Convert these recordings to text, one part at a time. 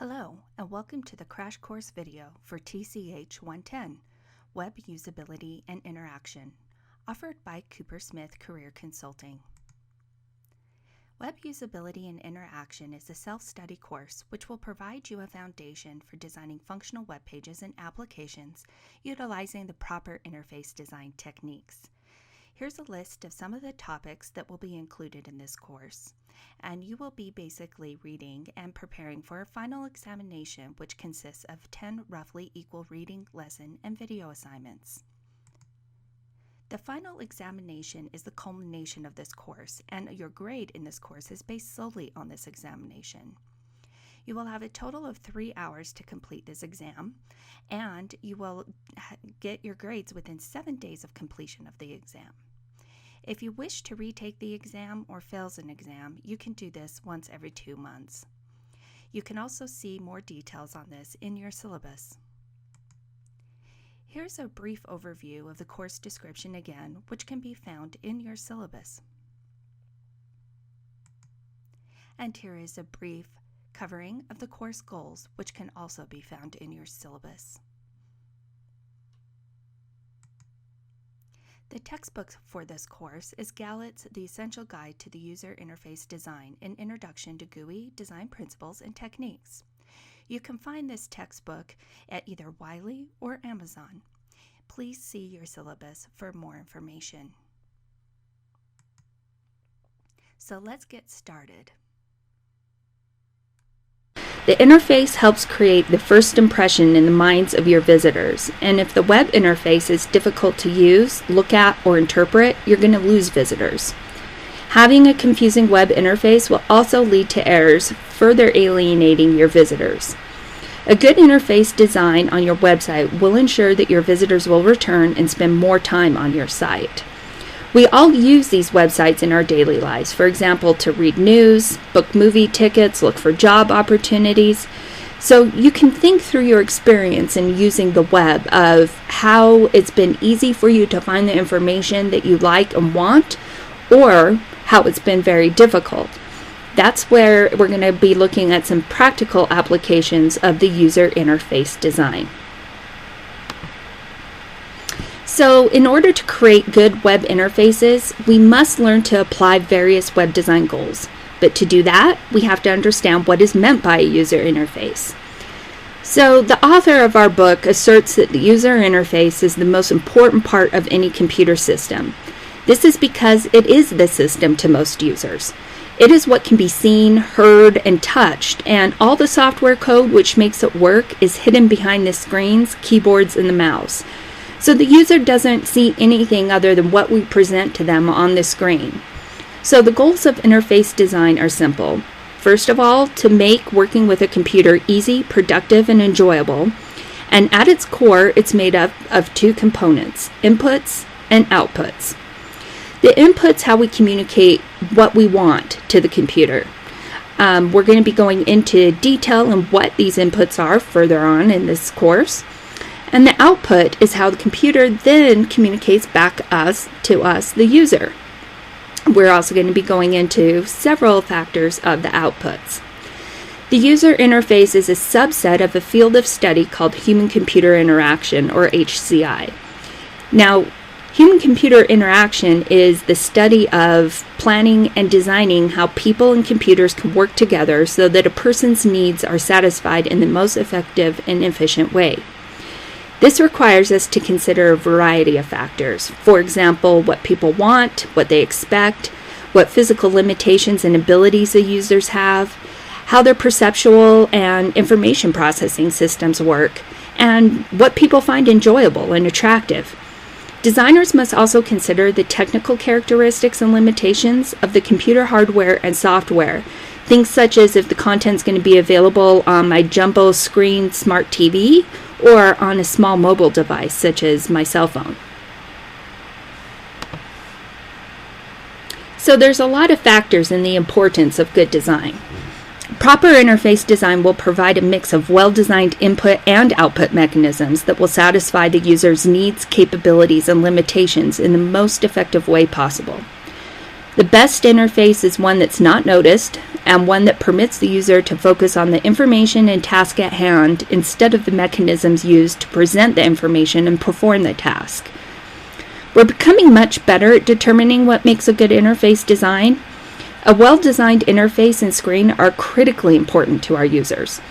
Hello, and welcome to the crash course video for TCH 110, Web Usability and Interaction, offered by Coopersmith Career Consulting. Web Usability and Interaction is a self-study course which will provide you a foundation for designing functional web pages and applications utilizing the proper interface design techniques. Here's a list of some of the topics that will be included in this course, and you will be basically reading and preparing for a final examination which consists of 10 roughly equal reading, lesson, and video assignments. The final examination is the culmination of this course, and your grade in this course is based solely on this examination. You will have a total of 3 hours to complete this exam, and you will get your grades within 7 days of completion of the exam. If you wish to retake the exam or fails an exam, you can do this once every 2 months. You can also see more details on this in your syllabus. Here's a brief overview of the course description again, which can be found in your syllabus. And here is a brief covering of the course goals, which can also be found in your syllabus. The textbook for this course is Gallett's The Essential Guide to the User Interface Design, an Introduction to GUI Design Principles and Techniques. You can find this textbook at either Wiley or Amazon. Please see your syllabus for more information. So let's get started. The interface helps create the first impression in the minds of your visitors, and if the web interface is difficult to use, look at, or interpret, you're going to lose visitors. Having a confusing web interface will also lead to errors, further alienating your visitors. A good interface design on your website will ensure that your visitors will return and spend more time on your site. We all use these websites in our daily lives, for example, to read news, book movie tickets, look for job opportunities. So you can think through your experience in using the web of how it's been easy for you to find the information that you like and want, or how it's been very difficult. That's where we're going to be looking at some practical applications of the user interface design. So in order to create good web interfaces, we must learn to apply various web design goals. But to do that, we have to understand what is meant by a user interface. So the author of our book asserts that the user interface is the most important part of any computer system. This is because it is the system to most users. It is what can be seen, heard, and touched, and all the software code which makes it work is hidden behind the screens, keyboards, and the mouse. So the user doesn't see anything other than what we present to them on the screen. So the goals of interface design are simple. First of all, to make working with a computer easy, productive, and enjoyable. And at its core, it's made up of 2 components, inputs and outputs. The inputs, how we communicate what we want to the computer. We're going to be going into detail on what these inputs are further on in this course. And the output is how the computer then communicates back to us, the user. We're also going to be going into several factors of the outputs. The user interface is a subset of a field of study called human-computer interaction, or HCI. Now, human-computer interaction is the study of planning and designing how people and computers can work together so that a person's needs are satisfied in the most effective and efficient way. This requires us to consider a variety of factors. For example, what people want, what they expect, what physical limitations and abilities the users have, how their perceptual and information processing systems work, and what people find enjoyable and attractive. Designers must also consider the technical characteristics and limitations of the computer hardware and software. Things such as if the content's going to be available on my jumbo screen smart TV or on a small mobile device such as my cell phone. So there's a lot of factors in the importance of good design. Proper interface design will provide a mix of well-designed input and output mechanisms that will satisfy the user's needs, capabilities, and limitations in the most effective way possible. The best interface is one that's not noticed and one that permits the user to focus on the information and task at hand instead of the mechanisms used to present the information and perform the task. We're becoming much better at determining what makes a good interface design. A well-designed interface and screen are critically important to our users,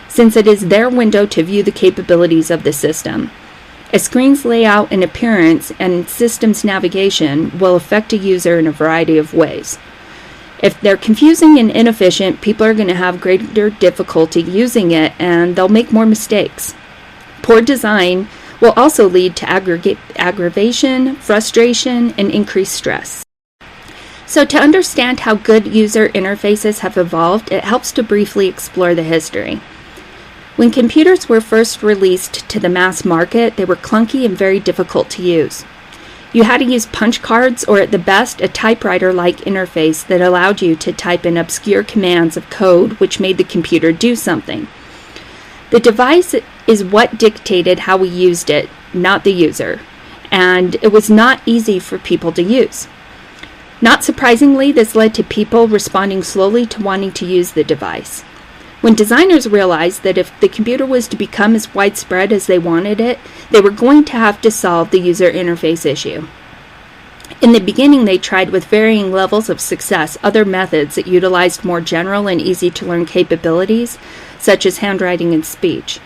since it is their window to view the capabilities of the system. A screen's layout and appearance and system's navigation will affect a user in a variety of ways. If they're confusing and inefficient, people are going to have greater difficulty using it and they'll make more mistakes. Poor design will also lead to aggravation, frustration, and increased stress. So to understand how good user interfaces have evolved, it helps to briefly explore the history. When computers were first released to the mass market, they were clunky and very difficult to use. You had to use punch cards or at the best a typewriter-like interface that allowed you to type in obscure commands of code which made the computer do something. The device is what dictated how we used it, not the user, and it was not easy for people to use. Not surprisingly, this led to people responding slowly to wanting to use the device. When designers realized that if the computer was to become as widespread as they wanted it, they were going to have to solve the user interface issue. In the beginning, they tried with varying levels of success other methods that utilized more general and easy-to-learn capabilities, such as handwriting and speech.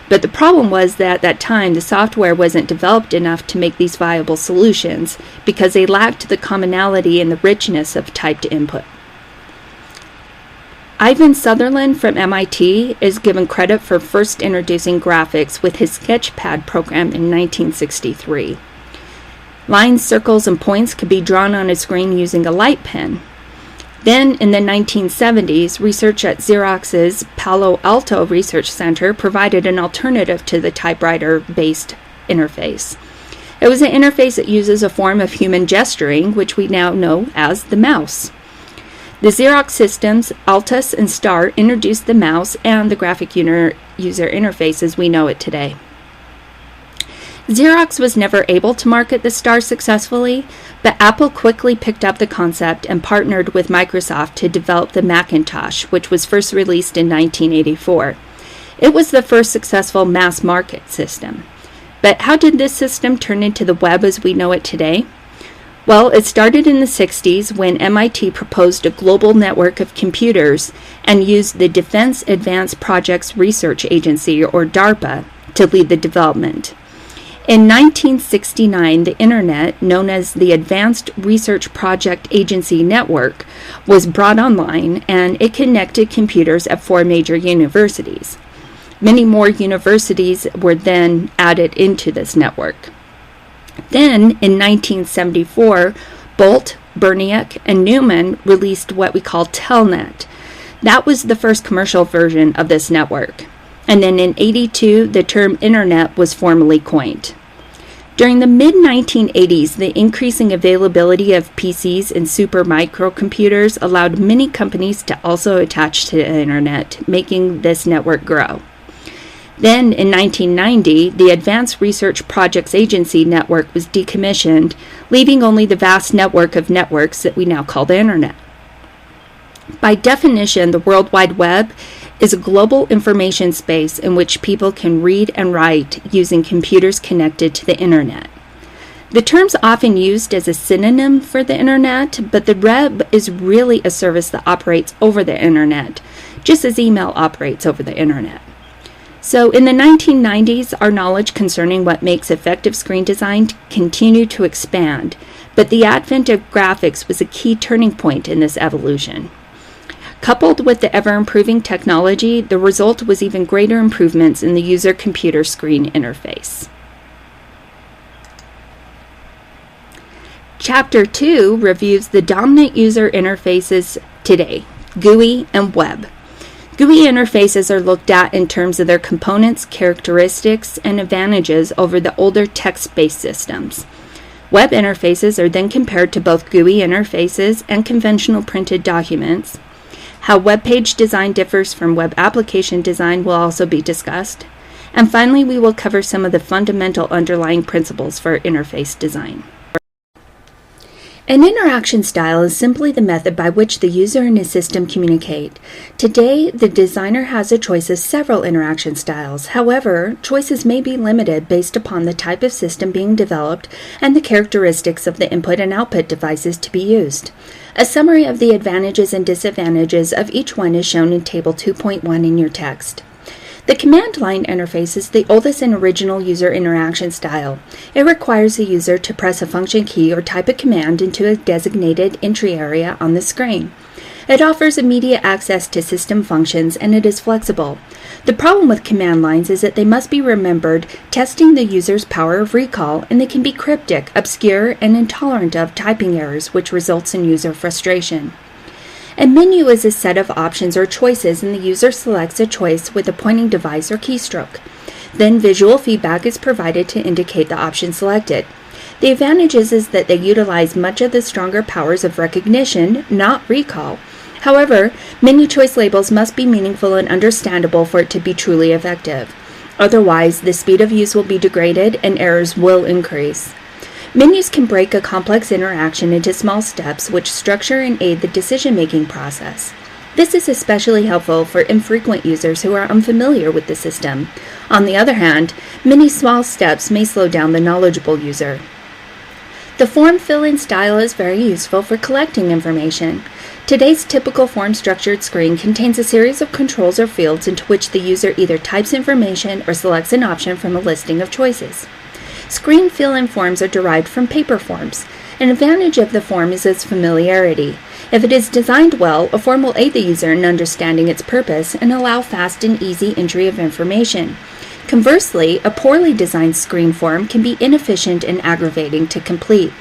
But the problem was that at that time, the software wasn't developed enough to make these viable solutions because they lacked the commonality and the richness of typed input. Ivan Sutherland from MIT is given credit for first introducing graphics with his Sketchpad program in 1963. Lines, circles, and points could be drawn on a screen using a light pen. Then, in the 1970s, research at Xerox's Palo Alto Research Center provided an alternative to the typewriter-based interface. It was an interface that uses a form of human gesturing, which we now know as the mouse. The Xerox systems, Altus and Star, introduced the mouse and the graphic user interface as we know it today. Xerox was never able to market the Star successfully, but Apple quickly picked up the concept and partnered with Microsoft to develop the Macintosh, which was first released in 1984. It was the first successful mass market system. But how did this system turn into the web as we know it today? Well, it started in the 60s when MIT proposed a global network of computers and used the Defense Advanced Projects Research Agency, or DARPA, to lead the development. In 1969, the Internet, known as the Advanced Research Project Agency Network, was brought online and it connected computers at 4 major universities. Many more universities were then added into this network. Then, in 1974, Bolt, Berniak, and Newman released what we call Telnet. That was the first commercial version of this network. And then in 1982, the term Internet was formally coined. During the mid-1980s, the increasing availability of PCs and super microcomputers allowed many companies to also attach to the Internet, making this network grow. Then, in 1990, the Advanced Research Projects Agency network was decommissioned, leaving only the vast network of networks that we now call the Internet. By definition, the World Wide Web is a global information space in which people can read and write using computers connected to the Internet. The term's often used as a synonym for the Internet, but the web is really a service that operates over the Internet, just as email operates over the Internet. So in the 1990s, our knowledge concerning what makes effective screen design continued to expand, but the advent of graphics was a key turning point in this evolution. Coupled with the ever-improving technology, the result was even greater improvements in the user-computer screen interface. Chapter 2 reviews the dominant user interfaces today, GUI and web. GUI interfaces are looked at in terms of their components, characteristics, and advantages over the older text-based systems. Web interfaces are then compared to both GUI interfaces and conventional printed documents. How web page design differs from web application design will also be discussed. And finally, we will cover some of the fundamental underlying principles for interface design. An interaction style is simply the method by which the user and his system communicate. Today, the designer has a choice of several interaction styles. However, choices may be limited based upon the type of system being developed and the characteristics of the input and output devices to be used. A summary of the advantages and disadvantages of each one is shown in Table 2.1 in your text. The command line interface is the oldest and original user interaction style. It requires the user to press a function key or type a command into a designated entry area on the screen. It offers immediate access to system functions and it is flexible. The problem with command lines is that they must be remembered, testing the user's power of recall, and they can be cryptic, obscure, and intolerant of typing errors, which results in user frustration. A menu is a set of options or choices, and the user selects a choice with a pointing device or keystroke. Then visual feedback is provided to indicate the option selected. The advantage is that they utilize much of the stronger powers of recognition, not recall. However, menu choice labels must be meaningful and understandable for it to be truly effective. Otherwise, the speed of use will be degraded and errors will increase. Menus can break a complex interaction into small steps which structure and aid the decision-making process. This is especially helpful for infrequent users who are unfamiliar with the system. On the other hand, many small steps may slow down the knowledgeable user. The form fill-in style is very useful for collecting information. Today's typical form-structured screen contains a series of controls or fields into which the user either types information or selects an option from a listing of choices. Screen fill-in forms are derived from paper forms. An advantage of the form is its familiarity. If it is designed well, a form will aid the user in understanding its purpose and allow fast and easy entry of information. Conversely, a poorly designed screen form can be inefficient and aggravating to complete.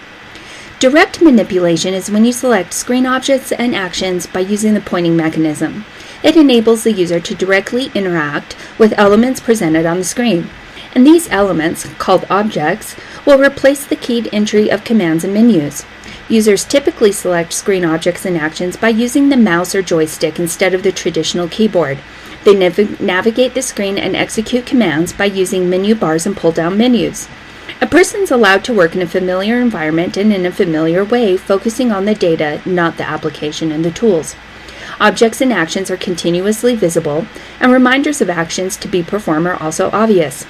Direct manipulation is when you select screen objects and actions by using the pointing mechanism. It enables the user to directly interact with elements presented on the screen. And these elements, called objects, will replace the keyed entry of commands and menus. Users typically select screen objects and actions by using the mouse or joystick instead of the traditional keyboard. They navigate the screen and execute commands by using menu bars and pull-down menus. A person is allowed to work in a familiar environment and in a familiar way, focusing on the data, not the application and the tools. Objects and actions are continuously visible, and reminders of actions to be performed are also obvious.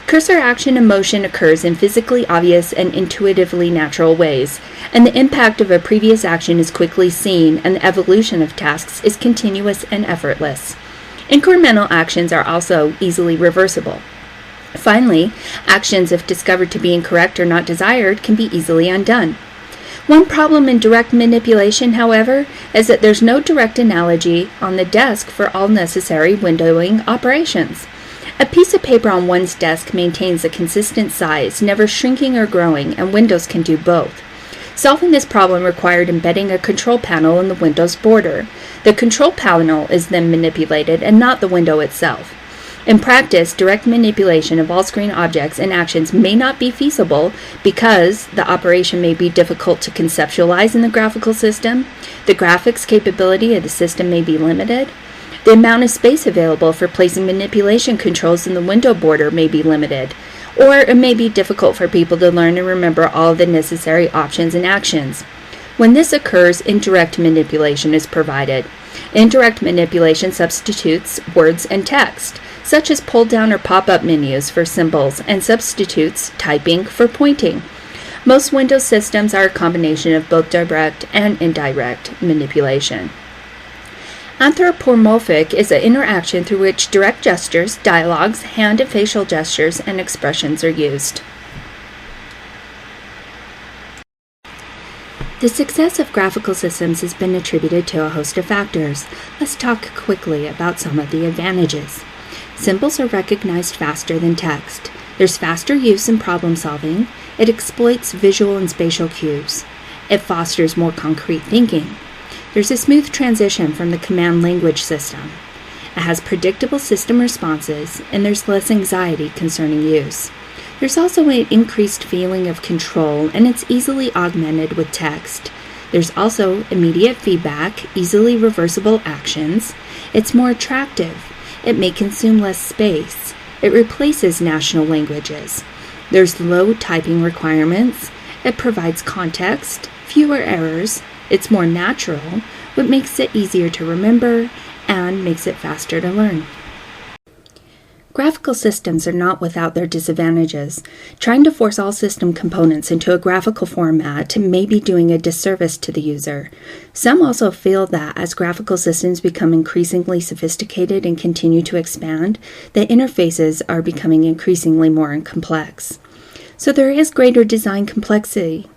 Cursor action and motion occurs in physically obvious and intuitively natural ways, and the impact of a previous action is quickly seen, and the evolution of tasks is continuous and effortless. Incremental actions are also easily reversible. Finally, actions, if discovered to be incorrect or not desired, can be easily undone. One problem in direct manipulation, however, is that there's no direct analogy on the desk for all necessary windowing operations. A piece of paper on one's desk maintains a consistent size, never shrinking or growing, and Windows can do both. Solving this problem required embedding a control panel in the Windows border. The control panel is then manipulated and not the window itself. In practice, direct manipulation of all screen objects and actions may not be feasible because the operation may be difficult to conceptualize in the graphical system, the graphics capability of the system may be limited, the amount of space available for placing manipulation controls in the window border may be limited, or it may be difficult for people to learn and remember all of the necessary options and actions. When this occurs, indirect manipulation is provided. Indirect manipulation substitutes words and text, such as pull-down or pop-up menus for symbols, and substitutes typing for pointing. Most Windows systems are a combination of both direct and indirect manipulation. Anthropomorphic is an interaction through which direct gestures, dialogues, hand and facial gestures, and expressions are used. The success of graphical systems has been attributed to a host of factors. Let's talk quickly about some of the advantages. Symbols are recognized faster than text. There's faster use in problem solving. It exploits visual and spatial cues. It fosters more concrete thinking. There's a smooth transition from the command language system. It has predictable system responses, and there's less anxiety concerning use. There's also an increased feeling of control, and it's easily augmented with text. There's also immediate feedback, easily reversible actions. It's more attractive. It may consume less space. It replaces national languages. There's low typing requirements. It provides context. fewer errors, it's more natural, what makes it easier to remember, and makes it faster to learn. Graphical systems are not without their disadvantages. Trying to force all system components into a graphical format may be doing a disservice to the user. Some also feel that as graphical systems become increasingly sophisticated and continue to expand, the interfaces are becoming increasingly more complex. So there is greater design complexity.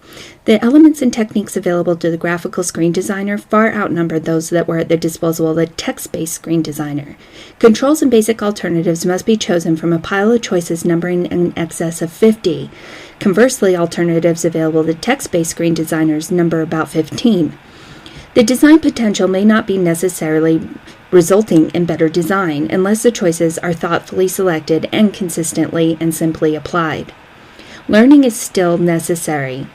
The elements and techniques available to the graphical screen designer far outnumber those that were at the disposal of the text-based screen designer. Controls and basic alternatives must be chosen from a pile of choices numbering in excess of 50. Conversely, alternatives available to text-based screen designers number about 15. The design potential may not be necessarily resulting in better design unless the choices are thoughtfully selected and consistently and simply applied. Learning is still necessary.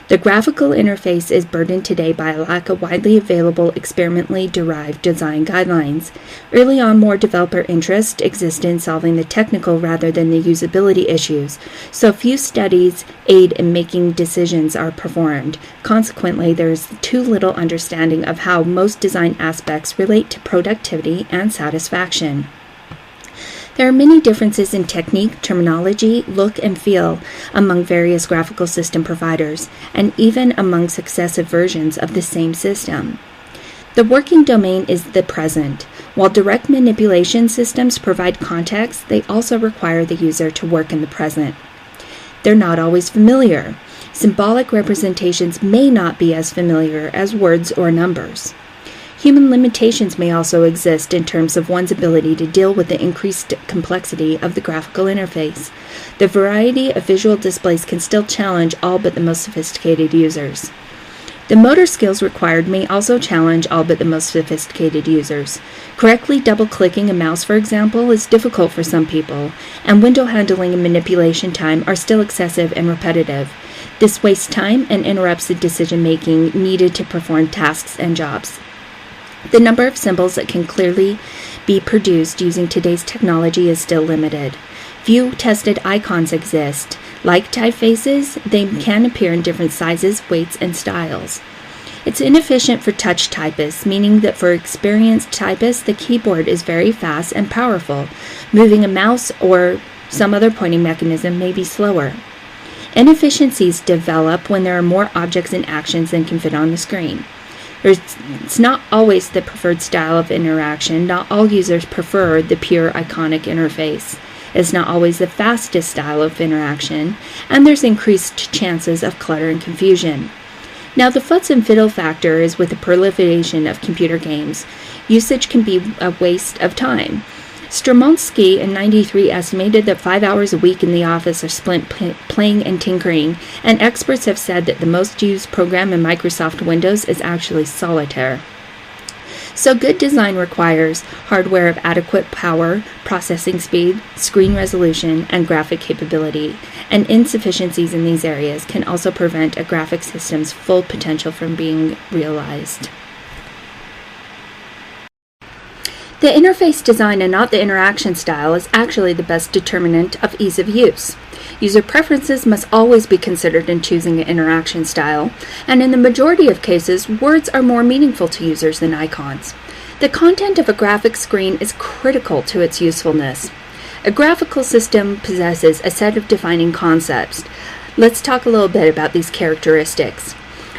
The graphical interface is burdened today by a lack of widely available experimentally derived design guidelines. Early on, more developer interest existed in solving the technical rather than the usability issues, so few studies aid in making decisions are performed. Consequently, there is too little understanding of how most design aspects relate to productivity and satisfaction. There are many differences in technique, terminology, look, and feel among various graphical system providers, and even among successive versions of the same system. The working domain is the present. While direct manipulation systems provide context, they also require the user to work in the present. They're not always familiar. Symbolic representations may not be as familiar as words or numbers. Human limitations may also exist in terms of one's ability to deal with the increased complexity of the graphical interface. The variety of visual displays can still challenge all but the most sophisticated users. The motor skills required may also challenge all but the most sophisticated users. Correctly double-clicking a mouse, for example, is difficult for some people, and window handling and manipulation time are still excessive and repetitive. This wastes time and interrupts the decision-making needed to perform tasks and jobs. The number of symbols that can clearly be produced using today's technology is still limited. Few tested icons exist. Like typefaces, they can appear in different sizes, weights, and styles. It's inefficient for touch typists, meaning that for experienced typists, the keyboard is very fast and powerful. Moving a mouse or some other pointing mechanism may be slower. Inefficiencies develop when there are more objects and actions than can fit on the screen. It's not always the preferred style of interaction. Not all users prefer the pure iconic interface. It's not always the fastest style of interaction, and there's increased chances of clutter and confusion. Now, the futz and fiddle factor is with the proliferation of computer games. Usage can be a waste of time. Stromonsky in '93 estimated that 5 hours a week in the office are spent playing and tinkering, and experts have said that the most used program in Microsoft Windows is actually Solitaire. So good design requires hardware of adequate power, processing speed, screen resolution, and graphic capability, and insufficiencies in these areas can also prevent a graphic system's full potential from being realized. The interface design and not the interaction style is actually the best determinant of ease of use. User preferences must always be considered in choosing an interaction style, and in the majority of cases, words are more meaningful to users than icons. The content of a graphic screen is critical to its usefulness. A graphical system possesses a set of defining concepts. Let's talk a little bit about these characteristics.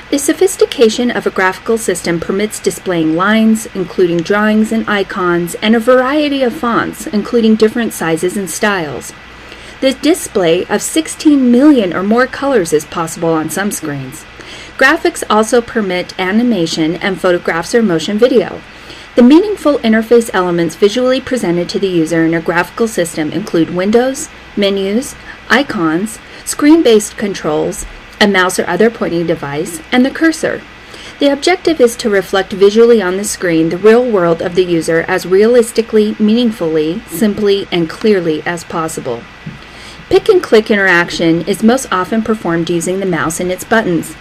The sophistication of a graphical system permits displaying lines, including drawings and icons, and a variety of fonts, including different sizes and styles. The display of 16 million or more colors is possible on some screens. Graphics also permit animation and photographs or motion video. The meaningful interface elements visually presented to the user in a graphical system include windows, menus, icons, screen-based controls, a mouse or other pointing device, and the cursor. The objective is to reflect visually on the screen the real world of the user as realistically, meaningfully, simply, and clearly as possible. Pick-and-click interaction is most often performed using the mouse and its buttons.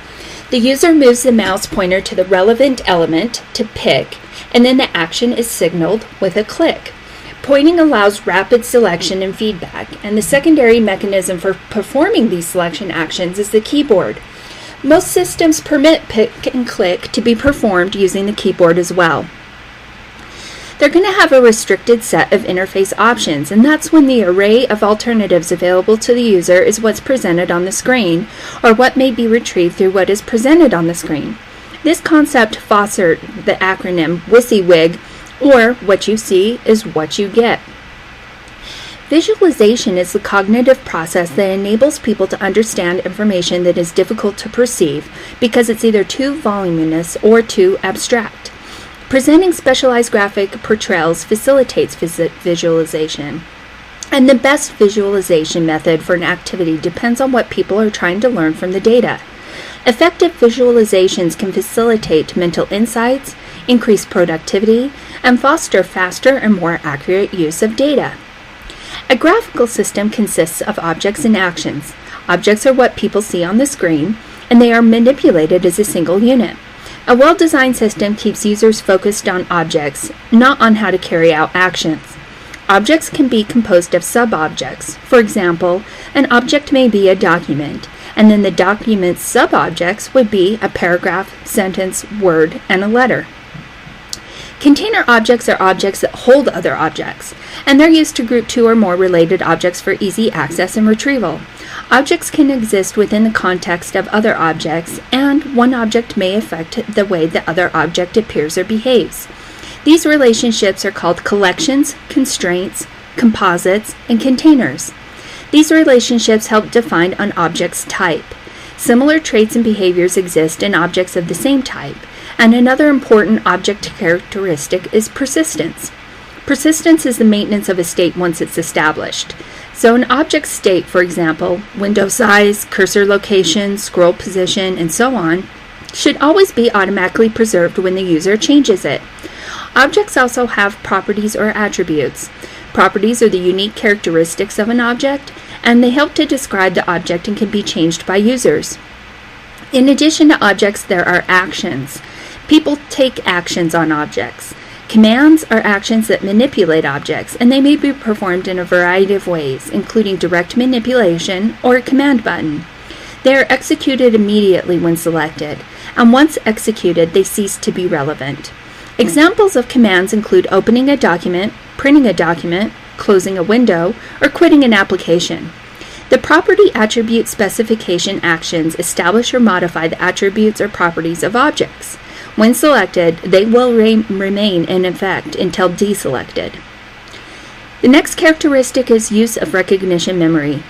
The user moves the mouse pointer to the relevant element to pick, and then the action is signaled with a click. Pointing allows rapid selection and feedback, and the secondary mechanism for performing these selection actions is the keyboard. Most systems permit pick and click to be performed using the keyboard as well. They're going to have a restricted set of interface options, and that's when the array of alternatives available to the user is what's presented on the screen, or what may be retrieved through what is presented on the screen. This concept fostered the acronym WYSIWYG, or what you see is what you get. Visualization is the cognitive process that enables people to understand information that is difficult to perceive because it's either too voluminous or too abstract. Presenting specialized graphic portrayals facilitates visualization. And the best visualization method for an activity depends on what people are trying to learn from the data. Effective visualizations can facilitate mental insights, increase productivity, and foster faster and more accurate use of data. A graphical system consists of objects and actions. Objects are what people see on the screen, and they are manipulated as a single unit. A well-designed system keeps users focused on objects, not on how to carry out actions. Objects can be composed of sub-objects. For example, an object may be a document, and then the document's sub-objects would be a paragraph, sentence, word, and a letter. Container objects are objects that hold other objects, and they're used to group two or more related objects for easy access and retrieval. Objects can exist within the context of other objects, and one object may affect the way the other object appears or behaves. These relationships are called collections, constraints, composites, and containers. These relationships help define an object's type. Similar traits and behaviors exist in objects of the same type, and another important object characteristic is persistence. Persistence is the maintenance of a state once it's established. So an object's state, for example, window size, cursor location, scroll position, and so on, should always be automatically preserved when the user changes it. Objects also have properties or attributes. Properties are the unique characteristics of an object, and they help to describe the object and can be changed by users. In addition to objects, there are actions. People take actions on objects. Commands are actions that manipulate objects, and they may be performed in a variety of ways, including direct manipulation or a command button. They are executed immediately when selected, and once executed, they cease to be relevant. Examples of commands include opening a document, printing a document, closing a window, or quitting an application. The property attribute specification actions establish or modify the attributes or properties of objects. When selected, they will remain in effect until deselected. The next characteristic is use of recognition memory.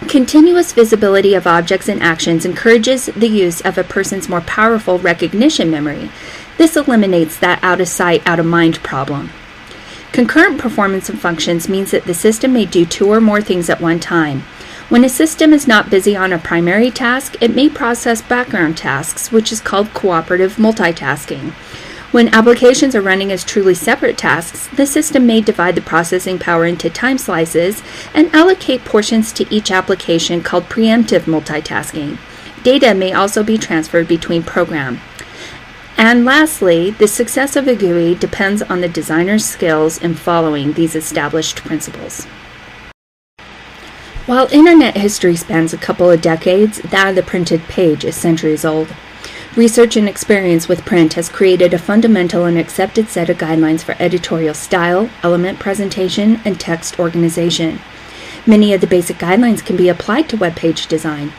Continuous visibility of objects and actions encourages the use of a person's more powerful recognition memory. This eliminates that out-of-sight, out-of-mind problem. Concurrent performance of functions means that the system may do two or more things at one time. When a system is not busy on a primary task, it may process background tasks, which is called cooperative multitasking. When applications are running as truly separate tasks, the system may divide the processing power into time slices and allocate portions to each application called preemptive multitasking. Data may also be transferred between programs. And lastly, the success of a GUI depends on the designer's skills in following these established principles. While internet history spans a couple of decades, that of the printed page is centuries old. Research and experience with print has created a fundamental and accepted set of guidelines for editorial style, element presentation, and text organization. Many of the basic guidelines can be applied to web page design.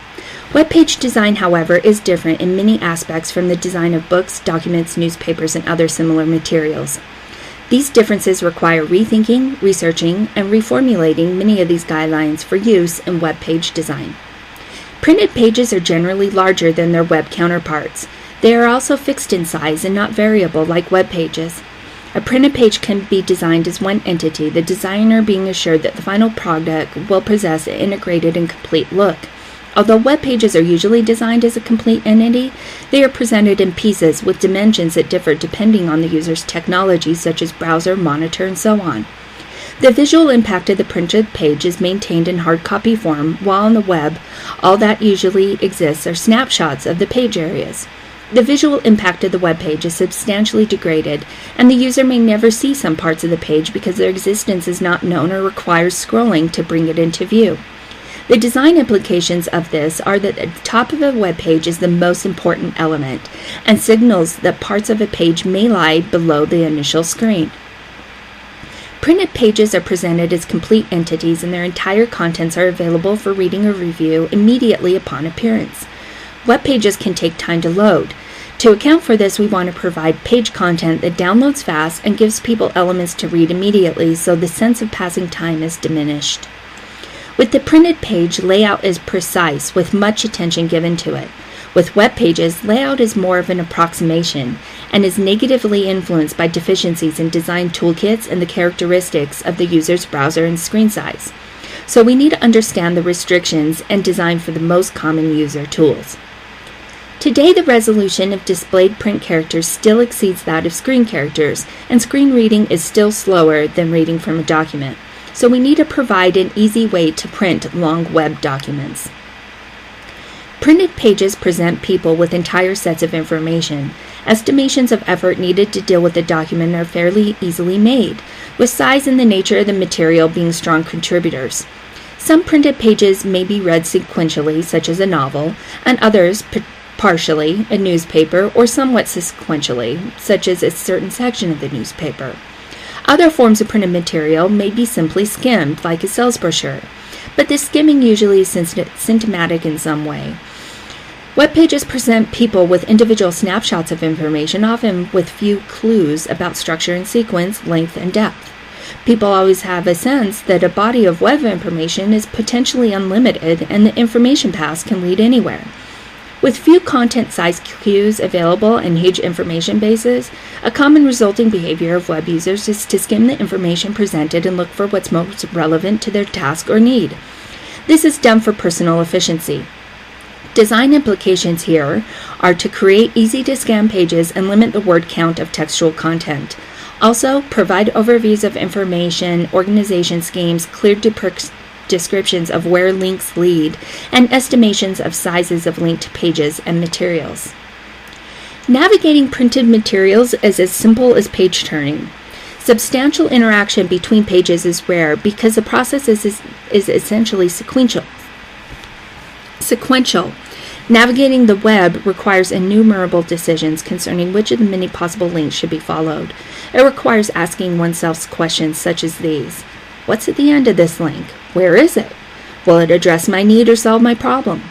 Web page design, however, is different in many aspects from the design of books, documents, newspapers, and other similar materials. These differences require rethinking, researching, and reformulating many of these guidelines for use in web page design. Printed pages are generally larger than their web counterparts. They are also fixed in size and not variable like web pages. A printed page can be designed as one entity, the designer being assured that the final product will possess an integrated and complete look. Although web pages are usually designed as a complete entity, they are presented in pieces with dimensions that differ depending on the user's technology, such as browser, monitor, and so on. The visual impact of the printed page is maintained in hard copy form, while on the web, all that usually exists are snapshots of the page areas. The visual impact of the web page is substantially degraded, and the user may never see some parts of the page because their existence is not known or requires scrolling to bring it into view. The design implications of this are that the top of a web page is the most important element and signals that parts of a page may lie below the initial screen. Printed pages are presented as complete entities and their entire contents are available for reading or review immediately upon appearance. Web pages can take time to load. To account for this, we want to provide page content that downloads fast and gives people elements to read immediately so the sense of passing time is diminished. With the printed page, layout is precise with much attention given to it. With web pages, layout is more of an approximation and is negatively influenced by deficiencies in design toolkits and the characteristics of the user's browser and screen size. So we need to understand the restrictions and design for the most common user tools. Today, the resolution of displayed print characters still exceeds that of screen characters, and screen reading is still slower than reading from a document. So we need to provide an easy way to print long web documents. Printed pages present people with entire sets of information. Estimations of effort needed to deal with the document are fairly easily made, with size and the nature of the material being strong contributors. Some printed pages may be read sequentially, such as a novel, and others partially, a newspaper, or somewhat sequentially, such as a certain section of the newspaper. Other forms of printed material may be simply skimmed, like a sales brochure, but this skimming usually is symptomatic in some way. Web pages present people with individual snapshots of information, often with few clues about structure and sequence, length and depth. People always have a sense that a body of web information is potentially unlimited and the information pass can lead anywhere. With few content size cues available and huge information bases, a common resulting behavior of web users is to skim the information presented and look for what's most relevant to their task or need. This is done for personal efficiency. Design implications here are to create easy-to-scan pages and limit the word count of textual content. Also, provide overviews of information, organization schemes, clear descriptions of where links lead, and estimations of sizes of linked pages and materials. Navigating printed materials is as simple as page turning. Substantial interaction between pages is rare because the process is essentially sequential. Navigating the web requires innumerable decisions concerning which of the many possible links should be followed. It requires asking oneself questions such as these. What's at the end of this link? Where is it? Will it address my need or solve my problem?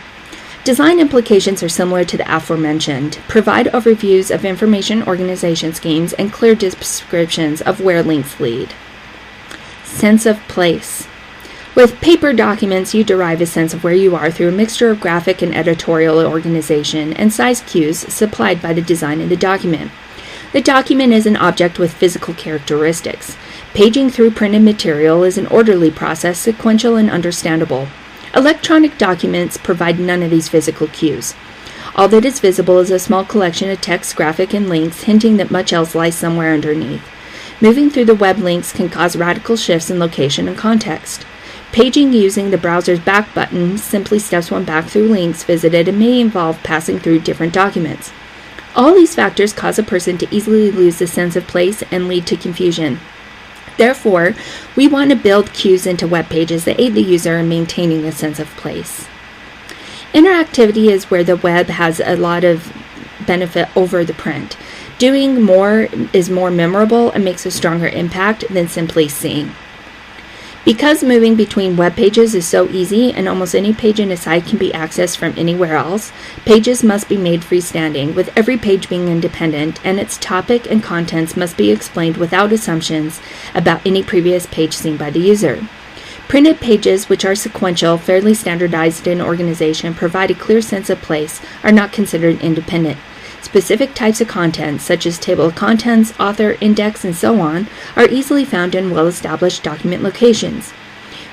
Design implications are similar to the aforementioned. Provide overviews of information organization schemes and clear descriptions of where links lead. Sense of place. With paper documents, you derive a sense of where you are through a mixture of graphic and editorial organization and size cues supplied by the design of the document. The document is an object with physical characteristics. Paging through printed material is an orderly process, sequential and understandable. Electronic documents provide none of these physical cues. All that is visible is a small collection of text, graphic, and links, hinting that much else lies somewhere underneath. Moving through the web links can cause radical shifts in location and context. Paging using the browser's back button simply steps one back through links visited and may involve passing through different documents. All these factors cause a person to easily lose the sense of place and lead to confusion. Therefore, we want to build cues into web pages that aid the user in maintaining a sense of place. Interactivity is where the web has a lot of benefit over the print. Doing more is more memorable and makes a stronger impact than simply seeing. Because moving between web pages is so easy and almost any page in a site can be accessed from anywhere else, pages must be made freestanding, with every page being independent, and its topic and contents must be explained without assumptions about any previous page seen by the user. Printed pages, which are sequential, fairly standardized in organization, provide a clear sense of place, are not considered independent. Specific types of content, such as table of contents, author, index, and so on, are easily found in well-established document locations.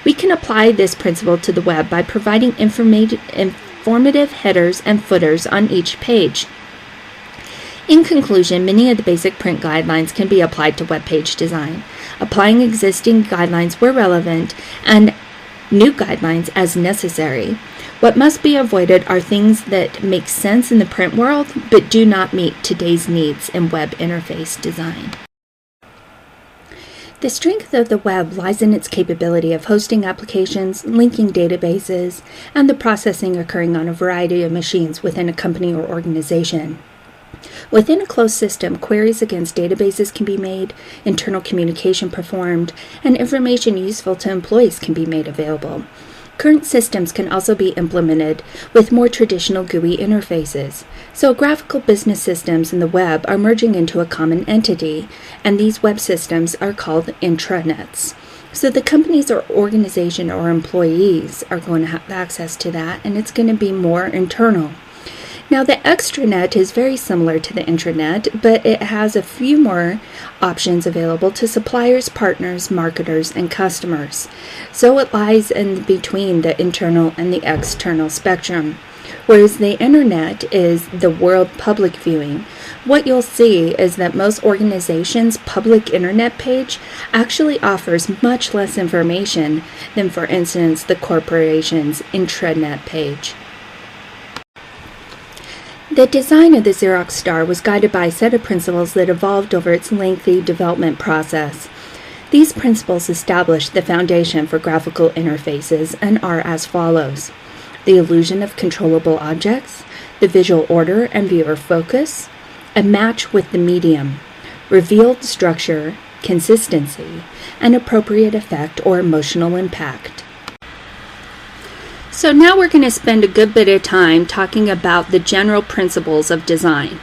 We can apply this principle to the web by providing informative headers and footers on each page. In conclusion, many of the basic print guidelines can be applied to web page design, applying existing guidelines where relevant and new guidelines as necessary. What must be avoided are things that make sense in the print world but do not meet today's needs in web interface design. The strength of the web lies in its capability of hosting applications, linking databases, and the processing occurring on a variety of machines within a company or organization. Within a closed system, queries against databases can be made, internal communication performed, and information useful to employees can be made available. Current systems can also be implemented with more traditional GUI interfaces. So graphical business systems and the web are merging into a common entity, and these web systems are called intranets. So the companies or organization or employees are going to have access to that, and it's going to be more internal. Now, the extranet is very similar to the intranet, but it has a few more options available to suppliers, partners, marketers, and customers. So it lies in between the internal and the external spectrum. Whereas the internet is the world public viewing, what you'll see is that most organizations' public internet page actually offers much less information than, for instance, the corporation's intranet page. The design of the Xerox Star was guided by a set of principles that evolved over its lengthy development process. These principles established the foundation for graphical interfaces and are as follows: the illusion of controllable objects, the visual order and viewer focus, a match with the medium, revealed structure, consistency, and appropriate effect or emotional impact. So now we're going to spend a good bit of time talking about the general principles of design.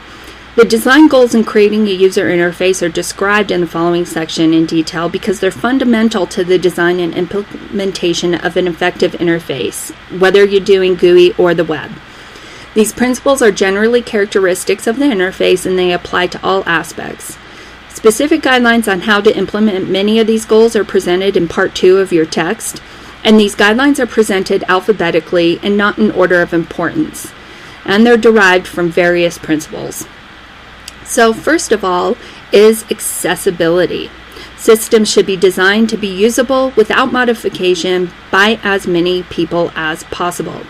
The design goals in creating a user interface are described in the following section in detail because they're fundamental to the design and implementation of an effective interface, whether you're doing GUI or the web. These principles are generally characteristics of the interface and they apply to all aspects. Specific guidelines on how to implement many of these goals are presented in Part 2 of your text. And these guidelines are presented alphabetically and not in order of importance, and they're derived from various principles. So first of all is accessibility. Systems should be designed to be usable without modification by as many people as possible.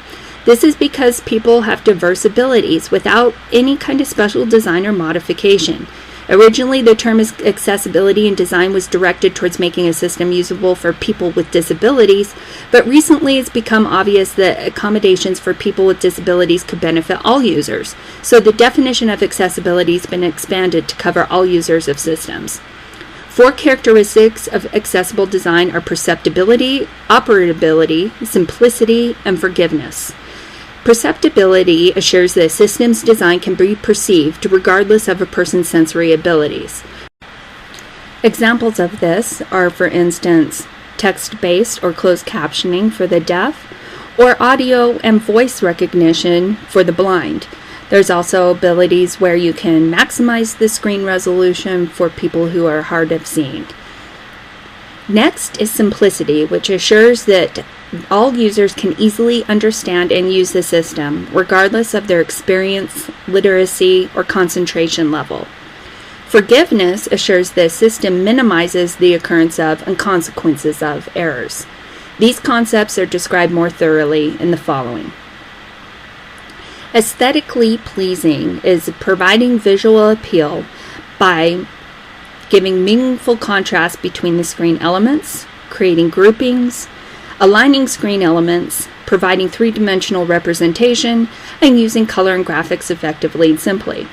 This is because people have diverse abilities without any kind of special design or modification. Originally, the term accessibility in design was directed towards making a system usable for people with disabilities, but recently it's become obvious that accommodations for people with disabilities could benefit all users. So the definition of accessibility has been expanded to cover all users of systems. 4 characteristics of accessible design are perceptibility, operability, simplicity, and forgiveness. Perceptibility assures that a system's design can be perceived regardless of a person's sensory abilities. Examples of this are, for instance, text-based or closed captioning for the deaf, or audio and voice recognition for the blind. There's also abilities where you can maximize the screen resolution for people who are hard of seeing. Next is simplicity, which assures that all users can easily understand and use the system, regardless of their experience, literacy, or concentration level. Forgiveness assures the system minimizes the occurrence of and consequences of errors. These concepts are described more thoroughly in the following. Aesthetically pleasing is providing visual appeal by giving meaningful contrast between the screen elements, creating groupings, aligning screen elements, providing three-dimensional representation, and using color and graphics effectively and simply.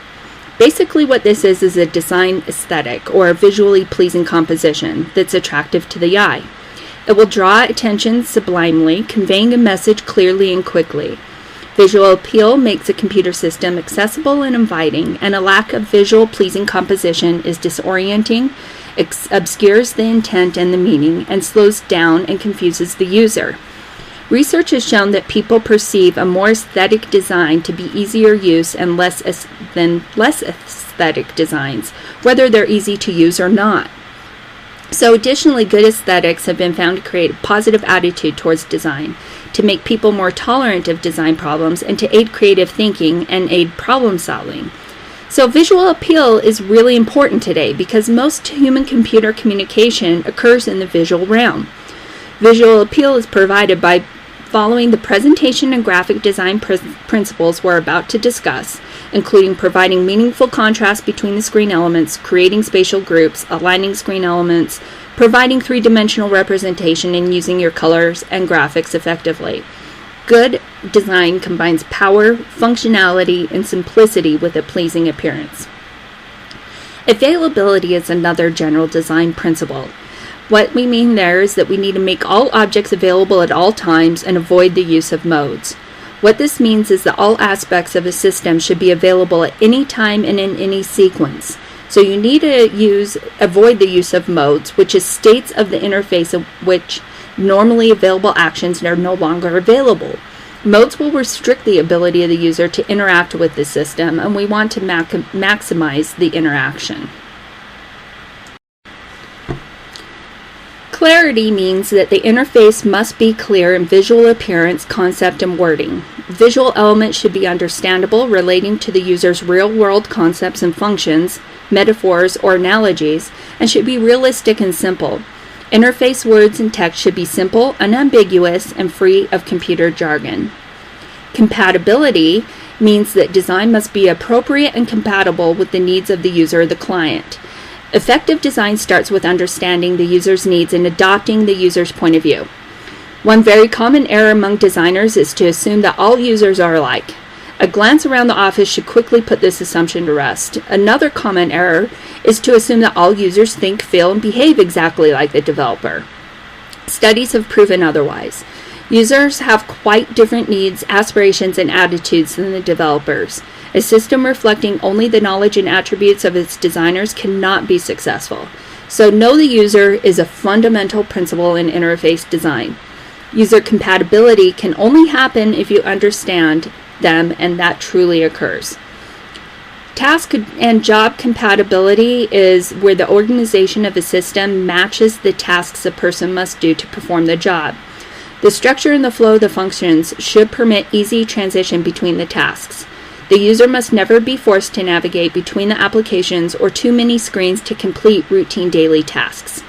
Basically what this is a design aesthetic or a visually pleasing composition that's attractive to the eye. It will draw attention sublimely, conveying a message clearly and quickly. Visual appeal makes a computer system accessible and inviting, and a lack of visual pleasing composition is disorienting, obscures the intent and the meaning, and slows down and confuses the user. Research has shown that people perceive a more aesthetic design to be easier use and less aesthetic designs, whether they're easy to use or not. So additionally, good aesthetics have been found to create a positive attitude towards design, to make people more tolerant of design problems, and to aid creative thinking and aid problem solving. So visual appeal is really important today because most human-computer communication occurs in the visual realm. Visual appeal is provided by following the presentation and graphic design principles we're about to discuss, including providing meaningful contrast between the screen elements, creating spatial groups, aligning screen elements, providing three-dimensional representation and using your colors and graphics effectively. Good design combines power, functionality, and simplicity with a pleasing appearance. Availability is another general design principle. What we mean there is that we need to make all objects available at all times and avoid the use of modes. What this means is that all aspects of a system should be available at any time and in any sequence. So you need to avoid the use of modes, which is states of the interface of which normally available actions are no longer available. Modes will restrict the ability of the user to interact with the system, and we want to maximize the interaction. Clarity means that the interface must be clear in visual appearance, concept, and wording. Visual elements should be understandable, relating to the user's real-world concepts and functions, metaphors, or analogies, and should be realistic and simple. Interface words and text should be simple, unambiguous, and free of computer jargon. Compatibility means that design must be appropriate and compatible with the needs of the user or the client. Effective design starts with understanding the user's needs and adopting the user's point of view. One very common error among designers is to assume that all users are alike. A glance around the office should quickly put this assumption to rest. Another common error is to assume that all users think, feel, and behave exactly like the developer. Studies have proven otherwise. Users have quite different needs, aspirations, and attitudes than the developers. A system reflecting only the knowledge and attributes of its designers cannot be successful. So know the user is a fundamental principle in interface design. User compatibility can only happen if you understand them, and that truly occurs. Task and job compatibility is where the organization of a system matches the tasks a person must do to perform the job. The structure and the flow of the functions should permit easy transition between the tasks. The user must never be forced to navigate between the applications or too many screens to complete routine daily tasks.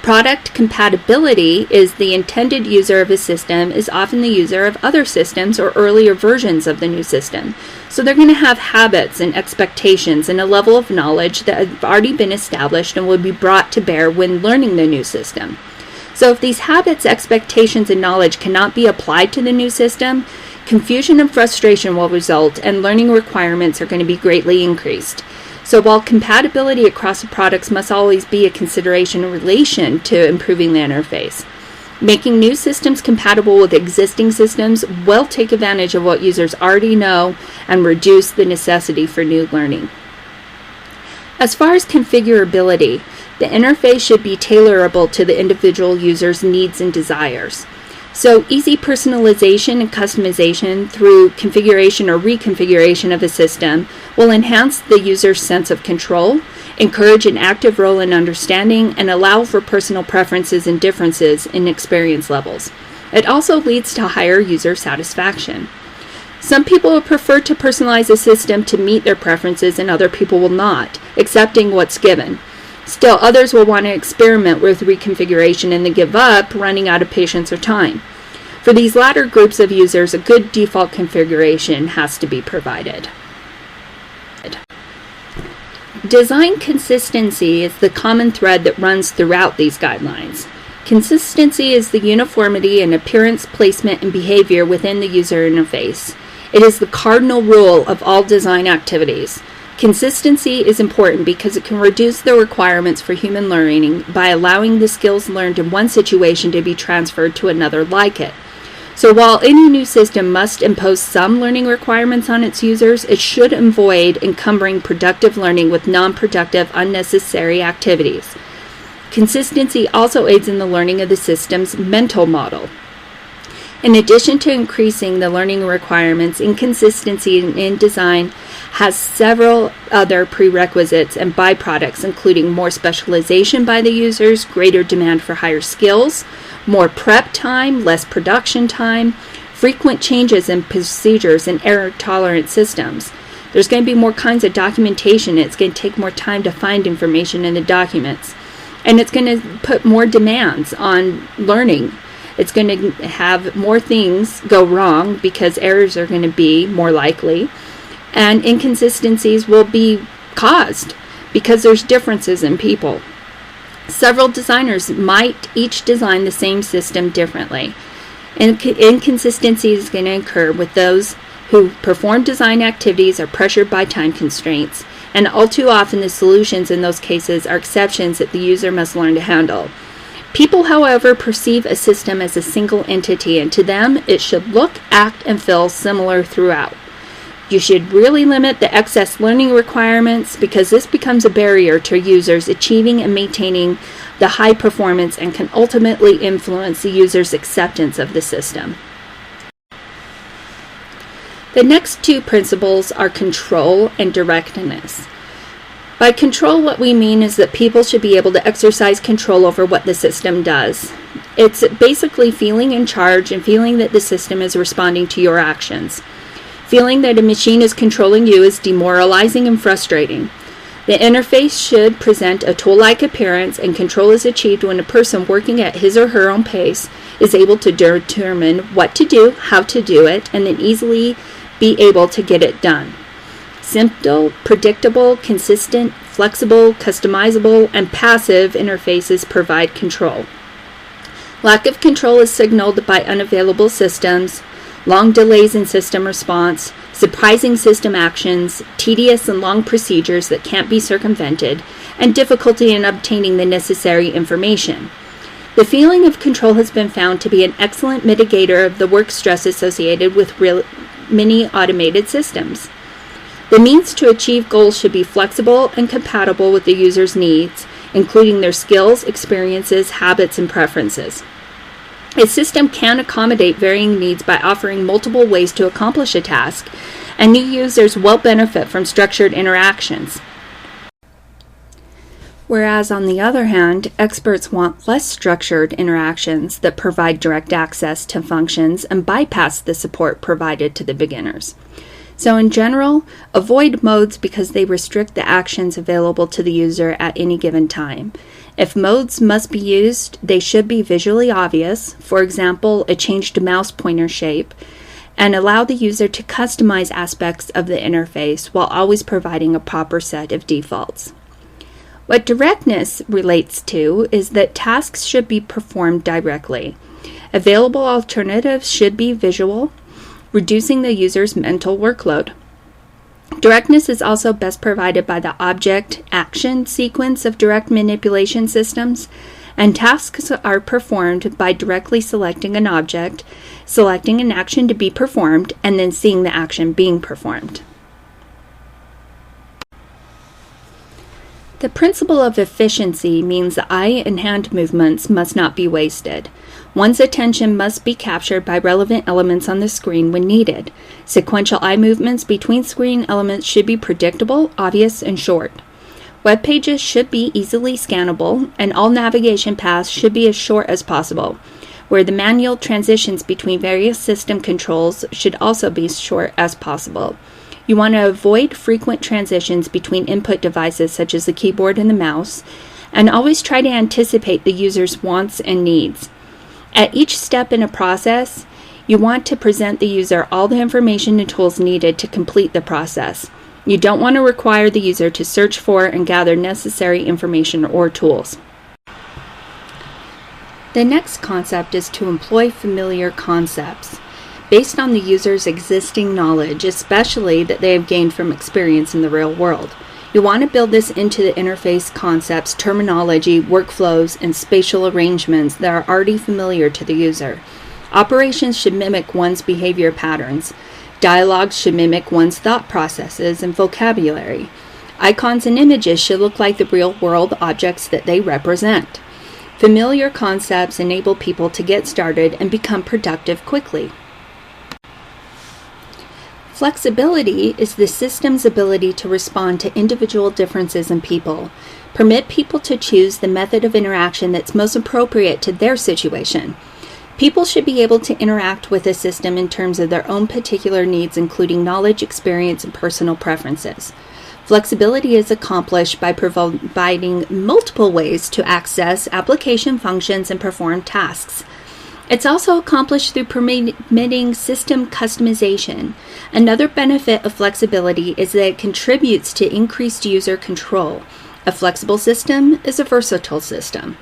Product compatibility is the intended user of a system is often the user of other systems or earlier versions of the new system. So they're going to have habits and expectations and a level of knowledge that have already been established and will be brought to bear when learning the new system. So if these habits, expectations, and knowledge cannot be applied to the new system, confusion and frustration will result, and learning requirements are going to be greatly increased. So while compatibility across the products must always be a consideration in relation to improving the interface, making new systems compatible with existing systems will take advantage of what users already know and reduce the necessity for new learning. As far as configurability, the interface should be tailorable to the individual user's needs and desires. So easy personalization and customization through configuration or reconfiguration of a system will enhance the user's sense of control, encourage an active role in understanding, and allow for personal preferences and differences in experience levels. It also leads to higher user satisfaction. Some people will prefer to personalize a system to meet their preferences, and other people will not, accepting what's given. Still, others will want to experiment with reconfiguration and then give up, running out of patience or time. For these latter groups of users, a good default configuration has to be provided. Design consistency is the common thread that runs throughout these guidelines. Consistency is the uniformity in appearance, placement, and behavior within the user interface. It is the cardinal rule of all design activities. Consistency is important because it can reduce the requirements for human learning by allowing the skills learned in one situation to be transferred to another like it. So while any new system must impose some learning requirements on its users, it should avoid encumbering productive learning with non-productive, unnecessary activities. Consistency also aids in the learning of the system's mental model. In addition to increasing the learning requirements, inconsistency in design has several other prerequisites and byproducts, including more specialization by the users, greater demand for higher skills, more prep time, less production time, frequent changes in procedures, and error-tolerant systems. There's going to be more kinds of documentation. It's going to take more time to find information in the documents. And it's going to put more demands on learning. It's going to have more things go wrong because errors are going to be more likely. And inconsistencies will be caused because there's differences in people. Several designers might each design the same system differently. Inconsistency is going to occur with those who perform design activities are pressured by time constraints, and all too often the solutions in those cases are exceptions that the user must learn to handle. People, however, perceive a system as a single entity, and to them it should look, act, and feel similar throughout. You should really limit the excess learning requirements because this becomes a barrier to users achieving and maintaining the high performance and can ultimately influence the user's acceptance of the system. The next two principles are control and directness. By control, what we mean is that people should be able to exercise control over what the system does. It's basically feeling in charge and feeling that the system is responding to your actions. Feeling that a machine is controlling you is demoralizing and frustrating. The interface should present a tool-like appearance, and control is achieved when a person working at his or her own pace is able to determine what to do, how to do it, and then easily be able to get it done. Simple, predictable, consistent, flexible, customizable, and passive interfaces provide control. Lack of control is signaled by unavailable systems, long delays in system response, surprising system actions, tedious and long procedures that can't be circumvented, and difficulty in obtaining the necessary information. The feeling of control has been found to be an excellent mitigator of the work stress associated with many automated systems. The means to achieve goals should be flexible and compatible with the user's needs, including their skills, experiences, habits, and preferences. A system can accommodate varying needs by offering multiple ways to accomplish a task, and new users will benefit from structured interactions. Whereas, on the other hand, experts want less structured interactions that provide direct access to functions and bypass the support provided to the beginners. So in general, avoid modes because they restrict the actions available to the user at any given time. If modes must be used, they should be visually obvious, for example, a changed mouse pointer shape, and allow the user to customize aspects of the interface while always providing a proper set of defaults. What directness relates to is that tasks should be performed directly. Available alternatives should be visual, reducing the user's mental workload. Directness is also best provided by the object-action sequence of direct manipulation systems, and tasks are performed by directly selecting an object, selecting an action to be performed, and then seeing the action being performed. The principle of efficiency means that eye and hand movements must not be wasted. One's attention must be captured by relevant elements on the screen when needed. Sequential eye movements between screen elements should be predictable, obvious, and short. Web pages should be easily scannable, and all navigation paths should be as short as possible, where the manual transitions between various system controls should also be as short as possible. You want to avoid frequent transitions between input devices such as the keyboard and the mouse, and always try to anticipate the user's wants and needs. At each step in a process, you want to present the user all the information and tools needed to complete the process. You don't want to require the user to search for and gather necessary information or tools. The next concept is to employ familiar concepts based on the user's existing knowledge, especially that they have gained from experience in the real world. You want to build this into the interface concepts, terminology, workflows, and spatial arrangements that are already familiar to the user. Operations should mimic one's behavior patterns. Dialogues should mimic one's thought processes and vocabulary. Icons and images should look like the real-world objects that they represent. Familiar concepts enable people to get started and become productive quickly. Flexibility is the system's ability to respond to individual differences in people. Permit people to choose the method of interaction that's most appropriate to their situation. People should be able to interact with a system in terms of their own particular needs, including knowledge, experience, and personal preferences. Flexibility is accomplished by providing multiple ways to access application functions and perform tasks. It's also accomplished through permitting system customization. Another benefit of flexibility is that it contributes to increased user control. A flexible system is a versatile system.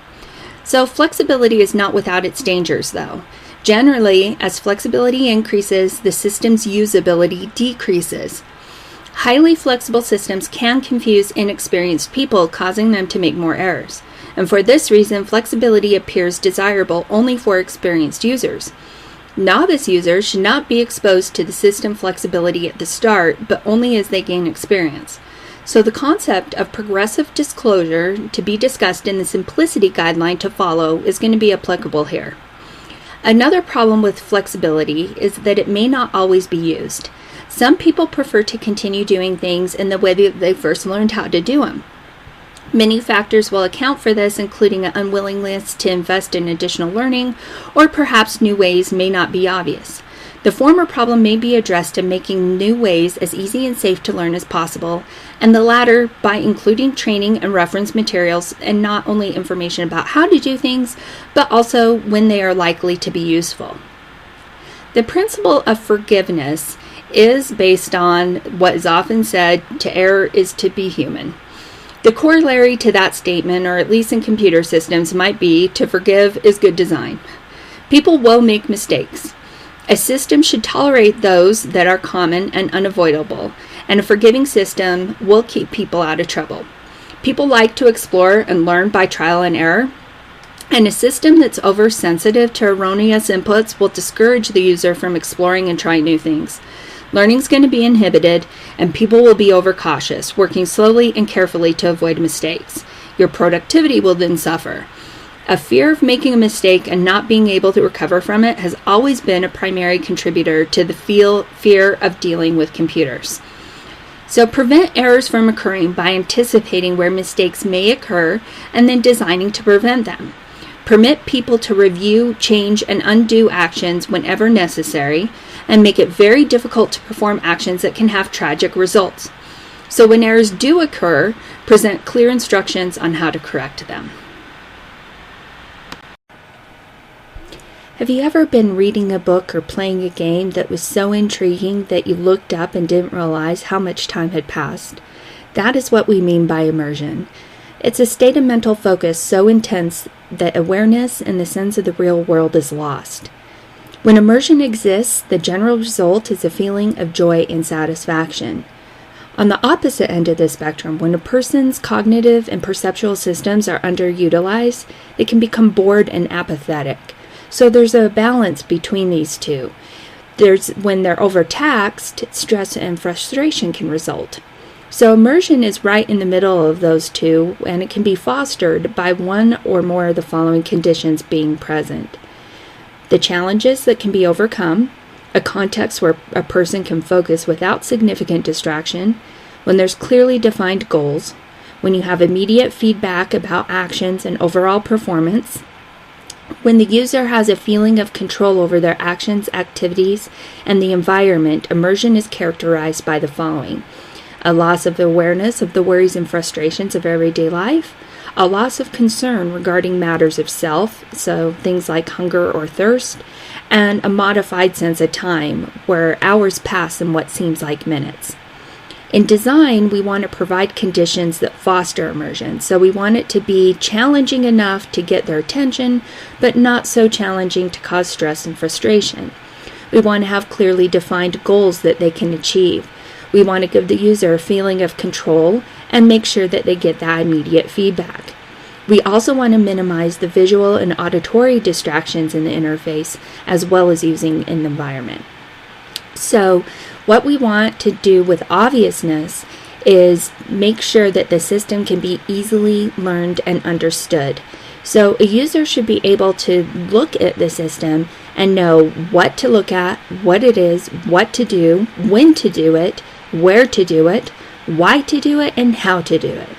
So flexibility is not without its dangers, though. Generally, as flexibility increases, the system's usability decreases. Highly flexible systems can confuse inexperienced people, causing them to make more errors. And for this reason, flexibility appears desirable only for experienced users. Novice users should not be exposed to the system flexibility at the start, but only as they gain experience. So the concept of progressive disclosure to be discussed in the simplicity guideline to follow is going to be applicable here. Another problem with flexibility is that it may not always be used. Some people prefer to continue doing things in the way that they first learned how to do them. Many factors will account for this, including an unwillingness to invest in additional learning, or perhaps new ways may not be obvious. The former problem may be addressed in making new ways as easy and safe to learn as possible, and the latter by including training and reference materials, and not only information about how to do things, but also when they are likely to be useful. The principle of forgiveness is based on what is often said, to err is to be human. The corollary to that statement, or at least in computer systems, might be to forgive is good design. People will make mistakes. A system should tolerate those that are common and unavoidable, and a forgiving system will keep people out of trouble. People like to explore and learn by trial and error, and a system that's oversensitive to erroneous inputs will discourage the user from exploring and trying new things. Learning is going to be inhibited, and people will be overcautious, working slowly and carefully to avoid mistakes. Your productivity will then suffer. A fear of making a mistake and not being able to recover from it has always been a primary contributor to the fear of dealing with computers. So prevent errors from occurring by anticipating where mistakes may occur and then designing to prevent them. Permit people to review, change, and undo actions whenever necessary, and make it very difficult to perform actions that can have tragic results. So when errors do occur, present clear instructions on how to correct them. Have you ever been reading a book or playing a game that was so intriguing that you looked up and didn't realize how much time had passed? That is what we mean by immersion. It's a state of mental focus so intense that awareness and the sense of the real world is lost. When immersion exists, the general result is a feeling of joy and satisfaction. On the opposite end of the spectrum, when a person's cognitive and perceptual systems are underutilized, they can become bored and apathetic. So there's a balance between these two. When they're overtaxed, stress and frustration can result. So immersion is right in the middle of those two, and it can be fostered by one or more of the following conditions being present. The challenges that can be overcome, a context where a person can focus without significant distraction, when there's clearly defined goals, when you have immediate feedback about actions and overall performance, when the user has a feeling of control over their actions, activities, and the environment. Immersion is characterized by the following: a loss of awareness of the worries and frustrations of everyday life, a loss of concern regarding matters of self, so things like hunger or thirst, and a modified sense of time, where hours pass in what seems like minutes. In design, we want to provide conditions that foster immersion, so we want it to be challenging enough to get their attention, but not so challenging to cause stress and frustration. We want to have clearly defined goals that they can achieve. We want to give the user a feeling of control and make sure that they get that immediate feedback. We also want to minimize the visual and auditory distractions in the interface, as well as using an environment. So, what we want to do with obviousness is make sure that the system can be easily learned and understood. So a user should be able to look at the system and know what to look at, what it is, what to do, when to do it, where to do it, why to do it, and how to do it.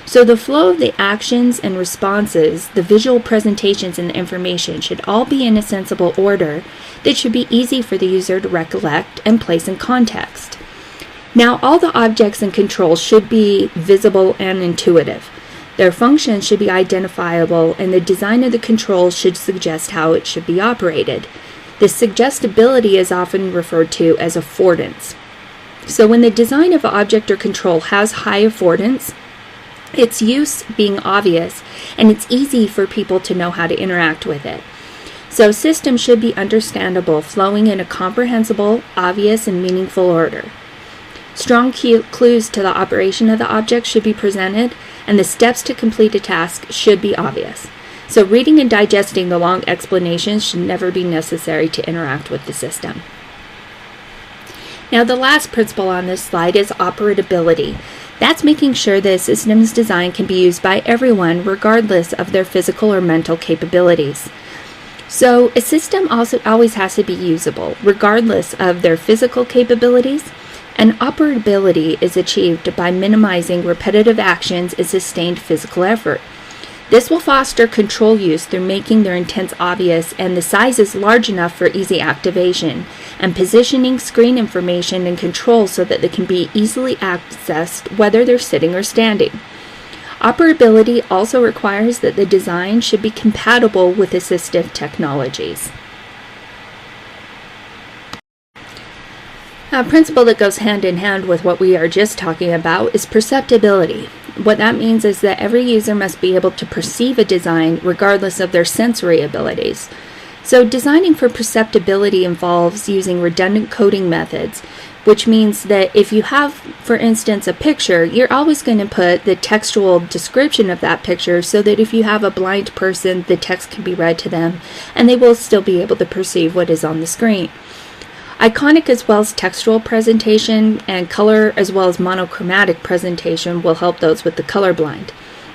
So the flow of the actions and responses, the visual presentations and the information should all be in a sensible order that should be easy for the user to recollect and place in context. Now, all the objects and controls should be visible and intuitive. Their functions should be identifiable, and the design of the controls should suggest how it should be operated. This suggestibility is often referred to as affordance. So when the design of an object or control has high affordance, its use being obvious, and it's easy for people to know how to interact with it. So systems should be understandable, flowing in a comprehensible, obvious, and meaningful order. Strong clues to the operation of the object should be presented, and the steps to complete a task should be obvious. So reading and digesting the long explanations should never be necessary to interact with the system. Now, the last principle on this slide is operability. That's making sure the system's design can be used by everyone regardless of their physical or mental capabilities. So a system also always has to be usable regardless of their physical capabilities, and operability is achieved by minimizing repetitive actions and sustained physical effort. This will foster control use through making their intents obvious and the sizes large enough for easy activation, and positioning screen information and control so that they can be easily accessed whether they're sitting or standing. Operability also requires that the design should be compatible with assistive technologies. A principle that goes hand in hand with what we are just talking about is perceptibility. What that means is that every user must be able to perceive a design regardless of their sensory abilities. So designing for perceptibility involves using redundant coding methods, which means that if you have, for instance, a picture, you're always going to put the textual description of that picture so that if you have a blind person, the text can be read to them and they will still be able to perceive what is on the screen. Iconic as well as textual presentation and color as well as monochromatic presentation will help those with the colorblind.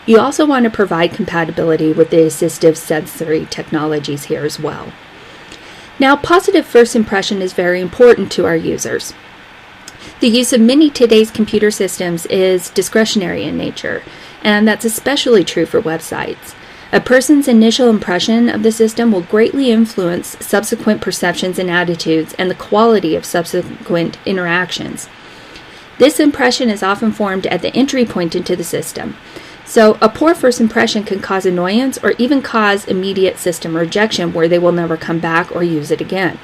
You also want to provide compatibility with the assistive sensory technologies here as well. Now, positive first impression is very important to our users. The use of many today's computer systems is discretionary in nature, and that's especially true for websites. A person's initial impression of the system will greatly influence subsequent perceptions and attitudes and the quality of subsequent interactions. This impression is often formed at the entry point into the system. So a poor first impression can cause annoyance or even cause immediate system rejection where they will never come back or use it again.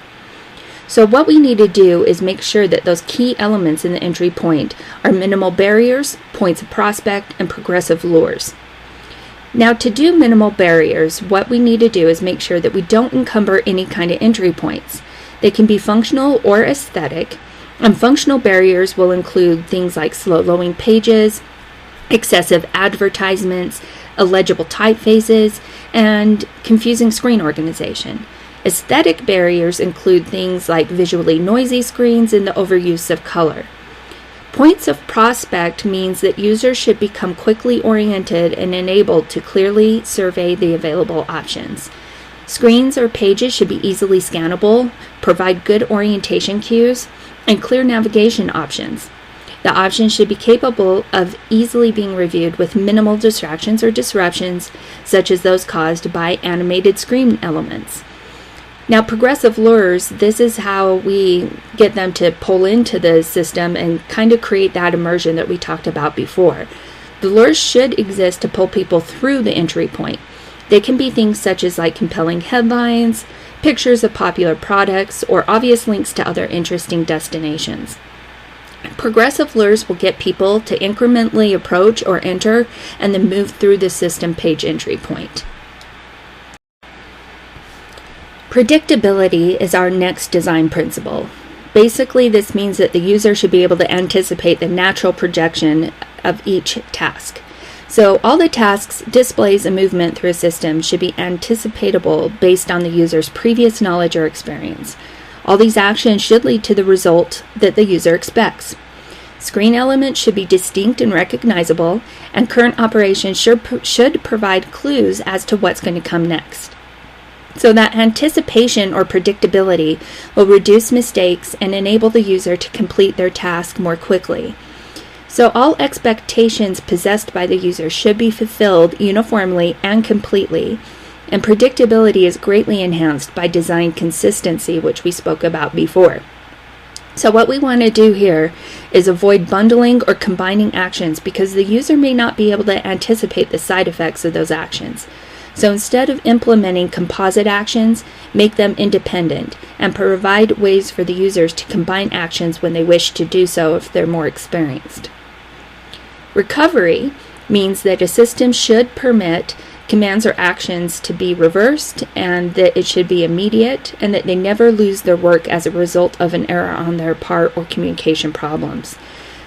So what we need to do is make sure that those key elements in the entry point are minimal barriers, points of prospect, and progressive lures. Now, to do minimal barriers, what we need to do is make sure that we don't encumber any kind of entry points. They can be functional or aesthetic, and functional barriers will include things like slow-loading pages, excessive advertisements, illegible typefaces, and confusing screen organization. Aesthetic barriers include things like visually noisy screens and the overuse of color. Points of prospect means that users should become quickly oriented and enabled to clearly survey the available options. Screens or pages should be easily scannable, provide good orientation cues, and clear navigation options. The options should be capable of easily being reviewed with minimal distractions or disruptions, such as those caused by animated screen elements. Now, progressive lures, this is how we get them to pull into the system and kind of create that immersion that we talked about before. The lures should exist to pull people through the entry point. They can be things such as like compelling headlines, pictures of popular products, or obvious links to other interesting destinations. Progressive lures will get people to incrementally approach or enter and then move through the system page entry point. Predictability is our next design principle. Basically, this means that the user should be able to anticipate the natural projection of each task. So all the tasks, displays, and movement through a system should be anticipatable based on the user's previous knowledge or experience. All these actions should lead to the result that the user expects. Screen elements should be distinct and recognizable, and current operations should provide clues as to what's going to come next. So that anticipation or predictability will reduce mistakes and enable the user to complete their task more quickly. So all expectations possessed by the user should be fulfilled uniformly and completely, and predictability is greatly enhanced by design consistency, which we spoke about before. So what we want to do here is avoid bundling or combining actions because the user may not be able to anticipate the side effects of those actions. So instead of implementing composite actions, make them independent and provide ways for the users to combine actions when they wish to do so if they're more experienced. Recovery means that a system should permit commands or actions to be reversed, and that it should be immediate, and that they never lose their work as a result of an error on their part or communication problems.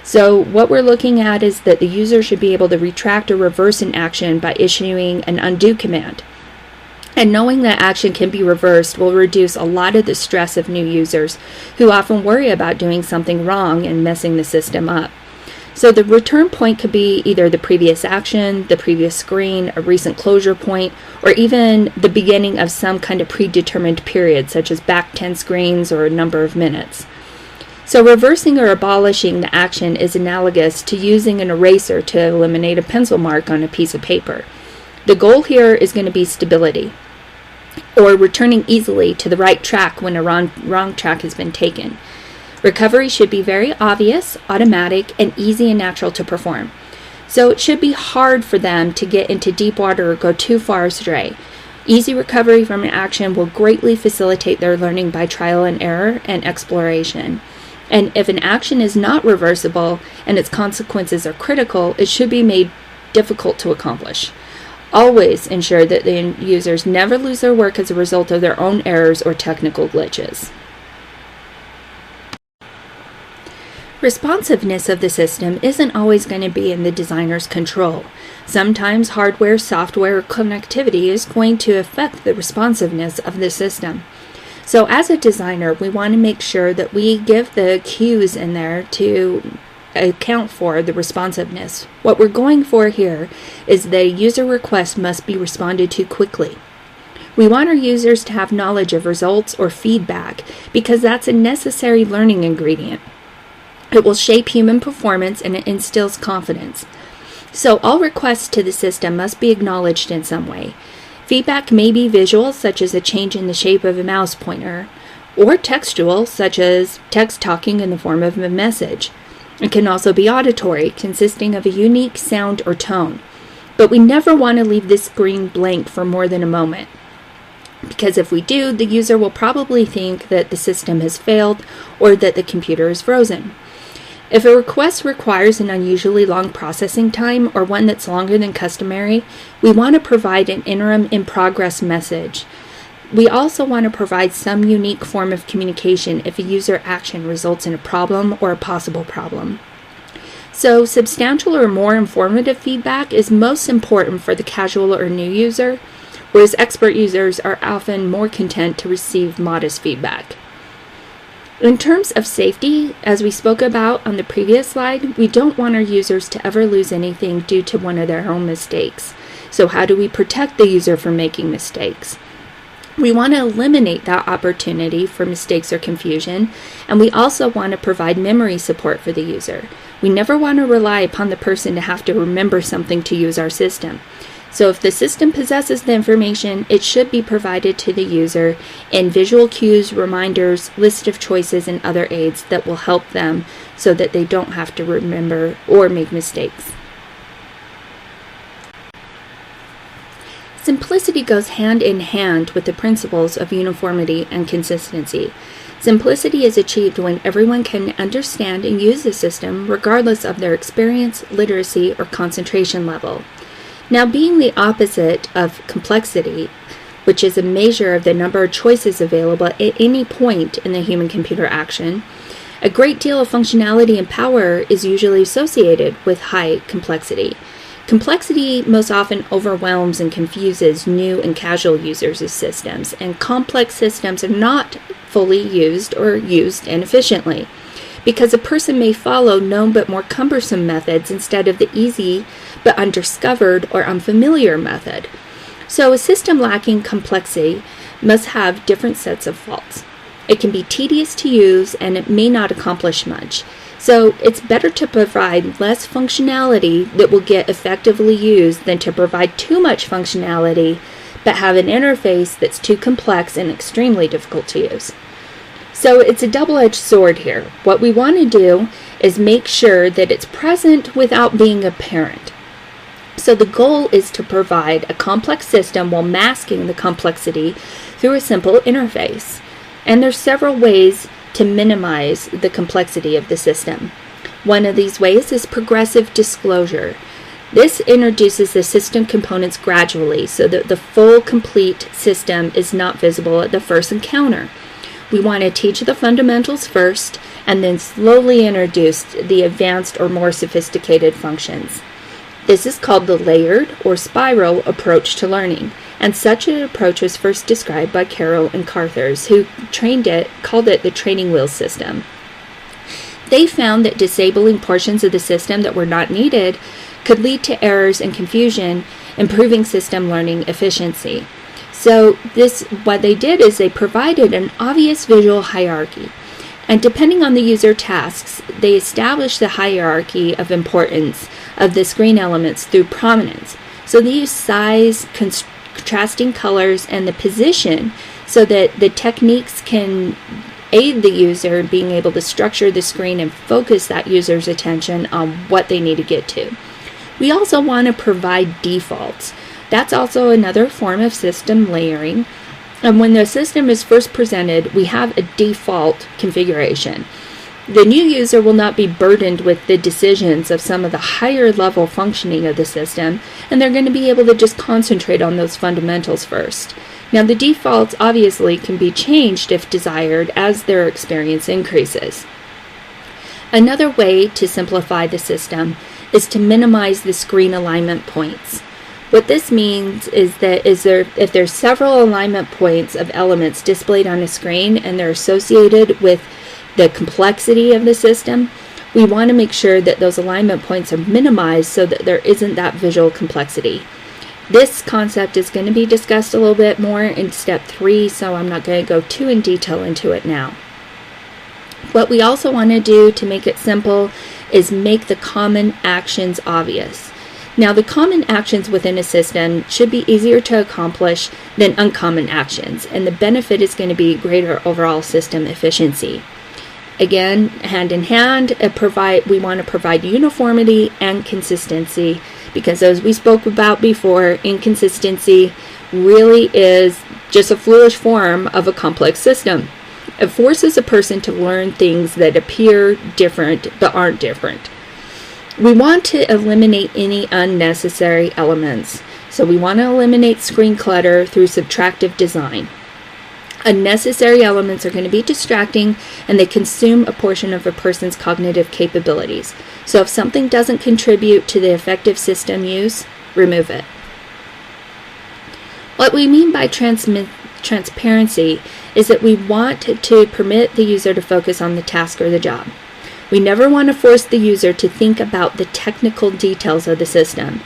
So what we're looking at is that the user should be able to retract or reverse an action by issuing an undo command. And knowing that action can be reversed will reduce a lot of the stress of new users who often worry about doing something wrong and messing the system up. So the return point could be either the previous action, the previous screen, a recent closure point, or even the beginning of some kind of predetermined period, such as back 10 screens or a number of minutes. So reversing or abolishing the action is analogous to using an eraser to eliminate a pencil mark on a piece of paper. The goal here is going to be stability, or returning easily to the right track when a wrong track has been taken. Recovery should be very obvious, automatic, and easy and natural to perform. So it should be hard for them to get into deep water or go too far astray. Easy recovery from an action will greatly facilitate their learning by trial and error and exploration. And if an action is not reversible and its consequences are critical, it should be made difficult to accomplish. Always ensure that the users never lose their work as a result of their own errors or technical glitches. Responsiveness of the system isn't always going to be in the designer's control. Sometimes hardware, software, or connectivity is going to affect the responsiveness of the system. So as a designer, we want to make sure that we give the cues in there to account for the responsiveness. What we're going for here is the user request must be responded to quickly. We want our users to have knowledge of results or feedback because that's a necessary learning ingredient. It will shape human performance and it instills confidence. So all requests to the system must be acknowledged in some way. Feedback may be visual, such as a change in the shape of a mouse pointer, or textual, such as text talking in the form of a message. It can also be auditory, consisting of a unique sound or tone. But we never want to leave this screen blank for more than a moment, because if we do, the user will probably think that the system has failed or that the computer is frozen. If a request requires an unusually long processing time or one that's longer than customary, we want to provide an interim in progress message. We also want to provide some unique form of communication if a user action results in a problem or a possible problem. So substantial or more informative feedback is most important for the casual or new user, whereas expert users are often more content to receive modest feedback. In terms of safety, as we spoke about on the previous slide, we don't want our users to ever lose anything due to one of their own mistakes. So how do we protect the user from making mistakes? We want to eliminate that opportunity for mistakes or confusion, and we also want to provide memory support for the user. We never want to rely upon the person to have to remember something to use our system. So if the system possesses the information, it should be provided to the user in visual cues, reminders, list of choices, and other aids that will help them so that they don't have to remember or make mistakes. Simplicity goes hand in hand with the principles of uniformity and consistency. Simplicity is achieved when everyone can understand and use the system regardless of their experience, literacy, or concentration level. Now, being the opposite of complexity, which is a measure of the number of choices available at any point in the human-computer action, a great deal of functionality and power is usually associated with high complexity. Complexity most often overwhelms and confuses new and casual users of systems, and complex systems are not fully used or used inefficiently, because a person may follow known but more cumbersome methods instead of the easy but undiscovered or unfamiliar method. So a system lacking complexity must have different sets of faults. It can be tedious to use and it may not accomplish much. So it's better to provide less functionality that will get effectively used than to provide too much functionality but have an interface that's too complex and extremely difficult to use. So it's a double-edged sword here. What we want to do is make sure that it's present without being apparent. So the goal is to provide a complex system while masking the complexity through a simple interface. And there's several ways to minimize the complexity of the system. One of these ways is progressive disclosure. This introduces the system components gradually so that the full complete system is not visible at the first encounter. We want to teach the fundamentals first and then slowly introduce the advanced or more sophisticated functions. This is called the layered or spiral approach to learning, and such an approach was first described by Carroll and Carthers, who called it the training wheel system. They found that disabling portions of the system that were not needed could lead to errors and confusion, improving system learning efficiency. So what they did is they provided an obvious visual hierarchy. And depending on the user tasks, they established the hierarchy of importance of the screen elements through prominence. So they use size, contrasting colors, and the position so that the techniques can aid the user in being able to structure the screen and focus that user's attention on what they need to get to. We also want to provide defaults. That's also another form of system layering. And when the system is first presented, we have a default configuration. The new user will not be burdened with the decisions of some of the higher level functioning of the system, and they're going to be able to just concentrate on those fundamentals first. Now, the defaults obviously can be changed if desired as their experience increases. Another way to simplify the system is to minimize the screen alignment points. What this means is that if there's several alignment points of elements displayed on a screen and they're associated with the complexity of the system, we want to make sure that those alignment points are minimized so that there isn't that visual complexity. This concept is going to be discussed a little bit more in step 3, so I'm not going to go too in detail into it now. What we also want to do to make it simple is make the common actions obvious. Now, the common actions within a system should be easier to accomplish than uncommon actions, and the benefit is going to be greater overall system efficiency. Again, hand in hand, we want to provide uniformity and consistency, because as we spoke about before, inconsistency really is just a foolish form of a complex system. It forces a person to learn things that appear different but aren't different. We want to eliminate any unnecessary elements. So we want to eliminate screen clutter through subtractive design. Unnecessary elements are going to be distracting, and they consume a portion of a person's cognitive capabilities. So if something doesn't contribute to the effective system use, remove it. What we mean by transparency is that we want to permit the user to focus on the task or the job. We never want to force the user to think about the technical details of the system.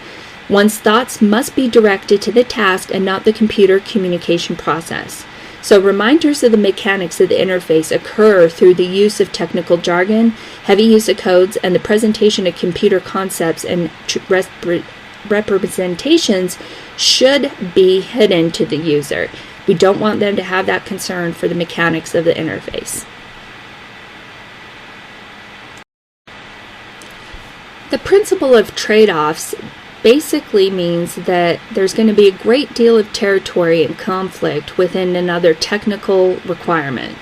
One's thoughts must be directed to the task and not the computer communication process. So reminders of the mechanics of the interface occur through the use of technical jargon, heavy use of codes, and the presentation of computer concepts and representations should be hidden to the user. We don't want them to have that concern for the mechanics of the interface. The principle of trade-offs basically means that there's going to be a great deal of territory and conflict within another technical requirement.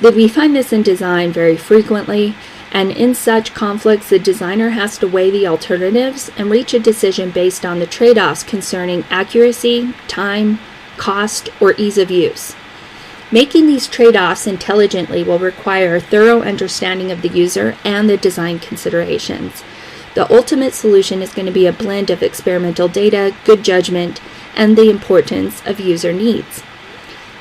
That we find this in design very frequently, and in such conflicts, the designer has to weigh the alternatives and reach a decision based on the trade-offs concerning accuracy, time, cost, or ease of use. Making these trade-offs intelligently will require a thorough understanding of the user and the design considerations. The ultimate solution is going to be a blend of experimental data, good judgment, and the importance of user needs.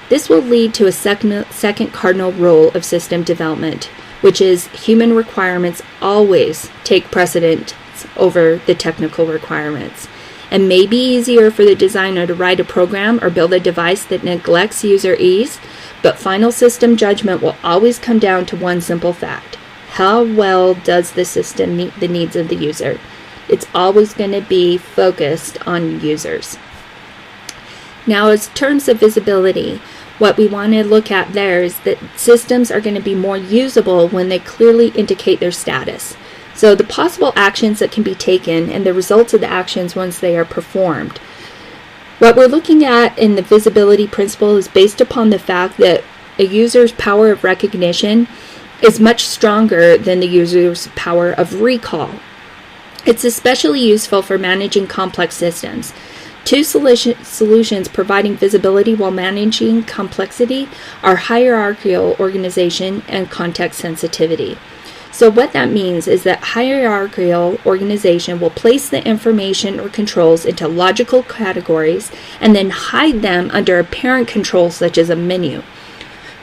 This will lead to a second cardinal rule of system development, which is human requirements always take precedence over the technical requirements. It may be easier for the designer to write a program or build a device that neglects user ease, but final system judgment will always come down to one simple fact. How well does the system meet the needs of the user? It's always going to be focused on users. Now, as terms of visibility, what we want to look at there is that systems are going to be more usable when they clearly indicate their status. So the possible actions that can be taken and the results of the actions once they are performed. What we're looking at in the visibility principle is based upon the fact that a user's power of recognition is much stronger than the user's power of recall. It's especially useful for managing complex systems. Two solutions providing visibility while managing complexity are hierarchical organization and context sensitivity. So what that means is that hierarchical organization will place the information or controls into logical categories and then hide them under apparent controls such as a menu.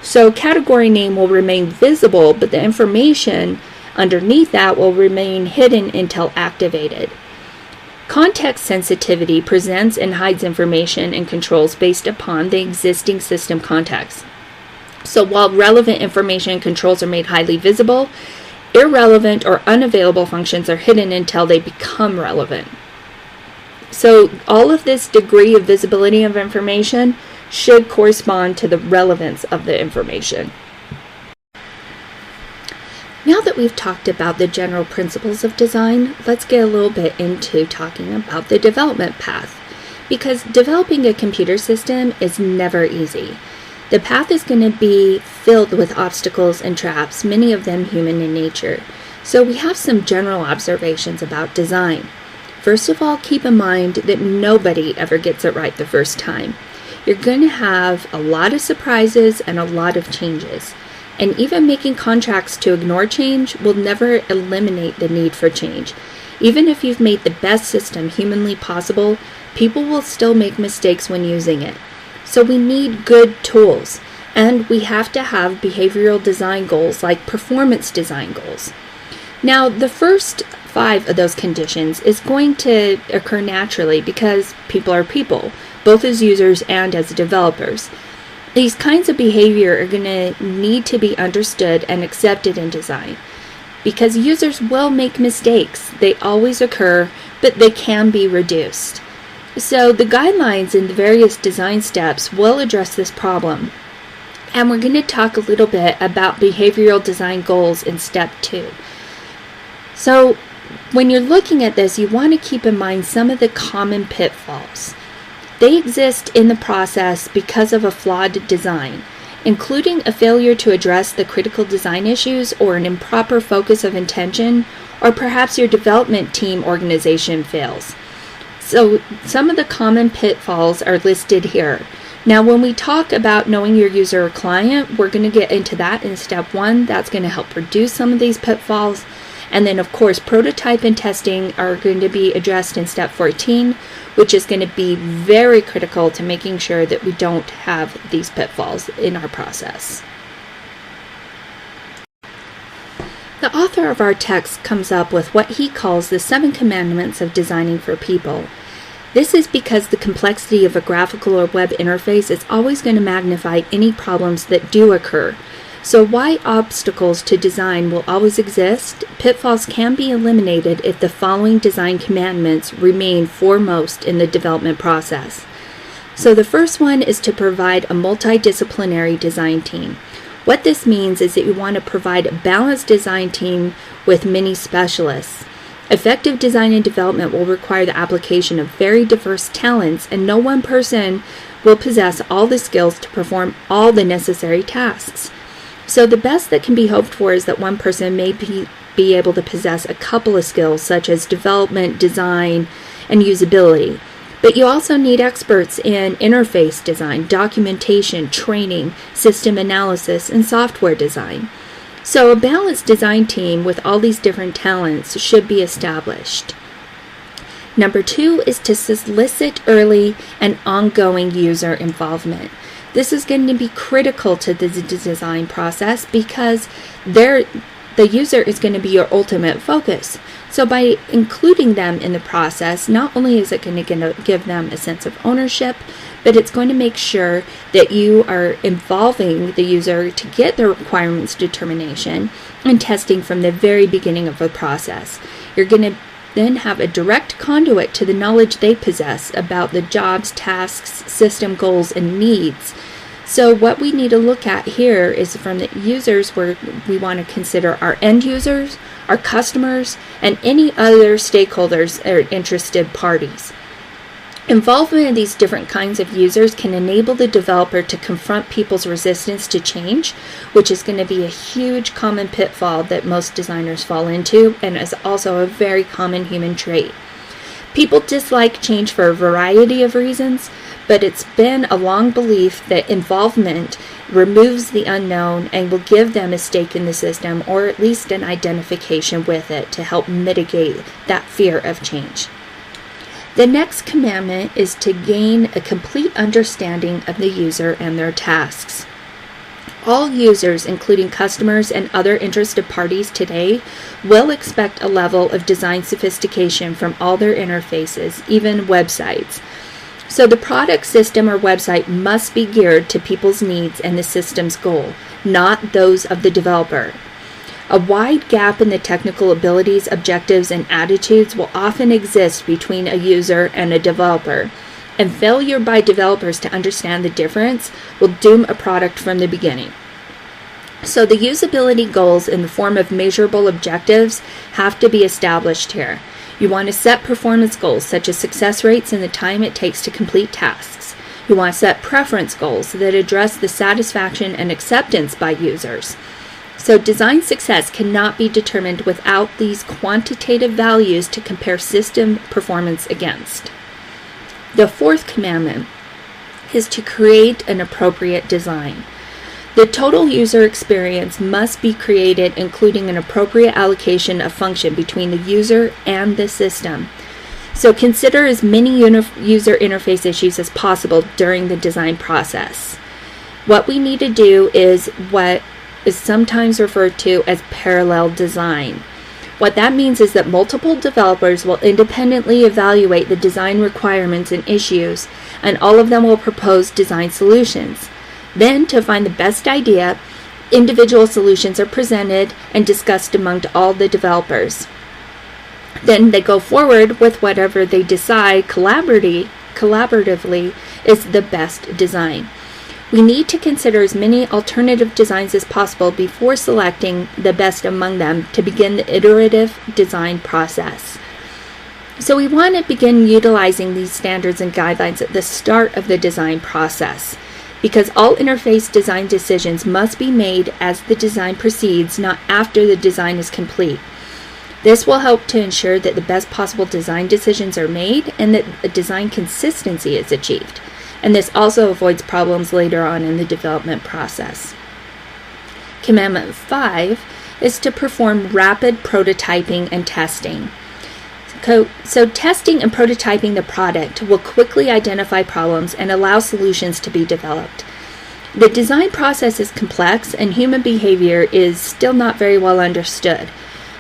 So category name will remain visible, but the information underneath that will remain hidden until activated. Context sensitivity presents and hides information and controls based upon the existing system context. So while relevant information and controls are made highly visible, irrelevant or unavailable functions are hidden until they become relevant. So all of this degree of visibility of information should correspond to the relevance of the information. Now that we've talked about the general principles of design, let's get a little bit into talking about the development path. Because developing a computer system is never easy. The path is going to be filled with obstacles and traps, many of them human in nature. So we have some general observations about design. First of all, keep in mind that nobody ever gets it right the first time. You're going to have a lot of surprises and a lot of changes. And even making contracts to ignore change will never eliminate the need for change. Even if you've made the best system humanly possible, people will still make mistakes when using it. So we need good tools, and we have to have behavioral design goals like performance design goals. Now, the first 5 of those conditions is going to occur naturally because people are people, both as users and as developers. These kinds of behavior are going to need to be understood and accepted in design because users will make mistakes. They always occur, but they can be reduced. So the guidelines in the various design steps will address this problem. And we're going to talk a little bit about behavioral design goals in step 2. So when you're looking at this, you want to keep in mind some of the common pitfalls. They exist in the process because of a flawed design, including a failure to address the critical design issues or an improper focus of intention, or perhaps your development team organization fails. So some of the common pitfalls are listed here. Now, when we talk about knowing your user or client, we're going to get into that in step 1. That's going to help reduce some of these pitfalls. And then, of course, prototype and testing are going to be addressed in step 14, which is going to be very critical to making sure that we don't have these pitfalls in our process. The author of our text comes up with what he calls the 7 commandments of designing for people. This is because the complexity of a graphical or web interface is always going to magnify any problems that do occur. So while obstacles to design will always exist, pitfalls can be eliminated if the following design commandments remain foremost in the development process. So the first one is to provide a multidisciplinary design team. What this means is that you want to provide a balanced design team with many specialists. Effective design and development will require the application of very diverse talents, and no one person will possess all the skills to perform all the necessary tasks. So the best that can be hoped for is that one person may be able to possess a couple of skills such as development, design, and usability. But you also need experts in interface design, documentation, training, system analysis, and software design. So a balanced design team with all these different talents should be established. Number 2 is to solicit early and ongoing user involvement. This is going to be critical to the design process because the user is going to be your ultimate focus. So by including them in the process, not only is it going to give them a sense of ownership, but it's going to make sure that you are involving the user to get the requirements determination and testing from the very beginning of the process. You're going to then have a direct conduit to the knowledge they possess about the jobs, tasks, system goals, and needs. So what we need to look at here is from the users where we want to consider our end users, our customers, and any other stakeholders or interested parties. Involvement in these different kinds of users can enable the developer to confront people's resistance to change, which is going to be a huge common pitfall that most designers fall into, and is also a very common human trait. People dislike change for a variety of reasons, but it's been a long belief that involvement removes the unknown and will give them a stake in the system, or at least an identification with it, to help mitigate that fear of change. The next commandment is to gain a complete understanding of the user and their tasks. All users, including customers and other interested parties today, will expect a level of design sophistication from all their interfaces, even websites. So the product, system, or website must be geared to people's needs and the system's goal, not those of the developer. A wide gap in the technical abilities, objectives, and attitudes will often exist between a user and a developer, and failure by developers to understand the difference will doom a product from the beginning. So the usability goals in the form of measurable objectives have to be established here. You want to set performance goals such as success rates and the time it takes to complete tasks. You want to set preference goals that address the satisfaction and acceptance by users. So design success cannot be determined without these quantitative values to compare system performance against. The fourth commandment is to create an appropriate design. The total user experience must be created, including an appropriate allocation of function between the user and the system. So consider as many user interface issues as possible during the design process. What we need to do is what is sometimes referred to as parallel design. What that means is that multiple developers will independently evaluate the design requirements and issues, and all of them will propose design solutions. Then, to find the best idea, individual solutions are presented and discussed among all the developers. Then they go forward with whatever they decide collaboratively is the best design. We need to consider as many alternative designs as possible before selecting the best among them to begin the iterative design process. So we want to begin utilizing these standards and guidelines at the start of the design process, because all interface design decisions must be made as the design proceeds, not after the design is complete. This will help to ensure that the best possible design decisions are made and that a design consistency is achieved. And this also avoids problems later on in the development process. Commandment 5 is to perform rapid prototyping and testing. So testing and prototyping the product will quickly identify problems and allow solutions to be developed. The design process is complex and human behavior is still not very well understood.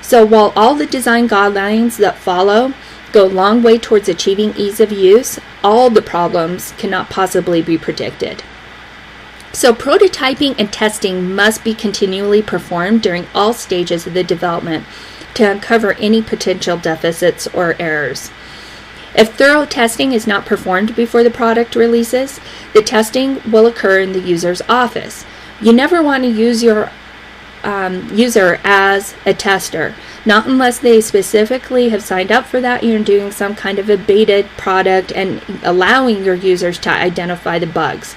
So while all the design guidelines that follow go a long way towards achieving ease of use, all the problems cannot possibly be predicted. So prototyping and testing must be continually performed during all stages of the development to uncover any potential deficits or errors. If thorough testing is not performed before the product releases, the testing will occur in the user's office. You never want to use your user as a tester, not unless they specifically have signed up for that. You're doing some kind of a beta product and allowing your users to identify the bugs.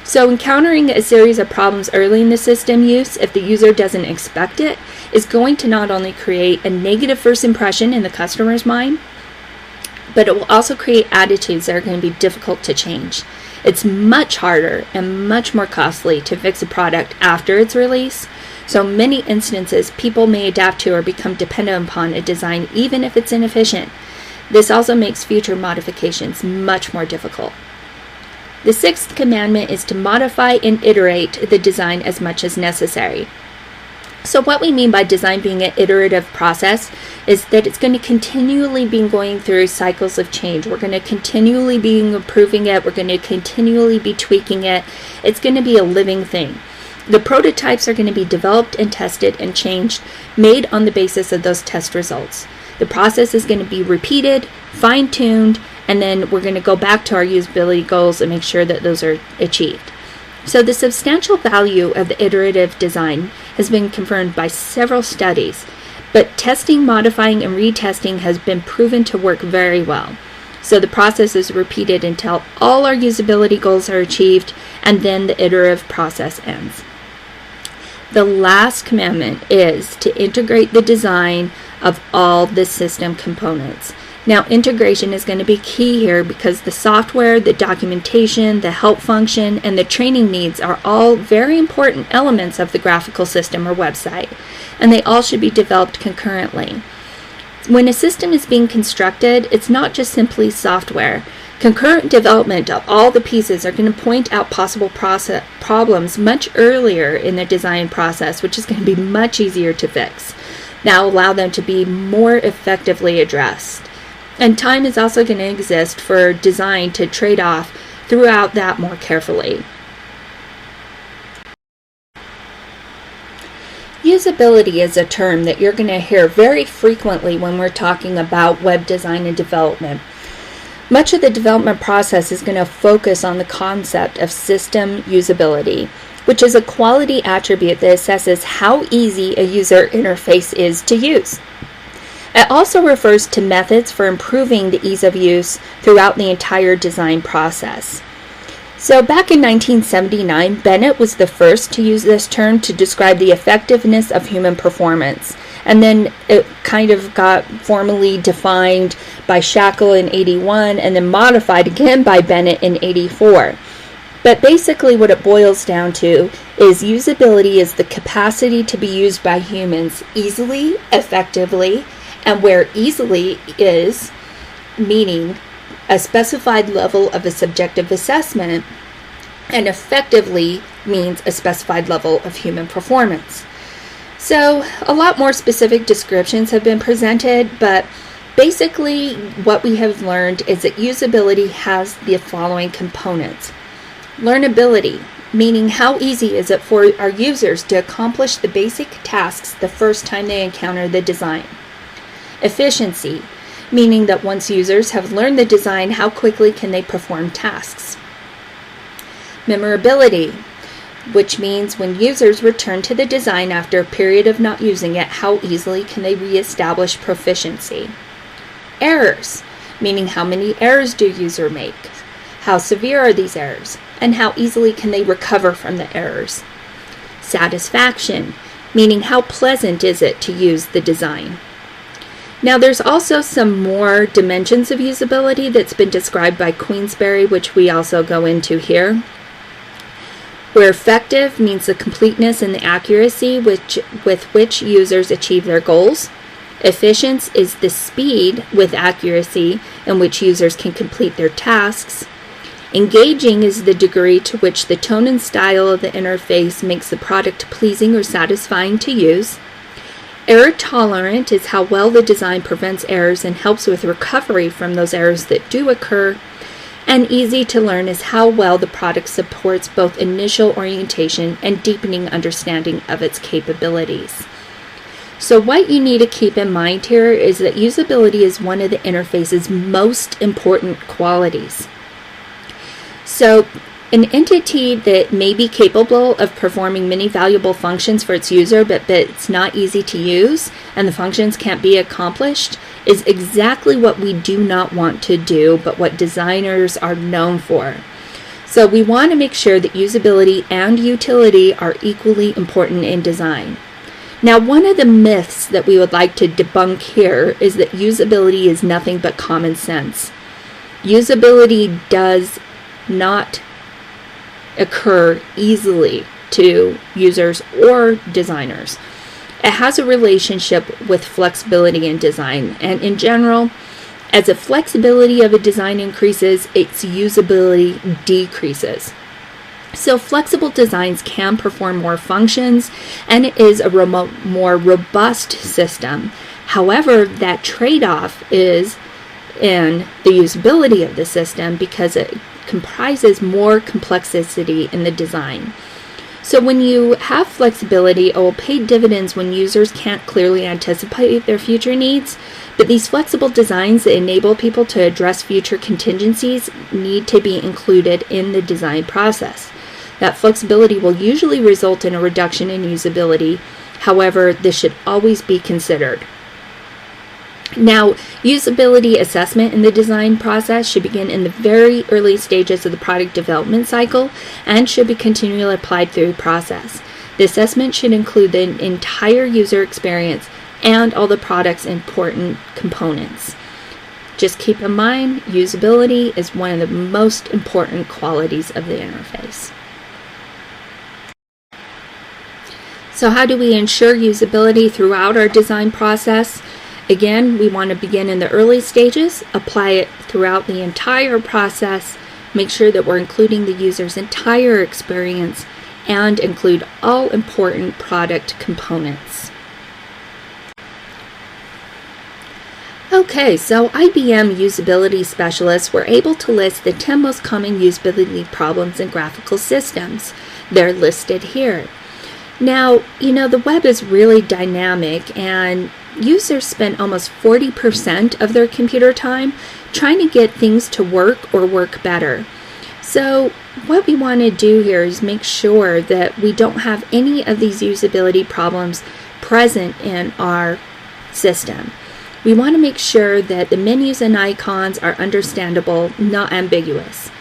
So encountering a series of problems early in the system use, if the user doesn't expect it, is going to not only create a negative first impression in the customer's mind, but it will also create attitudes that are going to be difficult to change. It's much harder and much more costly to fix a product after its release. So many instances, people may adapt to or become dependent upon a design even if it's inefficient. This also makes future modifications much more difficult. The sixth commandment is to modify and iterate the design as much as necessary. So what we mean by design being an iterative process is that it's going to continually be going through cycles of change. We're going to continually be improving it. We're going to continually be tweaking it. It's going to be a living thing. The prototypes are going to be developed and tested and changed, made on the basis of those test results. The process is going to be repeated, fine-tuned, and then we're going to go back to our usability goals and make sure that those are achieved. So the substantial value of the iterative design has been confirmed by several studies, but testing, modifying, and retesting has been proven to work very well. So the process is repeated until all our usability goals are achieved, and then the iterative process ends. The last commandment is to integrate the design of all the system components. Now, integration is going to be key here because the software, the documentation, the help function, and the training needs are all very important elements of the graphical system or website, and they all should be developed concurrently. When a system is being constructed, it's not just simply software. Concurrent development of all the pieces are going to point out possible problems much earlier in the design process, which is going to be much easier to fix. That will allow them to be more effectively addressed. And time is also going to exist for design to trade off throughout that more carefully. Usability is a term that you're going to hear very frequently when we're talking about web design and development. Much of the development process is going to focus on the concept of system usability, which is a quality attribute that assesses how easy a user interface is to use. It also refers to methods for improving the ease of use throughout the entire design process. So back in 1979, Bennett was the first to use this term to describe the effectiveness of human performance. And then it kind of got formally defined by Shackle in 81 and then modified again by Bennett in 84. But basically what it boils down to is usability is the capacity to be used by humans easily, effectively, and where easily is meaning a specified level of a subjective assessment, and effectively means a specified level of human performance. So a lot more specific descriptions have been presented, but basically what we have learned is that usability has the following components. Learnability, meaning how easy is it for our users to accomplish the basic tasks the first time they encounter the design. Efficiency, meaning that once users have learned the design, how quickly can they perform tasks. Memorability, which means when users return to the design after a period of not using it, how easily can they reestablish proficiency. Errors, meaning how many errors do users make, how severe are these errors, and how easily can they recover from the errors. Satisfaction, meaning how pleasant is it to use the design. Now there's also some more dimensions of usability that's been described by Queensberry, which we also go into here. Where effective means the completeness and the accuracy with which users achieve their goals. Efficiency is the speed with accuracy in which users can complete their tasks. Engaging is the degree to which the tone and style of the interface makes the product pleasing or satisfying to use. Error tolerant is how well the design prevents errors and helps with recovery from those errors that do occur. And easy to learn is how well the product supports both initial orientation and deepening understanding of its capabilities. So what you need to keep in mind here is that usability is one of the interface's most important qualities. So an entity that may be capable of performing many valuable functions for its user, but it's not easy to use, and the functions can't be accomplished, is exactly what we do not want to do, but what designers are known for. So we want to make sure that usability and utility are equally important in design. Now, one of the myths that we would like to debunk here is that usability is nothing but common sense. Usability does not occur easily to users or designers. It has a relationship with flexibility in design, and in general, as the flexibility of a design increases, its usability decreases. So flexible designs can perform more functions, and it is a more robust system. However, that trade-off is in the usability of the system because it comprises more complexity in the design. So when you have flexibility, it will pay dividends when users can't clearly anticipate their future needs, but these flexible designs that enable people to address future contingencies need to be included in the design process. That flexibility will usually result in a reduction in usability. However, this should always be considered. Now, usability assessment in the design process should begin in the very early stages of the product development cycle and should be continually applied through the process. The assessment should include the entire user experience and all the product's important components. Just keep in mind, usability is one of the most important qualities of the interface. So how do we ensure usability throughout our design process? Again, we want to begin in the early stages, apply it throughout the entire process, make sure that we're including the user's entire experience, and include all important product components. Okay, so IBM usability specialists were able to list the 10 most common usability problems in graphical systems. They're listed here. Now, the web is really dynamic, and users spend almost 40% of their computer time trying to get things to work or work better. So what we want to do here is make sure that we don't have any of these usability problems present in our system. We want to make sure that the menus and icons are understandable, not ambiguous.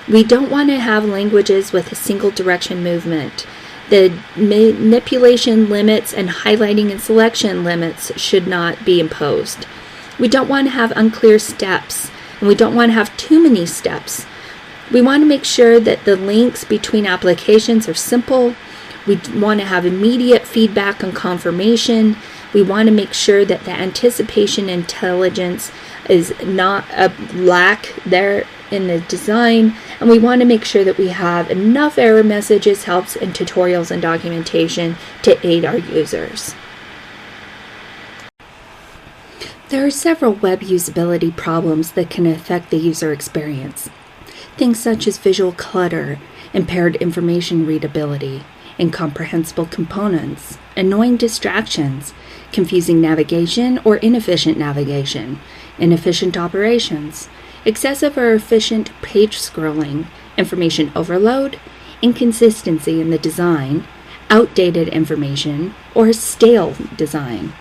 We don't want to have languages with a single direction movement. The manipulation limits and highlighting and selection limits should not be imposed. We don't want to have unclear steps, and we don't want to have too many steps. We want to make sure that the links between applications are simple. We want to have immediate feedback and confirmation. We want to make sure that the anticipation intelligence is not a lack there in the design, and we want to make sure that we have enough error messages, helps, and tutorials and documentation to aid our users. There are several web usability problems that can affect the user experience. Things such as visual clutter, impaired information readability, incomprehensible components, annoying distractions, confusing navigation or inefficient navigation, inefficient operations, excessive or efficient page scrolling, information overload, inconsistency in the design, outdated information, or stale design.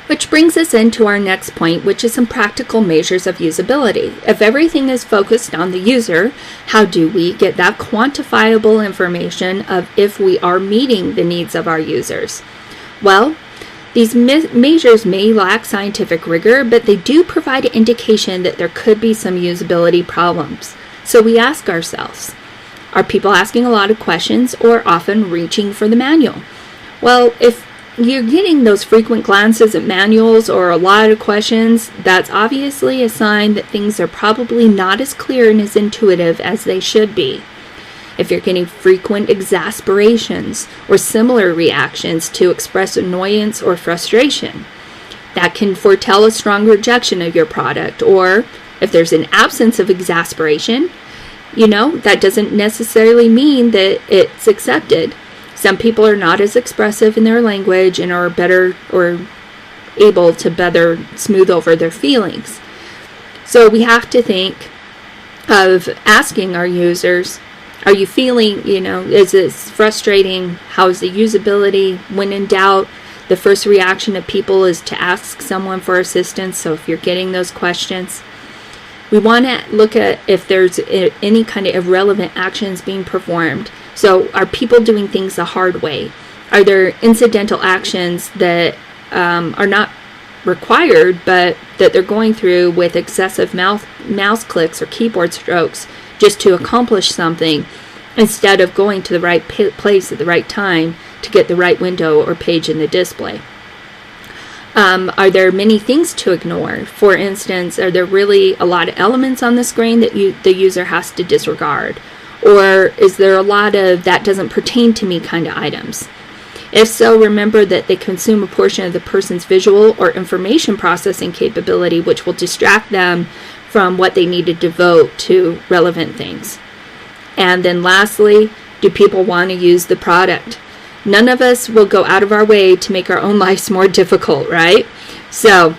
Which brings us into our next point, which is some practical measures of usability. If everything is focused on the user, how do we get that quantifiable information of if we are meeting the needs of our users? Well, these measures may lack scientific rigor, but they do provide an indication that there could be some usability problems. So we ask ourselves, are people asking a lot of questions or often reaching for the manual? Well, if you're getting those frequent glances at manuals or a lot of questions, that's obviously a sign that things are probably not as clear and as intuitive as they should be. If you're getting frequent exasperations or similar reactions to express annoyance or frustration, that can foretell a strong rejection of your product. Or if there's an absence of exasperation, that doesn't necessarily mean that it's accepted. Some people are not as expressive in their language and are better or able to better smooth over their feelings. So we have to think of asking our users, are you feeling, is this frustrating? How is the usability? When in doubt, the first reaction of people is to ask someone for assistance. So if you're getting those questions, we want to look at if there's any kind of irrelevant actions being performed. So are people doing things the hard way? Are there incidental actions that are not required, but that they're going through with excessive mouse clicks or keyboard strokes just to accomplish something instead of going to the right place at the right time to get the right window or page in the display? Are there many things to ignore? For instance, are there really a lot of elements on the screen that the user has to disregard? Or is there a lot of that doesn't pertain to me kind of items? If so, remember that they consume a portion of the person's visual or information processing capability, which will distract them from what they need to devote to relevant things. And then lastly, do people want to use the product? None of us will go out of our way to make our own lives more difficult, right? So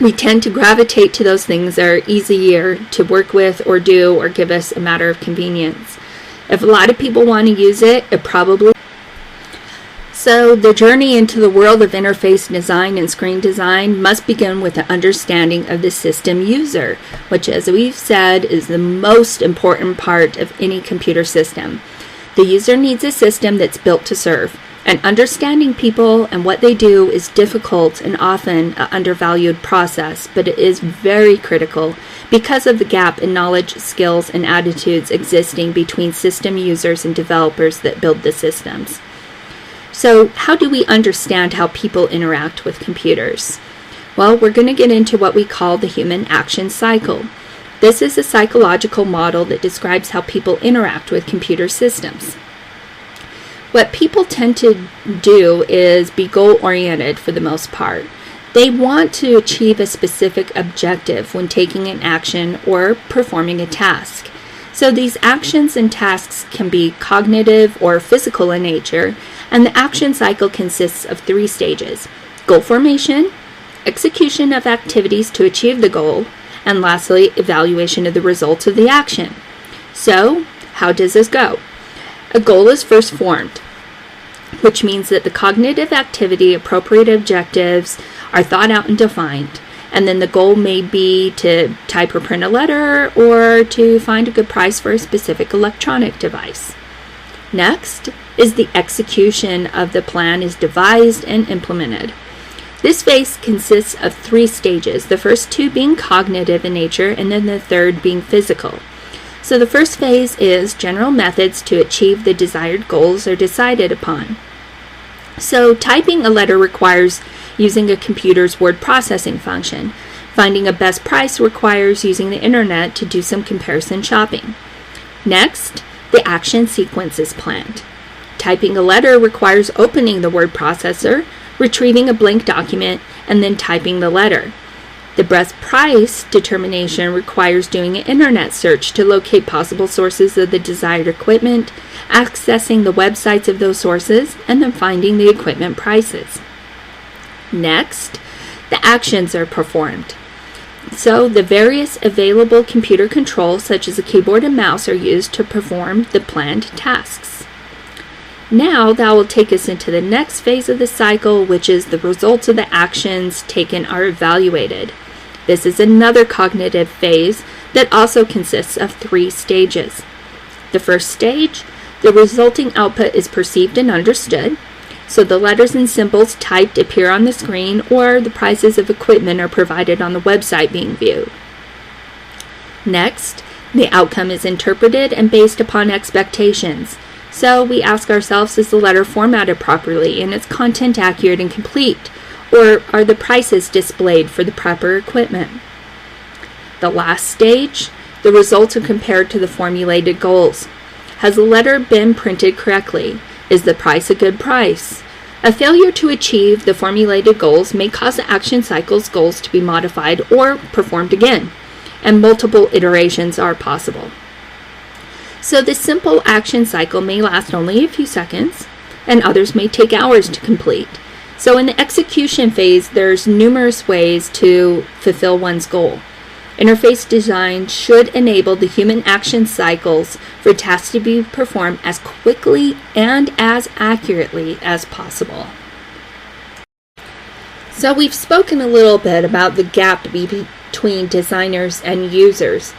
we tend to gravitate to those things that are easier to work with or do or give us a matter of convenience. If a lot of people want to use it, it probably... So the journey into the world of interface design and screen design must begin with an understanding of the system user, which, as we've said, is the most important part of any computer system. The user needs a system that's built to serve, and understanding people and what they do is difficult and often an undervalued process, but it is very critical because of the gap in knowledge, skills, and attitudes existing between system users and developers that build the systems. So how do we understand how people interact with computers? Well, we're going to get into what we call the human action cycle. This is a psychological model that describes how people interact with computer systems. What people tend to do is be goal-oriented for the most part. They want to achieve a specific objective when taking an action or performing a task. So these actions and tasks can be cognitive or physical in nature, and the action cycle consists of 3 stages: goal formation, execution of activities to achieve the goal, and lastly, evaluation of the results of the action. So, how does this go? A goal is first formed, which means that the cognitive activity, appropriate objectives are thought out and defined. And then the goal may be to type or print a letter or to find a good price for a specific electronic device. Next is the execution of the plan is devised and implemented. This phase consists of 3 stages, the first 2 being cognitive in nature and then the third being physical. So the first phase is general methods to achieve the desired goals are decided upon. So typing a letter requires using a computer's word processing function. Finding a best price requires using the internet to do some comparison shopping. Next, the action sequence is planned. Typing a letter requires opening the word processor, retrieving a blank document, and then typing the letter. The best price determination requires doing an internet search to locate possible sources of the desired equipment, accessing the websites of those sources, and then finding the equipment prices. Next, the actions are performed. So the various available computer controls, such as a keyboard and mouse, are used to perform the planned tasks. Now that will take us into the next phase of the cycle, which is the results of the actions taken are evaluated. This is another cognitive phase that also consists of 3 stages. The first stage, the resulting output is perceived and understood. So the letters and symbols typed appear on the screen, or the prices of equipment are provided on the website being viewed. Next, the outcome is interpreted and based upon expectations. So we ask ourselves, is the letter formatted properly and its content accurate and complete? Or are the prices displayed for the proper equipment? The last stage, the results are compared to the formulated goals. Has the letter been printed correctly? Is the price a good price? A failure to achieve the formulated goals may cause the action cycle's goals to be modified or performed again, and multiple iterations are possible. So this simple action cycle may last only a few seconds, and others may take hours to complete. So in the execution phase, there's numerous ways to fulfill one's goal. Interface design should enable the human action cycles for tasks to be performed as quickly and as accurately as possible. So we've spoken a little bit about the gap between designers and users.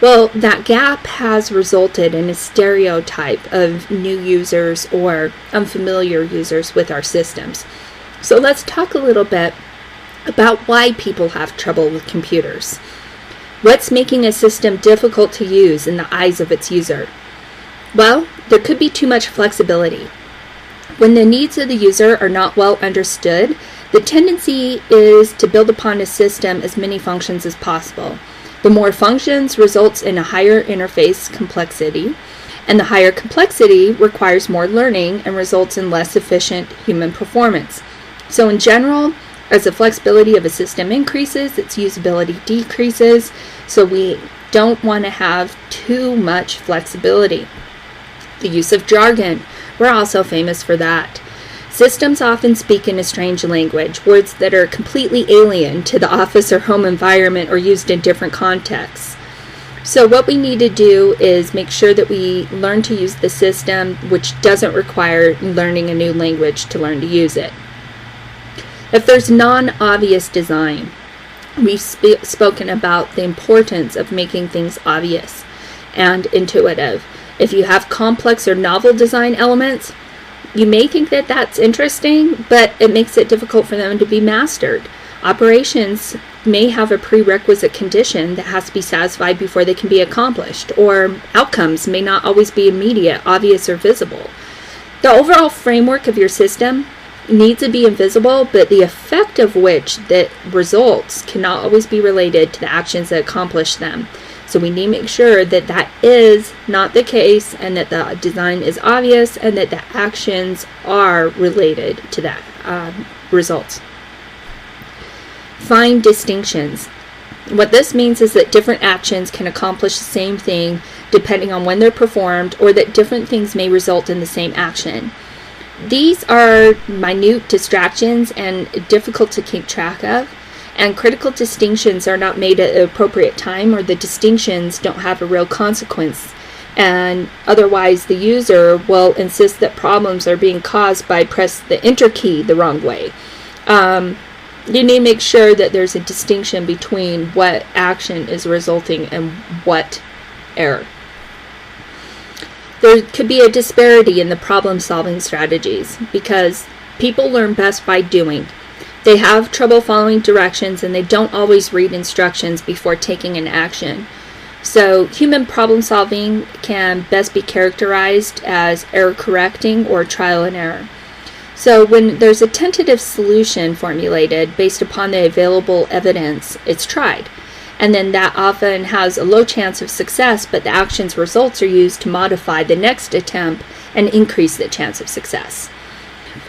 Well, that gap has resulted in a stereotype of new users or unfamiliar users with our systems. So let's talk a little bit about why people have trouble with computers. What's making a system difficult to use in the eyes of its user? Well, there could be too much flexibility. When the needs of the user are not well understood, the tendency is to build upon a system as many functions as possible. The more functions results in a higher interface complexity, and the higher complexity requires more learning and results in less efficient human performance. So in general, as the flexibility of a system increases, its usability decreases, so we don't want to have too much flexibility. The use of jargon, we're also famous for that. Systems often speak in a strange language, words that are completely alien to the office or home environment or used in different contexts. So what we need to do is make sure that we learn to use the system, which doesn't require learning a new language to learn to use it. If there's non-obvious design, we've spoken about the importance of making things obvious and intuitive. If you have complex or novel design elements, you may think that that's interesting, but it makes it difficult for them to be mastered. Operations may have a prerequisite condition that has to be satisfied before they can be accomplished, or outcomes may not always be immediate, obvious, or visible. The overall framework of your system needs to be invisible, but the effect of which that results cannot always be related to the actions that accomplish them. So we need to make sure that that is not the case, and that the design is obvious, and that the actions are related to that results. Find distinctions. What this means is that different actions can accomplish the same thing depending on when they're performed, or that different things may result in the same action. These are minute distractions and difficult to keep track of, and critical distinctions are not made at the appropriate time, or the distinctions don't have a real consequence, and otherwise the user will insist that problems are being caused by press the enter key the wrong way. You need to make sure that there's a distinction between what action is resulting and what error. There could be a disparity in the problem-solving strategies because people learn best by doing. They have trouble following directions, and they don't always read instructions before taking an action. So human problem-solving can best be characterized as error correcting or trial and error. So when there's a tentative solution formulated based upon the available evidence, it's tried. And then that often has a low chance of success, but the action's results are used to modify the next attempt and increase the chance of success.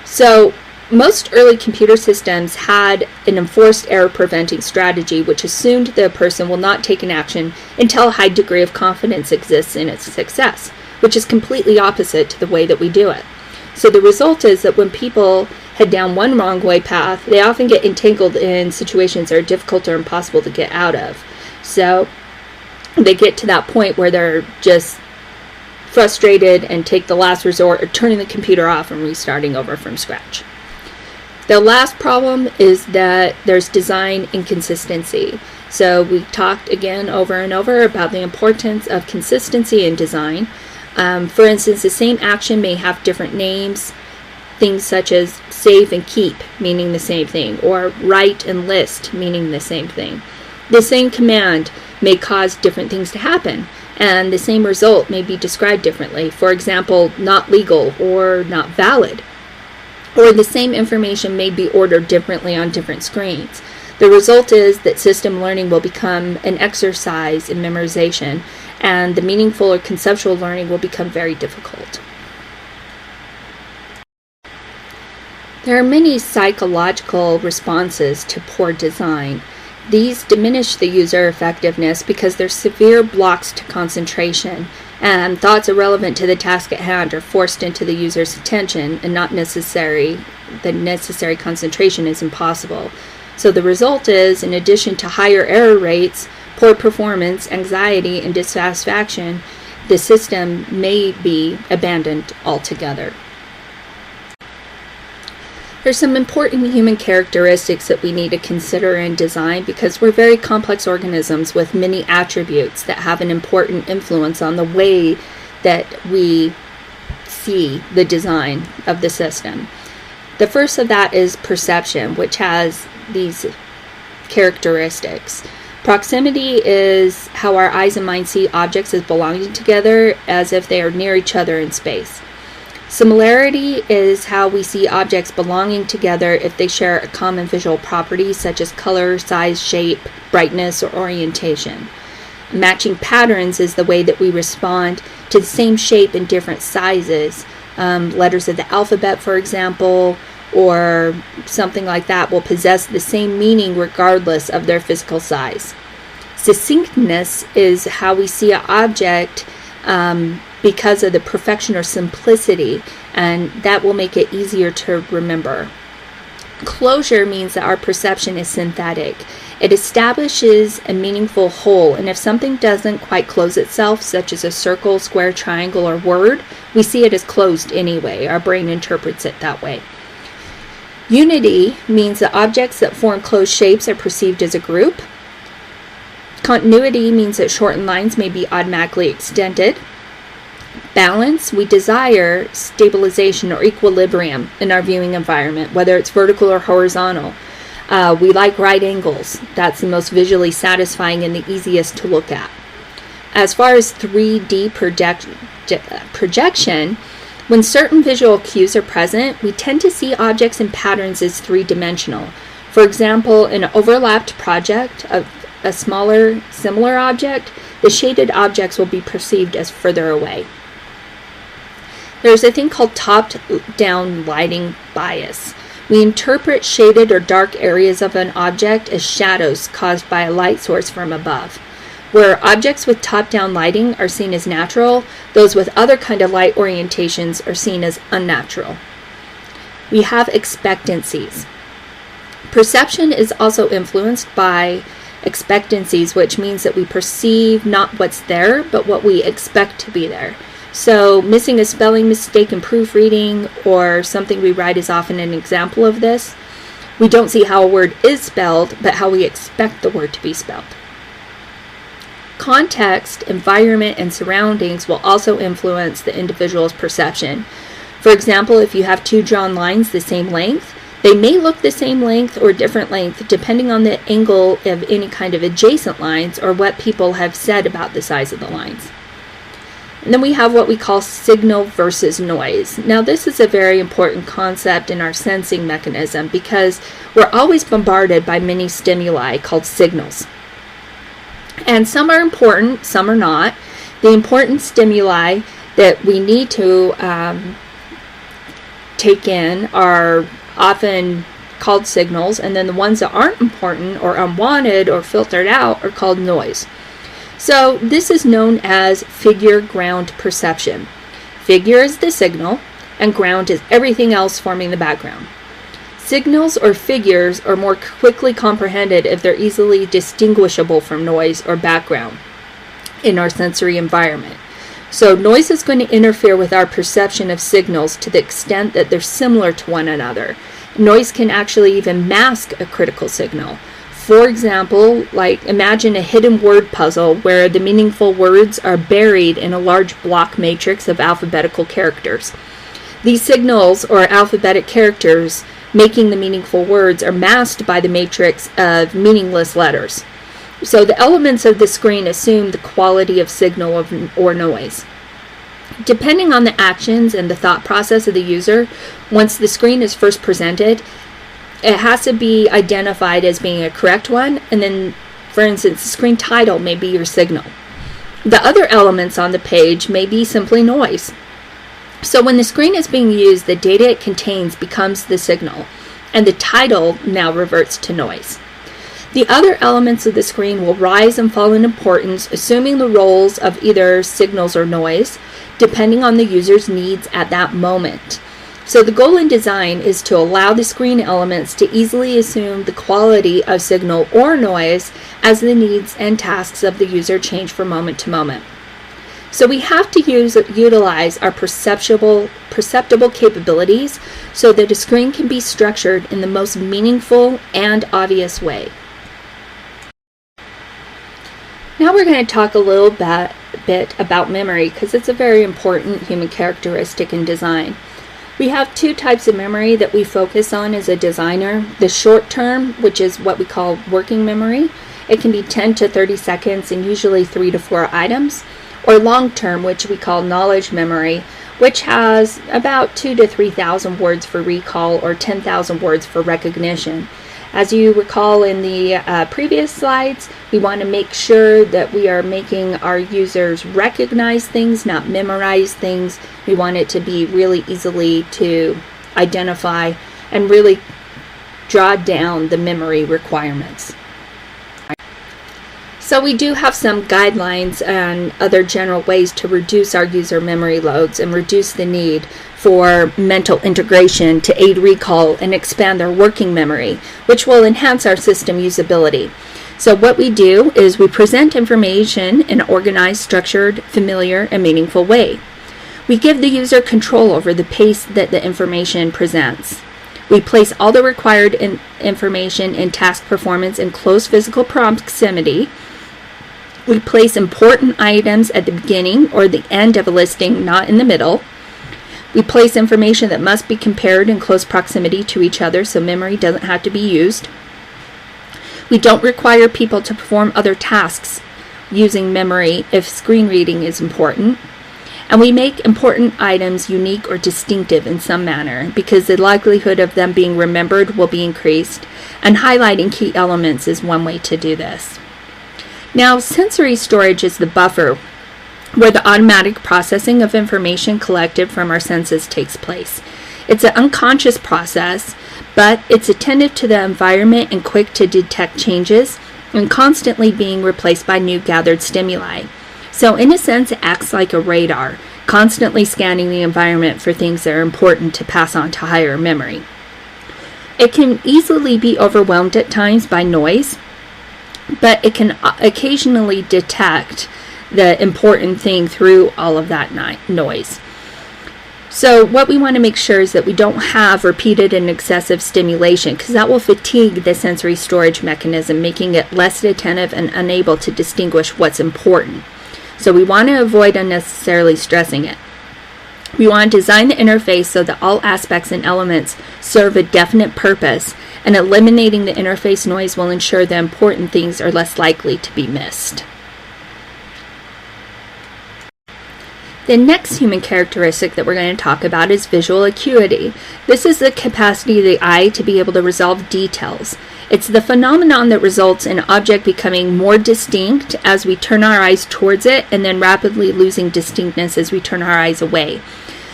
So most early computer systems had an enforced error preventing strategy, which assumed the person will not take an action until a high degree of confidence exists in its success, which is completely opposite to the way that we do it. So the result is that when people head down one wrong way path, they often get entangled in situations that are difficult or impossible to get out of. So they get to that point where they're just frustrated and take the last resort of turning the computer off and restarting over from scratch. The last problem is that there's design inconsistency. So we talked again over and over about the importance of consistency in design. For instance, the same action may have different names, things such as save and keep, meaning the same thing, or write and list, meaning the same thing. The same command may cause different things to happen, and the same result may be described differently. For example, not legal or not valid. Or the same information may be ordered differently on different screens. The result is that system learning will become an exercise in memorization, and the meaningful or conceptual learning will become very difficult. There are many psychological responses to poor design. These diminish the user effectiveness because there's severe blocks to concentration, and thoughts irrelevant to the task at hand are forced into the user's attention, and not necessary. The necessary concentration is impossible. So the result is, in addition to higher error rates, poor performance, anxiety, and dissatisfaction, the system may be abandoned altogether. There's some important human characteristics that we need to consider in design because we're very complex organisms with many attributes that have an important influence on the way that we see the design of the system. The first of that is perception, which has these characteristics. Proximity is how our eyes and minds see objects as belonging together as if they are near each other in space. Similarity is how we see objects belonging together if they share a common visual property such as color, size, shape, brightness, or orientation. Matching patterns is the way that we respond to the same shape in different sizes. Letters of the alphabet, for example, or something like that will possess the same meaning regardless of their physical size. Succinctness is how we see an object because of the perfection or simplicity, and that will make it easier to remember. Closure means that our perception is synthetic. It establishes a meaningful whole, and if something doesn't quite close itself, such as a circle, square, triangle, or word, we see it as closed anyway. Our brain interprets it that way. Unity means that objects that form closed shapes are perceived as a group. Continuity means that shortened lines may be automatically extended. Balance, we desire stabilization or equilibrium in our viewing environment, whether it's vertical or horizontal. We like right angles. That's the most visually satisfying and the easiest to look at. As far as 3D projection, when certain visual cues are present, we tend to see objects and patterns as three-dimensional. For example, in an overlapped project of a smaller, similar object, the shaded objects will be perceived as further away. There's a thing called top-down lighting bias. We interpret shaded or dark areas of an object as shadows caused by a light source from above. Where objects with top-down lighting are seen as natural, those with other kind of light orientations are seen as unnatural. We have expectancies. Perception is also influenced by expectancies, which means that we perceive not what's there, but what we expect to be there. So missing a spelling mistake in proofreading or something we write is often an example of this. We don't see how a word is spelled, but how we expect the word to be spelled. Context, environment, and surroundings will also influence the individual's perception. For example, if you have two drawn lines the same length, they may look the same length or different length depending on the angle of any kind of adjacent lines or what people have said about the size of the lines. And then we have what we call signal versus noise. Now this is a very important concept in our sensing mechanism because we're always bombarded by many stimuli called signals. And some are important, some are not. The important stimuli that we need to take in are often called signals, and then the ones that aren't important or unwanted or filtered out are called noise. So this is known as figure ground perception. Figure is the signal, and ground is everything else forming the background. Signals or figures are more quickly comprehended if they're easily distinguishable from noise or background in our sensory environment. So noise is going to interfere with our perception of signals to the extent that they're similar to one another. Noise can actually even mask a critical signal. For example, like imagine a hidden word puzzle where the meaningful words are buried in a large block matrix of alphabetical characters. These signals or alphabetic characters making the meaningful words are masked by the matrix of meaningless letters. So the elements of the screen assume the quality of signal or noise. Depending on the actions and the thought process of the user, once the screen is first presented, it has to be identified as being a correct one, and then, for instance, the screen title may be your signal. The other elements on the page may be simply noise. So when the screen is being used, the data it contains becomes the signal, and the title now reverts to noise. The other elements of the screen will rise and fall in importance, assuming the roles of either signals or noise, depending on the user's needs at that moment. So the goal in design is to allow the screen elements to easily assume the quality of signal or noise as the needs and tasks of the user change from moment to moment. So we have to utilize our perceptible capabilities so that a screen can be structured in the most meaningful and obvious way. Now we're going to talk a little bit about memory because it's a very important human characteristic in design. We have two types of memory that we focus on as a designer. The short term, which is what we call working memory. It can be 10 to 30 seconds and usually 3 to 4 items. Or long term, which we call knowledge memory, which has about 2,000 to 3,000 words for recall or 10,000 words for recognition. As you recall in the previous slides, we want to make sure that we are making our users recognize things, not memorize things. We want it to be really easily to identify and really draw down the memory requirements. So we do have some guidelines and other general ways to reduce our user memory loads and reduce the need for mental integration to aid recall and expand their working memory, which will enhance our system usability. So what we do is we present information in an organized, structured, familiar, and meaningful way. We give the user control over the pace that the information presents. We place all the required information in task performance in close physical proximity. We place important items at the beginning or the end of a listing, not in the middle. We place information that must be compared in close proximity to each other so memory doesn't have to be used. We don't require people to perform other tasks using memory if screen reading is important. And we make important items unique or distinctive in some manner because the likelihood of them being remembered will be increased, and highlighting key elements is one way to do this. Now, sensory storage is the buffer where the automatic processing of information collected from our senses takes place. It's an unconscious process, but it's attentive to the environment and quick to detect changes and constantly being replaced by new gathered stimuli. So in a sense, it acts like a radar, constantly scanning the environment for things that are important to pass on to higher memory. It can easily be overwhelmed at times by noise, but it can occasionally detect the important thing through all of that noise. So what we want to make sure is that we don't have repeated and excessive stimulation, because that will fatigue the sensory storage mechanism, making it less attentive and unable to distinguish what's important. So we want to avoid unnecessarily stressing it. We want to design the interface so that all aspects and elements serve a definite purpose, and eliminating the interface noise will ensure the important things are less likely to be missed. The next human characteristic that we're going to talk about is visual acuity. This is the capacity of the eye to be able to resolve details. It's the phenomenon that results in an object becoming more distinct as we turn our eyes towards it, and then rapidly losing distinctness as we turn our eyes away.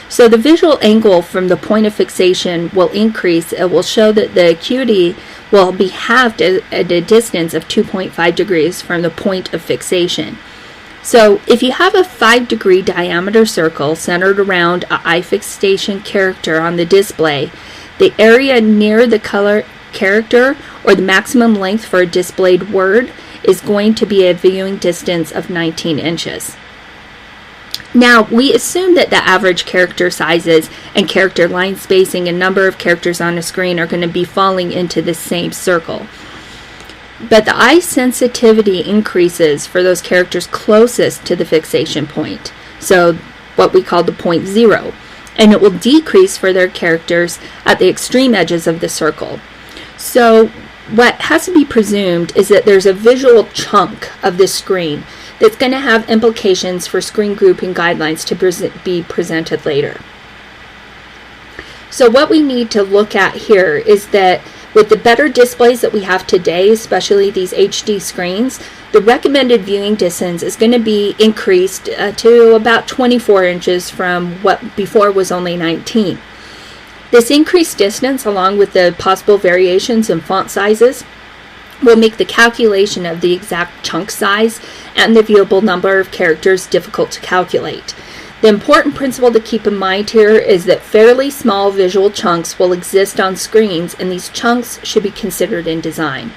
So the visual angle from the point of fixation will increase. It will show that the acuity will be halved at a distance of 2.5 degrees from the point of fixation. So if you have a 5-degree diameter circle centered around an eye fixation character on the display, the area near the color character or the maximum length for a displayed word is going to be a viewing distance of 19 inches. Now, we assume that the average character sizes and character line spacing and number of characters on a screen are going to be falling into the same circle. But the eye sensitivity increases for those characters closest to the fixation point, so what we call the point 0, and it will decrease for their characters at the extreme edges of the circle. So what has to be presumed is that there's a visual chunk of the screen that's going to have implications for screen grouping guidelines to be presented later. So what we need to look at here is that with the better displays that we have today, especially these HD screens, the recommended viewing distance is going to be increased to about 24 inches from what before was only 19. This increased distance, along with the possible variations in font sizes, will make the calculation of the exact chunk size and the viewable number of characters difficult to calculate. The important principle to keep in mind here is that fairly small visual chunks will exist on screens, and these chunks should be considered in design.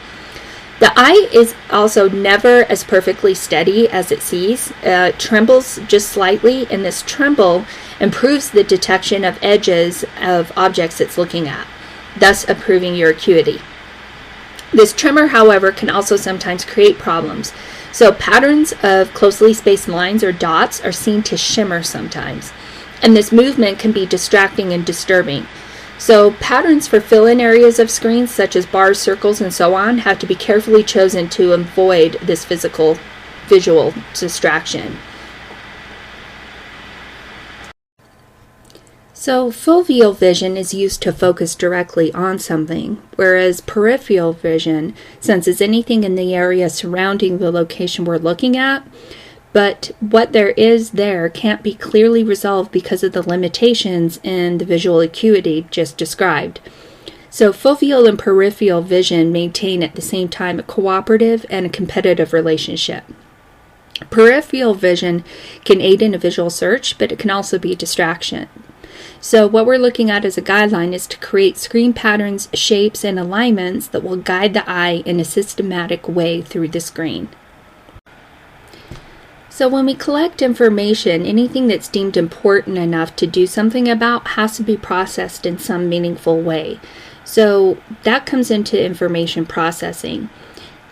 The eye is also never as perfectly steady as it sees. It trembles just slightly, and this tremble improves the detection of edges of objects it's looking at, thus improving your acuity. This tremor, however, can also sometimes create problems. So patterns of closely spaced lines or dots are seen to shimmer sometimes, and this movement can be distracting and disturbing. So patterns for fill-in areas of screens, such as bars, circles, and so on, have to be carefully chosen to avoid this visual distraction. So foveal vision is used to focus directly on something, whereas peripheral vision senses anything in the area surrounding the location we're looking at, but what there is there can't be clearly resolved because of the limitations in the visual acuity just described. So foveal and peripheral vision maintain at the same time a cooperative and a competitive relationship. Peripheral vision can aid in a visual search, but it can also be a distraction. So what we're looking at as a guideline is to create screen patterns, shapes, and alignments that will guide the eye in a systematic way through the screen. So when we collect information, anything that's deemed important enough to do something about has to be processed in some meaningful way. So that comes into information processing.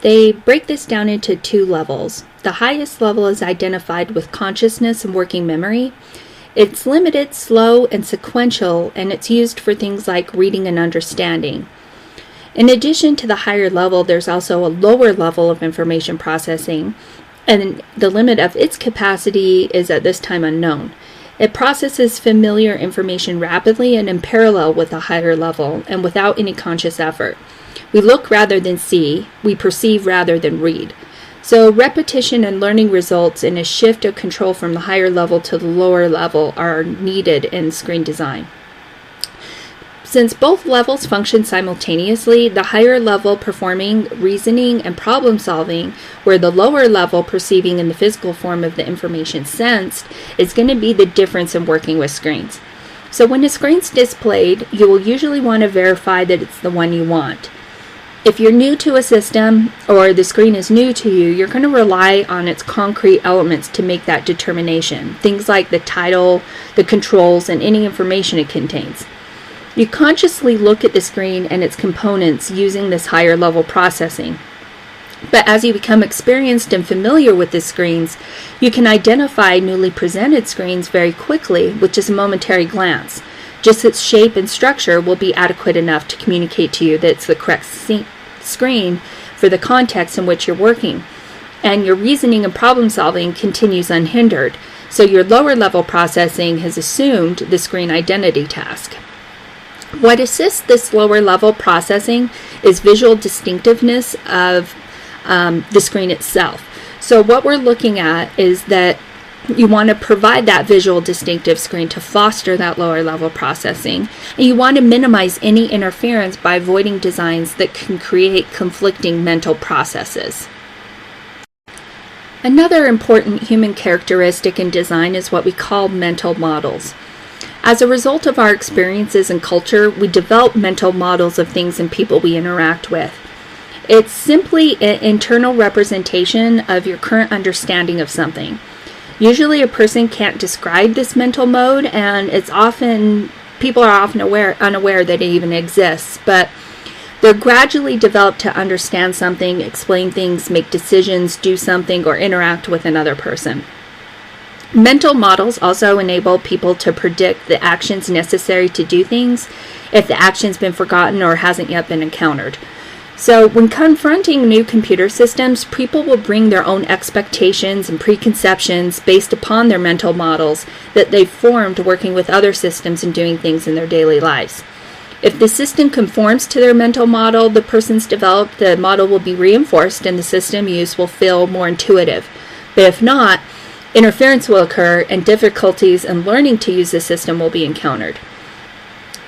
They break this down into two levels. The highest level is identified with consciousness and working memory. It's limited, slow, and sequential, and it's used for things like reading and understanding. In addition to the higher level, there's also a lower level of information processing, and the limit of its capacity is at this time unknown. It processes familiar information rapidly and in parallel with a higher level and without any conscious effort. We look rather than see, we perceive rather than read. So repetition and learning results in a shift of control from the higher level to the lower level are needed in screen design. Since both levels function simultaneously, the higher level performing reasoning and problem solving, where the lower level perceiving in the physical form of the information sensed, is going to be the difference in working with screens. So when a screen's displayed, you will usually want to verify that it's the one you want. If you're new to a system or the screen is new to you, you're going to rely on its concrete elements to make that determination. Things like the title, the controls, and any information it contains. You consciously look at the screen and its components using this higher level processing. But as you become experienced and familiar with the screens, you can identify newly presented screens very quickly with just a momentary glance. Just its shape and structure will be adequate enough to communicate to you that it's the correct screen for the context in which you're working. And your reasoning and problem solving continues unhindered. So your lower level processing has assumed the screen identity task. What assists this lower level processing is visual distinctiveness of the screen itself. So what we're looking at is that you want to provide that visual distinctive screen to foster that lower level processing, and you want to minimize any interference by avoiding designs that can create conflicting mental processes. Another important human characteristic in design is what we call mental models. As a result of our experiences and culture, we develop mental models of things and people we interact with. It's simply an internal representation of your current understanding of something. Usually a person can't describe this mental mode, and people are often unaware that it even exists, but they're gradually developed to understand something, explain things, make decisions, do something, or interact with another person. Mental models also enable people to predict the actions necessary to do things if the action's been forgotten or hasn't yet been encountered. So when confronting new computer systems, people will bring their own expectations and preconceptions based upon their mental models that they've formed working with other systems and doing things in their daily lives. If the system conforms to their mental model the person's developed, the model will be reinforced and the system use will feel more intuitive. But if not, interference will occur and difficulties in learning to use the system will be encountered.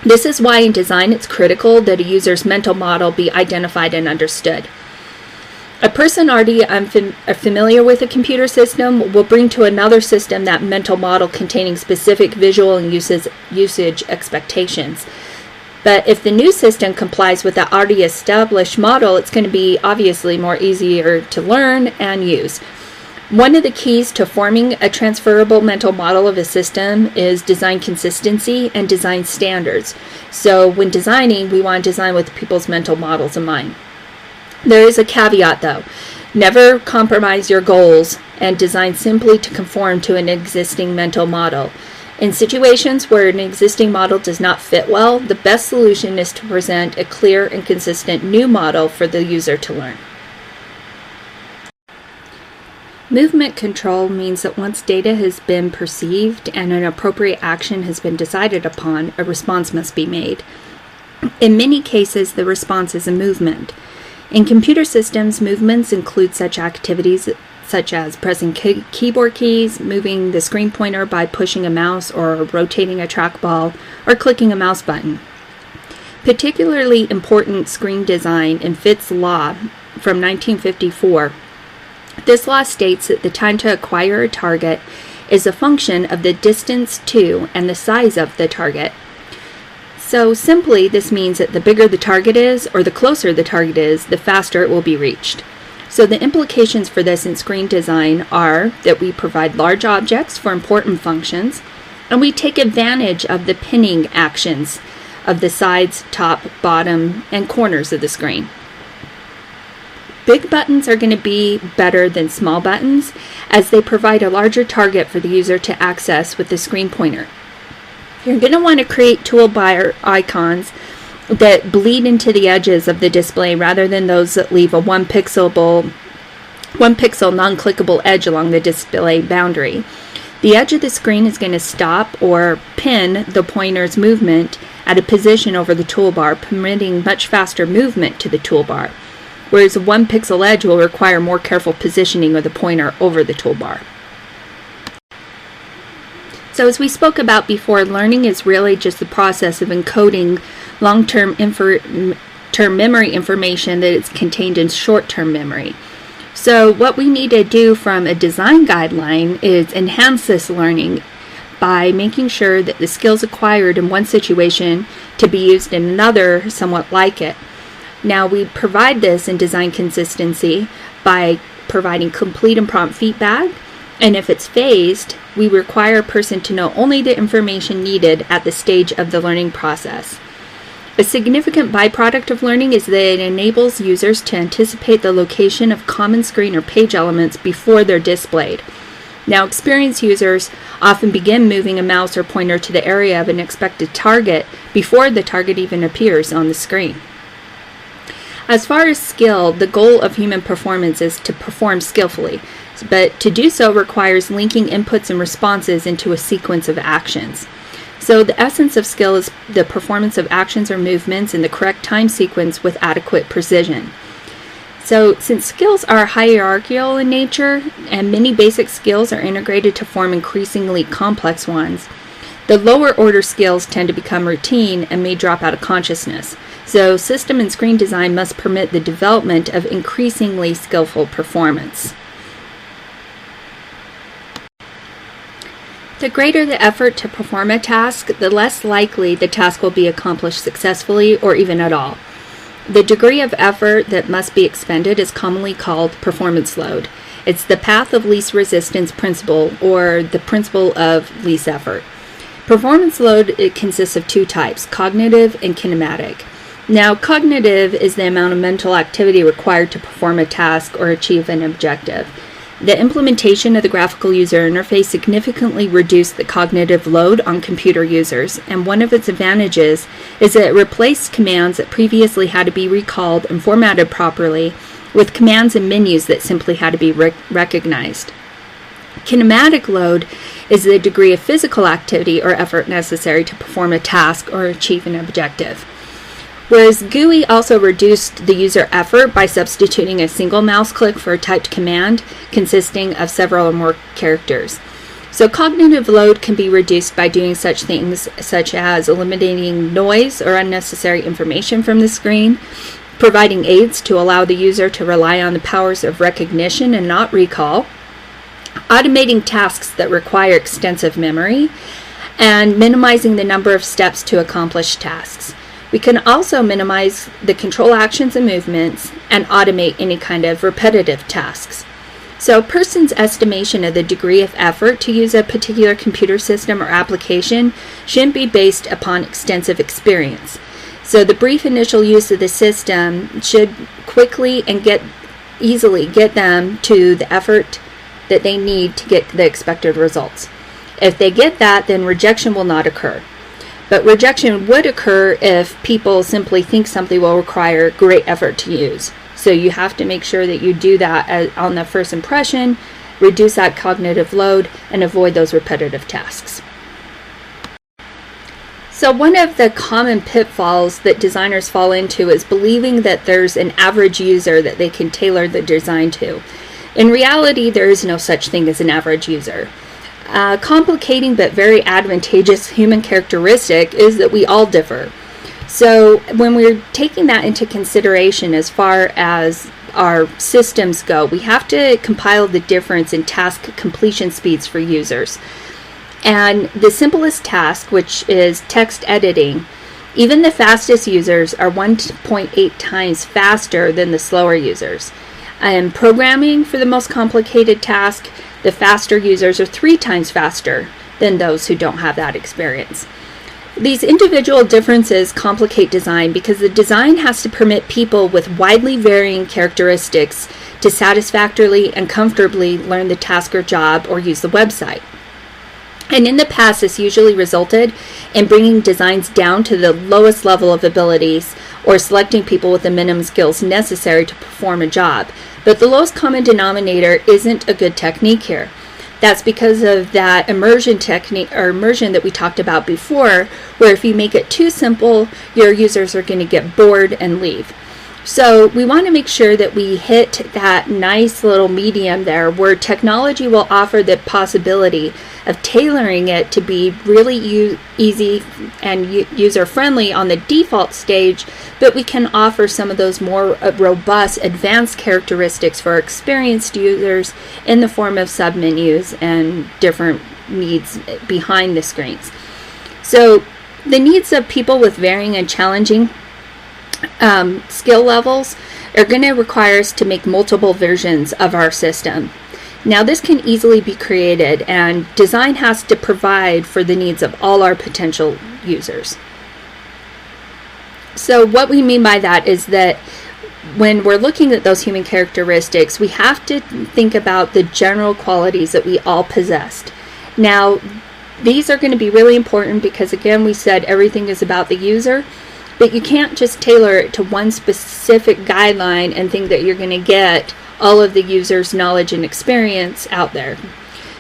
This is why in design it's critical that a user's mental model be identified and understood. A person already familiar with a computer system will bring to another system that mental model containing specific visual and usage expectations. But if the new system complies with the already established model, it's going to be obviously more easier to learn and use. One of the keys to forming a transferable mental model of a system is design consistency and design standards. So when designing, we want to design with people's mental models in mind. There is a caveat though. Never compromise your goals and design simply to conform to an existing mental model. In situations where an existing model does not fit well, the best solution is to present a clear and consistent new model for the user to learn. Movement control means that once data has been perceived and an appropriate action has been decided upon, a response must be made. In many cases, the response is a movement. In computer systems, movements include such activities such as pressing keyboard keys, moving the screen pointer by pushing a mouse or rotating a trackball, or clicking a mouse button. Particularly important screen design in Fitts' law from 1954. This law states that the time to acquire a target is a function of the distance to and the size of the target. So simply, this means that the bigger the target is, or the closer the target is, the faster it will be reached. So the implications for this in screen design are that we provide large objects for important functions, and we take advantage of the pinning actions of the sides, top, bottom, and corners of the screen. Big buttons are going to be better than small buttons, as they provide a larger target for the user to access with the screen pointer. You're going to want to create toolbar icons that bleed into the edges of the display rather than those that leave a one pixel non-clickable edge along the display boundary. The edge of the screen is going to stop or pin the pointer's movement at a position over the toolbar, permitting much faster movement to the toolbar, whereas a one pixel edge will require more careful positioning of the pointer over the toolbar. So as we spoke about before, learning is really just the process of encoding long-term memory information that is contained in short-term memory. So what we need to do from a design guideline is enhance this learning by making sure that the skills acquired in one situation to be used in another somewhat like it. Now, we provide this in design consistency by providing complete and prompt feedback, and if it's phased, we require a person to know only the information needed at the stage of the learning process. A significant byproduct of learning is that it enables users to anticipate the location of common screen or page elements before they're displayed. Now, experienced users often begin moving a mouse or pointer to the area of an expected target before the target even appears on the screen. As far as skill, the goal of human performance is to perform skillfully, but to do so requires linking inputs and responses into a sequence of actions. So the essence of skill is the performance of actions or movements in the correct time sequence with adequate precision. So since skills are hierarchical in nature and many basic skills are integrated to form increasingly complex ones, the lower order skills tend to become routine and may drop out of consciousness. So system and screen design must permit the development of increasingly skillful performance. The greater the effort to perform a task, the less likely the task will be accomplished successfully or even at all. The degree of effort that must be expended is commonly called performance load. It's the path of least resistance principle, or the principle of least effort. Performance load, it consists of two types, cognitive and kinematic. Now, cognitive is the amount of mental activity required to perform a task or achieve an objective. The implementation of the graphical user interface significantly reduced the cognitive load on computer users, and one of its advantages is that it replaced commands that previously had to be recalled and formatted properly with commands and menus that simply had to be recognized. Kinematic load is the degree of physical activity or effort necessary to perform a task or achieve an objective. Whereas GUI also reduced the user effort by substituting a single mouse click for a typed command consisting of several or more characters. So cognitive load can be reduced by doing such things such as eliminating noise or unnecessary information from the screen, providing aids to allow the user to rely on the powers of recognition and not recall, automating tasks that require extensive memory, and minimizing the number of steps to accomplish tasks. We can also minimize the control actions and movements and automate any kind of repetitive tasks. So a person's estimation of the degree of effort to use a particular computer system or application shouldn't be based upon extensive experience. So the brief initial use of the system should quickly and easily get them to the effort that they need to get the expected results. If they get that, then rejection will not occur. But rejection would occur if people simply think something will require great effort to use. So you have to make sure that you do that on the first impression, reduce that cognitive load, and avoid those repetitive tasks. So one of the common pitfalls that designers fall into is believing that there's an average user that they can tailor the design to. In reality, there is no such thing as an average user. Complicating but very advantageous human characteristic is that we all differ. So when we're taking that into consideration as far as our systems go, we have to compile the difference in task completion speeds for users. And the simplest task, which is text editing, even the fastest users are 1.8 times faster than the slower users. And programming, for the most complicated task, the faster users are 3 times faster than those who don't have that experience. These individual differences complicate design because the design has to permit people with widely varying characteristics to satisfactorily and comfortably learn the task or job or use the website. And in the past, this usually resulted in bringing designs down to the lowest level of abilities or selecting people with the minimum skills necessary to perform a job. But the lowest common denominator isn't a good technique here. That's because of that immersion technique or immersion that we talked about before, where if you make it too simple, your users are going to get bored and leave. So we want to make sure that we hit that nice little medium there where technology will offer the possibility of tailoring it to be really easy and user-friendly on the default stage, but we can offer some of those more robust, advanced characteristics for experienced users in the form of submenus and different needs behind the screens. So the needs of people with varying and challenging skill levels are going to require us to make multiple versions of our system. Now this can easily be created, and design has to provide for the needs of all our potential users. So what we mean by that is that when we're looking at those human characteristics, we have to think about the general qualities that we all possessed. Now these are going to be really important because, again, we said everything is about the user. But you can't just tailor it to one specific guideline and think that you're going to get all of the user's knowledge and experience out there.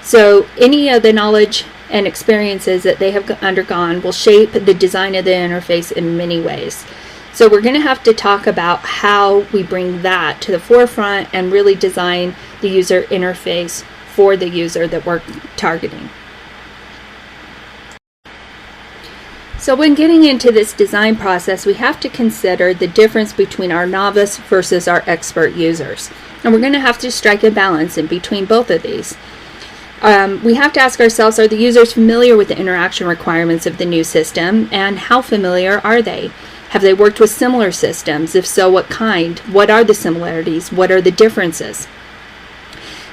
So any of the knowledge and experiences that they have undergone will shape the design of the interface in many ways. So we're going to have to talk about how we bring that to the forefront and really design the user interface for the user that we're targeting. So when getting into this design process, we have to consider the difference between our novice versus our expert users. And we're going to have to strike a balance in between both of these. We have to ask ourselves, are the users familiar with the interaction requirements of the new system, and how familiar are they? Have they worked with similar systems? If so, what kind? What are the similarities? What are the differences?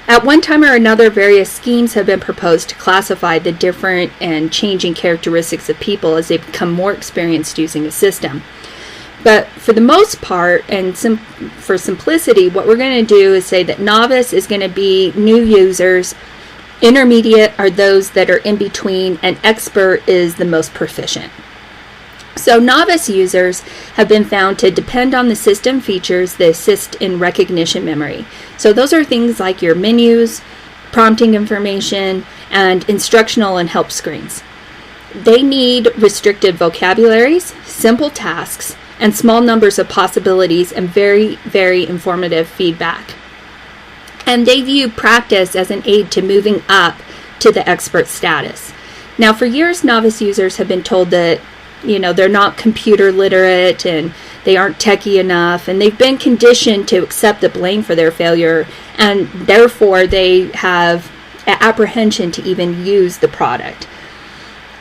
At one time or another, various schemes have been proposed to classify the different and changing characteristics of people as they become more experienced using a system. But for the most part, and for simplicity, what we're going to do is say that novice is going to be new users, intermediate are those that are in between, and expert is the most proficient. So novice users have been found to depend on the system features that assist in recognition memory. So those are things like your menus, prompting information, and instructional and help screens. They need restricted vocabularies, simple tasks, and small numbers of possibilities and very, very informative feedback. And they view practice as an aid to moving up to the expert status. Now, for years, novice users have been told that they're not computer literate and they aren't techie enough, and they've been conditioned to accept the blame for their failure, and therefore they have apprehension to even use the product.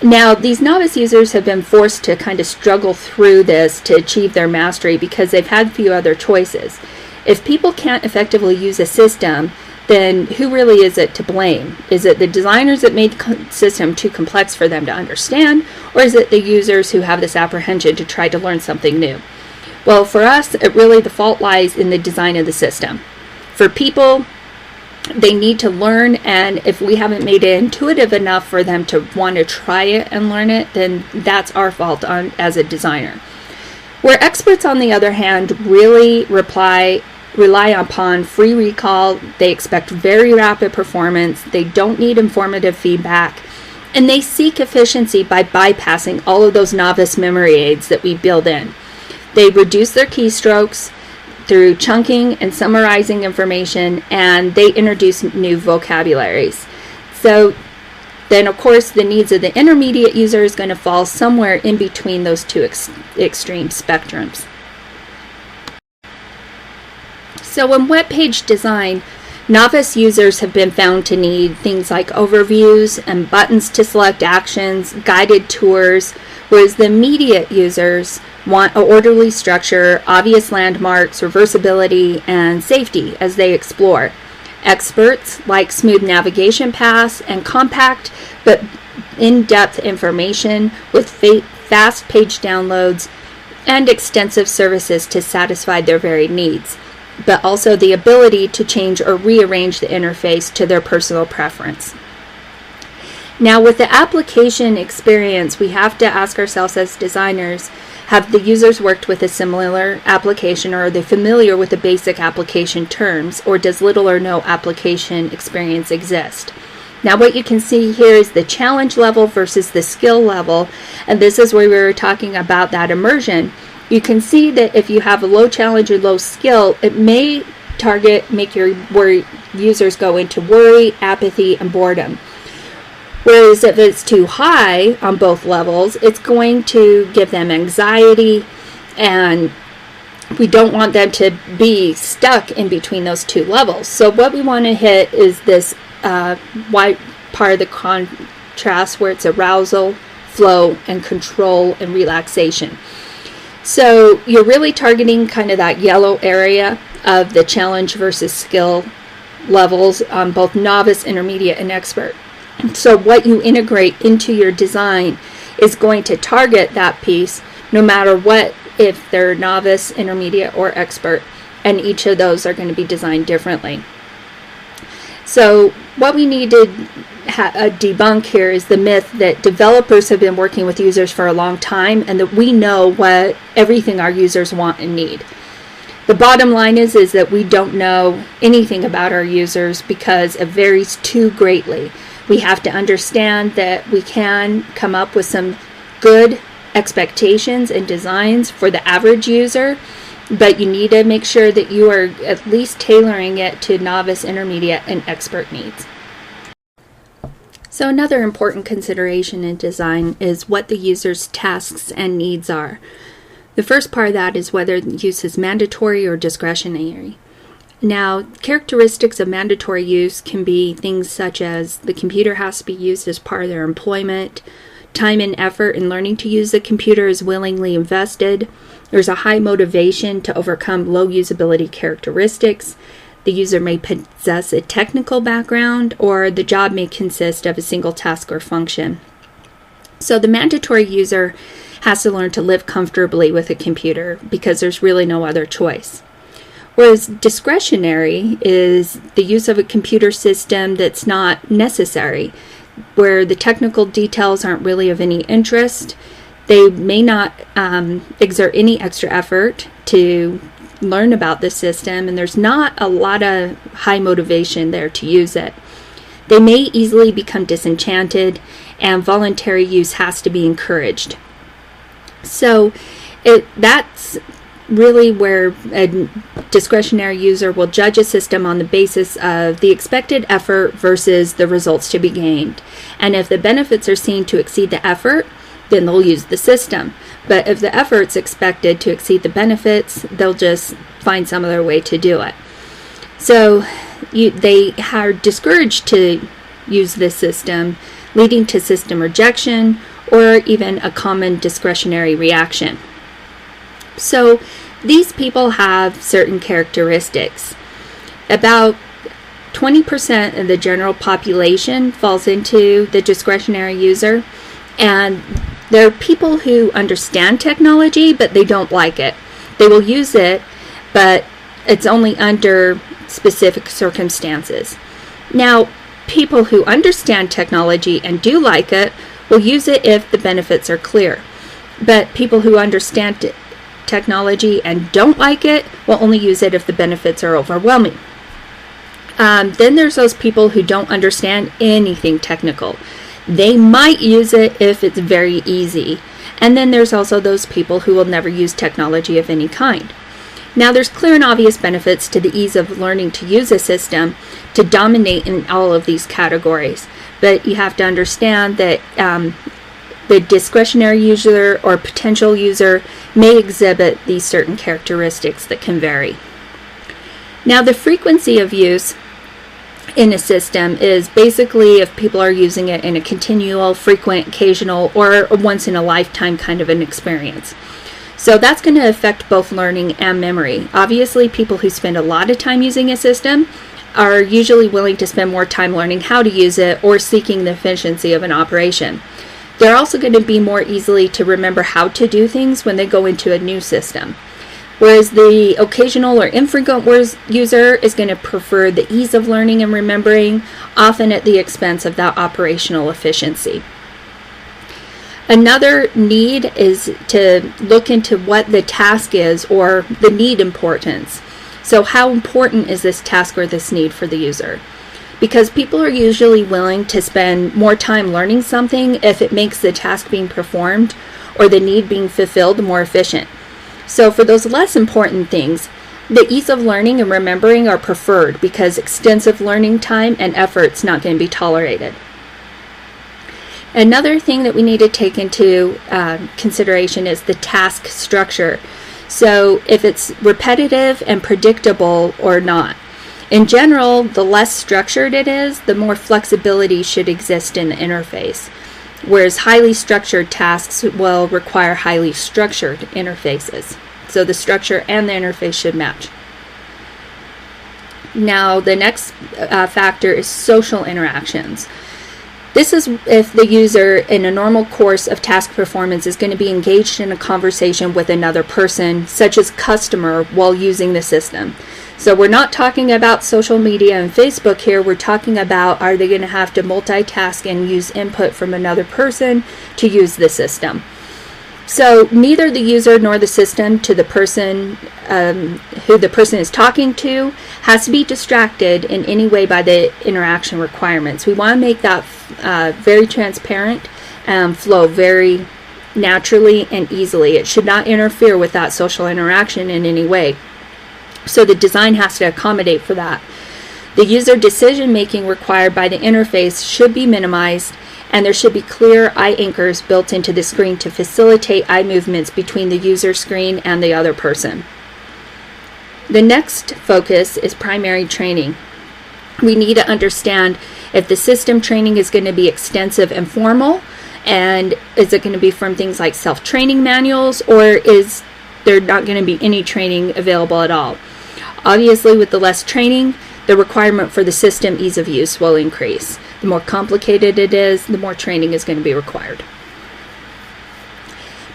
Now, these novice users have been forced to kind of struggle through this to achieve their mastery because they've had few other choices. If people can't effectively use a system, then who really is it to blame? Is it the designers that made the system too complex for them to understand, or is it the users who have this apprehension to try to learn something new? Well, for us, the fault lies in the design of the system. For people, they need to learn, and if we haven't made it intuitive enough for them to want to try it and learn it, then that's our fault as a designer. Where experts, on the other hand, really rely upon free recall, they expect very rapid performance, they don't need informative feedback, and they seek efficiency by bypassing all of those novice memory aids that we build in. They reduce their keystrokes through chunking and summarizing information, and they introduce new vocabularies. So then of course the needs of the intermediate user is going to fall somewhere in between those two extreme spectrums. So in web page design, novice users have been found to need things like overviews and buttons to select actions, guided tours, whereas the immediate users want an orderly structure, obvious landmarks, reversibility, and safety as they explore. Experts like smooth navigation paths and compact but in-depth information with fast page downloads and extensive services to satisfy their varied needs, but also the ability to change or rearrange the interface to their personal preference. Now, with the application experience, we have to ask ourselves as designers, have the users worked with a similar application, or are they familiar with the basic application terms, or does little or no application experience exist? Now what you can see here is the challenge level versus the skill level, and this is where we were talking about that immersion. You can see that if you have a low challenge or low skill, it may make your users go into worry, apathy, and boredom. Whereas if it's too high on both levels, it's going to give them anxiety, and we don't want them to be stuck in between those two levels. So what we want to hit is this white part of the contrast where it's arousal, flow, and control and relaxation. So you're really targeting kind of that yellow area of the challenge versus skill levels on both novice, intermediate, and expert. So what you integrate into your design is going to target that piece no matter what, if they're novice, intermediate, or expert, and each of those are going to be designed differently. So what we need to debunk here is the myth that developers have been working with users for a long time and that we know what everything our users want and need. The bottom line is that we don't know anything about our users because it varies too greatly. We have to understand that we can come up with some good expectations and designs for the average user, but you need to make sure that you are at least tailoring it to novice, intermediate, and expert needs. So another important consideration in design is what the user's tasks and needs are. The first part of that is whether the use is mandatory or discretionary. Now, characteristics of mandatory use can be things such as the computer has to be used as part of their employment, time and effort in learning to use the computer is willingly invested, there's a high motivation to overcome low usability characteristics, the user may possess a technical background, or the job may consist of a single task or function. So the mandatory user has to learn to live comfortably with a computer because there's really no other choice. Whereas discretionary is the use of a computer system that's not necessary, where the technical details aren't really of any interest. They may not exert any extra effort to learn about the system, and there's not a lot of high motivation there to use it. They may easily become disenchanted, and voluntary use has to be encouraged. So that's really where a discretionary user will judge a system on the basis of the expected effort versus the results to be gained. And if the benefits are seen to exceed the effort, then they'll use the system. But if the effort's expected to exceed the benefits, they'll just find some other way to do it. So they are discouraged to use this system, leading to system rejection or even a common discretionary reaction. So these people have certain characteristics. About 20% of the general population falls into the discretionary user, and there are people who understand technology, but they don't like it. They will use it, but it's only under specific circumstances. Now, people who understand technology and do like it will use it if the benefits are clear. But people who understand technology and don't like it will only use it if the benefits are overwhelming. Then there's those people who don't understand anything technical. They might use it if it's very easy. And then there's also those people who will never use technology of any kind. Now, there's clear and obvious benefits to the ease of learning to use a system to dominate in all of these categories. but you have to understand that the discretionary user or potential user may exhibit these certain characteristics that can vary. Now, the frequency of use in a system is basically if people are using it in a continual, frequent, occasional, or a once in a lifetime kind of an experience. So that's going to affect both learning and memory. Obviously, people who spend a lot of time using a system are usually willing to spend more time learning how to use it or seeking the efficiency of an operation. They're also going to be more easily to remember how to do things when they go into a new system. Whereas the occasional or infrequent user is going to prefer the ease of learning and remembering, often at the expense of that operational efficiency. Another need is to look into what the task is or the need importance. So how important is this task or this need for the user? Because people are usually willing to spend more time learning something if it makes the task being performed or the need being fulfilled more efficient. So for those less important things, the ease of learning and remembering are preferred because extensive learning time and effort is not going to be tolerated. Another thing that we need to take into consideration is the task structure. So if it's repetitive and predictable or not. In general, the less structured it is, the more flexibility should exist in the interface. Whereas highly structured tasks will require highly structured interfaces. So the structure and the interface should match. Now, the next factor is social interactions. This is if the user in a normal course of task performance is going to be engaged in a conversation with another person, such as customer, while using the system. So we're not talking about social media and Facebook here. We're talking about, are they going to have to multitask and use input from another person to use the system? So neither the user nor the system to the person who the person is talking to has to be distracted in any way by the interaction requirements. We want to make that very transparent and flow very naturally and easily. It should not interfere with that social interaction in any way. So the design has to accommodate for that. The user decision making required by the interface should be minimized, and there should be clear eye anchors built into the screen to facilitate eye movements between the user screen and the other person. The next focus is primary training. We need to understand if the system training is going to be extensive and formal, and is it going to be from things like self-training manuals, or is there not going to be any training available at all? Obviously, with the less training, the requirement for the system ease of use will increase. The more complicated it is, the more training is going to be required.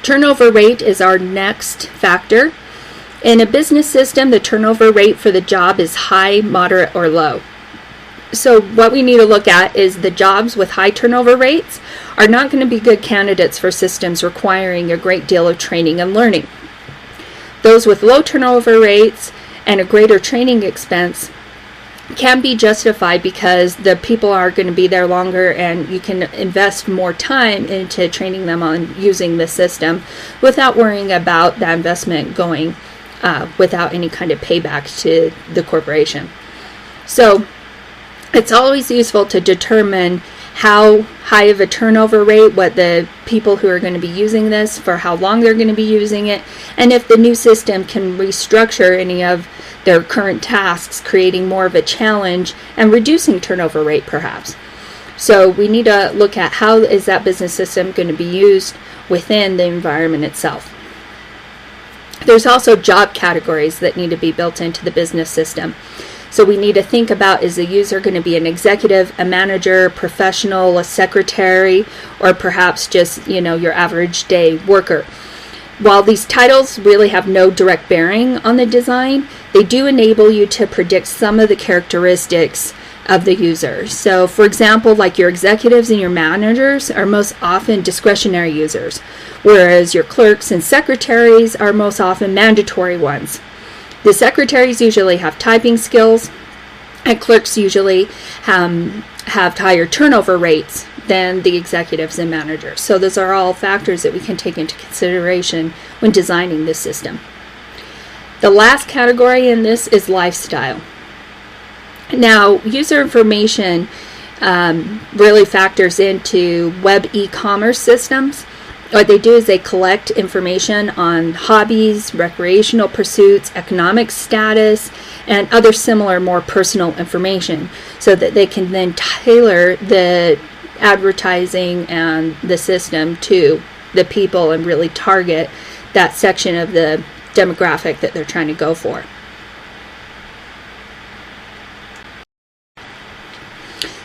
Turnover rate is our next factor. In a business system, the turnover rate for the job is high, moderate, or low. So what we need to look at is the jobs with high turnover rates are not going to be good candidates for systems requiring a great deal of training and learning. Those with low turnover rates and a greater training expense can be justified because the people are going to be there longer and you can invest more time into training them on using the system without worrying about that investment going without any kind of payback to the corporation. So it's always useful to determine how high of a turnover rate, what the people who are going to be using this, for how long they're going to be using it, and if the new system can restructure any of their current tasks, creating more of a challenge and reducing turnover rate perhaps. So we need to look at how is that business system going to be used within the environment itself. There's also job categories that need to be built into the business system. So we need to think about, is the user going to be an executive, a manager, professional, a secretary, or perhaps just, your average day worker. While these titles really have no direct bearing on the design, they do enable you to predict some of the characteristics of the user. So for example, like your executives and your managers are most often discretionary users, whereas your clerks and secretaries are most often mandatory ones. The secretaries usually have typing skills, and clerks usually have higher turnover rates than the executives and managers. So those are all factors that we can take into consideration when designing this system. The last category in this is lifestyle. Now, user information really factors into web e-commerce systems. What they do is they collect information on hobbies, recreational pursuits, economic status, and other similar, more personal information, so that they can then tailor the advertising and the system to the people and really target that section of the demographic that they're trying to go for.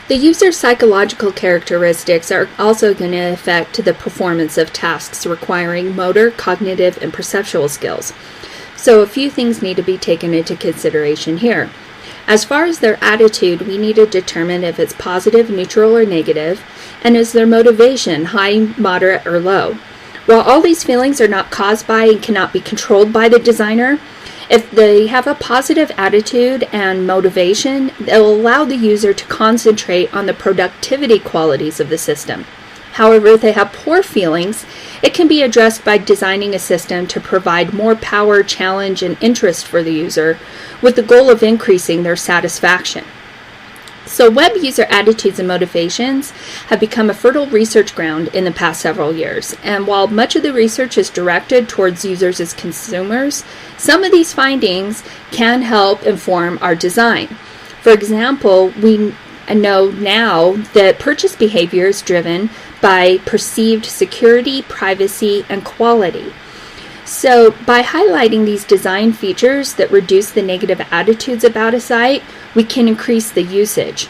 The user's psychological characteristics are also going to affect the performance of tasks requiring motor, cognitive, and perceptual skills. So a few things need to be taken into consideration here. As far as their attitude, we need to determine if it's positive, neutral, or negative, and is their motivation high, moderate, or low. While all these feelings are not caused by and cannot be controlled by the designer, if they have a positive attitude and motivation, they'll allow the user to concentrate on the productivity qualities of the system. However, if they have poor feelings, it can be addressed by designing a system to provide more power, challenge, and interest for the user, with the goal of increasing their satisfaction. So web user attitudes and motivations have become a fertile research ground in the past several years. And while much of the research is directed towards users as consumers, some of these findings can help inform our design. For example, we know now that purchase behavior is driven by perceived security, privacy, and quality. So by highlighting these design features that reduce the negative attitudes about a site, we can increase the usage.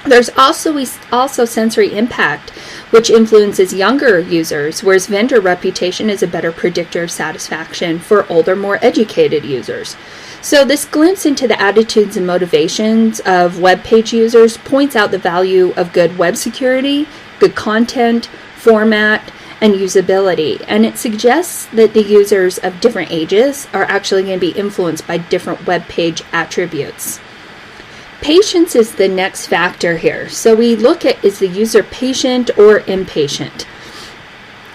There's also sensory impact, which influences younger users, whereas vendor reputation is a better predictor of satisfaction for older, more educated users. So this glimpse into the attitudes and motivations of web page users points out the value of good web security, good content, format, and usability. And it suggests that the users of different ages are actually going to be influenced by different web page attributes. Patience is the next factor here. So we look at, is the user patient or impatient?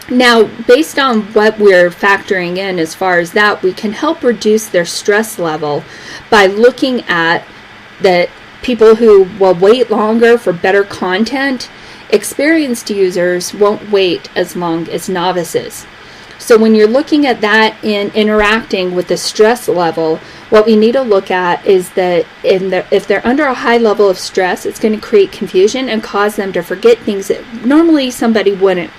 Now, based on what we're factoring in as far as that, we can help reduce their stress level by looking at the people who will wait longer for better content. Experienced users won't wait as long as novices. So when you're looking at that in interacting with the stress level, what we need to look at is that if they're under a high level of stress, it's going to create confusion and cause them to forget things that normally somebody wouldn't.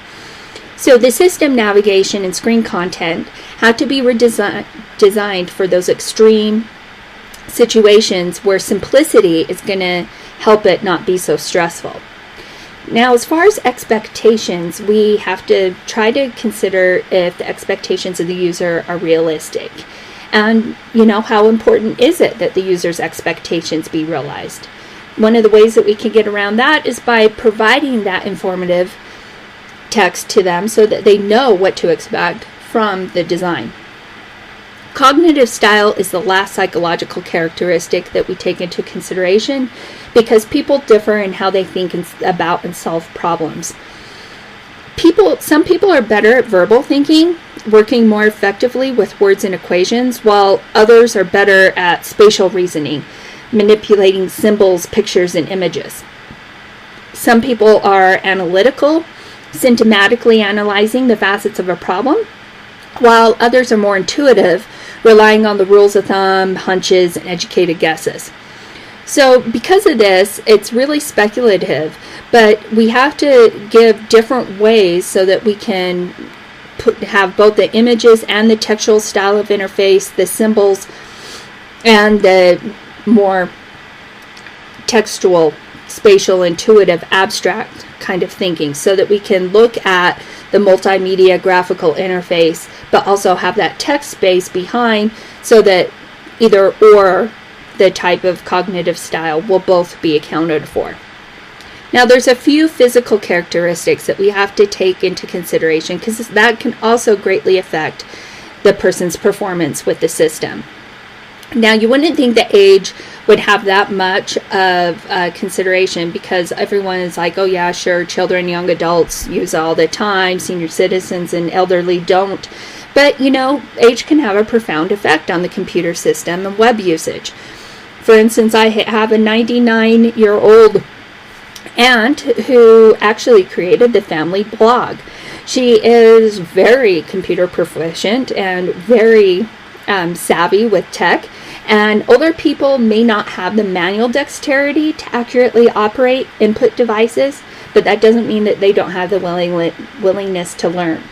So the system navigation and screen content have to be designed for those extreme situations where simplicity is going to help it not be so stressful. Now, as far as expectations, we have to try to consider if the expectations of the user are realistic. And, how important is it that the user's expectations be realized? One of the ways that we can get around that is by providing that informative text to them so that they know what to expect from the design. Cognitive style is the last psychological characteristic that we take into consideration because people differ in how they think about and solve problems. Some people are better at verbal thinking, working more effectively with words and equations, while others are better at spatial reasoning, manipulating symbols, pictures, and images. Some people are analytical, symptomatically analyzing the facets of a problem, while others are more intuitive, relying on the rules of thumb, hunches, and educated guesses. So because of this, it's really speculative, but we have to give different ways so that we can have both the images and the textual style of interface, the symbols, and the more textual, spatial, intuitive, abstract kind of thinking so that we can look at the multimedia graphical interface, but also have that text space behind so that either or the type of cognitive style will both be accounted for. Now, there's a few physical characteristics that we have to take into consideration because that can also greatly affect the person's performance with the system. Now, you wouldn't think that age would have that much of consideration because everyone is like, oh yeah, sure, children, young adults use all the time, senior citizens and elderly don't. But, age can have a profound effect on the computer system and web usage. For instance, I have a 99-year-old and who actually created the family blog. She is very computer proficient and very savvy with tech, and older people may not have the manual dexterity to accurately operate input devices, but that doesn't mean that they don't have the willingness to learn.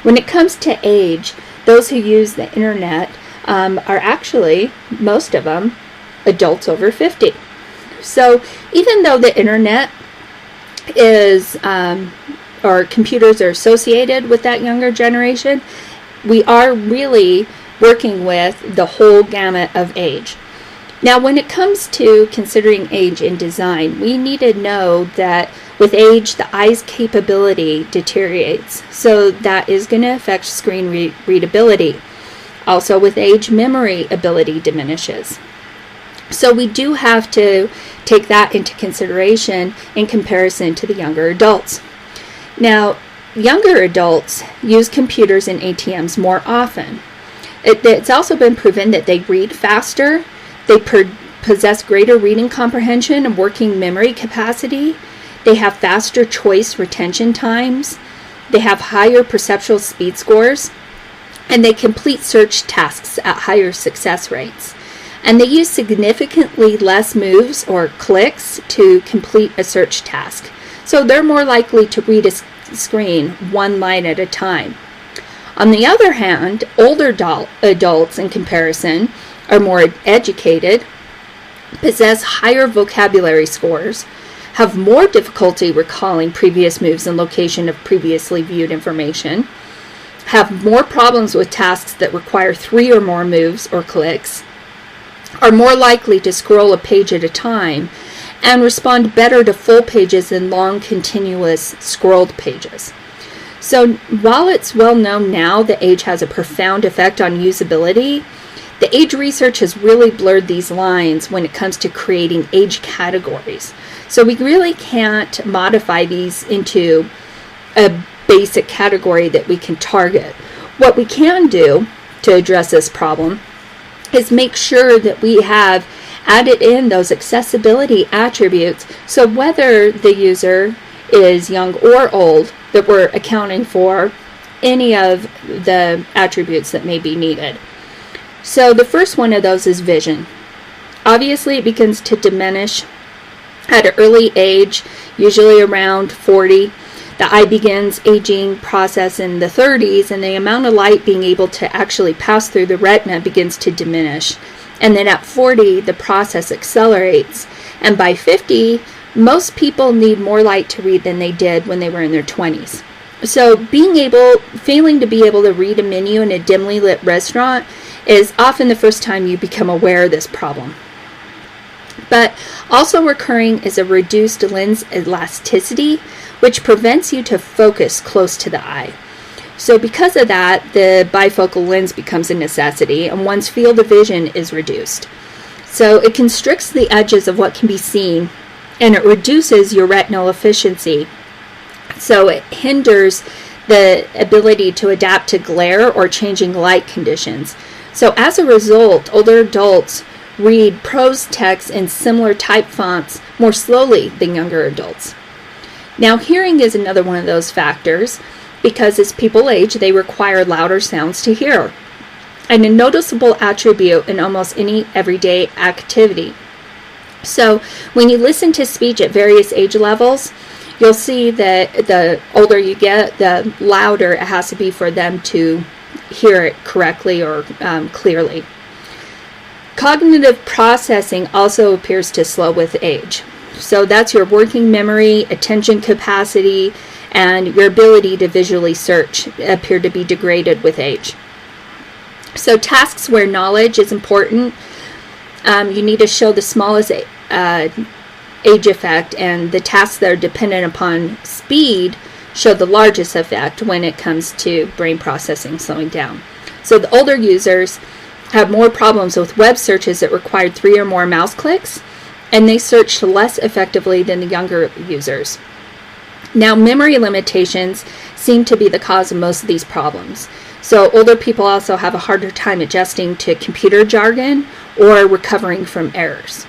When it comes to age, those who use the internet are actually, most of them, adults over 50. So even though the internet is, or computers are associated with that younger generation, we are really working with the whole gamut of age. Now, when it comes to considering age in design, we need to know that with age, the eye's capability deteriorates, so that is going to affect screen readability. Also, with age, memory ability diminishes. So we do have to take that into consideration in comparison to the younger adults. Now, younger adults use computers and ATMs more often. It's also been proven that they read faster, they possess greater reading comprehension and working memory capacity, they have faster choice retention times, they have higher perceptual speed scores, and they complete search tasks at higher success rates. And they use significantly less moves or clicks to complete a search task. So they're more likely to read a screen one line at a time. On the other hand, older adults in comparison are more educated, possess higher vocabulary scores, have more difficulty recalling previous moves and location of previously viewed information, have more problems with tasks that require 3 or more moves or clicks, are more likely to scroll a page at a time, and respond better to full pages than long, continuous scrolled pages. So while it's well known now that age has a profound effect on usability, the age research has really blurred these lines when it comes to creating age categories. So we really can't modify these into a basic category that we can target. What we can do to address this problem is make sure that we have added in those accessibility attributes, so whether the user is young or old, that we're accounting for any of the attributes that may be needed. So the first one of those is vision. Obviously, it begins to diminish at an early age, usually around 40. The eye begins aging process in the 30s, and the amount of light being able to actually pass through the retina begins to diminish. And then at 40, the process accelerates. And by 50, most people need more light to read than they did when they were in their 20s. So failing to be able to read a menu in a dimly lit restaurant is often the first time you become aware of this problem. But also recurring is a reduced lens elasticity, which prevents you to focus close to the eye. So because of that, the bifocal lens becomes a necessity, and one's field of vision is reduced. So it constricts the edges of what can be seen, and it reduces your retinal efficiency. So it hinders the ability to adapt to glare or changing light conditions. So as a result, older adults read prose text in similar type fonts more slowly than younger adults. Now, hearing is another one of those factors, because as people age, they require louder sounds to hear, and a noticeable attribute in almost any everyday activity. So when you listen to speech at various age levels, you'll see that the older you get, the louder it has to be for them to hear it correctly or clearly. Cognitive processing also appears to slow with age. So that's your working memory, attention capacity, and your ability to visually search appear to be degraded with age. So tasks where knowledge is important, you need to show the smallest age effect, and the tasks that are dependent upon speed show the largest effect when it comes to brain processing slowing down. So the older users have more problems with web searches that required 3 or more mouse clicks, and they searched less effectively than the younger users. Now, memory limitations seem to be the cause of most of these problems. So older people also have a harder time adjusting to computer jargon or recovering from errors.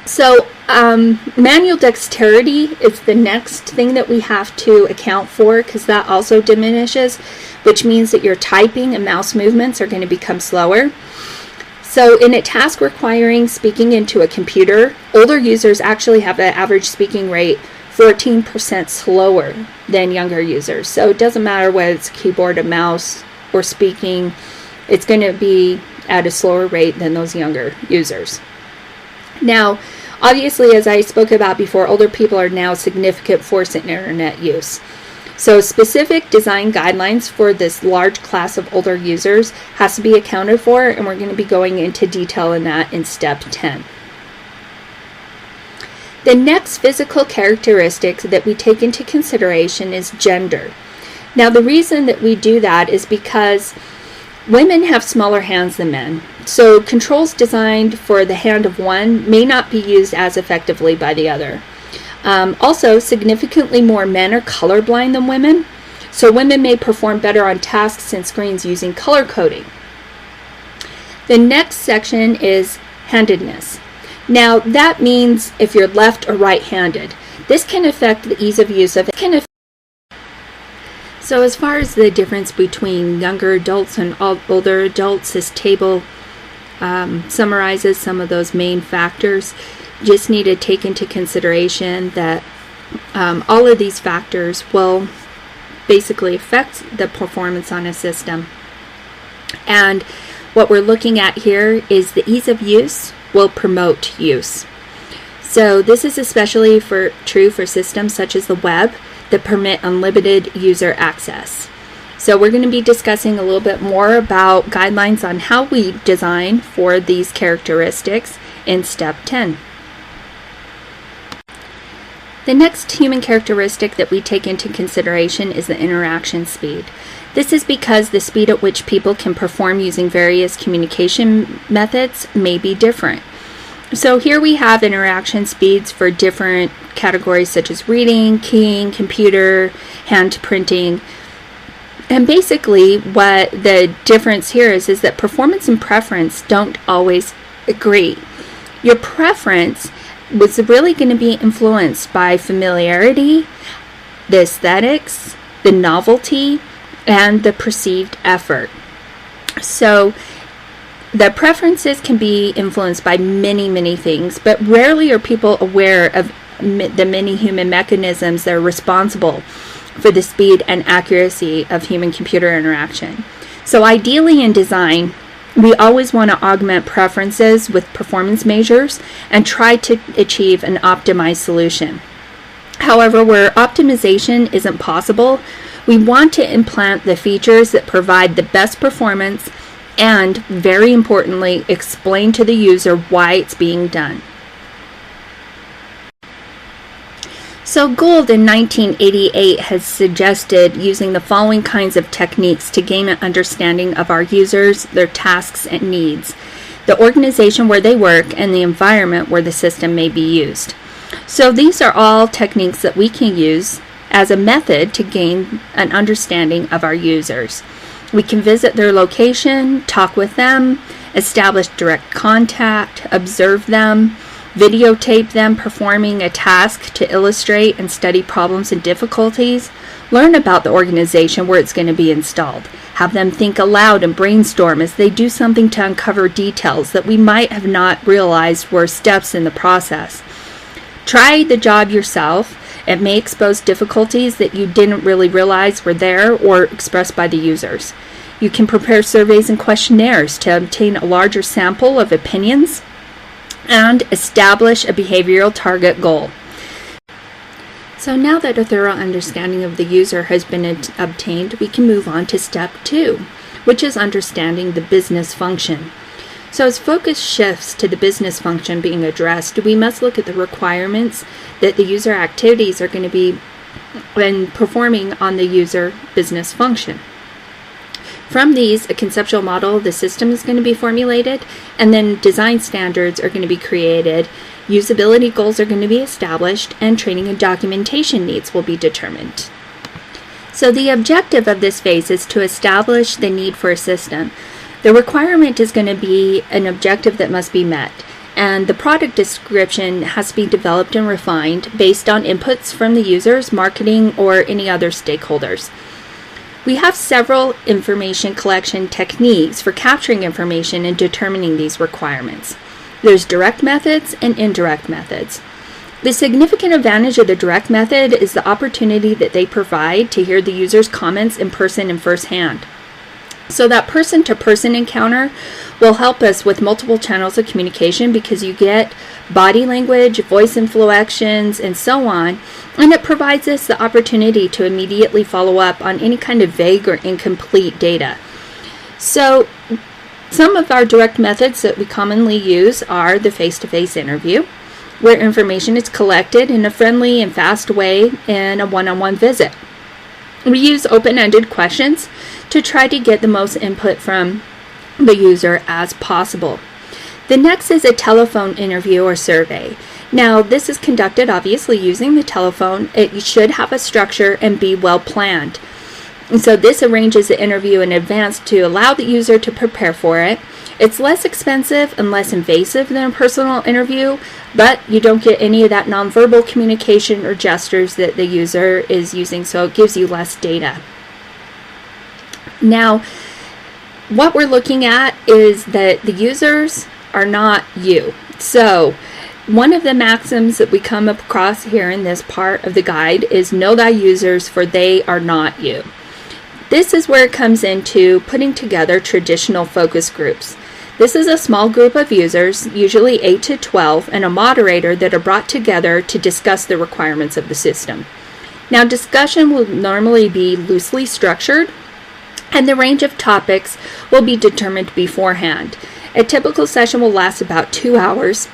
So manual dexterity is the next thing that we have to account for, because that also diminishes, which means that your typing and mouse movements are going to become slower. So in a task requiring speaking into a computer, older users actually have an average speaking rate 14% slower than younger users. So it doesn't matter whether it's a keyboard, a mouse, or speaking, it's going to be at a slower rate than those younger users. Now, obviously, as I spoke about before, older people are now a significant force in internet use. So specific design guidelines for this large class of older users has to be accounted for, and we're going to be going into detail in that in step 10. The next physical characteristic that we take into consideration is gender. Now, the reason that we do that is because women have smaller hands than men. So controls designed for the hand of one may not be used as effectively by the other. Also, significantly more men are colorblind than women, so women may perform better on tasks and screens using color coding. The next section is handedness. Now, that means if you're left or right-handed. This can affect the ease of use of it. So as far as the difference between younger adults and older adults, this table summarizes some of those main factors. You just need to take into consideration that all of these factors will basically affect the performance on a system. And what we're looking at here is the ease of use will promote use. So this is especially true for systems such as the web that permit unlimited user access. So we're going to be discussing a little bit more about guidelines on how we design for these characteristics in step 10. The next human characteristic that we take into consideration is the interaction speed. This is because the speed at which people can perform using various communication methods may be different. So here we have interaction speeds for different categories such as reading, keying, computer, hand printing. And basically what the difference here is that performance and preference don't always agree. Your preference was really going to be influenced by familiarity, the aesthetics, the novelty, and the perceived effort. So the preferences can be influenced by many things, but rarely are people aware of the many human mechanisms that are responsible for the speed and accuracy of human-computer interaction. So ideally in design, we always want to augment preferences with performance measures and try to achieve an optimized solution. However, where optimization isn't possible, we want to implant the features that provide the best performance and, very importantly, explain to the user why it's being done. So Gould in 1988 has suggested using the following kinds of techniques to gain an understanding of our users, their tasks and needs, the organization where they work, and the environment where the system may be used. So these are all techniques that we can use as a method to gain an understanding of our users. We can visit their location, talk with them, establish direct contact, observe them, videotape them performing a task to illustrate and study problems and difficulties, learn about the organization where it's going to be installed, have them think aloud and brainstorm as they do something to uncover details that we might have not realized were steps in the process. Try the job yourself. It may expose difficulties that you didn't really realize were there or expressed by the users. You can prepare surveys and questionnaires to obtain a larger sample of opinions and establish a behavioral target goal. So now that a thorough understanding of the user has been obtained, we can move on to step 2, which is understanding the business function. So as focus shifts to the business function being addressed, we must look at the requirements that the user activities are going to be when performing on the user business function. From these, a conceptual model of the system is going to be formulated, and then design standards are going to be created, usability goals are going to be established, and training and documentation needs will be determined. So the objective of this phase is to establish the need for a system. The requirement is going to be an objective that must be met. and the product description has to be developed and refined based on inputs from the users, marketing, or any other stakeholders. We have several information collection techniques for capturing information and determining these requirements. There's direct methods and indirect methods. The significant advantage of the direct method is the opportunity that they provide to hear the user's comments in person and firsthand. So that person-to-person encounter will help us with multiple channels of communication because you get body language, voice inflections, and so on, and it provides us the opportunity to immediately follow up on any kind of vague or incomplete data. So some of our direct methods that we commonly use are the face-to-face interview, where information is collected in a friendly and fast way in a one-on-one visit. We use open-ended questions to try to get the most input from the user as possible. The next is a telephone interview or survey. Now, this is conducted obviously using the telephone. It should have a structure and be well planned. And so this arranges the interview in advance to allow the user to prepare for it. It's less expensive and less invasive than a personal interview, but you don't get any of that nonverbal communication or gestures that the user is using, so it gives you less data. Now, what we're looking at is that the users are not you. So, one of the maxims that we come across here in this part of the guide is know thy users, for they are not you. This is where it comes into putting together traditional focus groups. This is a small group of users, usually 8 to 12, and a moderator that are brought together to discuss the requirements of the system. Now, discussion will normally be loosely structured, and the range of topics will be determined beforehand. A typical session will last about 2 hours,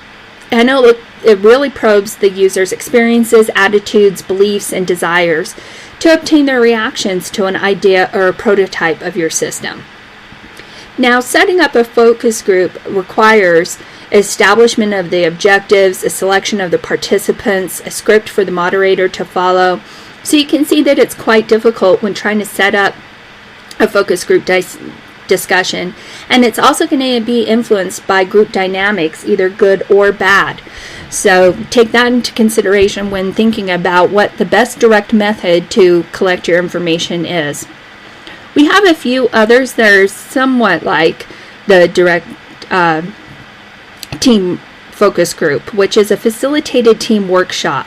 and it really probes the user's experiences, attitudes, beliefs, and desires to obtain their reactions to an idea or a prototype of your system. Now, setting up a focus group requires establishment of the objectives, a selection of the participants, a script for the moderator to follow. So you can see that it's quite difficult when trying to set up a focus group discussion, and it's also going to be influenced by group dynamics, either good or bad. So take that into consideration when thinking about what the best direct method to collect your information is. We have a few others that are somewhat like the direct team focus group, which is a facilitated team workshop.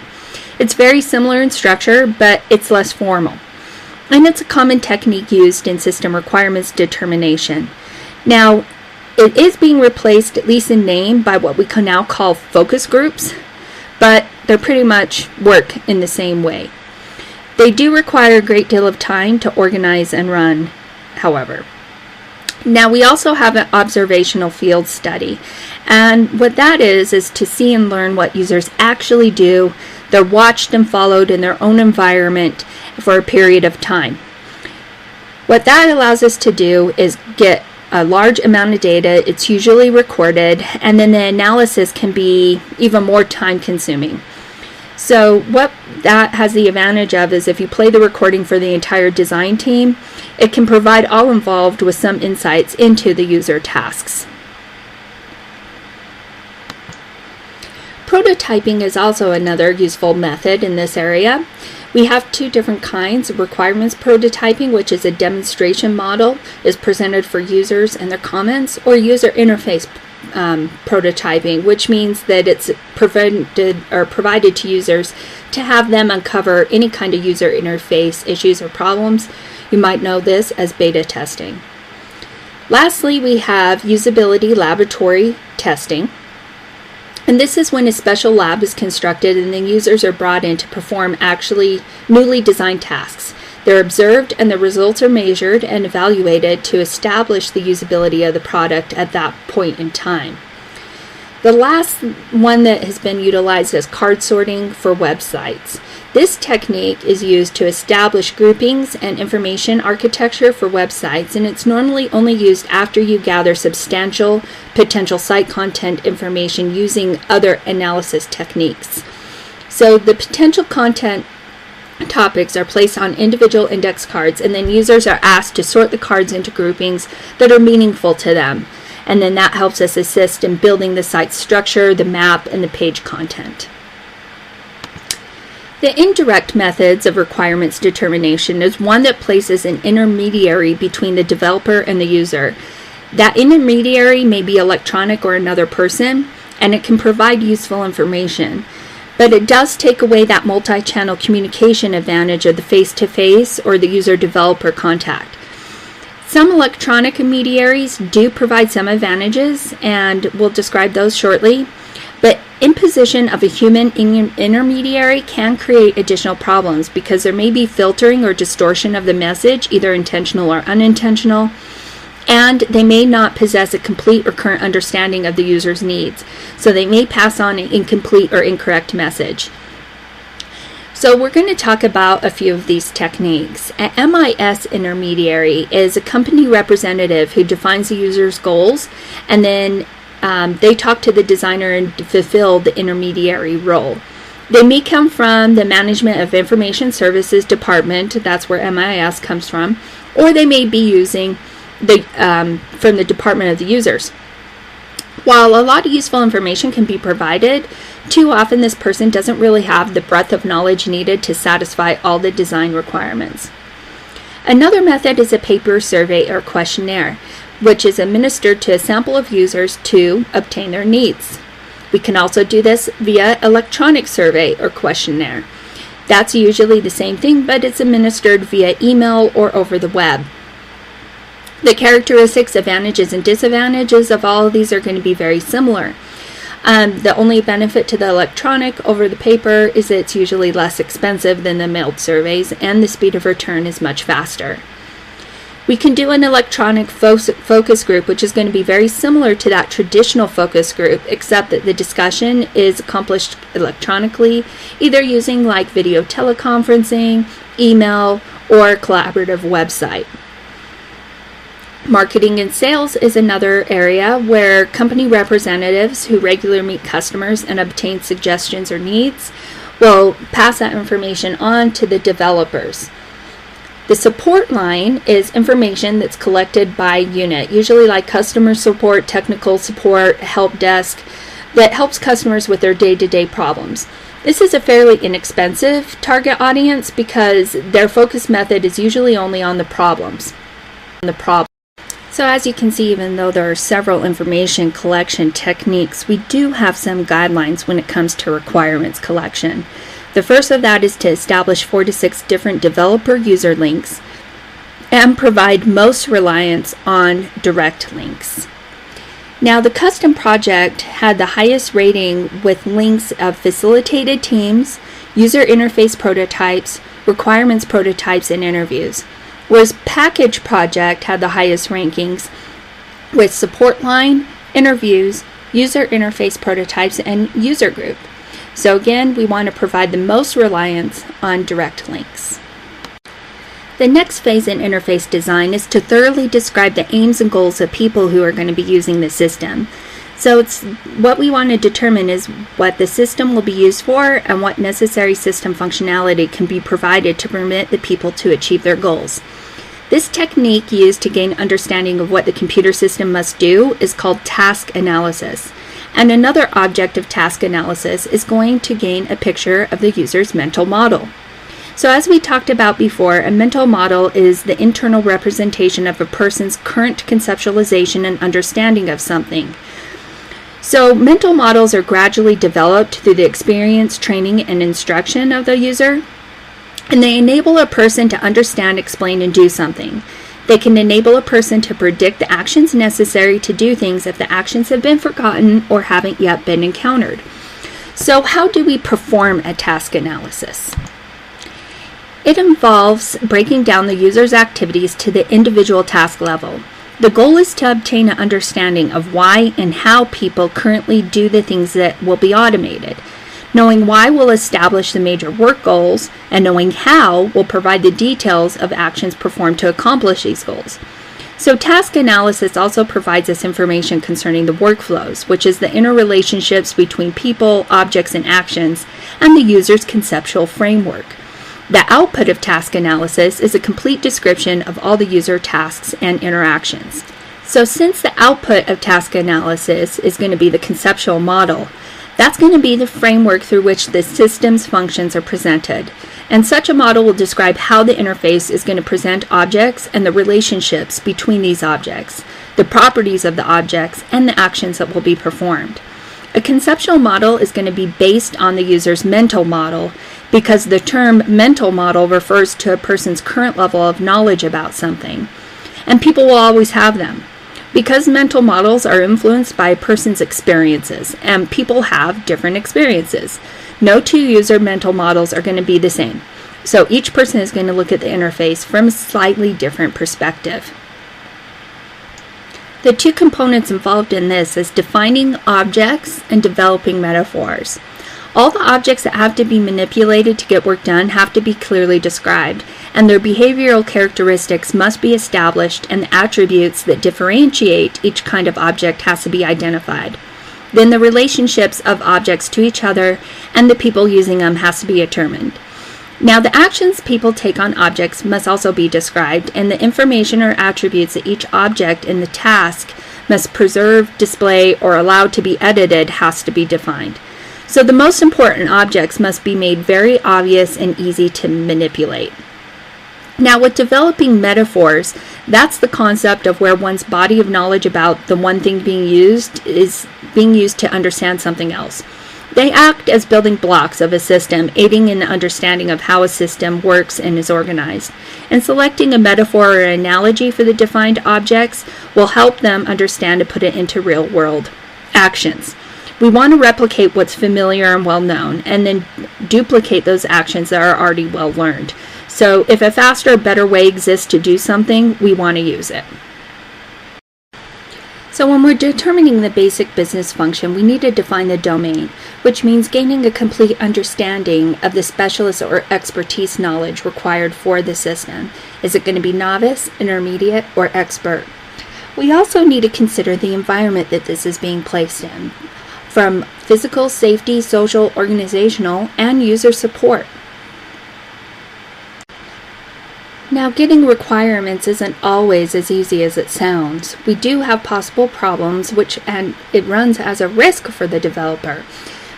It's very similar in structure, but it's less formal. And it's a common technique used in system requirements determination. Now, it is being replaced, at least in name, by what we can now call focus groups, but they pretty much work in the same way. They do require a great deal of time to organize and run, however. Now, we also have an observational field study, and what that is to see and learn what users actually do. They're watched and followed in their own environment for a period of time. What that allows us to do is get a large amount of data. It's usually recorded, and then the analysis can be even more time consuming. So what that has the advantage of is if you play the recording for the entire design team, it can provide all involved with some insights into the user tasks. Prototyping is also another useful method in this area. We have two different kinds. Requirements prototyping, which is a demonstration model, is presented for users and their comments, or user interface prototyping, which means that it's provided to users to have them uncover any kind of user interface issues or problems. You might know this as beta testing. Lastly, we have usability laboratory testing. And this is when a special lab is constructed and then users are brought in to perform actually newly designed tasks. They're observed and the results are measured and evaluated to establish the usability of the product at that point in time. The last one that has been utilized is card sorting for websites. This technique is used to establish groupings and information architecture for websites, and it's normally only used after you gather substantial potential site content information using other analysis techniques. So the potential content topics are placed on individual index cards, and then users are asked to sort the cards into groupings that are meaningful to them. and then that helps us assist in building the site structure, the map, and the page content. The indirect methods of requirements determination is one that places an intermediary between the developer and the user. That intermediary may be electronic or another person, and it can provide useful information. But it does take away that multi-channel communication advantage of the face-to-face or the user-developer contact. Some electronic intermediaries do provide some advantages, and we'll describe those shortly. But imposition of a human intermediary can create additional problems because there may be filtering or distortion of the message, either intentional or unintentional, and they may not possess a complete or current understanding of the user's needs. So they may pass on an incomplete or incorrect message. So we're going to talk about a few of these techniques. An MIS intermediary is a company representative who defines the user's goals, and then they talk to the designer and fulfill the intermediary role. They may come from the Management of Information Services Department, that's where MIS comes from, or they may be using from the Department of the Users. While a lot of useful information can be provided, too often this person doesn't really have the breadth of knowledge needed to satisfy all the design requirements. Another method is a paper survey or questionnaire, which is administered to a sample of users to obtain their needs. We can also do this via electronic survey or questionnaire. That's usually the same thing, but it's administered via email or over the web. The characteristics, advantages, and disadvantages of all of these are going to be very similar. The only benefit to the electronic over the paper is that it's usually less expensive than the mailed surveys, and the speed of return is much faster. We can do an electronic focus group, which is going to be very similar to that traditional focus group, except that the discussion is accomplished electronically, either using like video teleconferencing, email, or a collaborative website. Marketing and sales is another area where company representatives who regularly meet customers and obtain suggestions or needs will pass that information on to the developers. The support line is information that's collected by unit, usually like customer support, technical support, help desk, that helps customers with their day-to-day problems. This is a fairly inexpensive target audience because their focus method is usually only on the problems. So as you can see, even though there are several information collection techniques, we do have some guidelines when it comes to requirements collection. The first of that is to establish 4 to 6 different developer user links and provide most reliance on direct links. Now, the custom project had the highest rating with links of facilitated teams, user interface prototypes, requirements prototypes, and interviews. Whereas package project had the highest rankings with support line, interviews, user interface prototypes, and user group. So again, we want to provide the most reliance on direct links. The next phase in interface design is to thoroughly describe the aims and goals of people who are going to be using the system. So what we want to determine is what the system will be used for and what necessary system functionality can be provided to permit the people to achieve their goals. This technique used to gain understanding of what the computer system must do is called task analysis. And another object of task analysis is going to gain a picture of the user's mental model. So as we talked about before, a mental model is the internal representation of a person's current conceptualization and understanding of something. So mental models are gradually developed through the experience, training, and instruction of the user, and they enable a person to understand, explain, and do something. They can enable a person to predict the actions necessary to do things if the actions have been forgotten or haven't yet been encountered. So how do we perform a task analysis? It involves breaking down the user's activities to the individual task level. The goal is to obtain an understanding of why and how people currently do the things that will be automated. Knowing why will establish the major work goals, and knowing how will provide the details of actions performed to accomplish these goals. So task analysis also provides us information concerning the workflows, which is the interrelationships between people, objects, and actions, and the user's conceptual framework. The output of task analysis is a complete description of all the user tasks and interactions. So since the output of task analysis is going to be the conceptual model, that's going to be the framework through which the system's functions are presented. And such a model will describe how the interface is going to present objects and the relationships between these objects, the properties of the objects, and the actions that will be performed. A conceptual model is going to be based on the user's mental model because the term mental model refers to a person's current level of knowledge about something. And people will always have them. Because mental models are influenced by a person's experiences, and people have different experiences. No two user mental models are going to be the same. So each person is going to look at the interface from a slightly different perspective. The two components involved in this is defining objects and developing metaphors. All the objects that have to be manipulated to get work done have to be clearly described, and their behavioral characteristics must be established, and the attributes that differentiate each kind of object has to be identified. Then the relationships of objects to each other and the people using them has to be determined. Now, the actions people take on objects must also be described, and the information or attributes that each object in the task must preserve, display, or allow to be edited has to be defined. So the most important objects must be made very obvious and easy to manipulate. Now, with developing metaphors, that's the concept of where one's body of knowledge about the one thing being used is being used to understand something else. They act as building blocks of a system, aiding in the understanding of how a system works and is organized. And selecting a metaphor or analogy for the defined objects will help them understand and put it into real-world actions. We want to replicate what's familiar and well-known, and then duplicate those actions that are already well-learned. So if a faster or better way exists to do something, we want to use it. So when we're determining the basic business function, we need to define the domain, which means gaining a complete understanding of the specialist or expertise knowledge required for the system. Is it going to be novice, intermediate, or expert? We also need to consider the environment that this is being placed in, from physical, safety, social, organizational, and user support. Now, getting requirements isn't always as easy as it sounds. We do have possible problems, and it runs as a risk for the developer.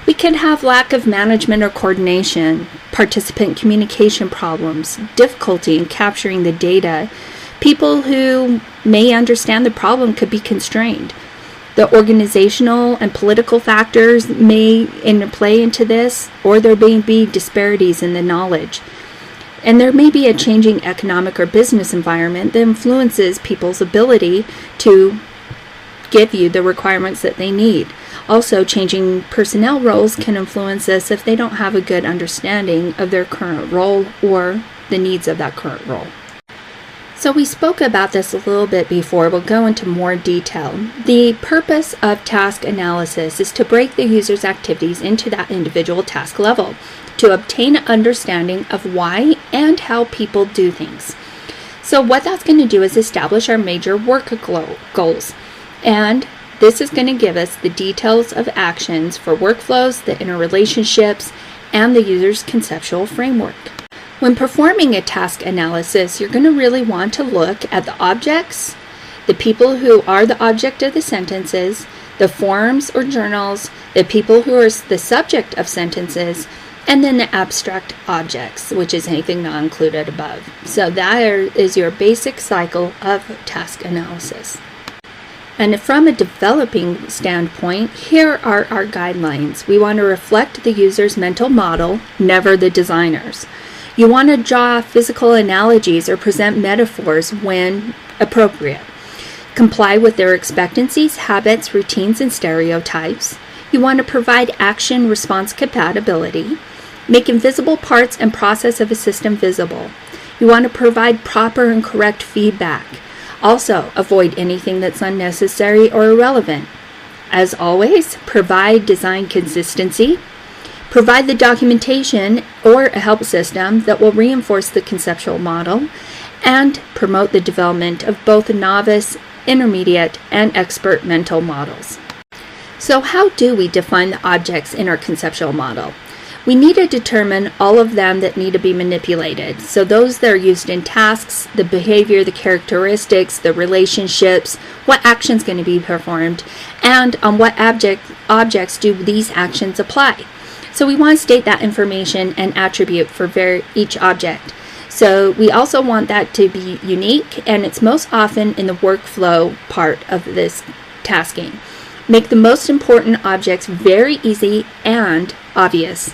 We can have lack of management or coordination, participant communication problems, difficulty in capturing the data. People who may understand the problem could be constrained. The organizational and political factors may interplay into this, or there may be disparities in the knowledge. And there may be a changing economic or business environment that influences people's ability to give you the requirements that they need. Also, changing personnel roles can influence this if they don't have a good understanding of their current role or the needs of that current role. So we spoke about this a little bit before. We'll go into more detail. The purpose of task analysis is to break the user's activities into that individual task level to obtain an understanding of why and how people do things. So what that's going to do is establish our major work goals. And this is going to give us the details of actions for workflows, the interrelationships, and the user's conceptual framework. When performing a task analysis, you're going to really want to look at the objects, the people who are the object of the sentences, the forms or journals, the people who are the subject of sentences, and then the abstract objects, which is anything not included above. So that is your basic cycle of task analysis. And from a developing standpoint, here are our guidelines. We want to reflect the user's mental model, never the designer's. You want to draw physical analogies or present metaphors when appropriate. Comply with their expectancies, habits, routines, and stereotypes. You want to provide action-response compatibility. Make invisible parts and process of a system visible. You want to provide proper and correct feedback. Also, avoid anything that's unnecessary or irrelevant. As always, provide design consistency. Provide the documentation or a help system that will reinforce the conceptual model and promote the development of both novice, intermediate, and expert mental models. So how do we define the objects in our conceptual model? We need to determine all of them that need to be manipulated. So those that are used in tasks, the behavior, the characteristics, the relationships, what action's going to be performed, and on what objects do these actions apply. So we want to state that information and attribute for each object. So we also want that to be unique, and it's most often in the workflow part of this tasking. Make the most important objects very easy and obvious.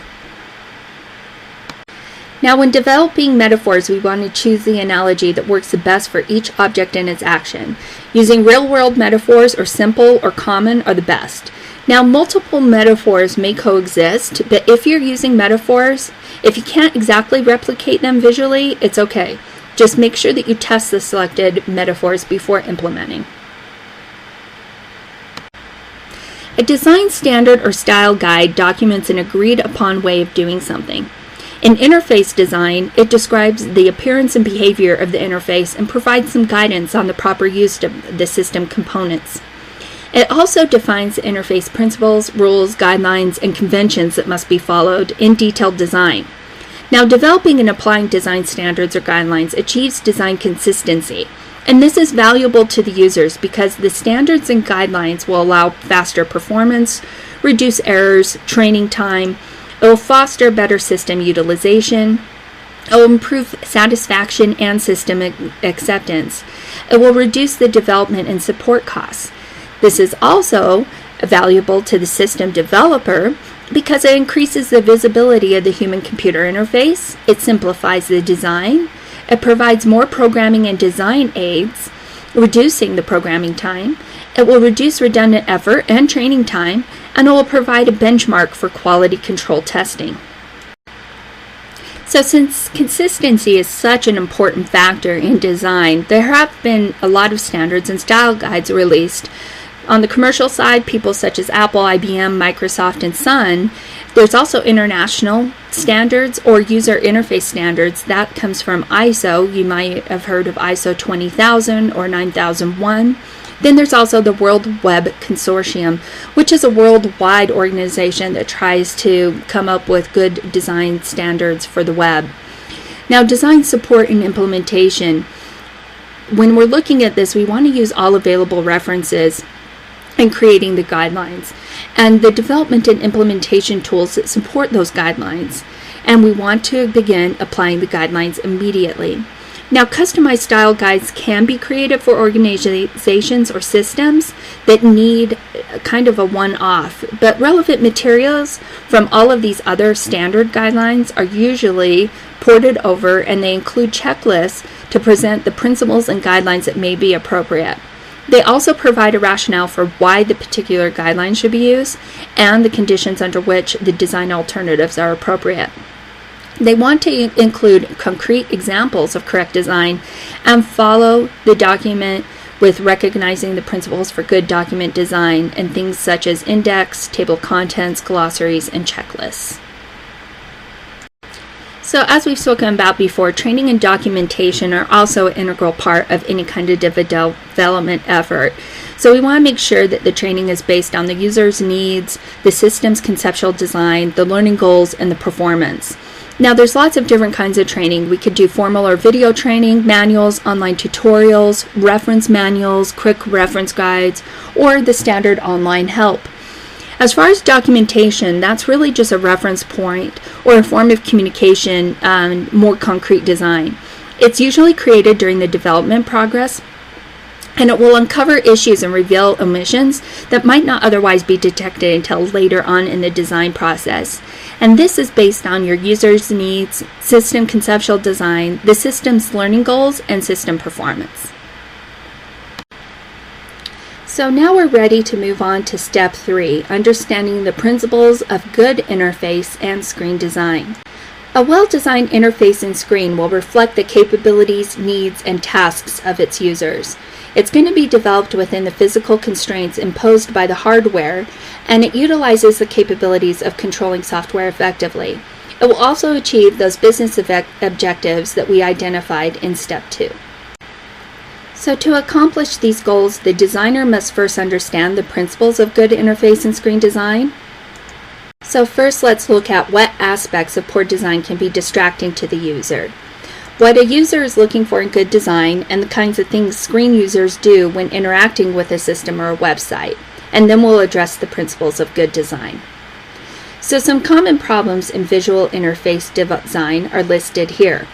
Now, when developing metaphors, we want to choose the analogy that works the best for each object and its action. Using real-world metaphors or simple or common are the best. Now, multiple metaphors may coexist, but if you're using metaphors, if you can't exactly replicate them visually, it's okay. Just make sure that you test the selected metaphors before implementing. A design standard or style guide documents an agreed-upon way of doing something. In interface design, it describes the appearance and behavior of the interface and provides some guidance on the proper use of the system components. It also defines the interface principles, rules, guidelines, and conventions that must be followed in detailed design. Now, developing and applying design standards or guidelines achieves design consistency, and this is valuable to the users because the standards and guidelines will allow faster performance, reduce errors, training time. It will foster better system utilization. It will improve satisfaction and system acceptance. It will reduce the development and support costs. This is also valuable to the system developer because it increases the visibility of the human-computer interface. It simplifies the design. It provides more programming and design aids, reducing the programming time. It will reduce redundant effort and training time, and it will provide a benchmark for quality control testing. So since consistency is such an important factor in design, there have been a lot of standards and style guides released. On the commercial side, people such as Apple, IBM, Microsoft, and Sun. There's also international standards or user interface standards. That comes from ISO. You might have heard of ISO 20000 or 9001. Then there's also the World Web Consortium, which is a worldwide organization that tries to come up with good design standards for the web. Now, design support and implementation. When we're looking at this, we want to use all available references in creating the guidelines and the development and implementation tools that support those guidelines. And we want to begin applying the guidelines immediately. Now, customized style guides can be created for organizations or systems that need kind of a one-off, but relevant materials from all of these other standard guidelines are usually ported over, and they include checklists to present the principles and guidelines that may be appropriate. They also provide a rationale for why the particular guideline should be used and the conditions under which the design alternatives are appropriate. They want to include concrete examples of correct design and follow the document with recognizing the principles for good document design and things such as index, table of contents, glossaries, and checklists. So as we've spoken about before, training and documentation are also an integral part of any kind of development effort. So we want to make sure that the training is based on the user's needs, the system's conceptual design, the learning goals, and the performance. Now, there's lots of different kinds of training. We could do formal or video training, manuals, online tutorials, reference manuals, quick reference guides, or the standard online help. As far as documentation, that's really just a reference point or a form of communication, more concrete design. It's usually created during the development progress, and it will uncover issues and reveal omissions that might not otherwise be detected until later on in the design process. And this is based on your user's needs, system conceptual design, the system's learning goals, and system performance. So now we're ready to move on to step 3, understanding the principles of good interface and screen design. A well-designed interface and screen will reflect the capabilities, needs, and tasks of its users. It's going to be developed within the physical constraints imposed by the hardware, and it utilizes the capabilities of controlling software effectively. It will also achieve those business objectives that we identified in step 2. So to accomplish these goals, the designer must first understand the principles of good interface and screen design. So first, let's look at what aspects of poor design can be distracting to the user. What a user is looking for in good design, and the kinds of things screen users do when interacting with a system or a website. And then we'll address the principles of good design. So some common problems in visual interface design are listed here.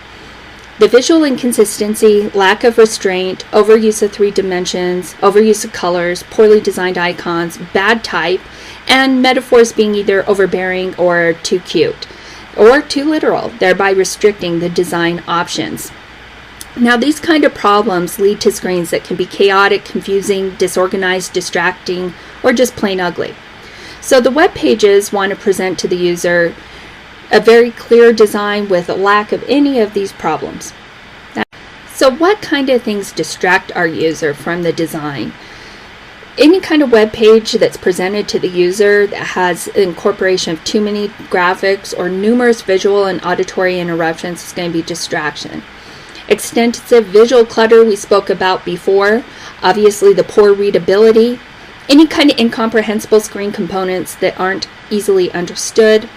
The visual inconsistency, lack of restraint, overuse of 3 dimensions, overuse of colors, poorly designed icons, bad type, and metaphors being either overbearing or too cute, or too literal, thereby restricting the design options. Now, these kind of problems lead to screens that can be chaotic, confusing, disorganized, distracting, or just plain ugly. So the web pages want to present to the user a very clear design with a lack of any of these problems. So what kind of things distract our user from the design? Any kind of web page that's presented to the user that has incorporation of too many graphics or numerous visual and auditory interruptions is going to be distraction. Extensive visual clutter we spoke about before, obviously the poor readability, any kind of incomprehensible screen components that aren't easily understood,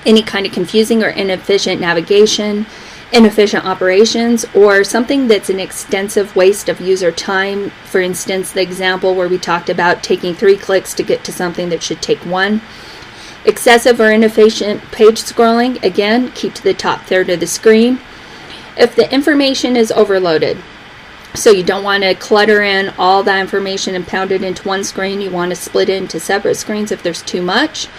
any kind of confusing or inefficient navigation, inefficient operations, or something that's an extensive waste of user time. For instance, the example where we talked about taking 3 clicks to get to something that should take 1. Excessive or inefficient page scrolling, again, keep to the top third of the screen. If the information is overloaded, so you don't want to clutter in all that information and pound it into one screen, you want to split it into separate screens if there's too much.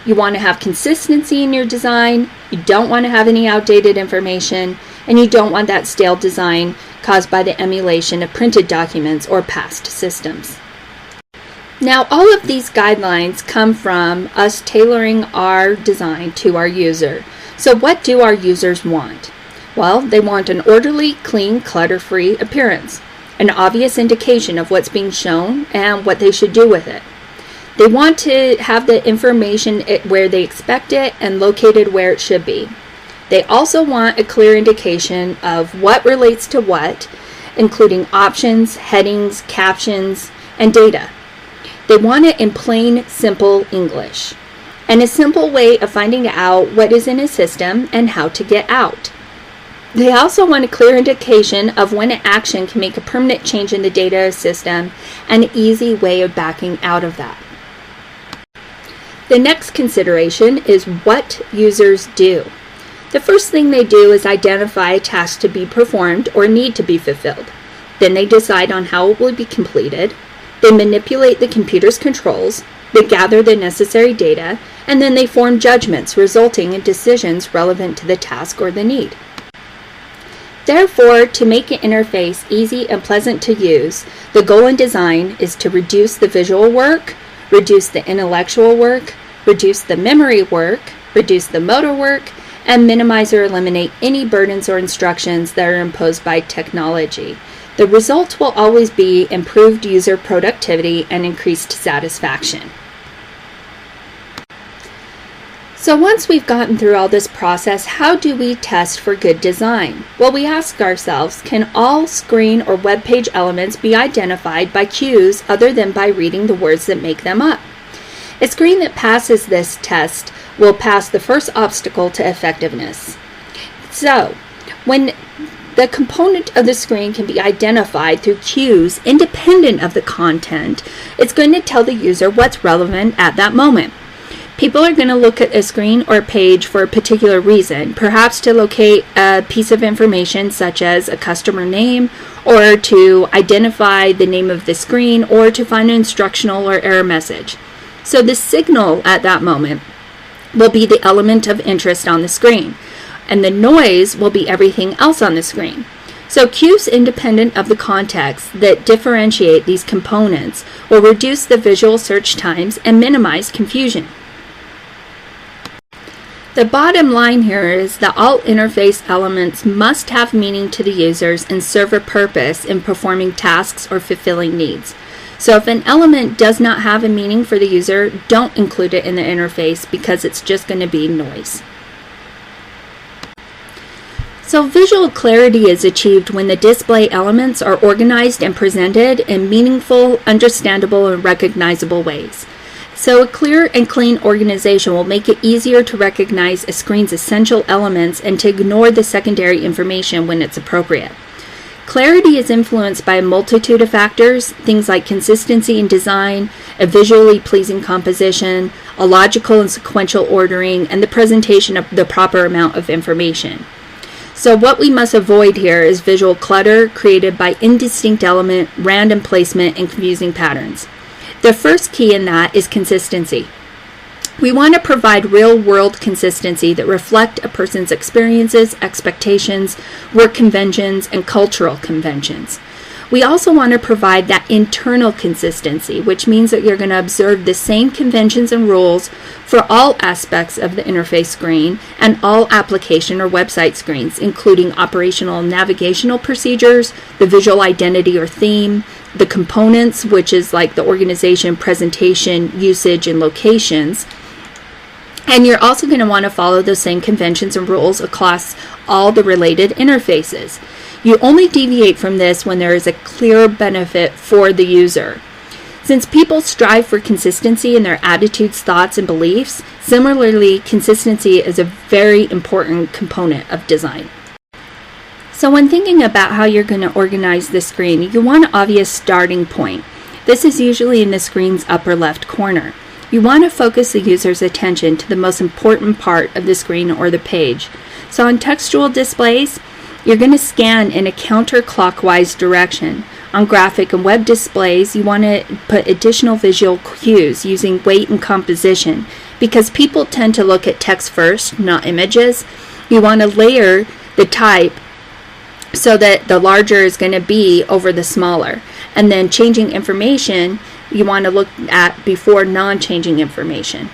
You want to have consistency in your design, you don't want to have any outdated information, and you don't want that stale design caused by the emulation of printed documents or past systems. Now, all of these guidelines come from us tailoring our design to our user. So what do our users want? Well, they want an orderly, clean, clutter-free appearance, an obvious indication of what's being shown and what they should do with it. They want to have the information where they expect it and located where it should be. They also want a clear indication of what relates to what, including options, headings, captions, and data. They want it in plain, simple English, and a simple way of finding out what is in a system and how to get out. They also want a clear indication of when an action can make a permanent change in the data system and an easy way of backing out of that. The next consideration is what users do. The first thing they do is identify a task to be performed or need to be fulfilled. Then they decide on how it will be completed. They manipulate the computer's controls. They gather the necessary data, and then they form judgments resulting in decisions relevant to the task or the need. Therefore, to make an interface easy and pleasant to use, the goal in design is to reduce the visual work, reduce the intellectual work, reduce the memory work, reduce the motor work, and minimize or eliminate any burdens or instructions that are imposed by technology. The result will always be improved user productivity and increased satisfaction. So once we've gotten through all this process, how do we test for good design? Well, we ask ourselves, can all screen or web page elements be identified by cues other than by reading the words that make them up? A screen that passes this test will pass the first obstacle to effectiveness. So, when the component of the screen can be identified through cues independent of the content, it's going to tell the user what's relevant at that moment. People are going to look at a screen or a page for a particular reason, perhaps to locate a piece of information such as a customer name, or to identify the name of the screen, or to find an instructional or error message. So the signal at that moment will be the element of interest on the screen, and the noise will be everything else on the screen. So cues independent of the context that differentiate these components will reduce the visual search times and minimize confusion. The bottom line here is that all interface elements must have meaning to the users and serve a purpose in performing tasks or fulfilling needs. So if an element does not have a meaning for the user, don't include it in the interface because it's just going to be noise. So visual clarity is achieved when the display elements are organized and presented in meaningful, understandable, and recognizable ways. So a clear and clean organization will make it easier to recognize a screen's essential elements and to ignore the secondary information when it's appropriate. Clarity is influenced by a multitude of factors, things like consistency in design, a visually pleasing composition, a logical and sequential ordering, and the presentation of the proper amount of information. So what we must avoid here is visual clutter created by indistinct element, random placement, and confusing patterns. The first key in that is consistency. We want to provide real-world consistency that reflect a person's experiences, expectations, work conventions, and cultural conventions. We also want to provide that internal consistency, which means that you're going to observe the same conventions and rules for all aspects of the interface screen and all application or website screens, including operational and navigational procedures, the visual identity or theme, the components, which is like the organization, presentation, usage, and locations. And you're also going to want to follow those same conventions and rules across all the related interfaces. You only deviate from this when there is a clear benefit for the user. Since people strive for consistency in their attitudes, thoughts, and beliefs, similarly, consistency is a very important component of design. So when thinking about how you're going to organize the screen, you want an obvious starting point. This is usually in the screen's upper left corner. You want to focus the user's attention to the most important part of the screen or the page. So on textual displays, you're going to scan in a counterclockwise direction. On graphic and web displays, you want to put additional visual cues using weight and composition. Because people tend to look at text first, not images, you want to layer the type so that the larger is going to be over the smaller. And then changing information, you want to look at before non-changing information.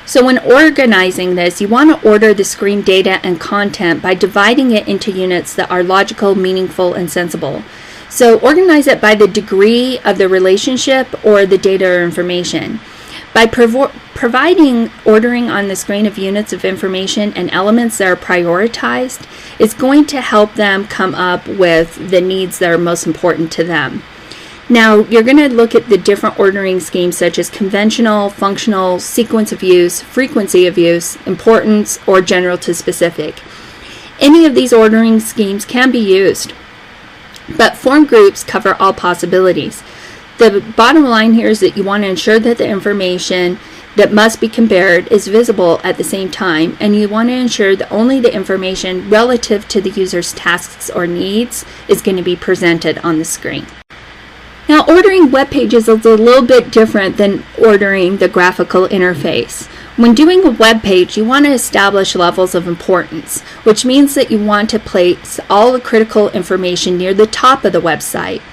So when organizing this, you want to order the screen data and content by dividing it into units that are logical, meaningful, and sensible. So organize it by the degree of the relationship or the data or information. By providing ordering on the screen of units of information and elements that are prioritized, it's going to help them come up with the needs that are most important to them. Now, you're going to look at the different ordering schemes such as conventional, functional, sequence of use, frequency of use, importance, or general to specific. Any of these ordering schemes can be used, but form groups cover all possibilities. The bottom line here is that you want to ensure that the information that must be compared is visible at the same time, and you want to ensure that only the information relative to the user's tasks or needs is going to be presented on the screen. Now, ordering web pages is a little bit different than ordering the graphical interface. When doing a web page, you want to establish levels of importance, which means that you want to place all the critical information near the top of the website.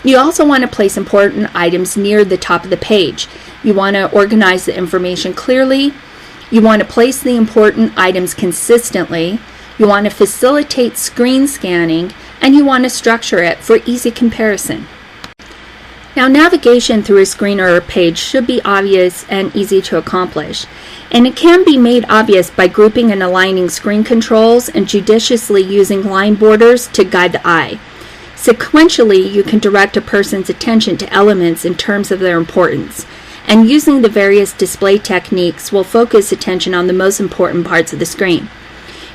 You also want to place important items near the top of the page. You want to organize the information clearly. You want to place the important items consistently. You want to facilitate screen scanning, and you want to structure it for easy comparison. Now, navigation through a screen or a page should be obvious and easy to accomplish, and it can be made obvious by grouping and aligning screen controls and judiciously using line borders to guide the eye. Sequentially, you can direct a person's attention to elements in terms of their importance, and using the various display techniques will focus attention on the most important parts of the screen.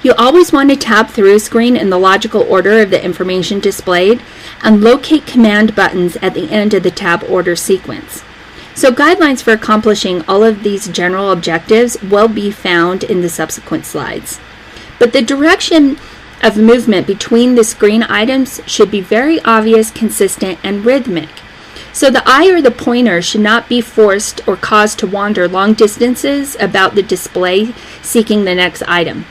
You always want to tab through a screen in the logical order of the information displayed and locate command buttons at the end of the tab order sequence. So guidelines for accomplishing all of these general objectives will be found in the subsequent slides. But the direction of movement between the screen items should be very obvious, consistent, and rhythmic. So the eye or the pointer should not be forced or caused to wander long distances about the display seeking the next item.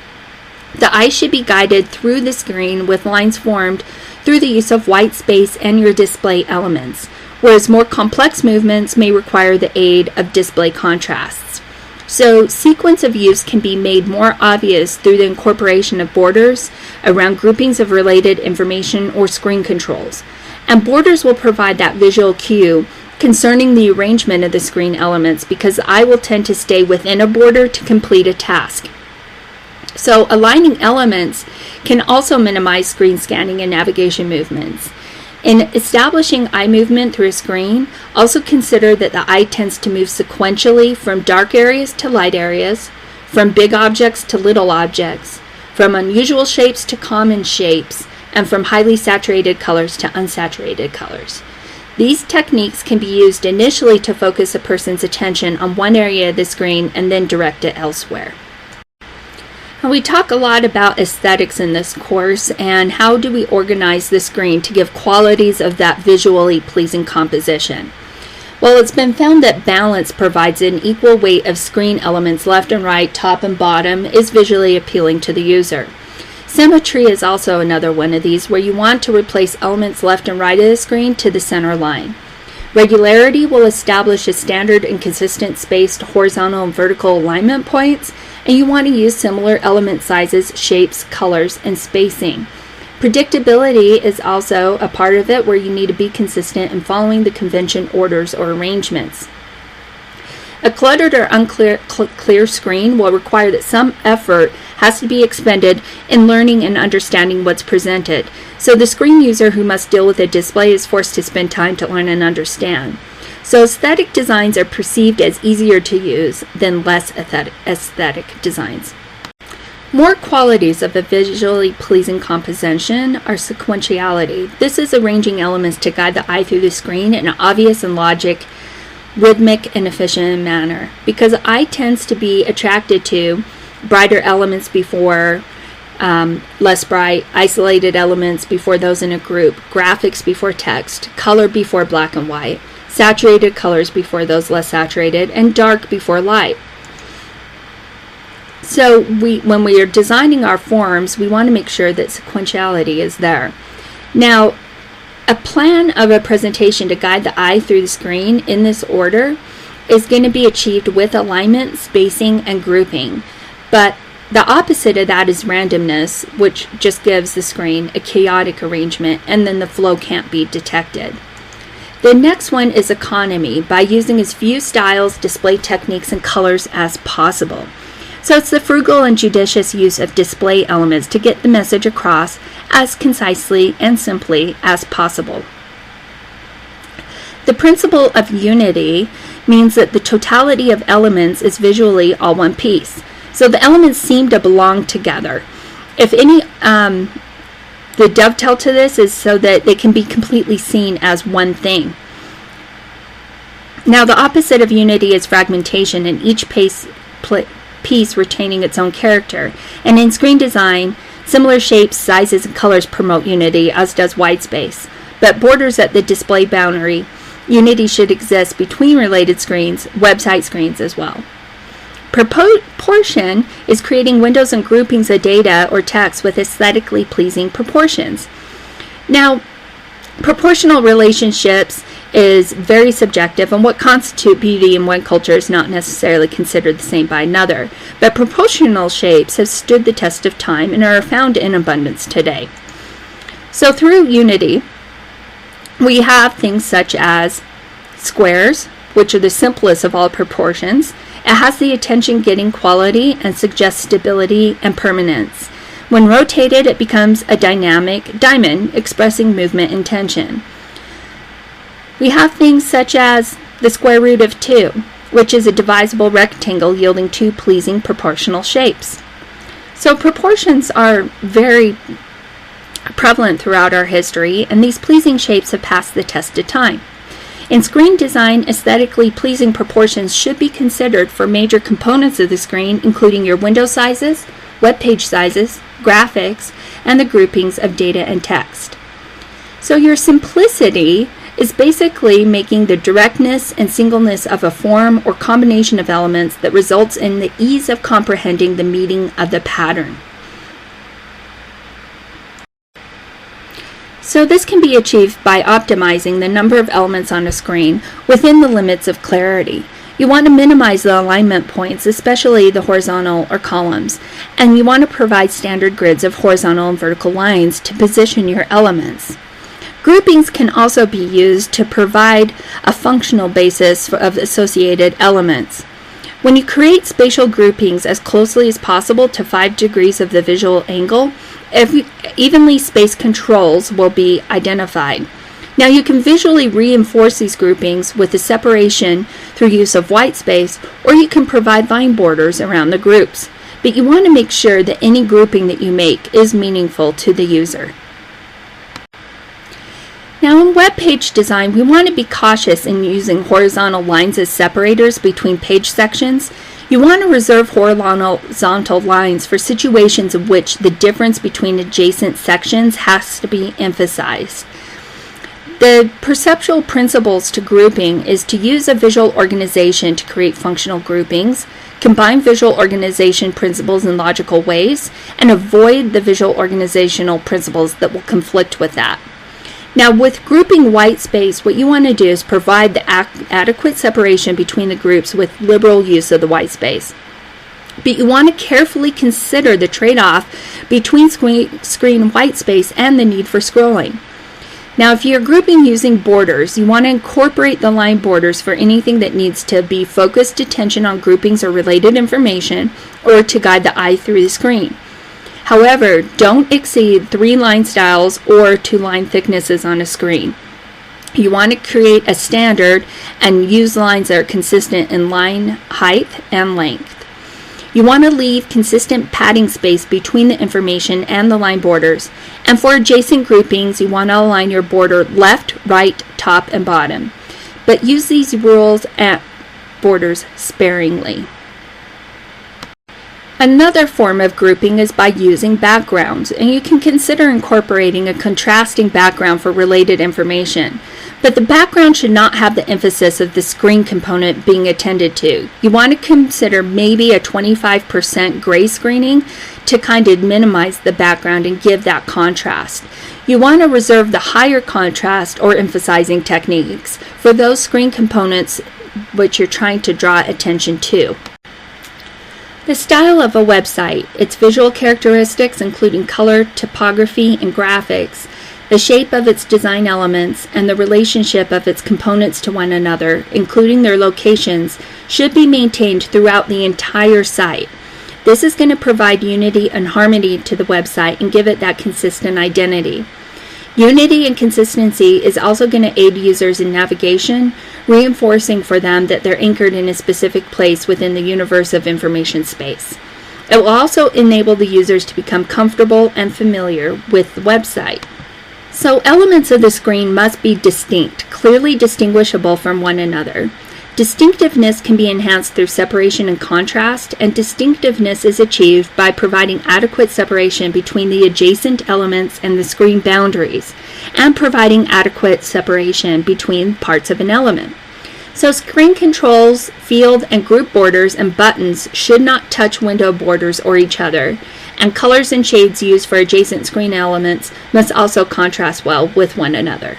The eye should be guided through the screen with lines formed through the use of white space and your display elements, whereas more complex movements may require the aid of display contrasts. So sequence of use can be made more obvious through the incorporation of borders around groupings of related information or screen controls. And borders will provide that visual cue concerning the arrangement of the screen elements, because the eye will tend to stay within a border to complete a task. So aligning elements can also minimize screen scanning and navigation movements. In establishing eye movement through a screen, also consider that the eye tends to move sequentially from dark areas to light areas, from big objects to little objects, from unusual shapes to common shapes, and from highly saturated colors to unsaturated colors. These techniques can be used initially to focus a person's attention on one area of the screen and then direct it elsewhere. And we talk a lot about aesthetics in this course, and how do we organize the screen to give qualities of that visually pleasing composition. Well, it's been found that balance provides an equal weight of screen elements left and right, top and bottom, is visually appealing to the user. Symmetry is also another one of these, where you want to replace elements left and right of the screen to the center line. Regularity will establish a standard and consistent spaced horizontal and vertical alignment points, and you want to use similar element sizes, shapes, colors, and spacing. Predictability is also a part of it, where you need to be consistent in following the convention orders or arrangements. A cluttered or unclear screen will require that some effort has to be expended in learning and understanding what's presented. So the screen user who must deal with a display is forced to spend time to learn and understand. So aesthetic designs are perceived as easier to use than less aesthetic designs. More qualities of a visually pleasing composition are sequentiality. This is arranging elements to guide the eye through the screen in an obvious and logic, rhythmic and efficient manner, because the eye tends to be attracted to brighter elements before less bright, isolated elements before those in a group, graphics before text, color before black and white, saturated colors before those less saturated, and dark before light. So when we are designing our forms, we want to make sure that sequentiality is there. Now, a plan of a presentation to guide the eye through the screen in this order is going to be achieved with alignment, spacing, and grouping. But the opposite of that is randomness, which just gives the screen a chaotic arrangement, and then the flow can't be detected. The next one is economy, by using as few styles, display techniques, and colors as possible. So it's the frugal and judicious use of display elements to get the message across as concisely and simply as possible. The principle of unity means that the totality of elements is visually all one piece. So the elements seem to belong together. If any, the dovetail to this is so that they can be completely seen as one thing. Now, the opposite of unity is fragmentation, and each piece retaining its own character. And in screen design, similar shapes, sizes, and colors promote unity, as does white space. But borders at the display boundary, unity should exist between related screens, website screens as well. Proportion is creating windows and groupings of data or text with aesthetically pleasing proportions. Now, proportional relationships is very subjective, and what constitutes beauty in one culture is not necessarily considered the same by another. But proportional shapes have stood the test of time and are found in abundance today. So through unity, we have things such as squares, which are the simplest of all proportions. It has the attention-getting quality and suggests stability and permanence. When rotated, it becomes a dynamic diamond expressing movement and tension. We have things such as the square root of 2, which is a divisible rectangle yielding two pleasing proportional shapes. So proportions are very prevalent throughout our history, and these pleasing shapes have passed the test of time. In screen design, aesthetically pleasing proportions should be considered for major components of the screen, including your window sizes, web page sizes, graphics, and the groupings of data and text. So your simplicity is basically making the directness and singleness of a form or combination of elements that results in the ease of comprehending the meaning of the pattern. So this can be achieved by optimizing the number of elements on a screen within the limits of clarity. You want to minimize the alignment points, especially the horizontal or columns, and you want to provide standard grids of horizontal and vertical lines to position your elements. Groupings can also be used to provide a functional basis of associated elements. When you create spatial groupings as closely as possible to 5 degrees of the visual angle, evenly spaced controls will be identified. Now you can visually reinforce these groupings with the separation through use of white space, or you can provide line borders around the groups. But you want to make sure that any grouping that you make is meaningful to the user. Now in web page design, we want to be cautious in using horizontal lines as separators between page sections. You want to reserve horizontal lines for situations in which the difference between adjacent sections has to be emphasized. The perceptual principles to grouping is to use a visual organization to create functional groupings, combine visual organization principles in logical ways, and avoid the visual organizational principles that will conflict with that. Now with grouping white space, what you want to do is provide the adequate separation between the groups with liberal use of the white space. But you want to carefully consider the trade-off between screen white space and the need for scrolling. Now if you're grouping using borders, you want to incorporate the line borders for anything that needs to be focused attention on groupings or related information, or to guide the eye through the screen. However, don't exceed 3 line styles or 2 line thicknesses on a screen. You want to create a standard and use lines that are consistent in line height and length. You want to leave consistent padding space between the information and the line borders. And for adjacent groupings, you want to align your border left, right, top, and bottom. But use these rules and borders sparingly. Another form of grouping is by using backgrounds, and you can consider incorporating a contrasting background for related information. But the background should not have the emphasis of the screen component being attended to. You want to consider maybe a 25% gray screening to kind of minimize the background and give that contrast. You want to reserve the higher contrast or emphasizing techniques for those screen components which you're trying to draw attention to. The style of a website, its visual characteristics including color, typography, and graphics, the shape of its design elements, and the relationship of its components to one another, including their locations, should be maintained throughout the entire site. This is going to provide unity and harmony to the website and give it that consistent identity. Unity and consistency is also going to aid users in navigation, reinforcing for them that they're anchored in a specific place within the universe of information space. It will also enable the users to become comfortable and familiar with the website. So elements of the screen must be distinct, clearly distinguishable from one another. Distinctiveness can be enhanced through separation and contrast, and distinctiveness is achieved by providing adequate separation between the adjacent elements and the screen boundaries, and providing adequate separation between parts of an element. So screen controls, field and group borders, and buttons should not touch window borders or each other, and colors and shades used for adjacent screen elements must also contrast well with one another.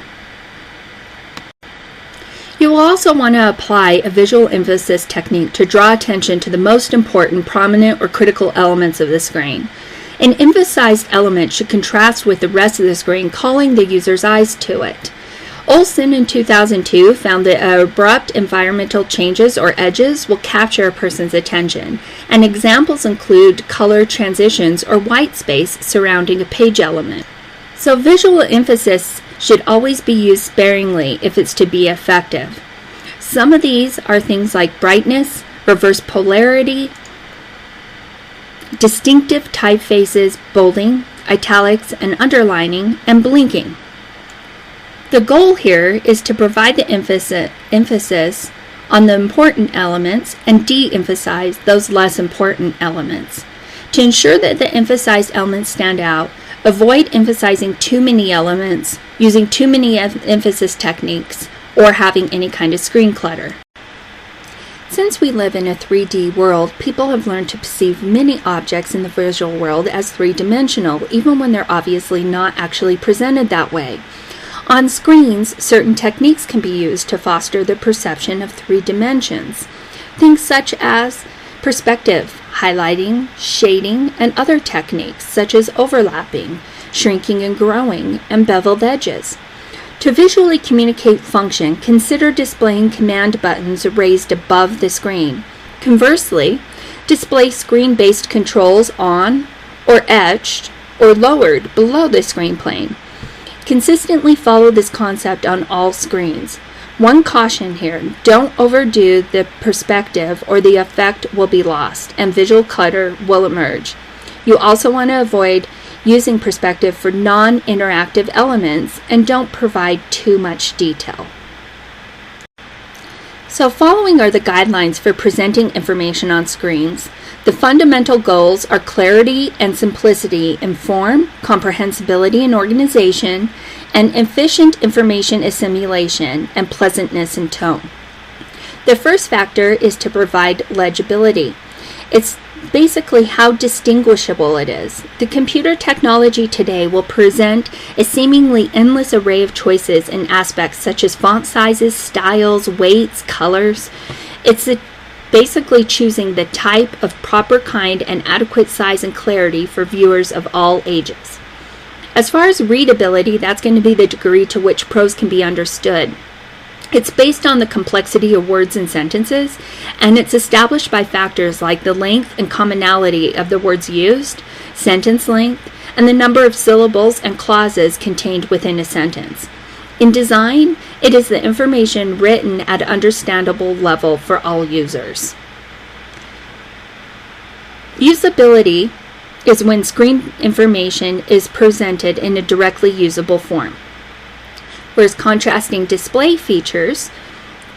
You will also want to apply a visual emphasis technique to draw attention to the most important, prominent, or critical elements of the screen. An emphasized element should contrast with the rest of the screen, calling the user's eyes to it. Olson in 2002 found that abrupt environmental changes or edges will capture a person's attention, and examples include color transitions or white space surrounding a page element. So visual emphasis should always be used sparingly if it's to be effective. Some of these are things like brightness, reverse polarity, distinctive typefaces, bolding, italics and underlining, and blinking. The goal here is to provide the emphasis on the important elements and de-emphasize those less important elements. To ensure that the emphasized elements stand out, avoid emphasizing too many elements, using too many emphasis techniques, or having any kind of screen clutter. Since we live in a 3D world, people have learned to perceive many objects in the visual world as three-dimensional, even when they're obviously not actually presented that way. On screens, certain techniques can be used to foster the perception of 3 dimensions. Things such as perspective, highlighting, shading, and other techniques such as overlapping, shrinking and growing, and beveled edges. To visually communicate function, consider displaying command buttons raised above the screen. Conversely, display screen-based controls on, or etched, or lowered below the screen plane. Consistently follow this concept on all screens. One caution here, don't overdo the perspective or the effect will be lost and visual clutter will emerge. You also want to avoid using perspective for non-interactive elements and don't provide too much detail. So following are the guidelines for presenting information on screens. The fundamental goals are clarity and simplicity in form, comprehensibility and organization, and efficient information assimilation and pleasantness in tone. The first factor is to provide legibility. It's basically how distinguishable it is. The computer technology today will present a seemingly endless array of choices and aspects such as font sizes, styles, weights, colors. It's basically choosing the type of proper kind and adequate size and clarity for viewers of all ages. As far as readability, that's going to be the degree to which prose can be understood. It's based on the complexity of words and sentences, and it's established by factors like the length and commonality of the words used, sentence length, and the number of syllables and clauses contained within a sentence. In design, it is the information written at an understandable level for all users. Usability is when screen information is presented in a directly usable form. Whereas contrasting display features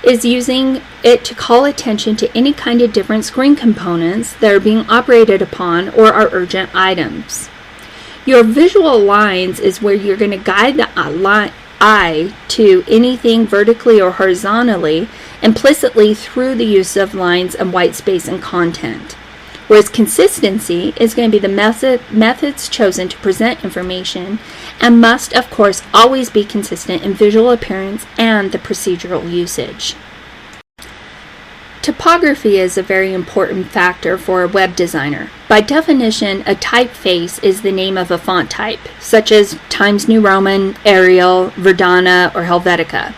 is using it to call attention to any kind of different screen components that are being operated upon or are urgent items. Your visual lines is where you're going to guide the eye to anything vertically or horizontally implicitly through the use of lines and white space and content. Whereas consistency is going to be the methods chosen to present information and must, of course, always be consistent in visual appearance and the procedural usage. Typography is a very important factor for a web designer. By definition, a typeface is the name of a font type, such as Times New Roman, Arial, Verdana, or Helvetica.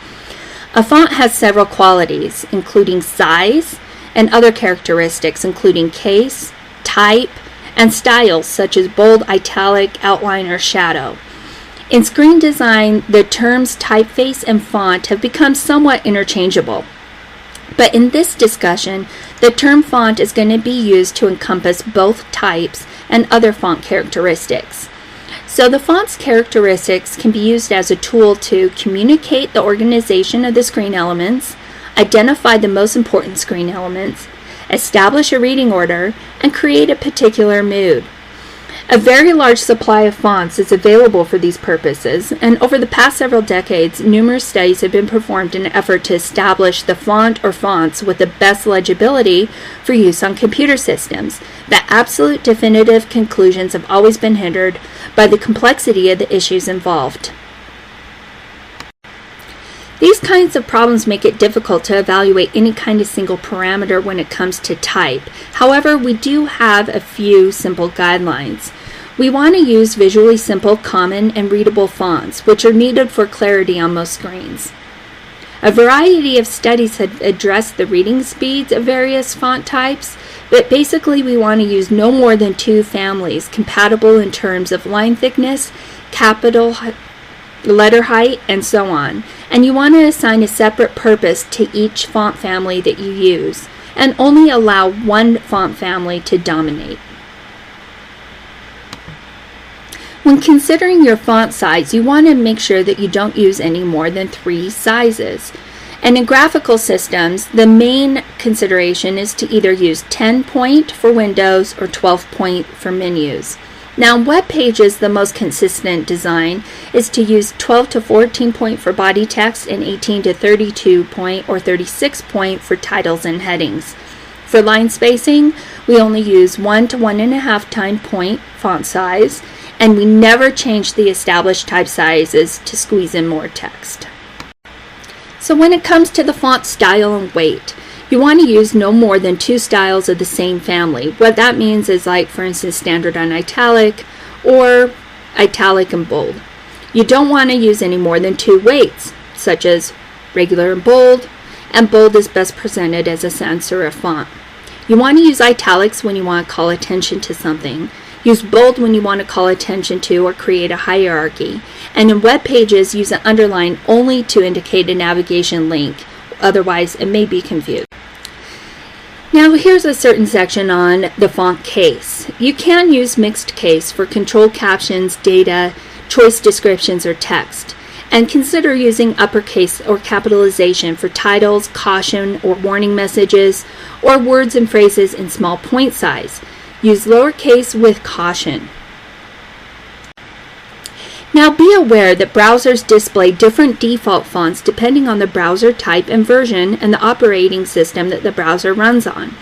A font has several qualities, including size, and other characteristics including case, type, and styles such as bold, italic, outline, or shadow. In screen design, the terms typeface and font have become somewhat interchangeable. But in this discussion, the term font is going to be used to encompass both types and other font characteristics. So the font's characteristics can be used as a tool to communicate the organization of the screen elements, identify the most important screen elements, establish a reading order, and create a particular mood. A very large supply of fonts is available for these purposes, and over the past several decades, numerous studies have been performed in an effort to establish the font or fonts with the best legibility for use on computer systems. The absolute definitive conclusions have always been hindered by the complexity of the issues involved. These kinds of problems make it difficult to evaluate any kind of single parameter when it comes to type. However, we do have a few simple guidelines. We want to use visually simple, common, and readable fonts, which are needed for clarity on most screens. A variety of studies have addressed the reading speeds of various font types, but basically we want to use no more than 2 families compatible in terms of line thickness, capital letter height, and so on. And you want to assign a separate purpose to each font family that you use, and only allow one font family to dominate. When considering your font size, you want to make sure that you don't use any more than 3 sizes. And in graphical systems, the main consideration is to either use 10-point for Windows or 12-point for menus. Now, in web pages, the most consistent design is to use 12 to 14-point for body text and 18 to 32-point or 36-point for titles and headings. For line spacing, we only use 1 to 1.5 point font size, and we never change the established type sizes to squeeze in more text. So when it comes to the font style and weight, you want to use no more than 2 styles of the same family. What that means is, like, for instance, standard and italic or italic and bold. You don't want to use any more than 2 weights, such as regular and bold is best presented as a sans serif font. You want to use italics when you want to call attention to something. Use bold when you want to call attention to or create a hierarchy. And in web pages, use an underline only to indicate a navigation link. Otherwise, it may be confused. Now here's a certain section on the font case. You can use mixed case for controlled captions, data, choice descriptions, or text. And consider using uppercase or capitalization for titles, caution, or warning messages, or words and phrases in small point size. Use lowercase with caution. Now be aware that browsers display different default fonts depending on the browser type and version and the operating system that the browser runs on.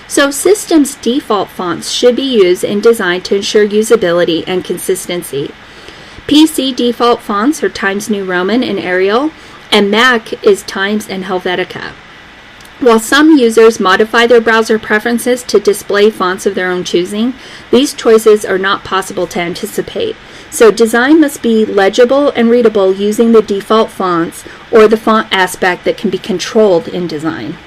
So systems' default fonts should be used and designed to ensure usability and consistency. PC default fonts are Times New Roman and Arial, and Mac is Times and Helvetica. While some users modify their browser preferences to display fonts of their own choosing, these choices are not possible to anticipate. So design must be legible and readable using the default fonts or the font aspect that can be controlled in design.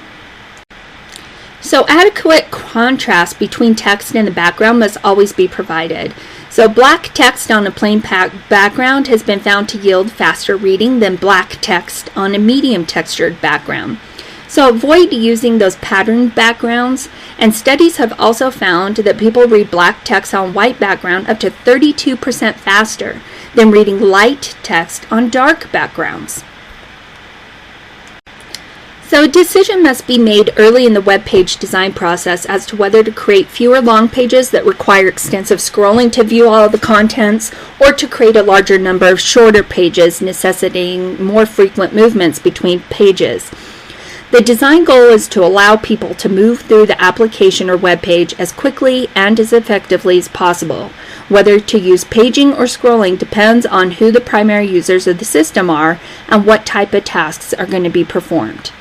So adequate contrast between text and the background must always be provided. So black text on a plain background has been found to yield faster reading than black text on a medium textured background. So avoid using those patterned backgrounds, and studies have also found that people read black text on white background up to 32% faster than reading light text on dark backgrounds. So a decision must be made early in the web page design process as to whether to create fewer long pages that require extensive scrolling to view all of the contents, or to create a larger number of shorter pages necessitating more frequent movements between pages. The design goal is to allow people to move through the application or web page as quickly and as effectively as possible. Whether to use paging or scrolling depends on who the primary users of the system are and what type of tasks are going to be performed.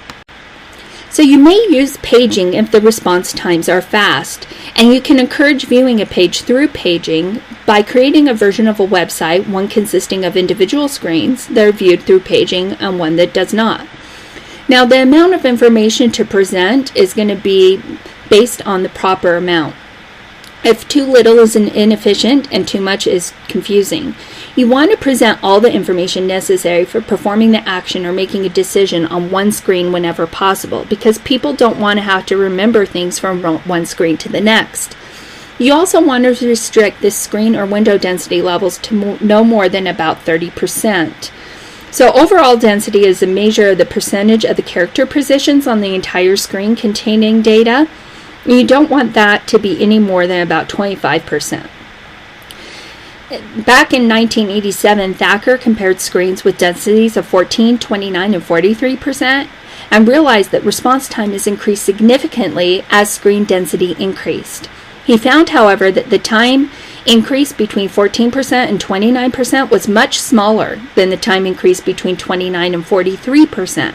So you may use paging if the response times are fast, and you can encourage viewing a page through paging by creating a version of a website, one consisting of individual screens that are viewed through paging and one that does not. Now, the amount of information to present is going to be based on the proper amount. If too little is inefficient and too much is confusing, you want to present all the information necessary for performing the action or making a decision on one screen whenever possible, because people don't want to have to remember things from one screen to the next. You also want to restrict the screen or window density levels to no more than about 30%. So overall density is a measure of the percentage of the character positions on the entire screen containing data. You don't want that to be any more than about 25%. Back in 1987, Thacker compared screens with densities of 14, 29, and 43% and realized that response time is increased significantly as screen density increased. He found, however, that the time increase between 14% and 29% was much smaller than the time increase between 29 and 43%.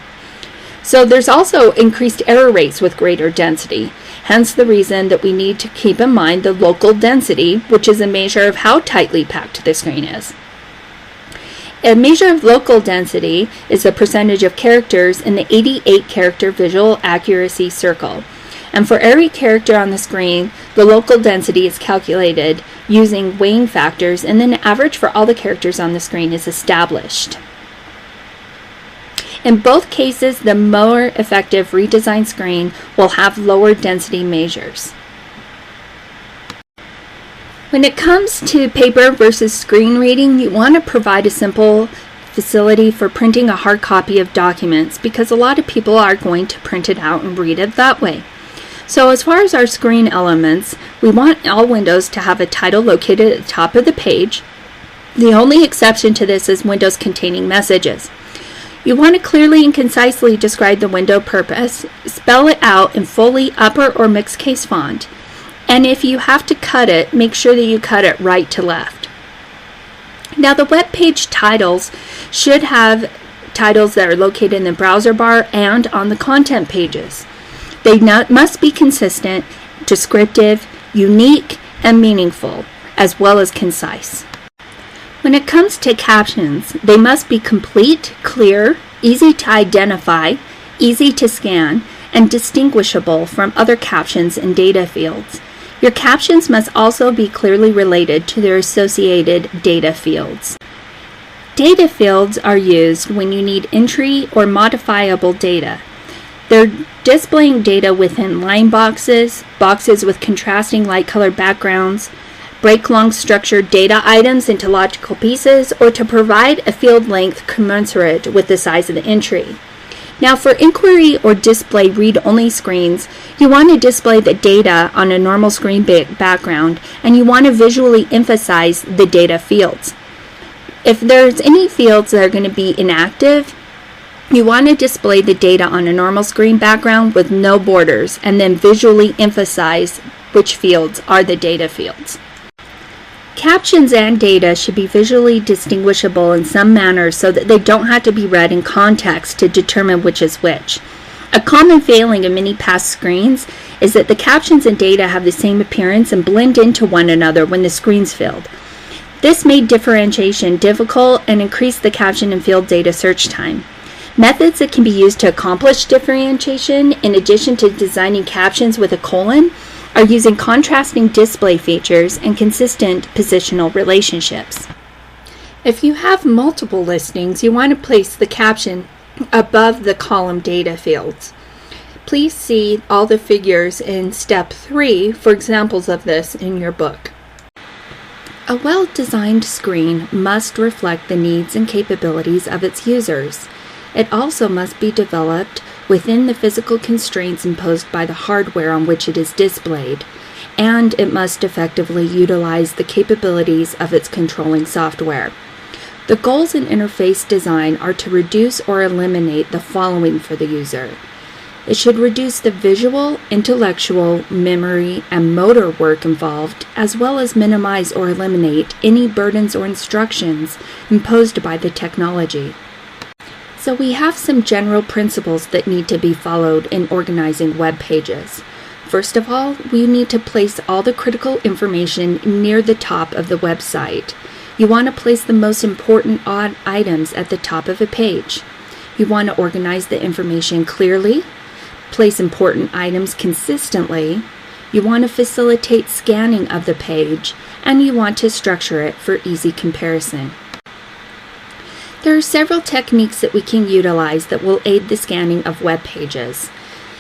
So there's also increased error rates with greater density, hence the reason that we need to keep in mind the local density, which is a measure of how tightly packed the screen is. A measure of local density is the percentage of characters in the 88 character visual accuracy circle. And for every character on the screen, the local density is calculated using weighing factors, and then the average for all the characters on the screen is established. In both cases, the more effective redesigned screen will have lower density measures. When it comes to paper versus screen reading, you want to provide a simple facility for printing a hard copy of documents, because a lot of people are going to print it out and read it that way. So as far as our screen elements, we want all windows to have a title located at the top of the page. The only exception to this is windows containing messages. You want to clearly and concisely describe the window purpose, spell it out in fully upper or mixed case font, and if you have to cut it, make sure that you cut it right to left. Now the web page titles should have titles that are located in the browser bar and on the content pages. They must be consistent, descriptive, unique, and meaningful, as well as concise. When it comes to captions, they must be complete, clear, easy to identify, easy to scan, and distinguishable from other captions in data fields. Your captions must also be clearly related to their associated data fields. Data fields are used when you need entry or modifiable data. They're displaying data within line boxes, boxes with contrasting light-colored backgrounds, break long structured data items into logical pieces, or to provide a field length commensurate with the size of the entry. Now, for inquiry or display read-only screens, you want to display the data on a normal screen background, and you want to visually emphasize the data fields. If there's any fields that are going to be inactive, you want to display the data on a normal screen background with no borders, and then visually emphasize which fields are the data fields. Captions and data should be visually distinguishable in some manner so that they don't have to be read in context to determine which is which. A common failing in many past screens is that the captions and data have the same appearance and blend into one another when the screen's filled. This made differentiation difficult and increased the caption and field data search time. Methods that can be used to accomplish differentiation, in addition to designing captions with a colon, are using contrasting display features and consistent positional relationships. If you have multiple listings, you want to place the caption above the column data fields. Please see all the figures in Step 3 for examples of this in your book. A well-designed screen must reflect the needs and capabilities of its users. It also must be developed within the physical constraints imposed by the hardware on which it is displayed, and it must effectively utilize the capabilities of its controlling software. The goals in interface design are to reduce or eliminate the following for the user. It should reduce the visual, intellectual, memory, and motor work involved, as well as minimize or eliminate any burdens or instructions imposed by the technology. So we have some general principles that need to be followed in organizing web pages. First of all, we need to place all the critical information near the top of the website. You want to place the most important items at the top of a page. You want to organize the information clearly, place important items consistently. You want to facilitate scanning of the page, and you want to structure it for easy comparison. There are several techniques that we can utilize that will aid the scanning of web pages.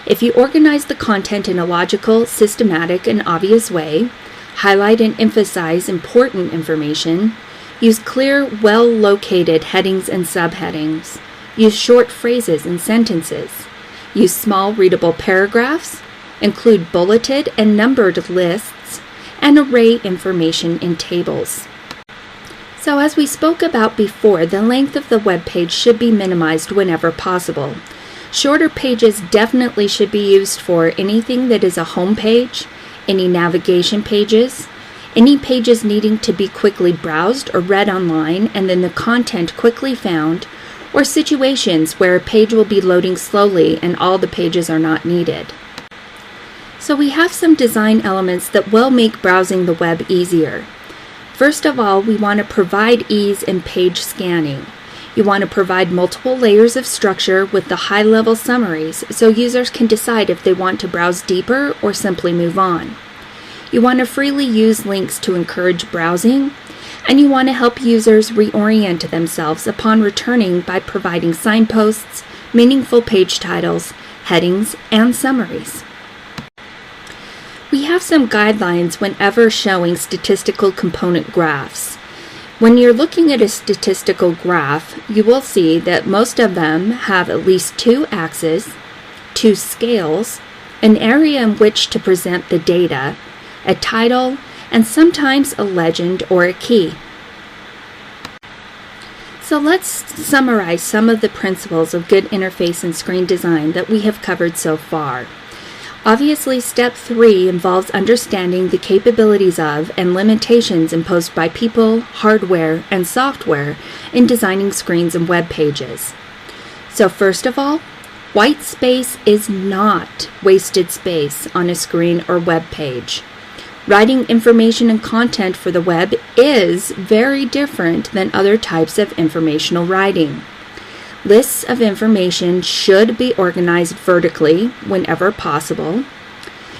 If you organize the content in a logical, systematic, and obvious way, highlight and emphasize important information, use clear, well-located headings and subheadings, use short phrases and sentences, use small, readable paragraphs, include bulleted and numbered lists, and array information in tables. So as we spoke about before, the length of the web page should be minimized whenever possible. Shorter pages definitely should be used for anything that is a home page, any navigation pages, any pages needing to be quickly browsed or read online and then the content quickly found, or situations where a page will be loading slowly and all the pages are not needed. So we have some design elements that will make browsing the web easier. First of all, we want to provide ease in page scanning. You want to provide multiple layers of structure with the high-level summaries so users can decide if they want to browse deeper or simply move on. You want to freely use links to encourage browsing, and you want to help users reorient themselves upon returning by providing signposts, meaningful page titles, headings, and summaries. We have some guidelines whenever showing statistical component graphs. When you're looking at a statistical graph, you will see that most of them have at least 2 axes, 2 scales, an area in which to present the data, a title, and sometimes a legend or a key. So let's summarize some of the principles of good interface and screen design that we have covered so far. Obviously, Step 3 involves understanding the capabilities of and limitations imposed by people, hardware, and software in designing screens and web pages. So first of all, white space is not wasted space on a screen or web page. Writing information and content for the web is very different than other types of informational writing. Lists of information should be organized vertically whenever possible.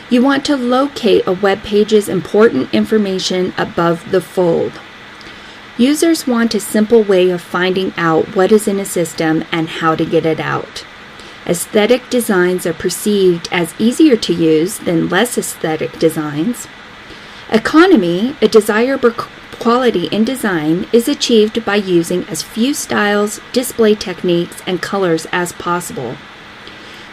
You want to locate a web page's important information above the fold. Users want a simple way of finding out what is in a system and how to get it out. Aesthetic designs are perceived as easier to use than less aesthetic designs. Economy, a desirable quality in design, is achieved by using as few styles, display techniques, and colors as possible.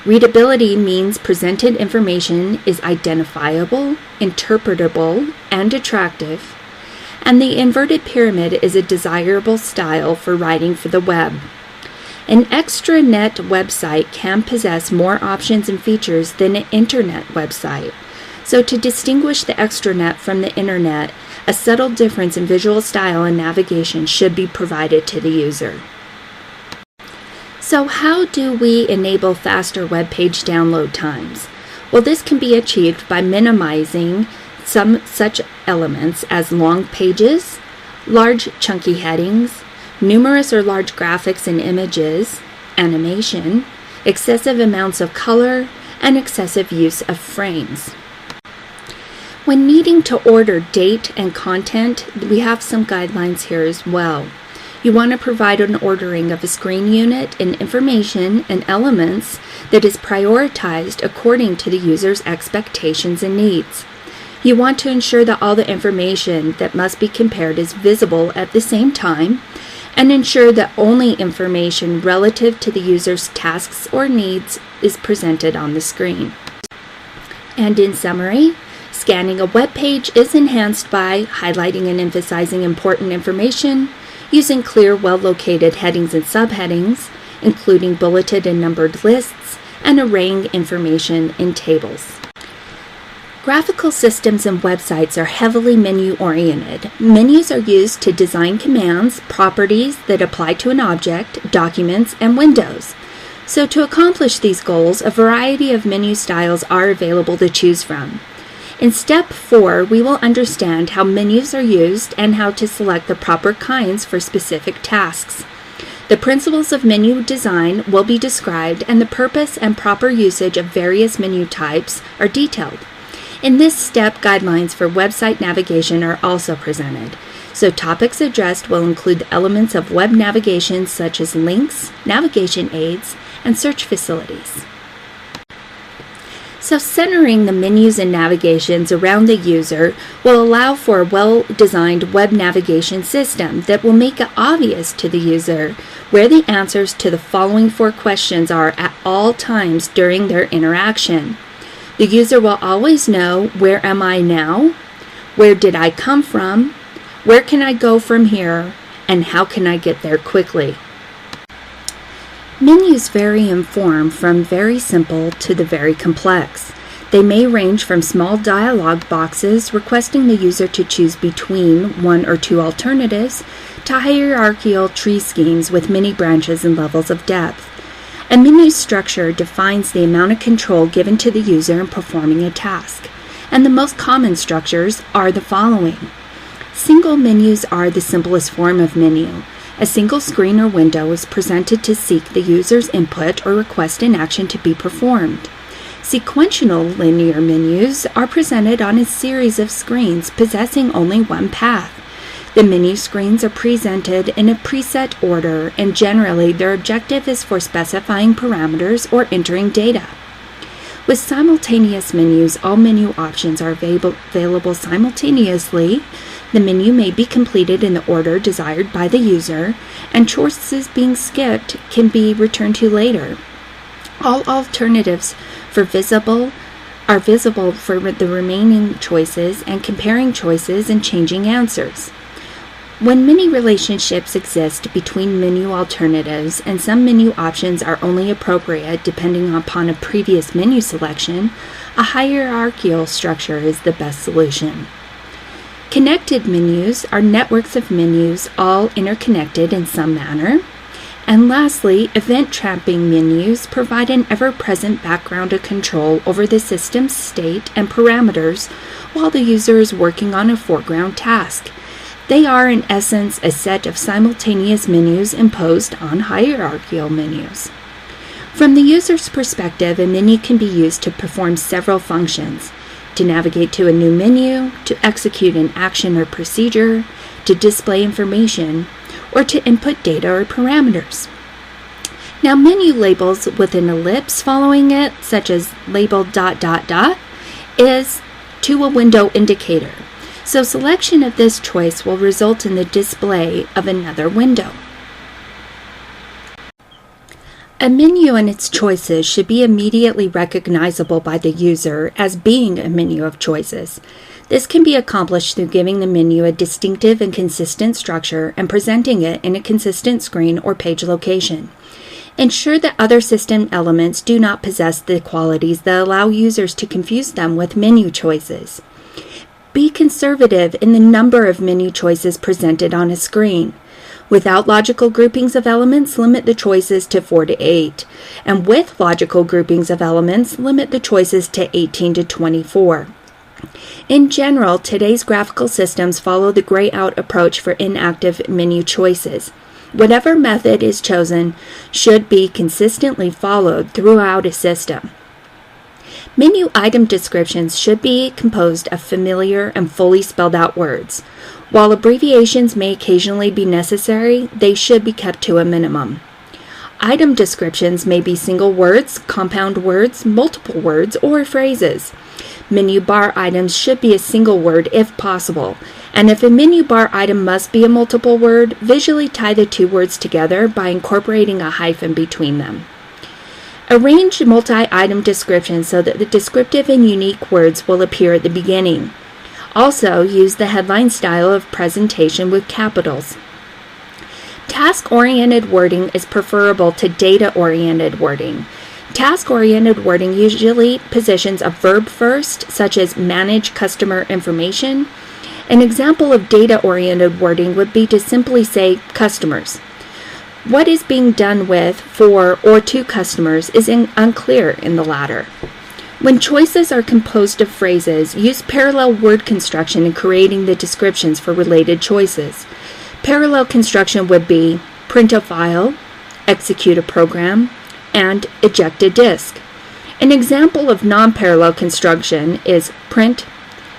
Readability means presented information is identifiable, interpretable, and attractive. And the inverted pyramid is a desirable style for writing for the web. An extranet website can possess more options and features than an internet website. So to distinguish the extranet from the internet, a subtle difference in visual style and navigation should be provided to the user. So how do we enable faster web page download times? Well, this can be achieved by minimizing some such elements as long pages, large chunky headings, numerous or large graphics and images, animation, excessive amounts of color, and excessive use of frames. When needing to order date and content, we have some guidelines here as well. You want to provide an ordering of a screen unit and information and elements that is prioritized according to the user's expectations and needs. You want to ensure that all the information that must be compared is visible at the same time, and ensure that only information relative to the user's tasks or needs is presented on the screen. And in summary, scanning a web page is enhanced by highlighting and emphasizing important information, using clear, well-located headings and subheadings, including bulleted and numbered lists, and arraying information in tables. Graphical systems and websites are heavily menu-oriented. Menus are used to design commands, properties that apply to an object, documents, and windows. So to accomplish these goals, a variety of menu styles are available to choose from. In Step 4, we will understand how menus are used and how to select the proper kinds for specific tasks. The principles of menu design will be described, and the purpose and proper usage of various menu types are detailed. In this step, guidelines for website navigation are also presented. So topics addressed will include the elements of web navigation such as links, navigation aids, and search facilities. So centering the menus and navigations around the user will allow for a well-designed web navigation system that will make it obvious to the user where the answers to the following 4 questions are at all times during their interaction. The user will always know, where am I now? Where did I come from? Where can I go from here? And how can I get there quickly? Menus vary in form from very simple to the very complex. They may range from small dialog boxes requesting the user to choose between 1 or 2 alternatives to hierarchical tree schemes with many branches and levels of depth. A menu structure defines the amount of control given to the user in performing a task, and the most common structures are the following. Single menus are the simplest form of menu. A single screen or window is presented to seek the user's input or request an action to be performed. Sequential linear menus are presented on a series of screens possessing only one path. The menu screens are presented in a preset order, and generally their objective is for specifying parameters or entering data. With simultaneous menus, all menu options are available simultaneously. The menu may be completed in the order desired by the user, and choices being skipped can be returned to later. All alternatives are visible for the remaining choices, and comparing choices and changing answers. When many relationships exist between menu alternatives and some menu options are only appropriate depending upon a previous menu selection, a hierarchical structure is the best solution. Connected menus are networks of menus all interconnected in some manner. And lastly, event trapping menus provide an ever-present background of control over the system's state and parameters while the user is working on a foreground task. They are, in essence, a set of simultaneous menus imposed on hierarchical menus. From the user's perspective, a menu can be used to perform several functions. to navigate to a new menu, to execute an action or procedure, to display information, or to input data or parameters. Now, menu labels with an ellipse following it, such as label ... is to a window indicator. So selection of this choice will result in the display of another window. A menu and its choices should be immediately recognizable by the user as being a menu of choices. This can be accomplished through giving the menu a distinctive and consistent structure and presenting it in a consistent screen or page location. Ensure that other system elements do not possess the qualities that allow users to confuse them with menu choices. Be conservative in the number of menu choices presented on a screen. Without logical groupings of elements, limit the choices to 4 to 8, and with logical groupings of elements, limit the choices to 18 to 24. In general, today's graphical systems follow the grayed-out approach for inactive menu choices. Whatever method is chosen should be consistently followed throughout a system. Menu item descriptions should be composed of familiar and fully spelled out words. While abbreviations may occasionally be necessary, they should be kept to a minimum. Item descriptions may be single words, compound words, multiple words, or phrases. Menu bar items should be a single word if possible, and if a menu bar item must be a multiple word, visually tie the two words together by incorporating a hyphen between them. Arrange multi-item descriptions so that the descriptive and unique words will appear at the beginning. Also, use the headline style of presentation with capitals. Task-oriented wording is preferable to data-oriented wording. Task-oriented wording usually positions a verb first, such as manage customer information. An example of data-oriented wording would be to simply say customers. What is being done with, for, or to customers is unclear in the latter. When choices are composed of phrases, use parallel word construction in creating the descriptions for related choices. Parallel construction would be print a file, execute a program, and eject a disk. An example of non-parallel construction is print,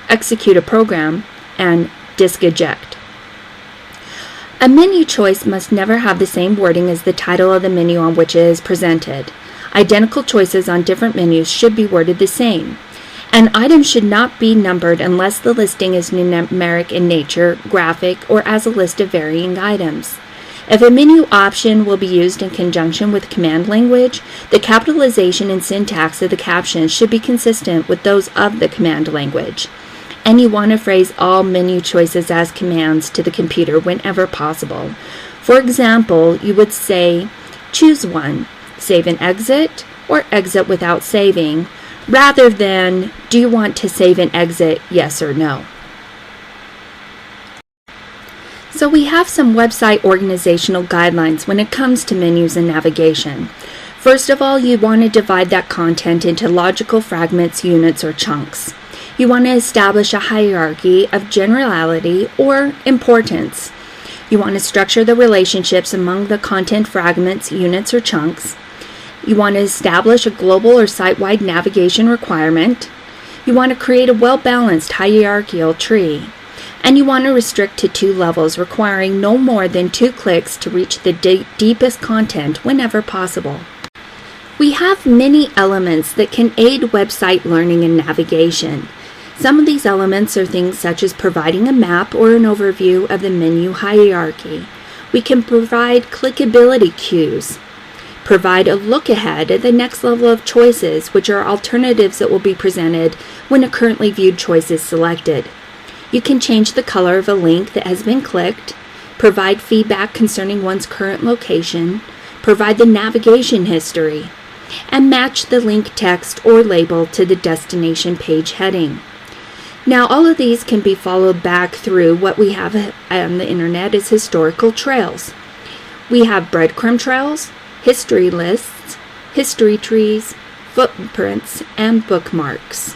execute a program, and disk eject. A menu choice must never have the same wording as the title of the menu on which it is presented. Identical choices on different menus should be worded the same. An item should not be numbered unless the listing is numeric in nature, graphic, or as a list of varying items. If a menu option will be used in conjunction with command language, the capitalization and syntax of the captions should be consistent with those of the command language. And you want to phrase all menu choices as commands to the computer whenever possible. For example, you would say, choose one, save and exit, or exit without saving, rather than, do you want to save and exit, yes or no? So we have some website organizational guidelines when it comes to menus and navigation. First of all, you want to divide that content into logical fragments, units, or chunks. You want to establish a hierarchy of generality or importance. You want to structure the relationships among the content fragments, units, or chunks. You want to establish a global or site-wide navigation requirement. You want to create a well-balanced hierarchical tree. And you want to restrict to 2 levels, requiring no more than 2 clicks to reach the deepest content whenever possible. We have many elements that can aid website learning and navigation. Some of these elements are things such as providing a map or an overview of the menu hierarchy. We can provide clickability cues, provide a look ahead at the next level of choices, which are alternatives that will be presented when a currently viewed choice is selected. You can change the color of a link that has been clicked, provide feedback concerning one's current location, provide the navigation history, and match the link text or label to the destination page heading. Now, all of these can be followed back through what we have on the internet as historical trails. We have breadcrumb trails, history lists, history trees, footprints, and bookmarks.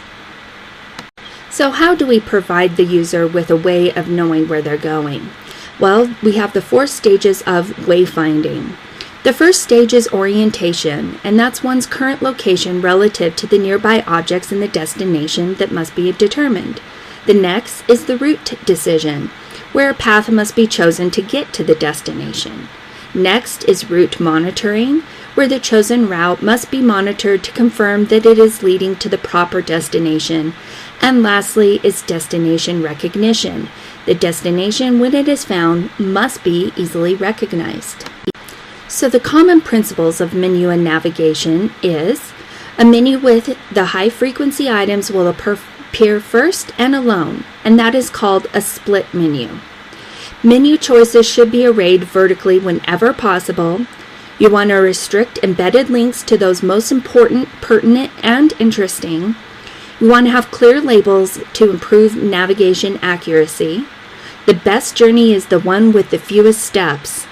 So how do we provide the user with a way of knowing where they're going? Well, we have the 4 stages of wayfinding. The first stage is orientation, and that's one's current location relative to the nearby objects in the destination that must be determined. The next is the route decision, where a path must be chosen to get to the destination. Next is route monitoring, where the chosen route must be monitored to confirm that it is leading to the proper destination. And lastly is destination recognition. The destination, when it is found, must be easily recognized. So the common principles of menu and navigation is a menu with the high-frequency items will appear first and alone, and that is called a split menu. Menu choices should be arrayed vertically whenever possible. You want to restrict embedded links to those most important, pertinent, and interesting. You want to have clear labels to improve navigation accuracy. The best journey is the one with the fewest steps.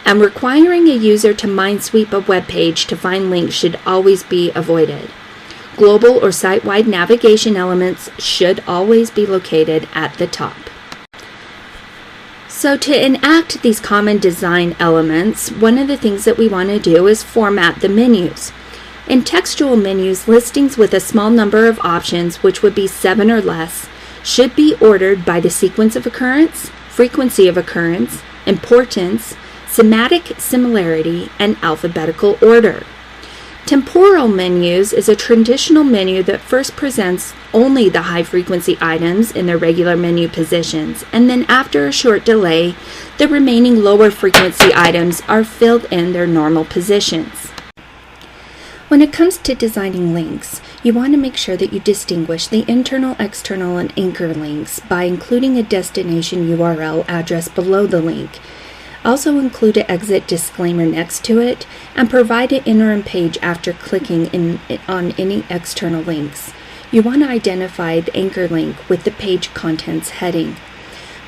And requiring a user to minesweep a web page to find links should always be avoided. Global or site-wide navigation elements should always be located at the top. So to enact these common design elements, one of the things that we want to do is format the menus. In textual menus, listings with a small number of options, which would be 7 or less, should be ordered by the sequence of occurrence, frequency of occurrence, importance, semantic similarity, and alphabetical order. Temporal menus is a traditional menu that first presents only the high-frequency items in their regular menu positions, and then after a short delay, the remaining lower-frequency items are filled in their normal positions. When it comes to designing links, you want to make sure that you distinguish the internal, external, and anchor links by including a destination URL address below the link. Also include an exit disclaimer next to it, and provide an interim page after clicking on any external links. You want to identify the anchor link with the page contents heading.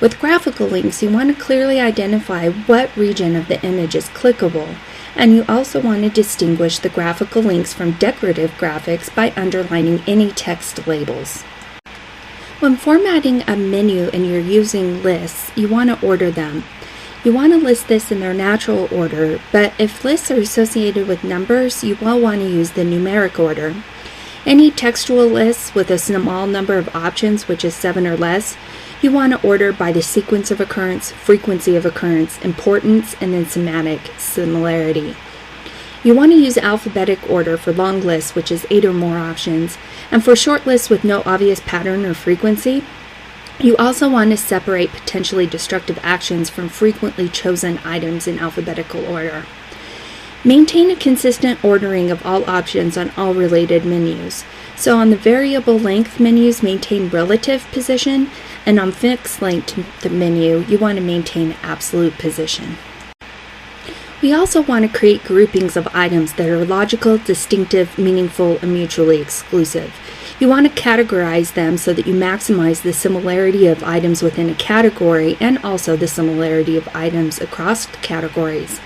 With graphical links, you want to clearly identify what region of the image is clickable, and you also want to distinguish the graphical links from decorative graphics by underlining any text labels. When formatting a menu and you're using lists, you want to order them. You want to list this in their natural order, but if lists are associated with numbers, you will want to use the numeric order. Any textual lists with a small number of options, which is 7 or less, you want to order by the sequence of occurrence, frequency of occurrence, importance, and then semantic similarity. You want to use alphabetic order for long lists, which is 8 or more options, and for short lists with no obvious pattern or frequency, you also want to separate potentially destructive actions from frequently chosen items in alphabetical order. Maintain a consistent ordering of all options on all related menus. So on the variable length menus, maintain relative position, and on fixed length menu, you want to maintain absolute position. We also want to create groupings of items that are logical, distinctive, meaningful, and mutually exclusive. You want to categorize them so that you maximize the similarity of items within a category and also the similarity of items across categories.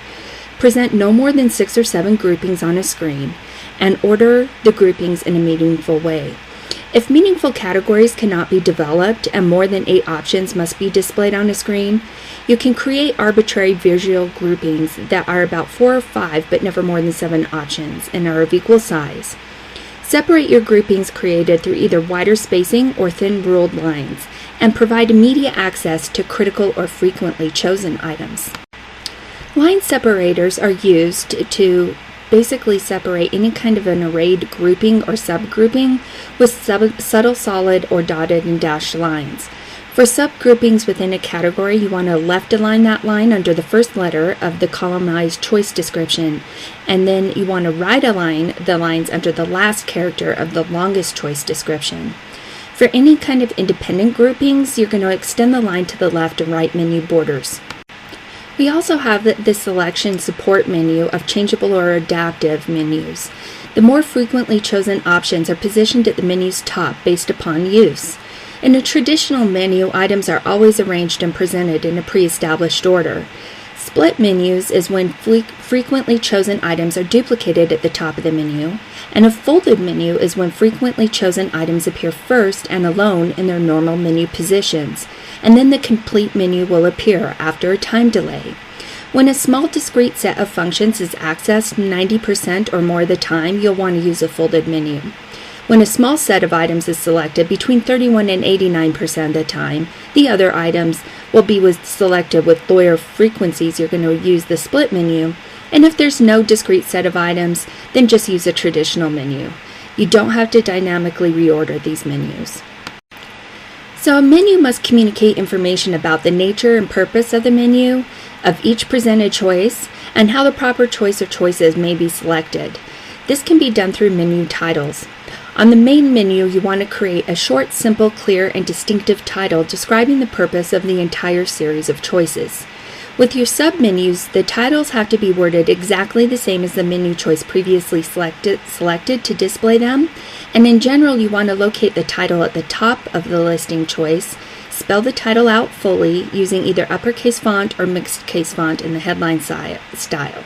Present no more than 6 or 7 groupings on a screen and order the groupings in a meaningful way. If meaningful categories cannot be developed and more than 8 options must be displayed on a screen, you can create arbitrary visual groupings that are about 4 or 5 but never more than 7 options and are of equal size. Separate your groupings created through either wider spacing or thin ruled lines, and provide immediate access to critical or frequently chosen items. Line separators are used to basically separate any kind of an arrayed grouping or subgrouping with subtle solid or dotted and dashed lines. For subgroupings within a category, you want to left align that line under the first letter of the columnized choice description, and then you want to right align the lines under the last character of the longest choice description. For any kind of independent groupings, you're going to extend the line to the left and right menu borders. We also have the selection support menu of changeable or adaptive menus. The more frequently chosen options are positioned at the menu's top based upon use. In a traditional menu, items are always arranged and presented in a pre-established order. Split menus is when frequently chosen items are duplicated at the top of the menu, and a folded menu is when frequently chosen items appear first and alone in their normal menu positions, and then the complete menu will appear after a time delay. When a small discrete set of functions is accessed 90% or more of the time, you'll want to use a folded menu. When a small set of items is selected between 31 and 89% of the time, the other items will be selected with lower frequencies. You're going to use the split menu. And if there's no discrete set of items, then just use a traditional menu. You don't have to dynamically reorder these menus. So a menu must communicate information about the nature and purpose of the menu, of each presented choice, and how the proper choice or choices may be selected. This can be done through menu titles. On the main menu, you want to create a short, simple, clear, and distinctive title describing the purpose of the entire series of choices. With your submenus, the titles have to be worded exactly the same as the menu choice previously selected to display them, and in general, you want to locate the title at the top of the listing choice, spell the title out fully using either uppercase font or mixed case font in the headline style.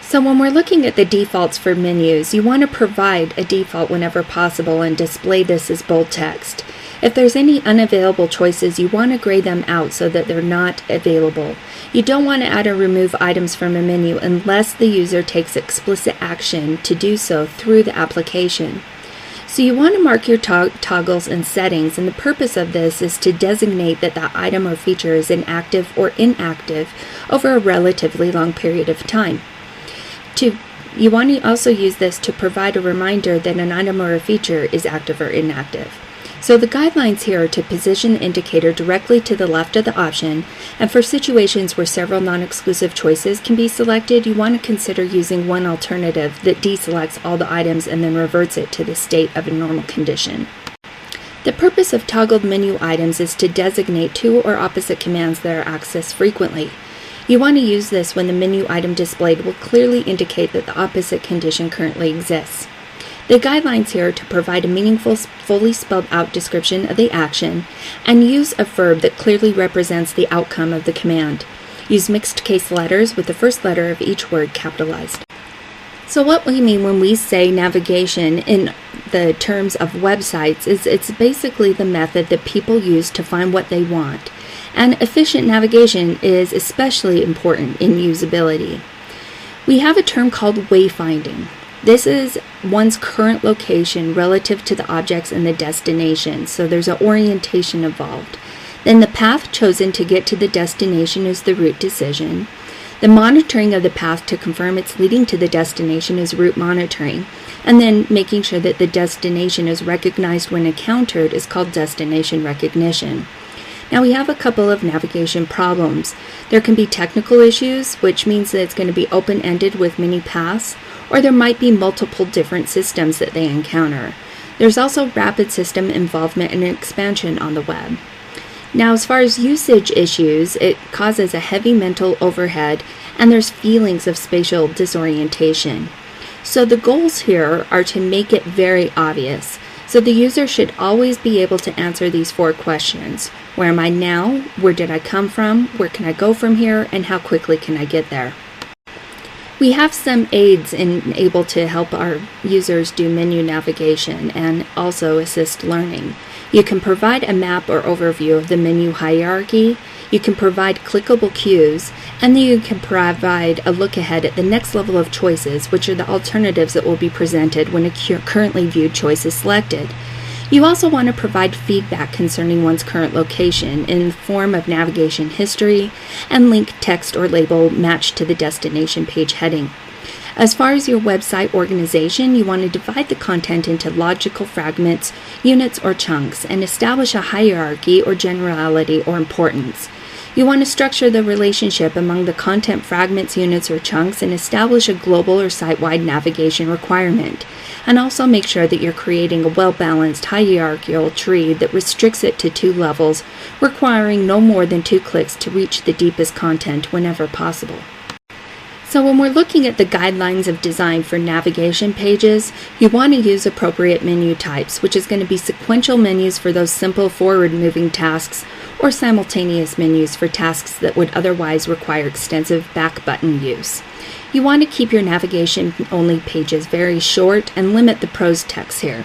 So when we're looking at the defaults for menus, you want to provide a default whenever possible and display this as bold text. If there's any unavailable choices, you want to gray them out so that they're not available. You don't want to add or remove items from a menu unless the user takes explicit action to do so through the application. So you want to mark your toggles and settings, and the purpose of this is to designate that the item or feature is inactive or inactive over a relatively long period of time. You want to also use this to provide a reminder that an item or a feature is active or inactive. So the guidelines here are to position the indicator directly to the left of the option, and for situations where several non-exclusive choices can be selected, you want to consider using one alternative that deselects all the items and then reverts it to the state of a normal condition. The purpose of toggled menu items is to designate two or opposite commands that are accessed frequently. You want to use this when the menu item displayed will clearly indicate that the opposite condition currently exists. The guidelines here are to provide a meaningful, fully spelled out description of the action and use a verb that clearly represents the outcome of the command. Use mixed case letters with the first letter of each word capitalized. So what we mean when we say navigation in the terms of websites is it's basically the method that people use to find what they want. And efficient navigation is especially important in usability. We have a term called wayfinding. This is one's current location relative to the objects and the destination, so there's an orientation involved. Then the path chosen to get to the destination is the route decision. The monitoring of the path to confirm it's leading to the destination is route monitoring. And then making sure that the destination is recognized when encountered is called destination recognition. Now we have a couple of navigation problems. There can be technical issues, which means that it's going to be open-ended with many paths, or there might be multiple different systems that they encounter. There's also rapid system involvement and expansion on the web. Now, as far as usage issues, it causes a heavy mental overhead, and there's feelings of spatial disorientation. So the goals here are to make it very obvious. So the user should always be able to answer these four questions. Where am I now? Where did I come from? Where can I go from here? And how quickly can I get there? We have some aids able to help our users do menu navigation and also assist learning. You can provide a map or overview of the menu hierarchy. You can provide clickable cues, and then you can provide a look ahead at the next level of choices, which are the alternatives that will be presented when a currently viewed choice is selected. You also want to provide feedback concerning one's current location in the form of navigation history and link text or label matched to the destination page heading. As far as your website organization, you want to divide the content into logical fragments, units, or chunks, and establish a hierarchy or generality or importance. You want to structure the relationship among the content fragments, units, or chunks and establish a global or site-wide navigation requirement. And also make sure that you're creating a well-balanced hierarchical tree that restricts it to 2 levels, requiring no more than 2 clicks to reach the deepest content whenever possible. So when we're looking at the guidelines of design for navigation pages, you want to use appropriate menu types, which is going to be sequential menus for those simple forward-moving tasks or simultaneous menus for tasks that would otherwise require extensive back button use. You want to keep your navigation-only pages very short and limit the prose text here.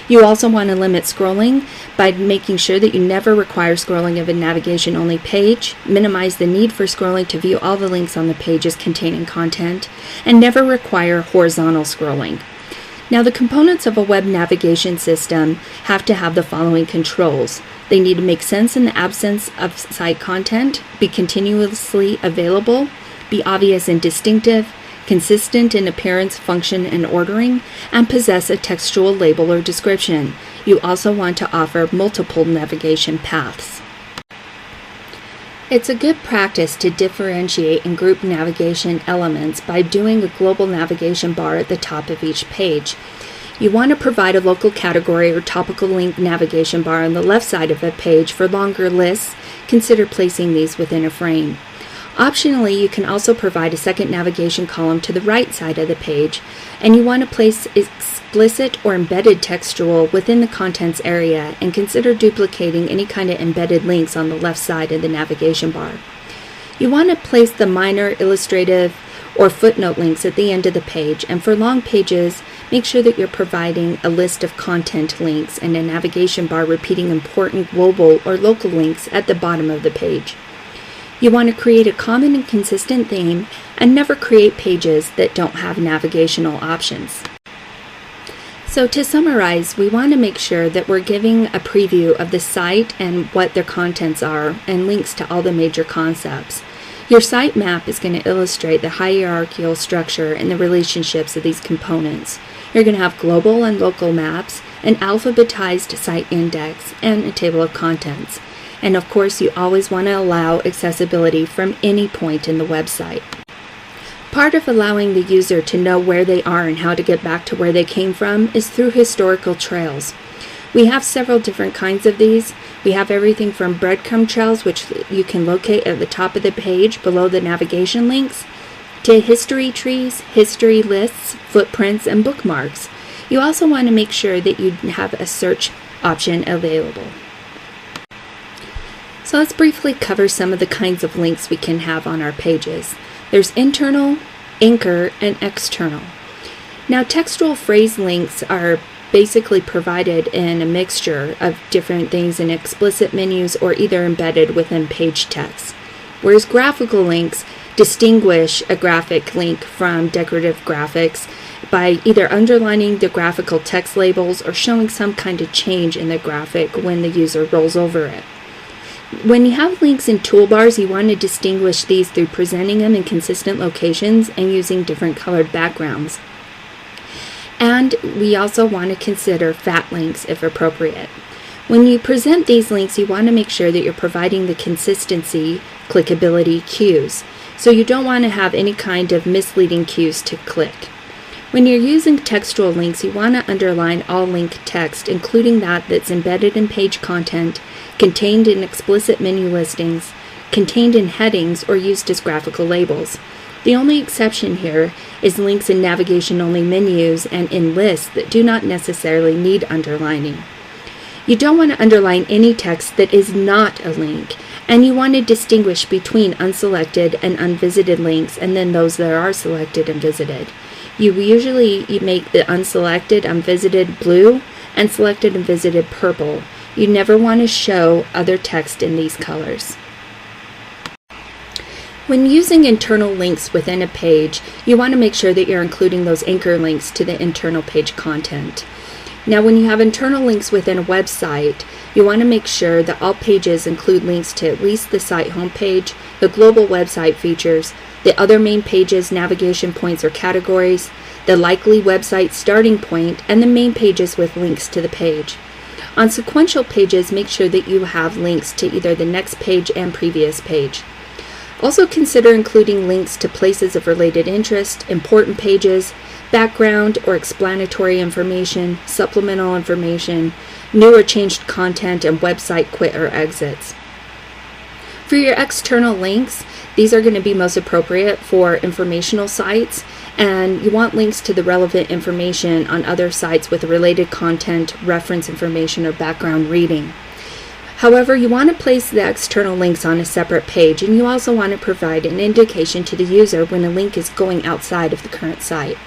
You also want to limit scrolling by making sure that you never require scrolling of a navigation-only page, minimize the need for scrolling to view all the links on the pages containing content, and never require horizontal scrolling. Now, the components of a web navigation system have to have the following controls. They need to make sense in the absence of site content, be continuously available, be obvious and distinctive, consistent in appearance, function, and ordering, and possess a textual label or description. You also want to offer multiple navigation paths. It's a good practice to differentiate and group navigation elements by doing a global navigation bar at the top of each page. You want to provide a local category or topical link navigation bar on the left side of a page for longer lists. Consider placing these within a frame. Optionally, you can also provide a second navigation column to the right side of the page, and you want to place explicit or embedded textual within the contents area, and consider duplicating any kind of embedded links on the left side of the navigation bar. You want to place the minor, illustrative, or footnote links at the end of the page, and for long pages, make sure that you're providing a list of content links and a navigation bar repeating important global or local links at the bottom of the page. You want to create a common and consistent theme and never create pages that don't have navigational options. So to summarize, we want to make sure that we're giving a preview of the site and what their contents are and links to all the major concepts. Your site map is going to illustrate the hierarchical structure and the relationships of these components. You're going to have global and local maps, an alphabetized site index, and a table of contents. And of course, you always want to allow accessibility from any point in the website. Part of allowing the user to know where they are and how to get back to where they came from is through historical trails. We have several different kinds of these. We have everything from breadcrumb trails, which you can locate at the top of the page below the navigation links, to history trees, history lists, footprints, and bookmarks. You also want to make sure that you have a search option available. So let's briefly cover some of the kinds of links we can have on our pages. There's internal, anchor, and external. Now, textual phrase links are basically provided in a mixture of different things in explicit menus or either embedded within page text. Whereas graphical links distinguish a graphic link from decorative graphics by either underlining the graphical text labels or showing some kind of change in the graphic when the user rolls over it. When you have links in toolbars, you want to distinguish these through presenting them in consistent locations and using different colored backgrounds. And we also want to consider fat links if appropriate. When you present these links, you want to make sure that you're providing the consistency, clickability cues. So you don't want to have any kind of misleading cues to click. When you're using textual links, you want to underline all link text, including that's embedded in page content, contained in explicit menu listings, contained in headings, or used as graphical labels. The only exception here is links in navigation-only menus and in lists that do not necessarily need underlining. You don't want to underline any text that is not a link, and you want to distinguish between unselected and unvisited links, and then those that are selected and visited. You make the unselected, unvisited blue, and selected and visited purple. You never want to show other text in these colors. When using internal links within a page, you want to make sure that you're including those anchor links to the internal page content. Now, when you have internal links within a website, you want to make sure that all pages include links to at least the site homepage, the global website features, the other main pages, navigation points or categories, the likely website starting point, and the main pages with links to the page. On sequential pages, make sure that you have links to either the next page and previous page. Also consider including links to places of related interest, important pages, background or explanatory information, supplemental information, new or changed content, and website quit or exits. For your external links, these are going to be most appropriate for informational sites, and you want links to the relevant information on other sites with related content, reference information, or background reading. However, you want to place the external links on a separate page, and you also want to provide an indication to the user when a link is going outside of the current site.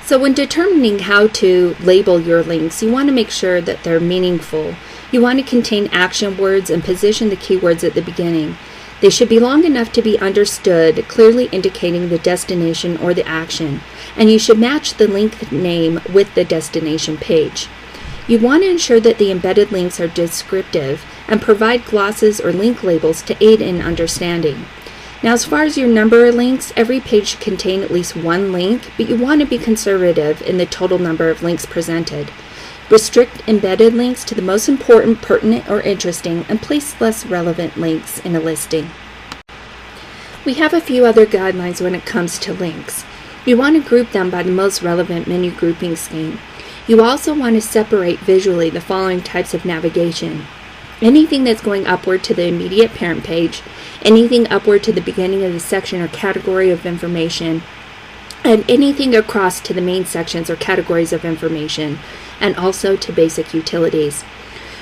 So when determining how to label your links, you want to make sure that they're meaningful. You want to contain action words and position the keywords at the beginning. They should be long enough to be understood, clearly indicating the destination or the action, and you should match the link name with the destination page. You want to ensure that the embedded links are descriptive and provide glosses or link labels to aid in understanding. Now, as far as your number of links, every page should contain at least one link, but you want to be conservative in the total number of links presented. Restrict embedded links to the most important, pertinent, or interesting, and place less relevant links in a listing. We have a few other guidelines when it comes to links. You want to group them by the most relevant menu grouping scheme. You also want to separate visually the following types of navigation: anything that's going upward to the immediate parent page, anything upward to the beginning of the section or category of information, and anything across to the main sections or categories of information, and also to basic utilities.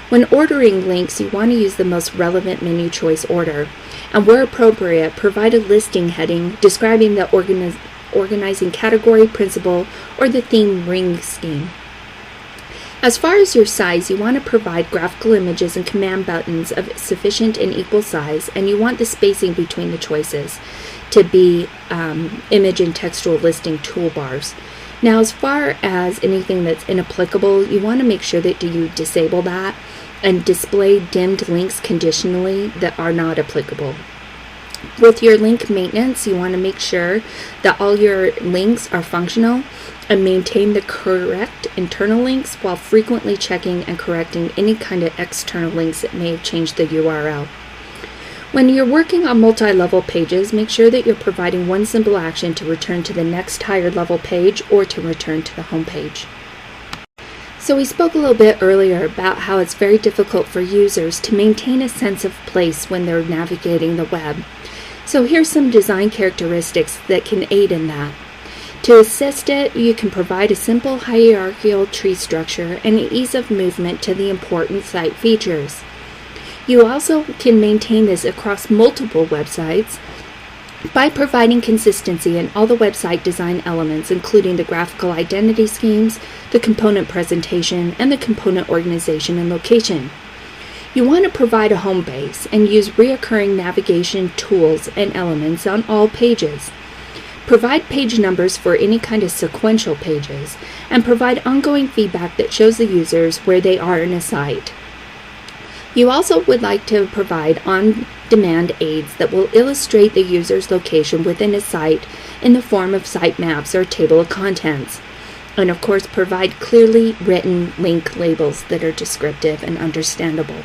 When ordering links, you want to use the most relevant menu choice order, and where appropriate, provide a listing heading describing the organizing category, principle, or the theme ring scheme. As far as your size, you want to provide graphical images and command buttons of sufficient and equal size, and you want the spacing between the choices to be image and textual listing toolbars. Now, as far as anything that's inapplicable, you want to make sure that you disable that and display dimmed links conditionally that are not applicable. With your link maintenance, you want to make sure that all your links are functional and maintain the correct internal links while frequently checking and correcting any kind of external links that may have changed the URL. When you're working on multi-level pages, make sure that you're providing one simple action to return to the next higher level page or to return to the home page. So we spoke a little bit earlier about how it's very difficult for users to maintain a sense of place when they're navigating the web. So here's some design characteristics that can aid in that. To assist it, you can provide a simple hierarchical tree structure and ease of movement to the important site features. You also can maintain this across multiple websites by providing consistency in all the website design elements, including the graphical identity schemes, the component presentation, and the component organization and location. You want to provide a home base and use recurring navigation tools and elements on all pages. Provide page numbers for any kind of sequential pages, and provide ongoing feedback that shows the users where they are in a site. You also would like to provide on-demand aids that will illustrate the user's location within a site in the form of site maps or table of contents. And of course, provide clearly written link labels that are descriptive and understandable.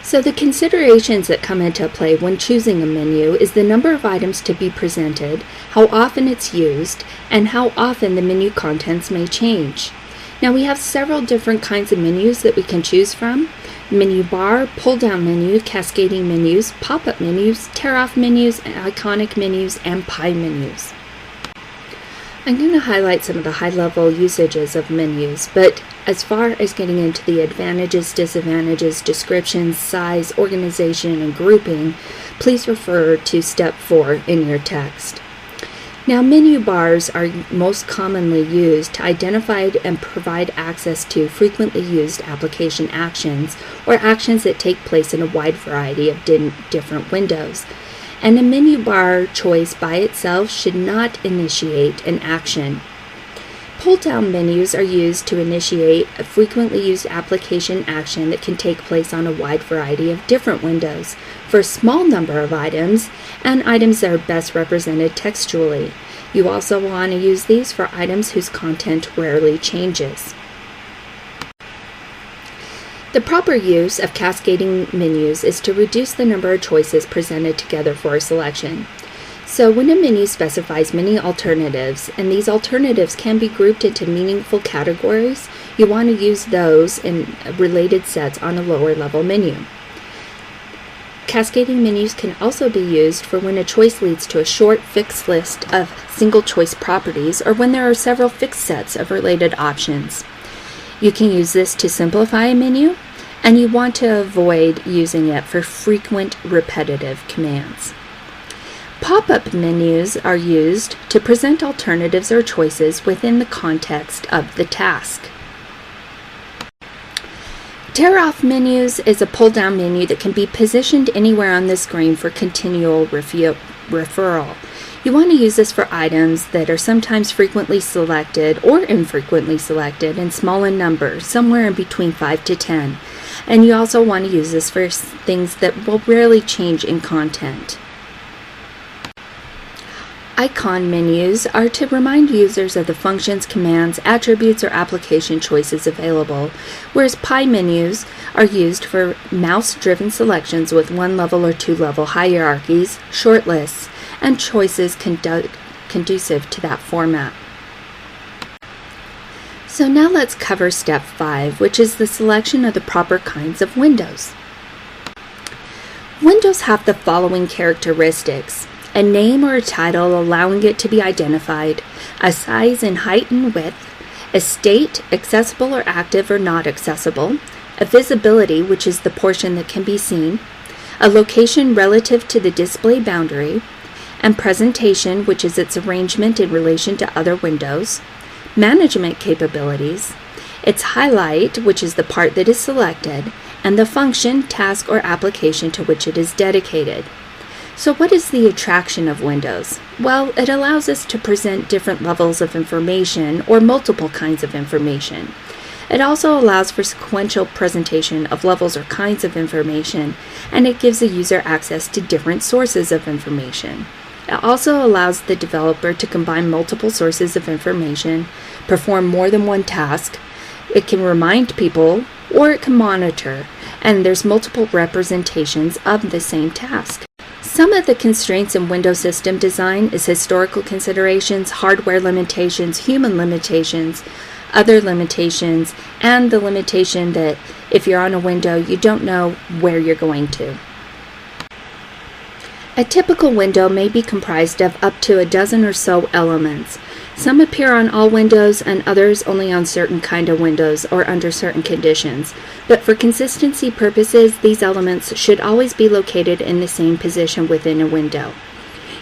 So the considerations that come into play when choosing a menu is the number of items to be presented, how often it's used, and how often the menu contents may change. Now we have several different kinds of menus that we can choose from: menu bar, pull-down menu, cascading menus, pop-up menus, tear-off menus, iconic menus, and pie menus. I'm going to highlight some of the high-level usages of menus, but as far as getting into the advantages, disadvantages, descriptions, size, organization, and grouping, please refer to step 4 in your text. Now, menu bars are most commonly used to identify and provide access to frequently used application actions or actions that take place in a wide variety of different windows. And a menu bar choice by itself should not initiate an action. Pull-down menus are used to initiate a frequently used application action that can take place on a wide variety of different windows for a small number of items and items that are best represented textually. You also want to use these for items whose content rarely changes. The proper use of cascading menus is to reduce the number of choices presented together for a selection. So when a menu specifies many alternatives, and these alternatives can be grouped into meaningful categories, you want to use those in related sets on a lower level menu. Cascading menus can also be used for when a choice leads to a short fixed list of single choice properties or when there are several fixed sets of related options. You can use this to simplify a menu, and you want to avoid using it for frequent repetitive commands. Pop-up menus are used to present alternatives or choices within the context of the task. Tear-off menus is a pull-down menu that can be positioned anywhere on the screen for continual referral. You want to use this for items that are sometimes frequently selected or infrequently selected and small in number, somewhere in between 5 to 10. And you also want to use this for things that will rarely change in content. Icon menus are to remind users of the functions, commands, attributes, or application choices available, whereas pie menus are used for mouse-driven selections with one-level or two-level hierarchies, short lists, and choices conducive to that format. So now let's cover step 5, which is the selection of the proper kinds of windows. Windows have the following characteristics: a name or a title allowing it to be identified, a size in height and width, a state, accessible or active or not accessible, a visibility, which is the portion that can be seen, a location relative to the display boundary, and presentation, which is its arrangement in relation to other windows, management capabilities, its highlight, which is the part that is selected, and the function, task, or application to which it is dedicated. So what is the attraction of Windows? Well, it allows us to present different levels of information or multiple kinds of information. It also allows for sequential presentation of levels or kinds of information, and it gives the user access to different sources of information. It also allows the developer to combine multiple sources of information, perform more than one task. It can remind people, or it can monitor, and there's multiple representations of the same task. Some of the constraints in Windows system design is historical considerations, hardware limitations, human limitations, other limitations, and the limitation that if you're on a window, you don't know where you're going to. A typical window may be comprised of up to a dozen or so elements. Some appear on all windows and others only on certain kind of windows or under certain conditions. But for consistency purposes, these elements should always be located in the same position within a window.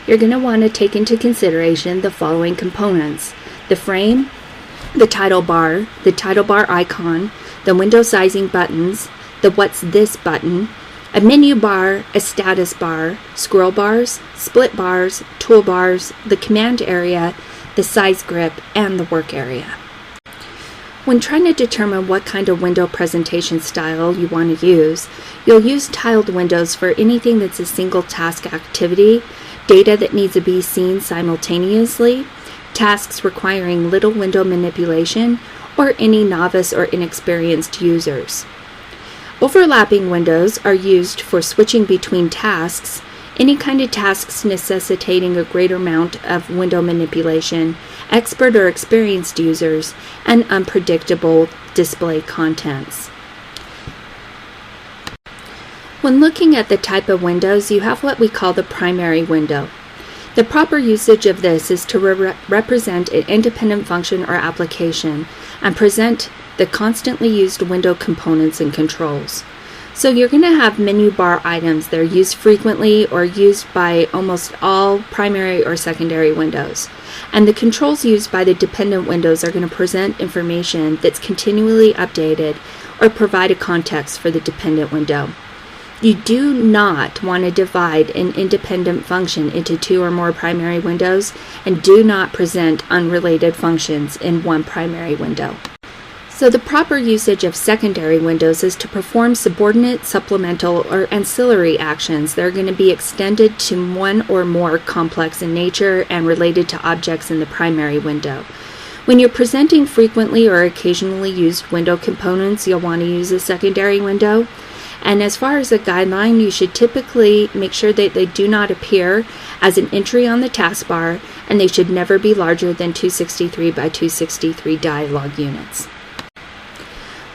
You're going to want to take into consideration the following components: the frame, the title bar icon, the window sizing buttons, the What's This button, a menu bar, a status bar, scroll bars, split bars, toolbars, the command area, the size grip, and the work area. When trying to determine what kind of window presentation style you want to use, you'll use tiled windows for anything that's a single task activity, data that needs to be seen simultaneously, tasks requiring little window manipulation, or any novice or inexperienced users. Overlapping windows are used for switching between tasks, any kind of tasks necessitating a greater amount of window manipulation, expert or experienced users, and unpredictable display contents. When looking at the type of windows, you have what we call the primary window. The proper usage of this is to represent an independent function or application and present the constantly used window components and controls. So you're going to have menu bar items that are used frequently or used by almost all primary or secondary windows. And the controls used by the dependent windows are going to present information that's continually updated or provide a context for the dependent window. You do not want to divide an independent function into two or more primary windows, and do not present unrelated functions in one primary window. So the proper usage of secondary windows is to perform subordinate, supplemental, or ancillary actions that are going to be extended to one or more complex in nature and related to objects in the primary window. When you're presenting frequently or occasionally used window components, you'll want to use a secondary window. And as far as a guideline, you should typically make sure that they do not appear as an entry on the taskbar, and they should never be larger than 263 by 263 dialog units.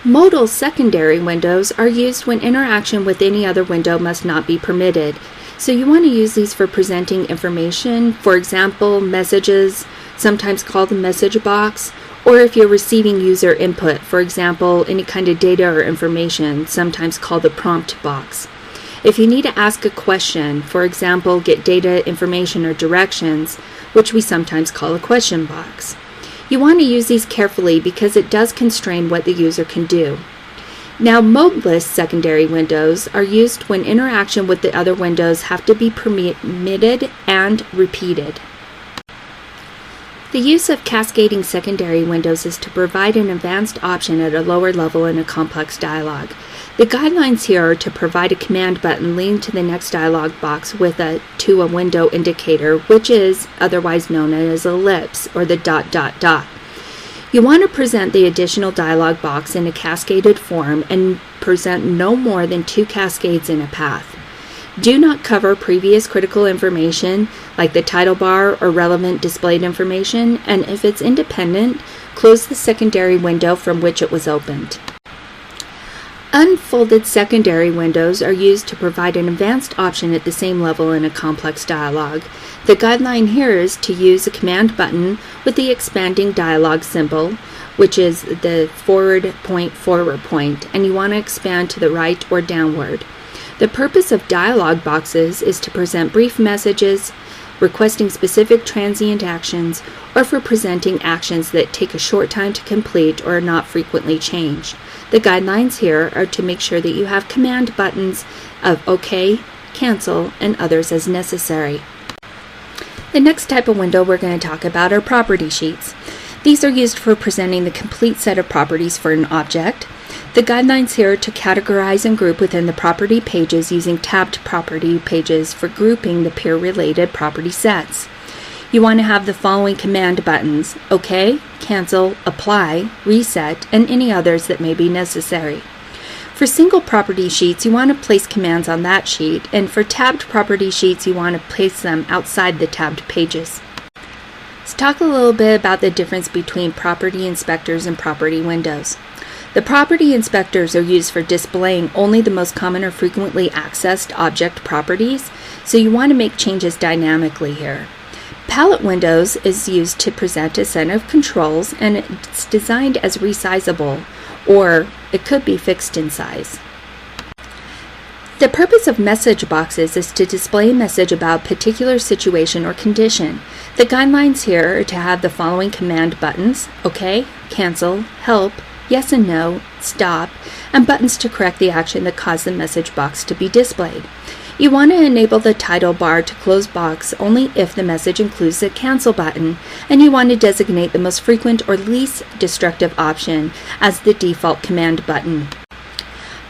Modal secondary windows are used when interaction with any other window must not be permitted. So you want to use these for presenting information, for example, messages, sometimes called the message box, or if you're receiving user input, for example, any kind of data or information, sometimes called the prompt box. If you need to ask a question, for example, get data, information, or directions, which we sometimes call a question box. You want to use these carefully because it does constrain what the user can do. Now, modeless secondary windows are used when interaction with the other windows have to be permitted and repeated. The use of cascading secondary windows is to provide an advanced option at a lower level in a complex dialog. The guidelines here are to provide a command button leading to the next dialog box with a to a window indicator, which is otherwise known as ellipse or the ... You want to present the additional dialog box in a cascaded form and present no more than 2 cascades in a path. Do not cover previous critical information like the title bar or relevant displayed information, and if it's independent, close the secondary window from which it was opened. Unfolded secondary windows are used to provide an advanced option at the same level in a complex dialog. The guideline here is to use a command button with the expanding dialog symbol, which is the forward point, and you want to expand to the right or downward. The purpose of dialog boxes is to present brief messages, requesting specific transient actions, or for presenting actions that take a short time to complete or are not frequently changed. The guidelines here are to make sure that you have command buttons of OK, cancel, and others as necessary. The next type of window we're going to talk about are property sheets. These are used for presenting the complete set of properties for an object. The guidelines here are to categorize and group within the property pages using tabbed property pages for grouping the peer-related property sets. You want to have the following command buttons: OK, cancel, apply, reset, and any others that may be necessary. For single property sheets, you want to place commands on that sheet, and for tabbed property sheets, you want to place them outside the tabbed pages. Let's talk a little bit about the difference between property inspectors and property windows. The property inspectors are used for displaying only the most common or frequently accessed object properties, so you want to make changes dynamically here. Palette windows is used to present a set of controls, and it's designed as resizable, or it could be fixed in size. The purpose of message boxes is to display a message about a particular situation or condition. The guidelines here are to have the following command buttons: OK, cancel, help, yes and no, stop, and buttons to correct the action that caused the message box to be displayed. You want to enable the title bar to close box only if the message includes a cancel button, and you want to designate the most frequent or least destructive option as the default command button.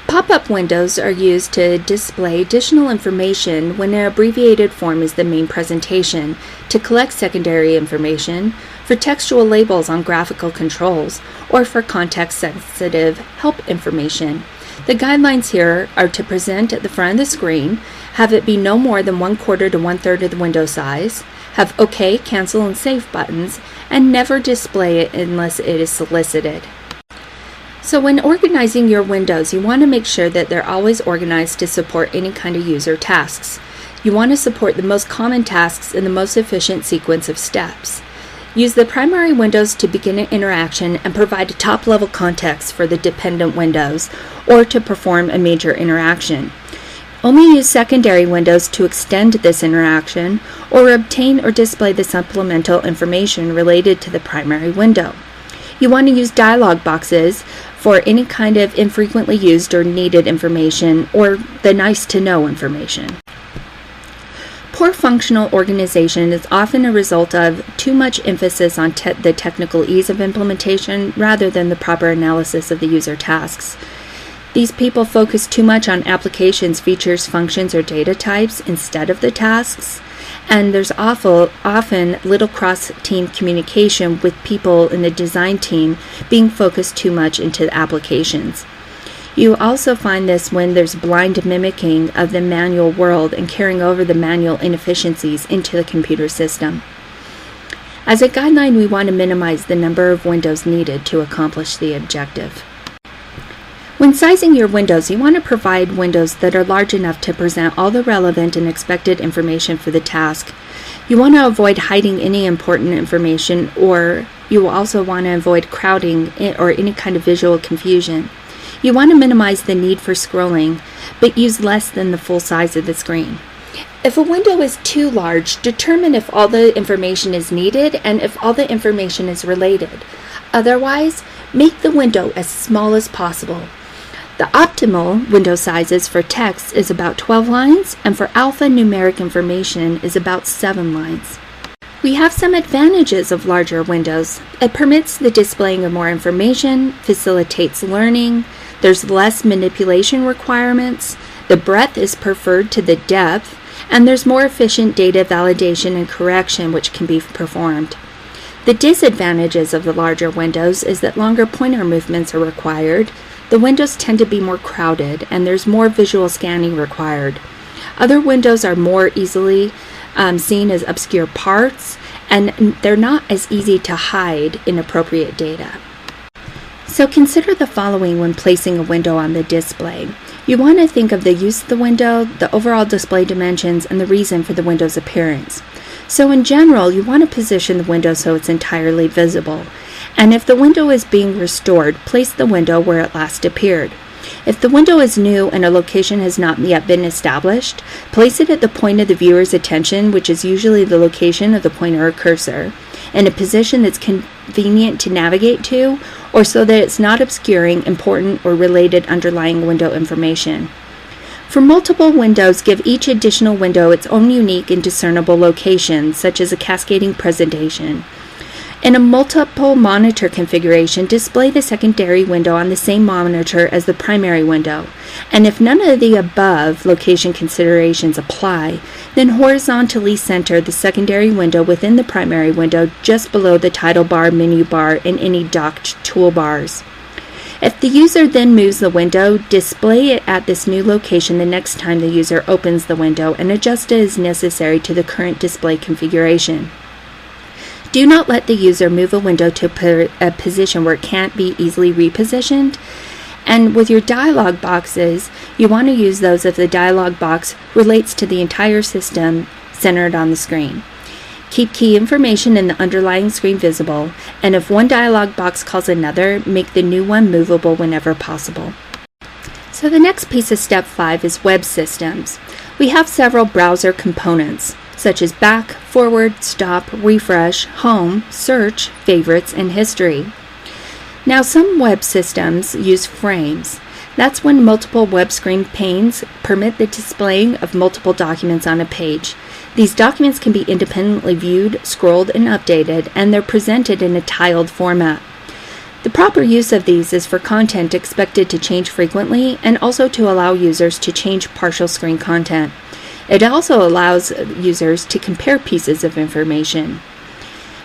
Pop-up windows are used to display additional information when an abbreviated form is the main presentation, to collect secondary information, for textual labels on graphical controls, or for context-sensitive help information. The guidelines here are to present at the front of the screen, have it be no more than 1/4 to 1/3 of the window size, have OK, cancel, and save buttons, and never display it unless it is solicited. So when organizing your windows, you want to make sure that they're always organized to support any kind of user tasks. You want to support the most common tasks in the most efficient sequence of steps. Use the primary windows to begin an interaction and provide a top-level context for the dependent windows, or to perform a major interaction. Only use secondary windows to extend this interaction, or obtain or display the supplemental information related to the primary window. You want to use dialog boxes for any kind of infrequently used or needed information, or the nice-to-know information. Poor functional organization is often a result of too much emphasis on the technical ease of implementation rather than the proper analysis of the user tasks. These people focus too much on applications, features, functions, or data types instead of the tasks, and there's often little cross-team communication with people in the design team being focused too much into the applications. You also find this when there's blind mimicking of the manual world and carrying over the manual inefficiencies into the computer system. As a guideline, we want to minimize the number of windows needed to accomplish the objective. When sizing your windows, you want to provide windows that are large enough to present all the relevant and expected information for the task. You want to avoid hiding any important information, or you will also want to avoid crowding or any kind of visual confusion. You want to minimize the need for scrolling, but use less than the full size of the screen. If a window is too large, determine if all the information is needed and if all the information is related. Otherwise, make the window as small as possible. The optimal window sizes for text is about 12 lines, and for alphanumeric information is about 7 lines. We have some advantages of larger windows. It permits the displaying of more information, facilitates learning, there's less manipulation requirements, the breadth is preferred to the depth, and there's more efficient data validation and correction which can be performed. The disadvantages of the larger windows is that longer pointer movements are required, the windows tend to be more crowded, and there's more visual scanning required. Other windows are more easily seen as obscure parts, and they're not as easy to hide inappropriate data. So consider the following when placing a window on the display. You want to think of the use of the window, the overall display dimensions, and the reason for the window's appearance. So in general, you want to position the window so it's entirely visible. And if the window is being restored, place the window where it last appeared. If the window is new and a location has not yet been established, place it at the point of the viewer's attention, which is usually the location of the pointer or cursor, in a position that's convenient to navigate to, or so that it's not obscuring important or related underlying window information. For multiple windows, give each additional window its own unique and discernible location, such as a cascading presentation. In a multiple monitor configuration, display the secondary window on the same monitor as the primary window, and if none of the above location considerations apply, then horizontally center the secondary window within the primary window just below the title bar, menu bar, and any docked toolbars. If the user then moves the window, display it at this new location the next time the user opens the window and adjust it as necessary to the current display configuration. Do not let the user move a window to a position where it can't be easily repositioned. And with your dialog boxes, you want to use those if the dialog box relates to the entire system centered on the screen. Keep key information in the underlying screen visible, and if one dialog box calls another, make the new one movable whenever possible. So the next piece of step 5 is web systems. We have several browser components, such as back, forward, stop, refresh, home, search, favorites, and history. Now some web systems use frames. That's when multiple web screen panes permit the displaying of multiple documents on a page. These documents can be independently viewed, scrolled, and updated, and they're presented in a tiled format. The proper use of these is for content expected to change frequently and also to allow users to change partial screen content. It also allows users to compare pieces of information.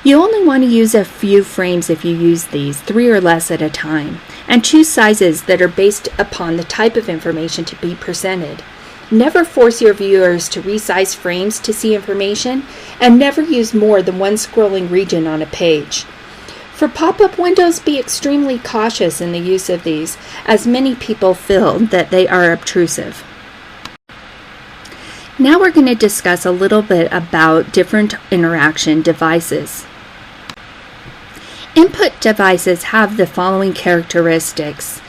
You only want to use a few frames if you use these, 3 or less at a time, and choose sizes that are based upon the type of information to be presented. Never force your viewers to resize frames to see information, and never use more than one scrolling region on a page. For pop-up windows, be extremely cautious in the use of these, as many people feel that they are obtrusive. Now we're going to discuss a little bit about different interaction devices. Input devices have the following characteristics.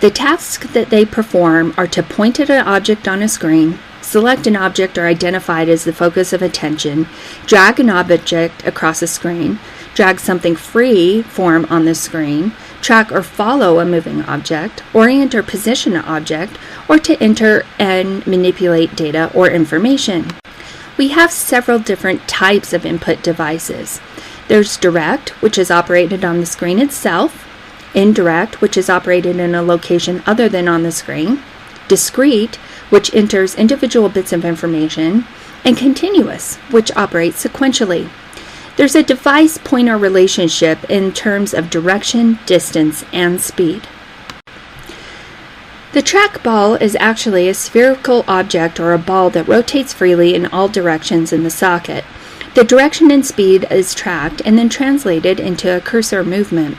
The tasks that they perform are to point at an object on a screen, select an object or identified as the focus of attention, drag an object across a screen, drag something free form on the screen, track or follow a moving object, orient or position an object, or to enter and manipulate data or information. We have several different types of input devices. There's direct, which is operated on the screen itself, indirect, which is operated in a location other than on the screen, discrete, which enters individual bits of information, and continuous, which operates sequentially. There's a device-pointer relationship in terms of direction, distance, and speed. The trackball is actually a spherical object or a ball that rotates freely in all directions in the socket. The direction and speed is tracked and then translated into a cursor movement.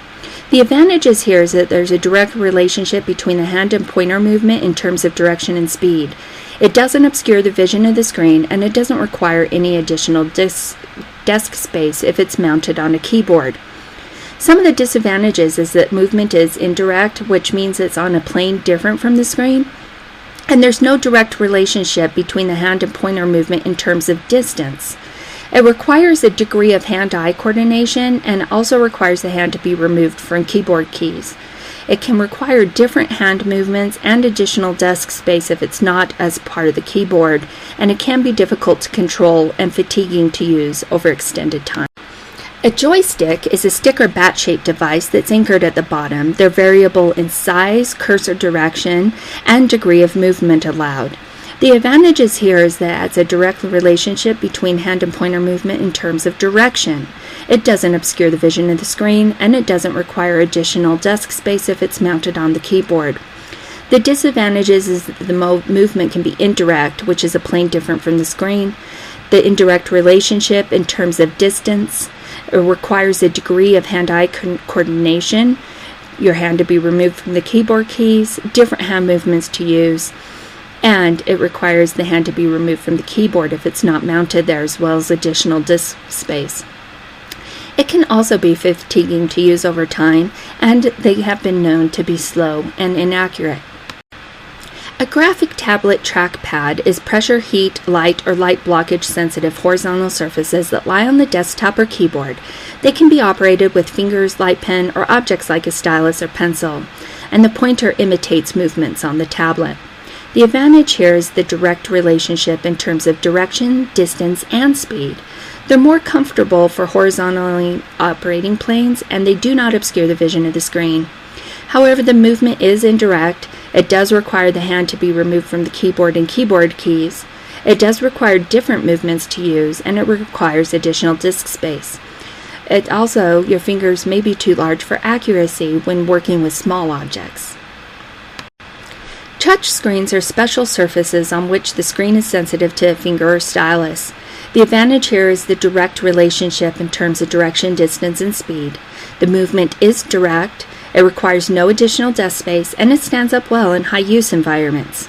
The advantages here is that there's a direct relationship between the hand and pointer movement in terms of direction and speed. It doesn't obscure the vision of the screen, and it doesn't require any additional desk space if it's mounted on a keyboard. Some of the disadvantages is that movement is indirect, which means it's on a plane different from the screen, and there's no direct relationship between the hand and pointer movement in terms of distance. It requires a degree of hand-eye coordination and also requires the hand to be removed from keyboard keys. It can require different hand movements and additional desk space if it's not as part of the keyboard, and it can be difficult to control and fatiguing to use over extended time. A joystick is a stick or bat-shaped device that's anchored at the bottom. They're variable in size, cursor direction, and degree of movement allowed. The advantages here is that it's a direct relationship between hand and pointer movement in terms of direction. It doesn't obscure the vision of the screen, and it doesn't require additional desk space if it's mounted on the keyboard. The disadvantages is that the movement can be indirect, which is a plane different from the screen. The indirect relationship in terms of distance, it requires a degree of hand-eye coordination, your hand to be removed from the keyboard keys, different hand movements to use, and it requires the hand to be removed from the keyboard if it's not mounted there, as well as additional disk space. It can also be fatiguing to use over time, and they have been known to be slow and inaccurate. A graphic tablet trackpad is pressure, heat, light, or light blockage sensitive horizontal surfaces that lie on the desktop or keyboard. They can be operated with fingers, light pen, or objects like a stylus or pencil, and the pointer imitates movements on the tablet. The advantage here is the direct relationship in terms of direction, distance, and speed. They're more comfortable for horizontally operating planes, and they do not obscure the vision of the screen. However, the movement is indirect. It does require the hand to be removed from the keyboard and keyboard keys. It does require different movements to use, and it requires additional disk space. Your fingers may be too large for accuracy when working with small objects. Touch screens are special surfaces on which the screen is sensitive to a finger or stylus. The advantage here is the direct relationship in terms of direction, distance, and speed. The movement is direct. It requires no additional desk space, and it stands up well in high-use environments.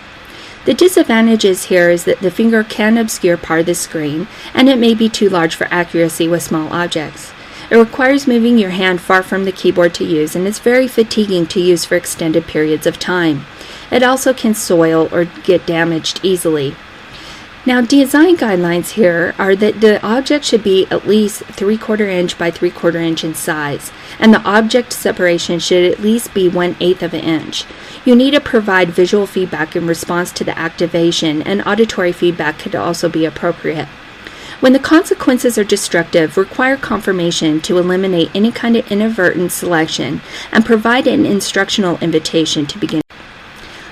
The disadvantages here is that the finger can obscure part of the screen, and it may be too large for accuracy with small objects. It requires moving your hand far from the keyboard to use, and it's very fatiguing to use for extended periods of time. It also can soil or get damaged easily. Now, design guidelines here are that the object should be at least 3/4 inch by 3/4 inch in size, and the object separation should at least be 1/8 of an inch. You need to provide visual feedback in response to the activation, and auditory feedback could also be appropriate. When the consequences are destructive, require confirmation to eliminate any kind of inadvertent selection and provide an instructional invitation to begin.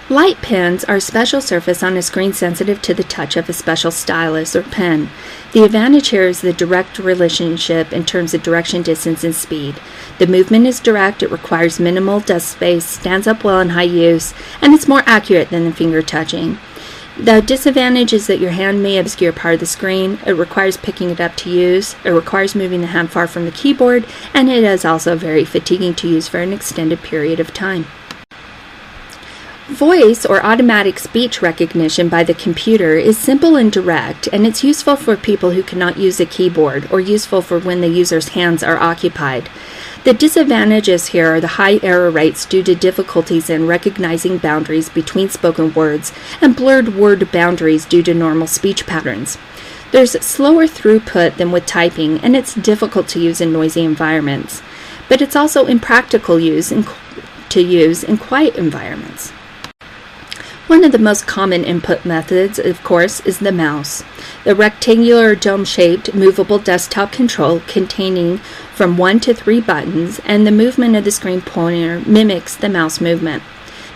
Light pens are a special surface on a screen sensitive to the touch of a special stylus or pen. The advantage here is the direct relationship in terms of direction, distance, and speed. The movement is direct, it requires minimal desk space, stands up well in high use, and it's more accurate than the finger touching. The disadvantage is that your hand may obscure part of the screen, it requires picking it up to use, it requires moving the hand far from the keyboard, and it is also very fatiguing to use for an extended period of time. Voice or automatic speech recognition by the computer is simple and direct, and it's useful for people who cannot use a keyboard or useful for when the user's hands are occupied. The disadvantages here are the high error rates due to difficulties in recognizing boundaries between spoken words and blurred word boundaries due to normal speech patterns. There's slower throughput than with typing, and it's difficult to use in noisy environments, but it's also impractical to use in quiet environments. One of the most common input methods, of course, is the mouse. The rectangular dome-shaped movable desktop control containing from 1 to 3 buttons, and the movement of the screen pointer mimics the mouse movement.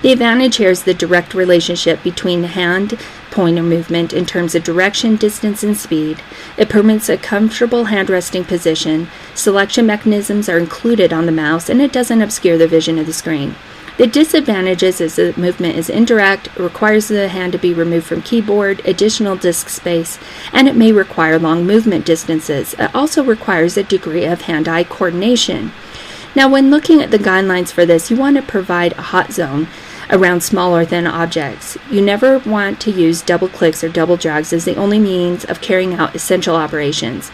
The advantage here is the direct relationship between the hand pointer movement in terms of direction, distance, and speed. It permits a comfortable hand resting position. Selection mechanisms are included on the mouse, and it doesn't obscure the vision of the screen. The disadvantages is that movement is indirect, it requires the hand to be removed from keyboard, additional disk space, and it may require long movement distances. It also requires a degree of hand-eye coordination. Now, when looking at the guidelines for this, you want to provide a hot zone around smaller thin objects. You never want to use double clicks or double drags as the only means of carrying out essential operations.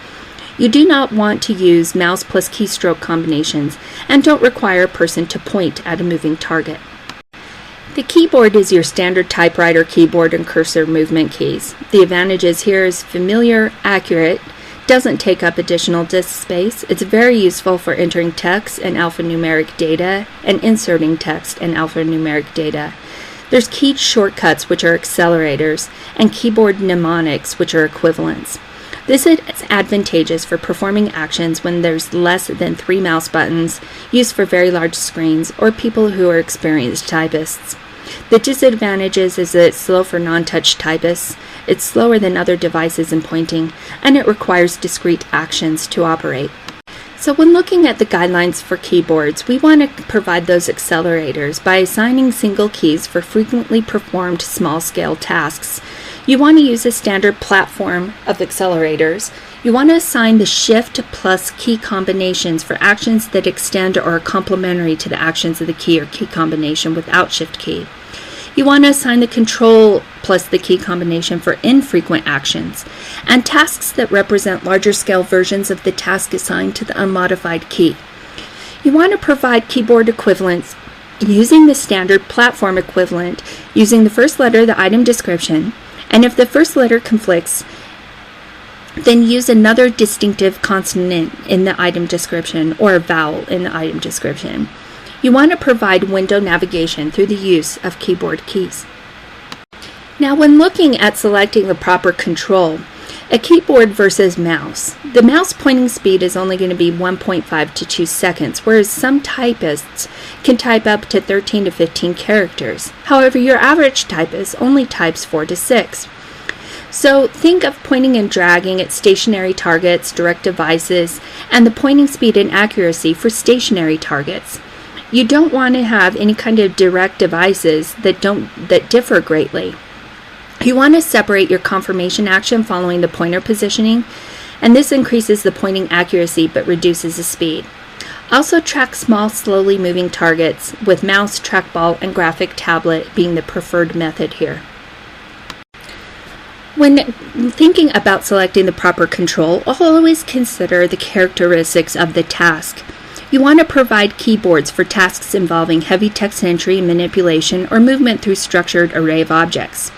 You do not want to use mouse plus keystroke combinations and don't require a person to point at a moving target. The keyboard is your standard typewriter keyboard and cursor movement keys. The advantages here is familiar, accurate, doesn't take up additional disk space. It's very useful for entering text and alphanumeric data and inserting text and alphanumeric data. There's keyed shortcuts, which are accelerators, and keyboard mnemonics, which are equivalents. This is advantageous for performing actions when there's less than 3 mouse buttons, used for very large screens, or people who are experienced typists. The disadvantages is that it's slow for non-touch typists, it's slower than other devices in pointing, and it requires discrete actions to operate. So when looking at the guidelines for keyboards, we want to provide those accelerators by assigning single keys for frequently performed small-scale tasks. You want to use a standard platform of accelerators. You want to assign the shift plus key combinations for actions that extend or are complementary to the actions of the key or key combination without shift key. You want to assign the control plus the key combination for infrequent actions and tasks that represent larger scale versions of the task assigned to the unmodified key. You want to provide keyboard equivalents using the standard platform equivalent using the first letter of the item description, and if the first letter conflicts, then use another distinctive consonant in the item description or a vowel in the item description. You want to provide window navigation through the use of keyboard keys. Now, when looking at selecting the proper control, a keyboard versus mouse, the mouse pointing speed is only going to be 1.5 to 2 seconds, whereas some typists can type up to 13 to 15 characters. However, your average typist only types 4 to 6. So think of pointing and dragging at stationary targets, direct devices, and the pointing speed and accuracy for stationary targets. You don't want to have any kind of direct devices that differ greatly. You want to separate your confirmation action following the pointer positioning, and this increases the pointing accuracy but reduces the speed. Also track small, slowly moving targets with mouse, trackball, and graphic tablet being the preferred method here. When thinking about selecting the proper control, always consider the characteristics of the task. You want to provide keyboards for tasks involving heavy text entry, manipulation, or movement through structured array of objects.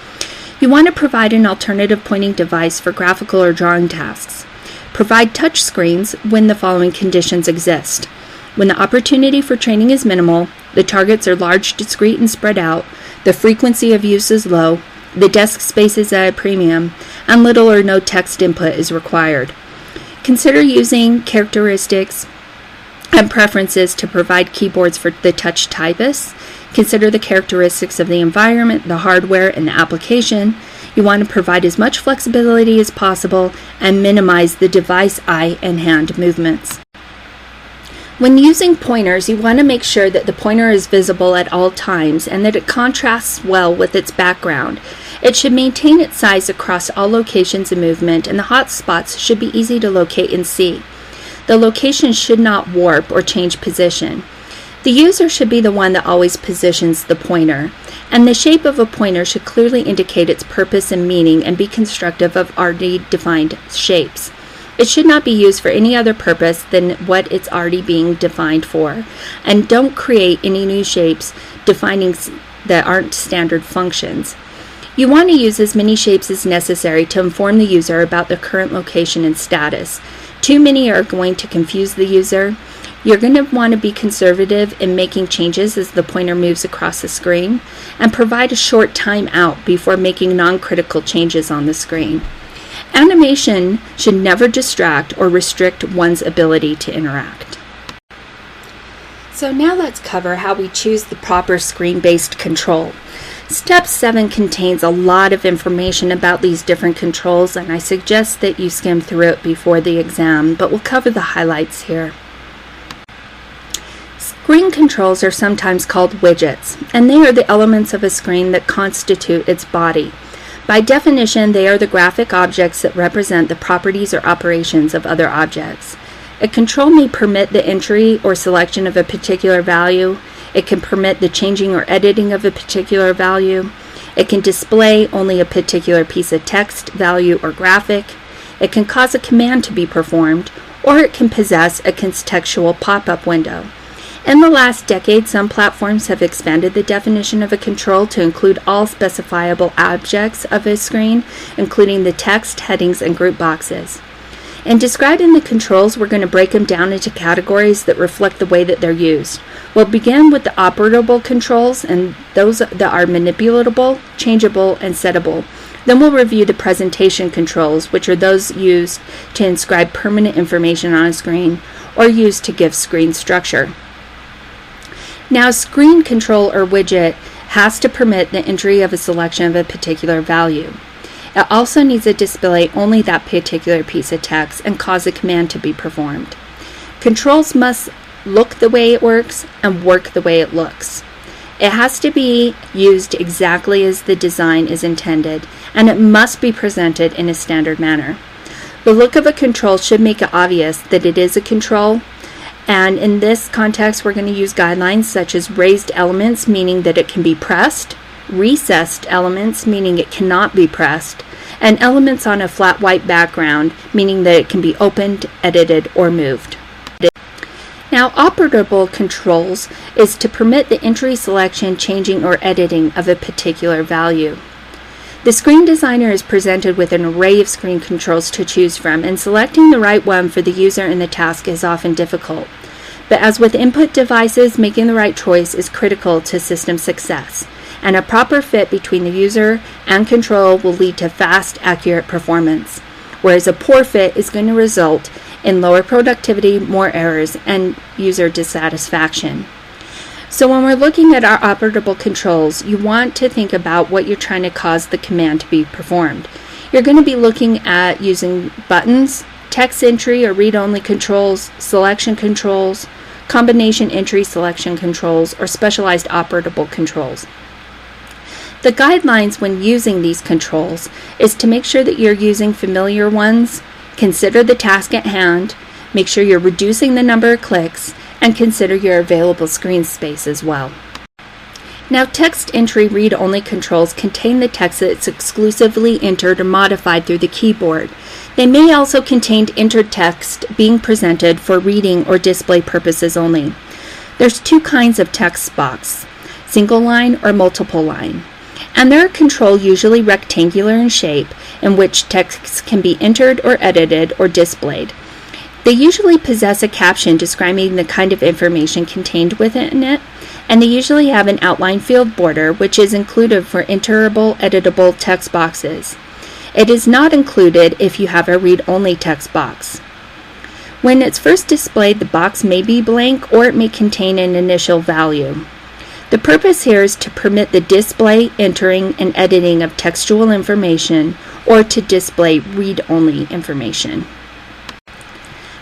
You want to provide an alternative pointing device for graphical or drawing tasks. Provide touch screens when the following conditions exist. When the opportunity for training is minimal, the targets are large, discrete, and spread out, the frequency of use is low, the desk space is at a premium, and little or no text input is required. Consider using characteristics and preferences to provide keyboards for the touch typists. Consider the characteristics of the environment, the hardware, and the application. You want to provide as much flexibility as possible and minimize the device, eye, and hand movements. When using pointers, you want to make sure that the pointer is visible at all times and that it contrasts well with its background. It should maintain its size across all locations of movement, and the hot spots should be easy to locate and see. The location should not warp or change position. The user should be the one that always positions the pointer, and the shape of a pointer should clearly indicate its purpose and meaning and be constructive of already defined shapes. It should not be used for any other purpose than what it's already being defined for, and don't create any new shapes defining that aren't standard functions. You want to use as many shapes as necessary to inform the user about the current location and status. Too many are going to confuse the user. You're going to want to be conservative in making changes as the pointer moves across the screen, and provide a short time out before making non-critical changes on the screen. Animation should never distract or restrict one's ability to interact. So now let's cover how we choose the proper screen-based control. Step 7 contains a lot of information about these different controls, and I suggest that you skim through it before the exam, but we'll cover the highlights here. Screen controls are sometimes called widgets, and they are the elements of a screen that constitute its body. By definition, they are the graphic objects that represent the properties or operations of other objects. A control may permit the entry or selection of a particular value. It can permit the changing or editing of a particular value. It can display only a particular piece of text, value, or graphic. It can cause a command to be performed, or it can possess a contextual pop-up window. In the last decade, some platforms have expanded the definition of a control to include all specifiable objects of a screen, including the text, headings, and group boxes. In describing the controls, we're going to break them down into categories that reflect the way that they're used. We'll begin with the operable controls, and those that are manipulatable, changeable, and settable. Then we'll review the presentation controls, which are those used to inscribe permanent information on a screen or used to give screen structure. Now, screen control or widget has to permit the entry of a selection of a particular value. It also needs to display only that particular piece of text and cause a command to be performed. Controls must look the way it works and work the way it looks. It has to be used exactly as the design is intended, and it must be presented in a standard manner. The look of a control should make it obvious that it is a control, and in this context we're going to use guidelines such as raised elements, meaning that it can be pressed, recessed elements, meaning it cannot be pressed, and elements on a flat white background, meaning that it can be opened, edited, or moved. Now, operable controls is to permit the entry, selection, changing, or editing of a particular value. The screen designer is presented with an array of screen controls to choose from, and selecting the right one for the user in the task is often difficult. But as with input devices, making the right choice is critical to system success, and a proper fit between the user and control will lead to fast, accurate performance, whereas a poor fit is going to result in lower productivity, more errors, and user dissatisfaction. So when we're looking at our operable controls, you want to think about what you're trying to cause the command to be performed. You're going to be looking at using buttons, text entry or read-only controls, selection controls, combination entry selection controls, or specialized operable controls. The guidelines when using these controls is to make sure that you're using familiar ones, consider the task at hand, make sure you're reducing the number of clicks, and consider your available screen space as well. Now, text entry read-only controls contain the text that's exclusively entered or modified through the keyboard. They may also contain entered text being presented for reading or display purposes only. There's two kinds of text box, single line or multiple line, and they're a control usually rectangular in shape in which text can be entered or edited or displayed. They usually possess a caption describing the kind of information contained within it, and they usually have an outline field border, which is included for enterable, editable text boxes. It is not included if you have a read-only text box. When it's first displayed, the box may be blank or it may contain an initial value. The purpose here is to permit the display, entering, and editing of textual information or to display read-only information.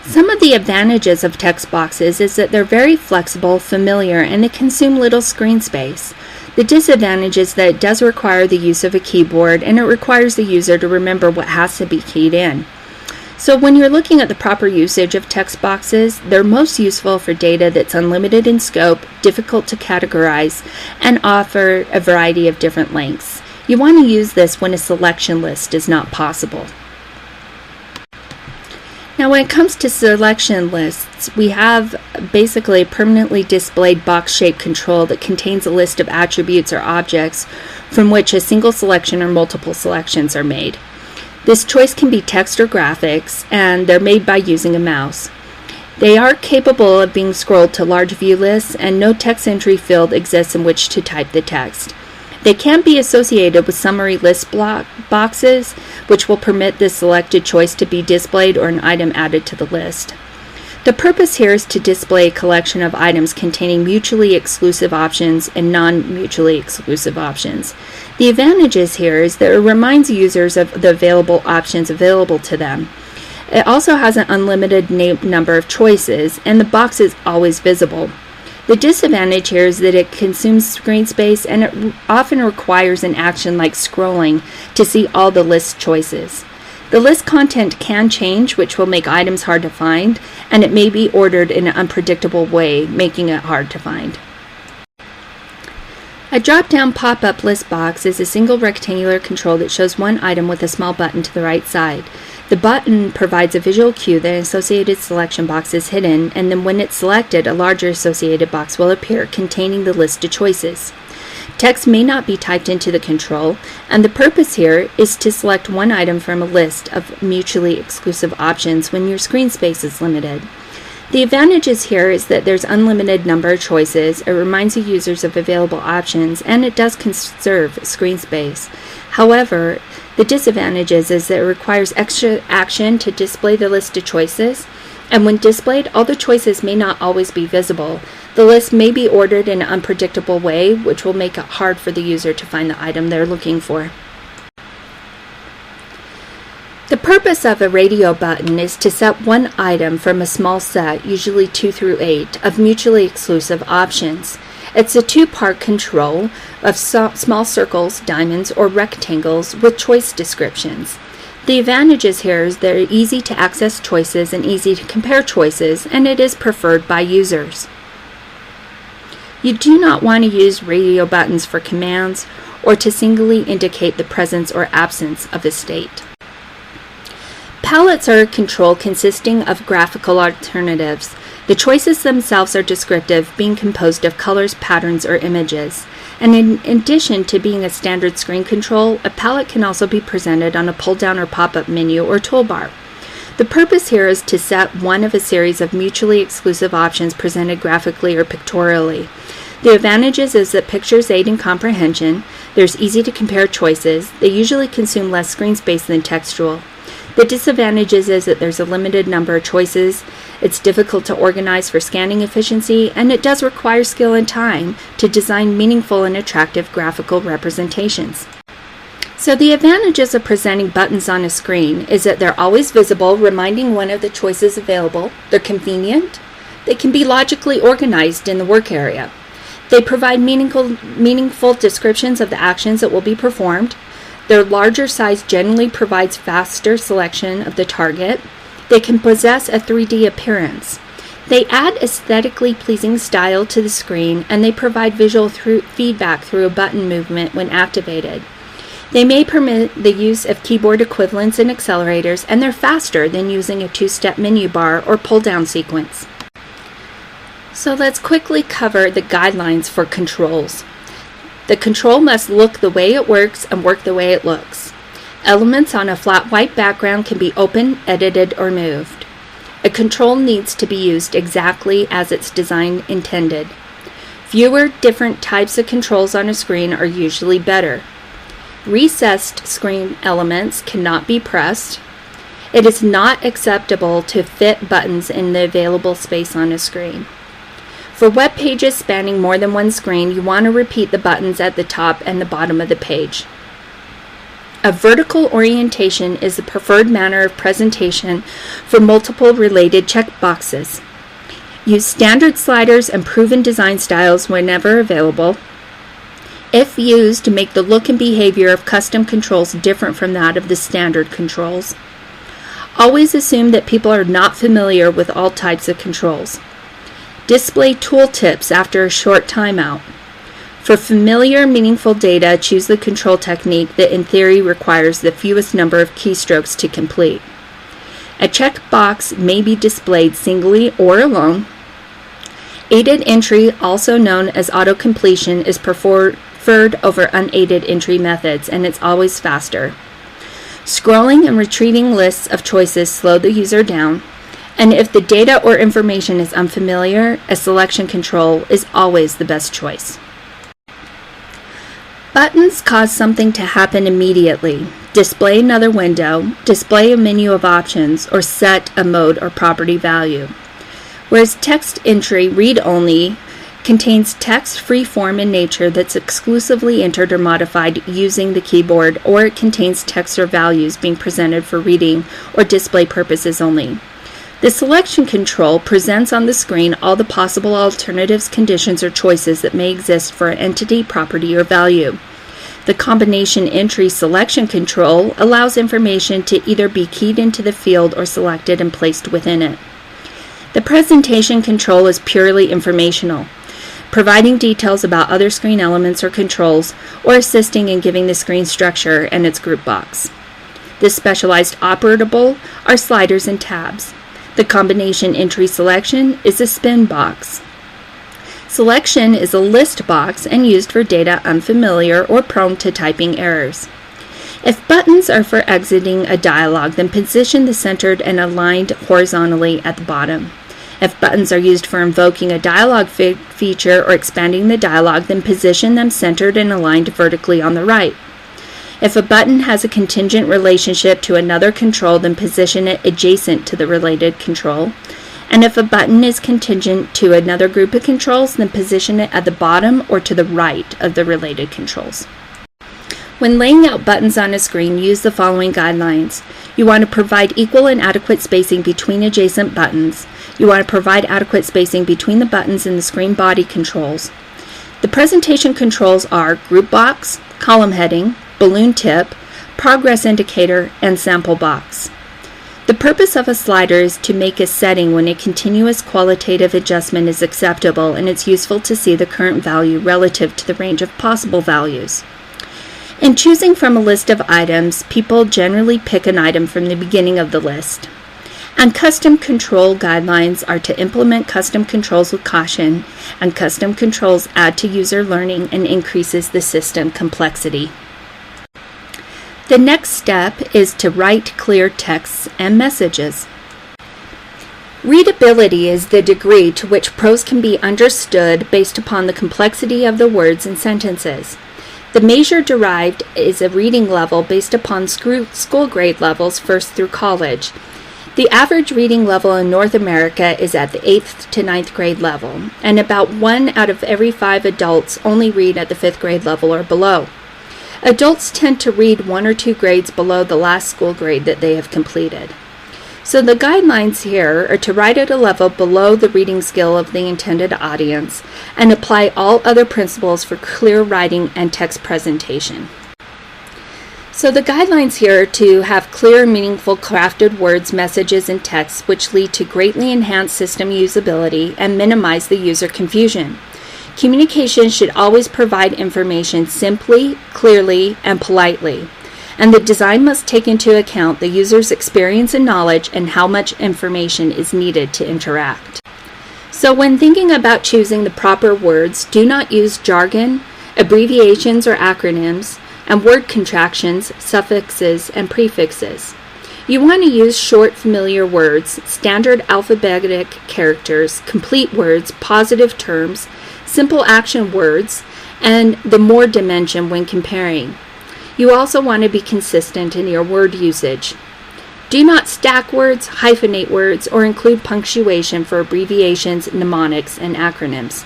Some of the advantages of text boxes is that they're very flexible, familiar, and they consume little screen space. The disadvantage is that it does require the use of a keyboard, and it requires the user to remember what has to be keyed in. So when you're looking at the proper usage of text boxes, they're most useful for data that's unlimited in scope, difficult to categorize, and offer a variety of different lengths. You want to use this when a selection list is not possible. Now, when it comes to selection lists, we have basically a permanently displayed box-shaped control that contains a list of attributes or objects from which a single selection or multiple selections are made. This choice can be text or graphics, and they're made by using a mouse. They are capable of being scrolled to large view lists, and no text entry field exists in which to type the text. They can be associated with summary list boxes, which will permit the selected choice to be displayed or an item added to the list. The purpose here is to display a collection of items containing mutually exclusive options and non-mutually exclusive options. The advantages here is that it reminds users of the available options available to them. It also has an unlimited number of choices, and the box is always visible. The disadvantage here is that it consumes screen space, and it often requires an action like scrolling to see all the list choices. The list content can change, which will make items hard to find, and it may be ordered in an unpredictable way, making it hard to find. A drop-down pop-up list box is a single rectangular control that shows one item with a small button to the right side. The button provides a visual cue that an associated selection box is hidden, and then when it's selected, a larger associated box will appear containing the list of choices. Text may not be typed into the control, and the purpose here is to select one item from a list of mutually exclusive options when your screen space is limited. The advantages here is that there's unlimited number of choices, it reminds the users of available options, and it does conserve screen space. However, the disadvantages is that it requires extra action to display the list of choices, and when displayed, all the choices may not always be visible. The list may be ordered in an unpredictable way, which will make it hard for the user to find the item they're looking for. The purpose of a radio button is to set one item from a small set, usually 2 through 8, of mutually exclusive options. It's a two-part control of small circles, diamonds, or rectangles with choice descriptions. The advantages here is they're easy to access choices and easy to compare choices, and it is preferred by users. You do not want to use radio buttons for commands or to singly indicate the presence or absence of a state. Palettes are a control consisting of graphical alternatives. The choices themselves are descriptive, being composed of colors, patterns, or images. And in addition to being a standard screen control, a palette can also be presented on a pull-down or pop-up menu or toolbar. The purpose here is to set one of a series of mutually exclusive options presented graphically or pictorially. The advantages is that pictures aid in comprehension, there's easy to compare choices, they usually consume less screen space than textual. The disadvantages is that there's a limited number of choices, it's difficult to organize for scanning efficiency, and it does require skill and time to design meaningful and attractive graphical representations. So the advantages of presenting buttons on a screen is that they're always visible, reminding one of the choices available, they're convenient, they can be logically organized in the work area, they provide meaningful descriptions of the actions that will be performed. Their larger size generally provides faster selection of the target. They can possess a 3D appearance. They add aesthetically pleasing style to the screen, and they provide visual feedback through a button movement when activated. They may permit the use of keyboard equivalents and accelerators, and they're faster than using a two-step menu bar or pull-down sequence. So let's quickly cover the guidelines for controls. The control must look the way it works and work the way it looks. Elements on a flat white background can be opened, edited, or moved. A control needs to be used exactly as its design intended. Fewer different types of controls on a screen are usually better. Recessed screen elements cannot be pressed. It is not acceptable to fit buttons in the available space on a screen. For web pages spanning more than one screen, you want to repeat the buttons at the top and the bottom of the page. A vertical orientation is the preferred manner of presentation for multiple related checkboxes. Use standard sliders and proven design styles whenever available. If used, to make the look and behavior of custom controls different from that of the standard controls. Always assume that people are not familiar with all types of controls. Display tooltips after a short timeout. For familiar, meaningful data, choose the control technique that in theory requires the fewest number of keystrokes to complete. A checkbox may be displayed singly or alone. Aided entry, also known as auto-completion, is preferred over unaided entry methods, and it's always faster. Scrolling and retreating lists of choices slow the user down. And if the data or information is unfamiliar, a selection control is always the best choice. Buttons cause something to happen immediately. Display another window, display a menu of options, or set a mode or property value. Whereas text entry, read-only, contains text free-form in nature that's exclusively entered or modified using the keyboard, or it contains text or values being presented for reading or display purposes only. The selection control presents on the screen all the possible alternatives, conditions, or choices that may exist for an entity, property, or value. The combination entry selection control allows information to either be keyed into the field or selected and placed within it. The presentation control is purely informational, providing details about other screen elements or controls, or assisting in giving the screen structure and its group box. The specialized operable are sliders and tabs. The combination entry selection is a spin box. Selection is a list box and used for data unfamiliar or prone to typing errors. If buttons are for exiting a dialog, then position the centered and aligned horizontally at the bottom. If buttons are used for invoking a dialog feature or expanding the dialog, then position them centered and aligned vertically on the right. If a button has a contingent relationship to another control, then position it adjacent to the related control. And if a button is contingent to another group of controls, then position it at the bottom or to the right of the related controls. When laying out buttons on a screen, use the following guidelines. You want to provide equal and adequate spacing between adjacent buttons. You want to provide adequate spacing between the buttons and the screen body controls. The presentation controls are group box, column heading, balloon tip, progress indicator, and sample box. The purpose of a slider is to make a setting when a continuous qualitative adjustment is acceptable, and it's useful to see the current value relative to the range of possible values. In choosing from a list of items, people generally pick an item from the beginning of the list. And custom control guidelines are to implement custom controls with caution, and custom controls add to user learning and increases the system complexity. The next step is to write clear texts and messages. Readability is the degree to which prose can be understood based upon the complexity of the words and sentences. The measure derived is a reading level based upon school grade levels first through college. The average reading level in North America is at the 8th to 9th grade level, and about 1 out of every 5 adults only read at the 5th grade level or below. Adults tend to read 1 or 2 grades below the last school grade that they have completed. So the guidelines here are to write at a level below the reading skill of the intended audience and apply all other principles for clear writing and text presentation. So the guidelines here are to have clear, meaningful, crafted words, messages, and texts which lead to greatly enhanced system usability and minimize the user confusion. Communication should always provide information simply, clearly, and politely. And the design must take into account the user's experience and knowledge and how much information is needed to interact. So when thinking about choosing the proper words, do not use jargon, abbreviations or acronyms, and word contractions, suffixes, and prefixes. You want to use short, familiar words, standard alphabetic characters, complete words, positive terms, simple action words, and the more dimension when comparing. You also want to be consistent in your word usage. Do not stack words, hyphenate words, or include punctuation for abbreviations, mnemonics, and acronyms.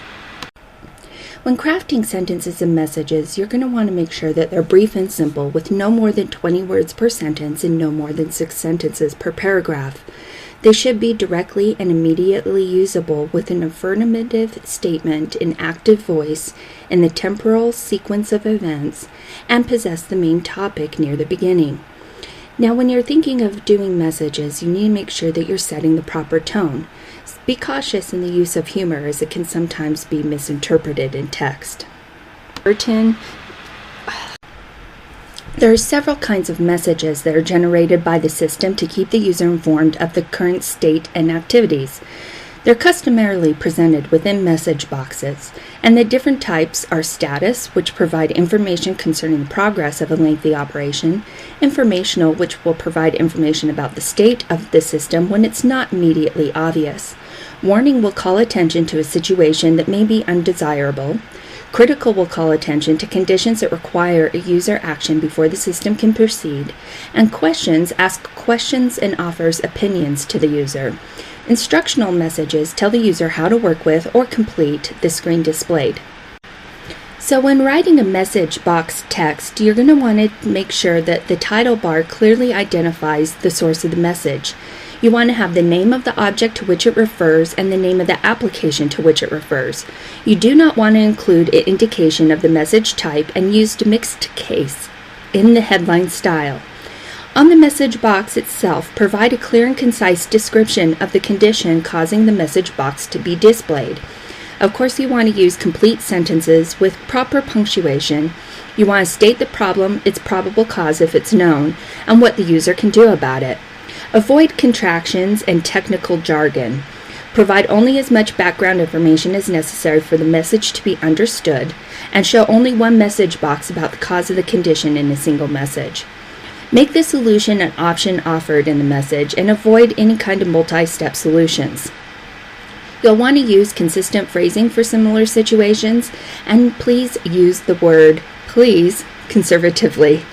When crafting sentences and messages, you're going to want to make sure that they're brief and simple, with no more than 20 words per sentence and no more than 6 sentences per paragraph. They should be directly and immediately usable with an affirmative statement in active voice in the temporal sequence of events and possess the main topic near the beginning. Now, when you're thinking of doing messages, you need to make sure that you're setting the proper tone. Be cautious in the use of humor, as it can sometimes be misinterpreted in text. There are several kinds of messages that are generated by the system to keep the user informed of the current state and activities. They're customarily presented within message boxes, and the different types are status, which provide information concerning the progress of a lengthy operation, informational, which will provide information about the state of the system when it's not immediately obvious. Warning will call attention to a situation that may be undesirable. Critical will call attention to conditions that require a user action before the system can proceed, and questions ask questions and offers opinions to the user. Instructional messages tell the user how to work with or complete the screen displayed. So when writing a message box text, you're going to want to make sure that the title bar clearly identifies the source of the message. You want to have the name of the object to which it refers and the name of the application to which it refers. You do not want to include an indication of the message type and use mixed case in the headline style. On the message box itself, provide a clear and concise description of the condition causing the message box to be displayed. Of course, you want to use complete sentences with proper punctuation. You want to state the problem, its probable cause if it's known, and what the user can do about it. Avoid contractions and technical jargon. Provide only as much background information as necessary for the message to be understood, and show only one message box about the cause of the condition in a single message. Make the solution an option offered in the message, and avoid any kind of multi-step solutions. You'll want to use consistent phrasing for similar situations, and please use the word please conservatively.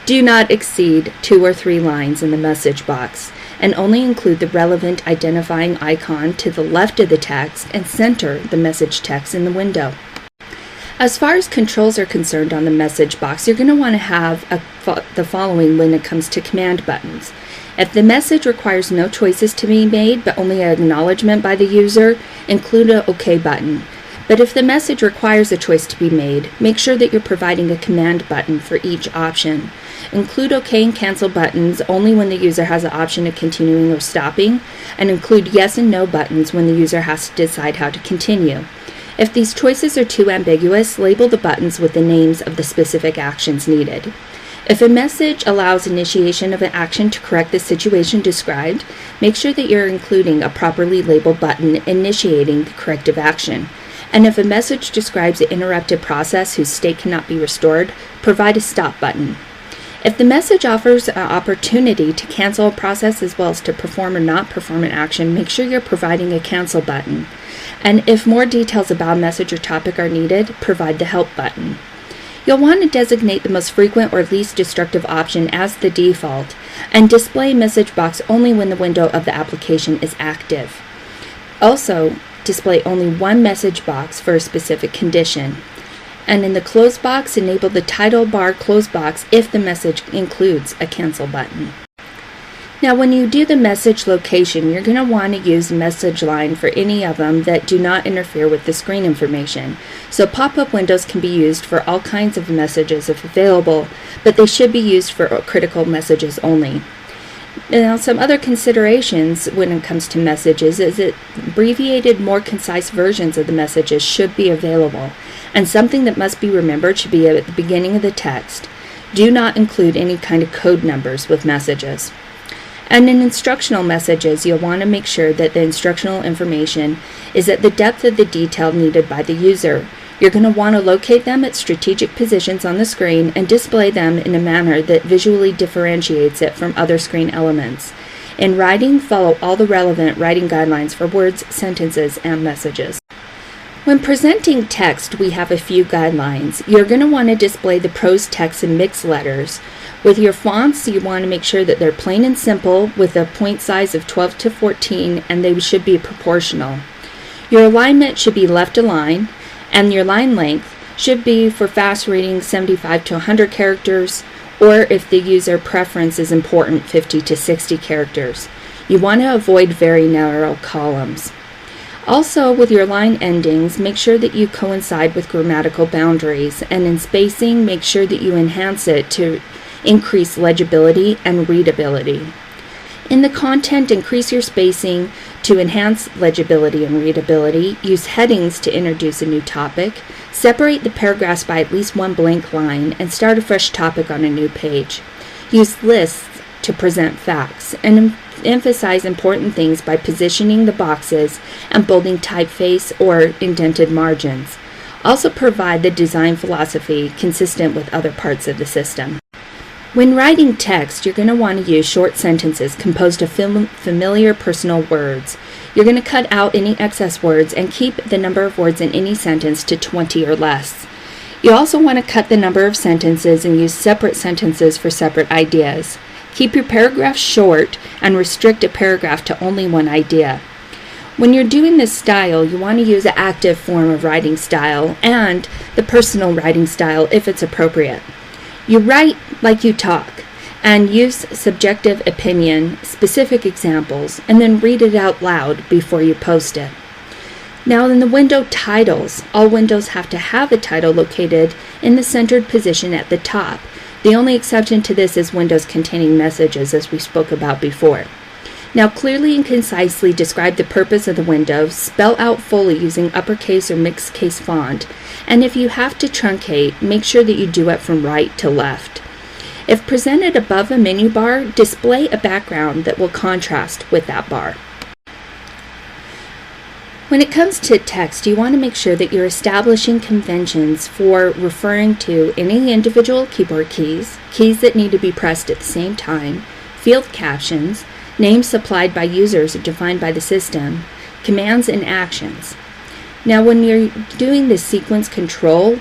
Do not exceed 2 or 3 lines in the message box, and only include the relevant identifying icon to the left of the text and center the message text in the window. As far as controls are concerned on the message box, you're going to want to have the following when it comes to command buttons. If the message requires no choices to be made but only an acknowledgement by the user, include an OK button. But if the message requires a choice to be made, make sure that you're providing a command button for each option. Include OK and cancel buttons only when the user has the option of continuing or stopping, and include yes and no buttons when the user has to decide how to continue. If these choices are too ambiguous, label the buttons with the names of the specific actions needed. If a message allows initiation of an action to correct the situation described, make sure that you're including a properly labeled button initiating the corrective action. And if a message describes an interrupted process whose state cannot be restored, provide a stop button. If the message offers an opportunity to cancel a process as well as to perform or not perform an action, make sure you're providing a cancel button. And if more details about a message or topic are needed, provide the help button. You'll want to designate the most frequent or least destructive option as the default, and display message box only when the window of the application is active. Also, display only one message box for a specific condition. And in the close box, enable the title bar close box if the message includes a cancel button. Now, when you do the message location, you're going to want to use message line for any of them that do not interfere with the screen information. So pop-up windows can be used for all kinds of messages if available, but they should be used for critical messages only. Now, some other considerations when it comes to messages is that abbreviated, more concise versions of the messages should be available, and something that must be remembered should be at the beginning of the text. Do not include any kind of code numbers with messages. And in instructional messages, you'll want to make sure that the instructional information is at the depth of the detail needed by the user. You're going to want to locate them at strategic positions on the screen and display them in a manner that visually differentiates it from other screen elements. In writing, follow all the relevant writing guidelines for words, sentences, and messages. When presenting text, we have a few guidelines. You're going to want to display the prose text in mixed letters. With your fonts, you want to make sure that they're plain and simple with a point size of 12 to 14, and they should be proportional. Your alignment should be left aligned, and your line length should be for fast reading 75 to 100 characters, or if the user preference is important, 50 to 60 characters. You want to avoid very narrow columns. Also, with your line endings, make sure that you coincide with grammatical boundaries, and in spacing, make sure that you enhance it to increase legibility and readability. In the content, increase your spacing to enhance legibility and readability. Use headings to introduce a new topic. Separate the paragraphs by at least one blank line and start a fresh topic on a new page. Use lists to present facts and emphasize important things by positioning the boxes and bolding typeface or indented margins. Also provide the design philosophy consistent with other parts of the system. When writing text, you're going to want to use short sentences composed of familiar personal words. You're going to cut out any excess words and keep the number of words in any sentence to 20 or less. You also want to cut the number of sentences and use separate sentences for separate ideas. Keep your paragraphs short and restrict a paragraph to only one idea. When you're doing this style, you want to use an active form of writing style and the personal writing style if it's appropriate. You write like you talk and use subjective opinion, specific examples, and then read it out loud before you post it. Now in the window titles, all windows have to have a title located in the centered position at the top. The only exception to this is windows containing messages, as we spoke about before. Now clearly and concisely describe the purpose of the window, spell out fully using uppercase or mixed case font, and if you have to truncate, make sure that you do it from right to left. If presented above a menu bar, display a background that will contrast with that bar. When it comes to text, you want to make sure that you're establishing conventions for referring to any individual keyboard keys, keys that need to be pressed at the same time, field captions, names supplied by users or defined by the system, commands, and actions. Now, when you're doing the sequence control,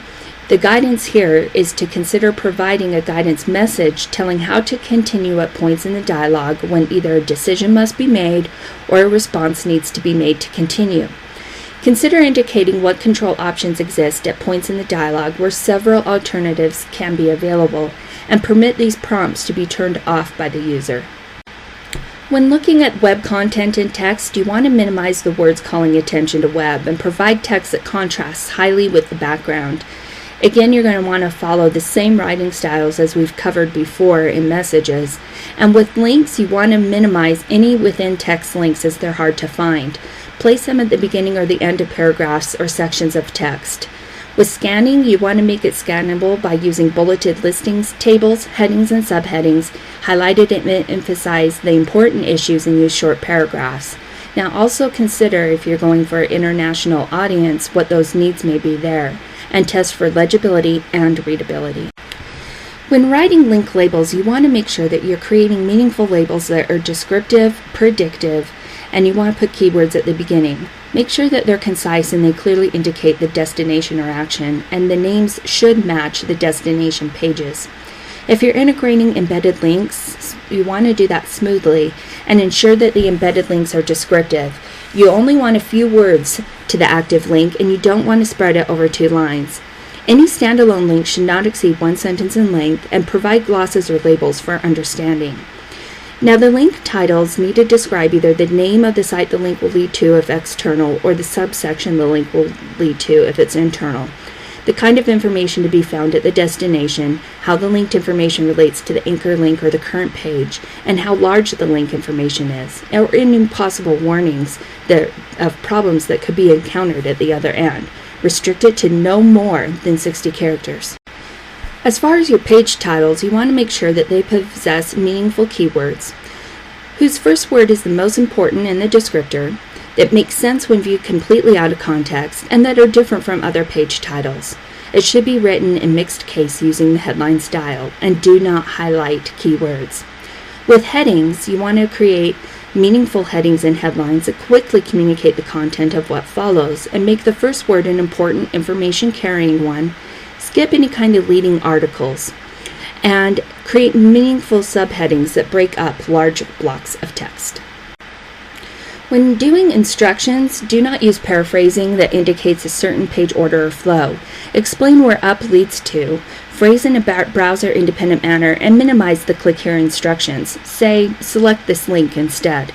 the guidance here is to consider providing a guidance message telling how to continue at points in the dialogue when either a decision must be made or a response needs to be made to continue. Consider indicating what control options exist at points in the dialogue where several alternatives can be available, and permit these prompts to be turned off by the user. When looking at web content and text, you want to minimize the words calling attention to web and provide text that contrasts highly with the background. Again, you're going to want to follow the same writing styles as we've covered before in messages. And with links, you want to minimize any within text links as they're hard to find. Place them at the beginning or the end of paragraphs or sections of text. With scanning, you want to make it scannable by using bulleted listings, tables, headings, and subheadings, highlighted and emphasize the important issues and use short paragraphs. Now also consider, if you're going for an international audience, what those needs may be there, and test for legibility and readability. When writing link labels, you want to make sure that you're creating meaningful labels that are descriptive, predictive, and you want to put keywords at the beginning. Make sure that they're concise and they clearly indicate the destination or action, and the names should match the destination pages. If you're integrating embedded links, you want to do that smoothly and ensure that the embedded links are descriptive. You only want a few words to the active link, and you don't want to spread it over 2 lines. Any standalone link should not exceed 1 sentence in length, and provide glosses or labels for understanding. Now, the link titles need to describe either the name of the site the link will lead to if external, or the subsection the link will lead to if it's internal. The kind of information to be found at the destination, how the linked information relates to the anchor link or the current page, and how large the link information is, or any possible warnings of problems that could be encountered at the other end. Restrict it to no more than 60 characters. As far as your page titles, you want to make sure that they possess meaningful keywords, whose first word is the most important in the descriptor, that make sense when viewed completely out of context, and that are different from other page titles. It should be written in mixed case using the headline style, and do not highlight keywords. With headings, you want to create meaningful headings and headlines that quickly communicate the content of what follows, and make the first word an important information-carrying one. Skip any kind of leading articles, and create meaningful subheadings that break up large blocks of text. When doing instructions, do not use paraphrasing that indicates a certain page order or flow. Explain where up leads to, phrase in a browser-independent manner, and minimize the click here instructions. Say, select this link instead.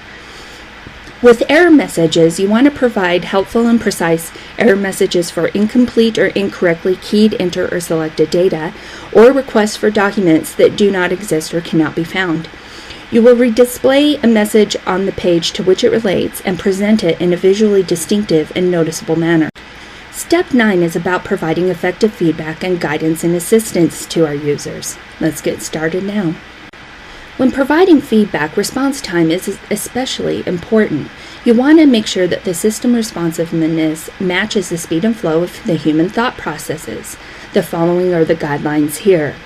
With error messages, you want to provide helpful and precise error messages for incomplete or incorrectly keyed, enter, or selected data, or requests for documents that do not exist or cannot be found. You will redisplay a message on the page to which it relates and present it in a visually distinctive and noticeable manner. Step 9 is about providing effective feedback and guidance and assistance to our users. Let's get started now. When providing feedback, response time is especially important. You want to make sure that the system responsiveness matches the speed and flow of the human thought processes. The following are the guidelines here.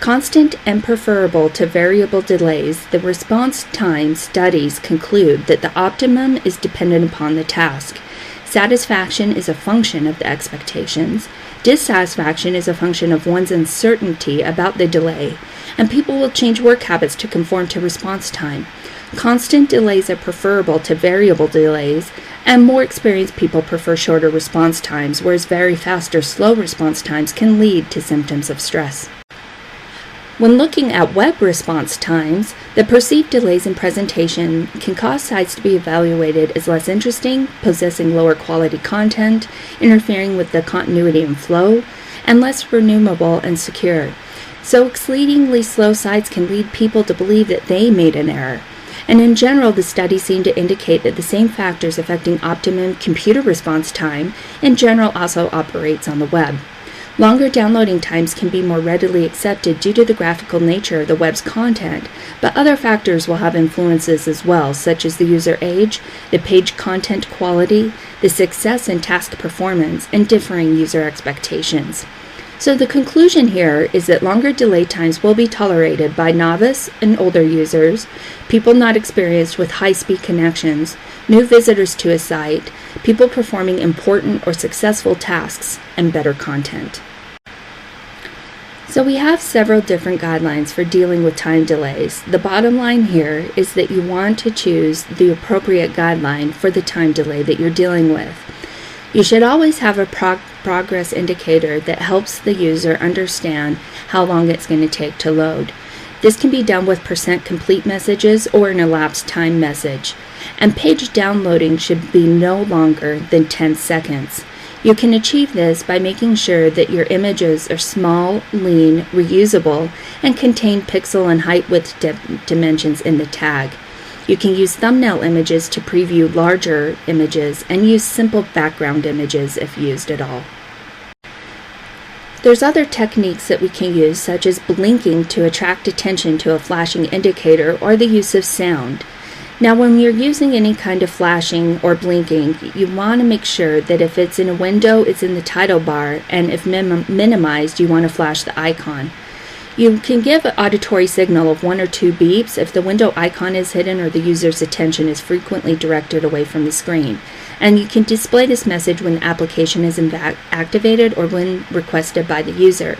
Constant and preferable to variable delays, the response time studies conclude that the optimum is dependent upon the task. Satisfaction is a function of the expectations. Dissatisfaction is a function of one's uncertainty about the delay, and people will change work habits to conform to response time. Constant delays are preferable to variable delays, and more experienced people prefer shorter response times, whereas very fast or slow response times can lead to symptoms of stress. When looking at web response times, the perceived delays in presentation can cause sites to be evaluated as less interesting, possessing lower quality content, interfering with the continuity and flow, and less renewable and secure. So exceedingly slow sites can lead people to believe that they made an error. And in general, the studies seem to indicate that the same factors affecting optimum computer response time in general also operates on the web. Longer downloading times can be more readily accepted due to the graphical nature of the web's content, but other factors will have influences as well, such as the user age, the page content quality, the success and task performance, and differing user expectations. So the conclusion here is that longer delay times will be tolerated by novice and older users, people not experienced with high-speed connections, new visitors to a site, people performing important or successful tasks, and better content. So we have several different guidelines for dealing with time delays. The bottom line here is that you want to choose the appropriate guideline for the time delay that you're dealing with. You should always have a progress indicator that helps the user understand how long it's going to take to load. This can be done with % complete messages or an elapsed time message. And page downloading should be no longer than 10 seconds. You can achieve this by making sure that your images are small, lean, reusable, and contain pixel and height width dimensions in the tag. You can use thumbnail images to preview larger images and use simple background images if used at all. There's other techniques that we can use, such as blinking to attract attention to a flashing indicator or the use of sound. Now, when you're using any kind of flashing or blinking, you want to make sure that if it's in a window, it's in the title bar, and if minimized, you want to flash the icon. You can give an auditory signal of 1 or 2 beeps if the window icon is hidden or the user's attention is frequently directed away from the screen. And you can display this message when the application is activated or when requested by the user.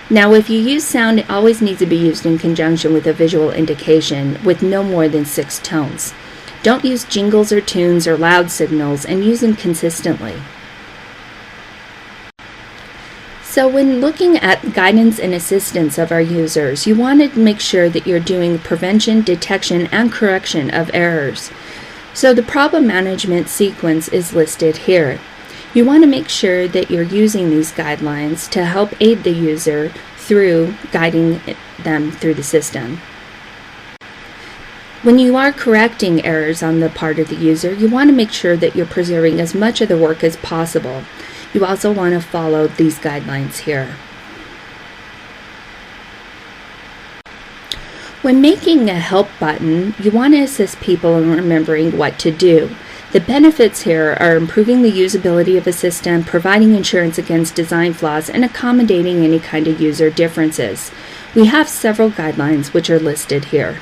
Now, if you use sound, it always needs to be used in conjunction with a visual indication with no more than 6 tones. Don't use jingles or tunes or loud signals, and use them consistently. So when looking at guidance and assistance of our users, you want to make sure that you're doing prevention, detection, and correction of errors. So the problem management sequence is listed here. You want to make sure that you're using these guidelines to help aid the user through guiding them through the system. When you are correcting errors on the part of the user, you want to make sure that you're preserving as much of the work as possible. You also want to follow these guidelines here. When making a help button, you want to assist people in remembering what to do. The benefits here are improving the usability of a system, providing insurance against design flaws, and accommodating any kind of user differences. We have several guidelines which are listed here.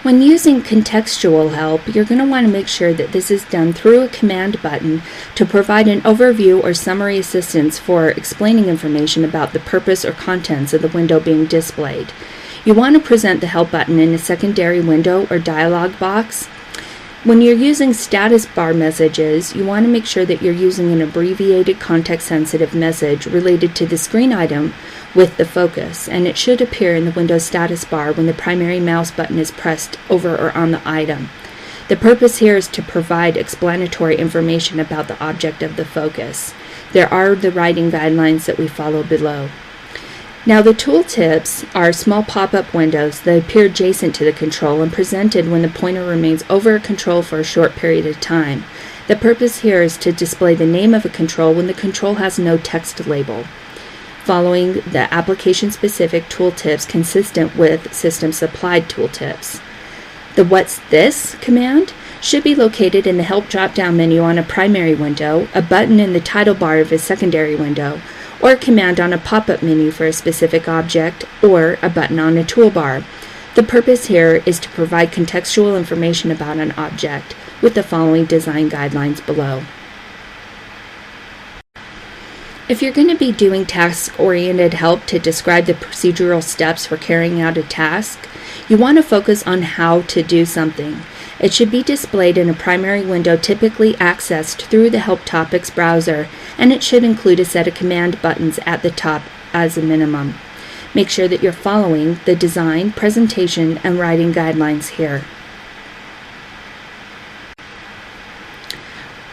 When using contextual help, you're going to want to make sure that this is done through a command button to provide an overview or summary assistance for explaining information about the purpose or contents of the window being displayed. You want to present the help button in a secondary window or dialog box. When you're using status bar messages, you want to make sure that you're using an abbreviated context-sensitive message related to the screen item with the focus, and it should appear in the Windows status bar when the primary mouse button is pressed over or on the item. The purpose here is to provide explanatory information about the object of the focus. There are the writing guidelines that we follow below. Now, the tooltips are small pop-up windows that appear adjacent to the control and presented when the pointer remains over a control for a short period of time. The purpose here is to display the name of a control when the control has no text label, following the application-specific tooltips consistent with system-supplied tooltips. The "What's This?" command should be located in the Help drop-down menu on a primary window, a button in the title bar of a secondary window, or a command on a pop-up menu for a specific object, or a button on a toolbar. The purpose here is to provide contextual information about an object with the following design guidelines below. If you're going to be doing task-oriented help to describe the procedural steps for carrying out a task, you want to focus on how to do something. It should be displayed in a primary window typically accessed through the Help Topics browser, and it should include a set of command buttons at the top as a minimum. Make sure that you're following the design, presentation, and writing guidelines here.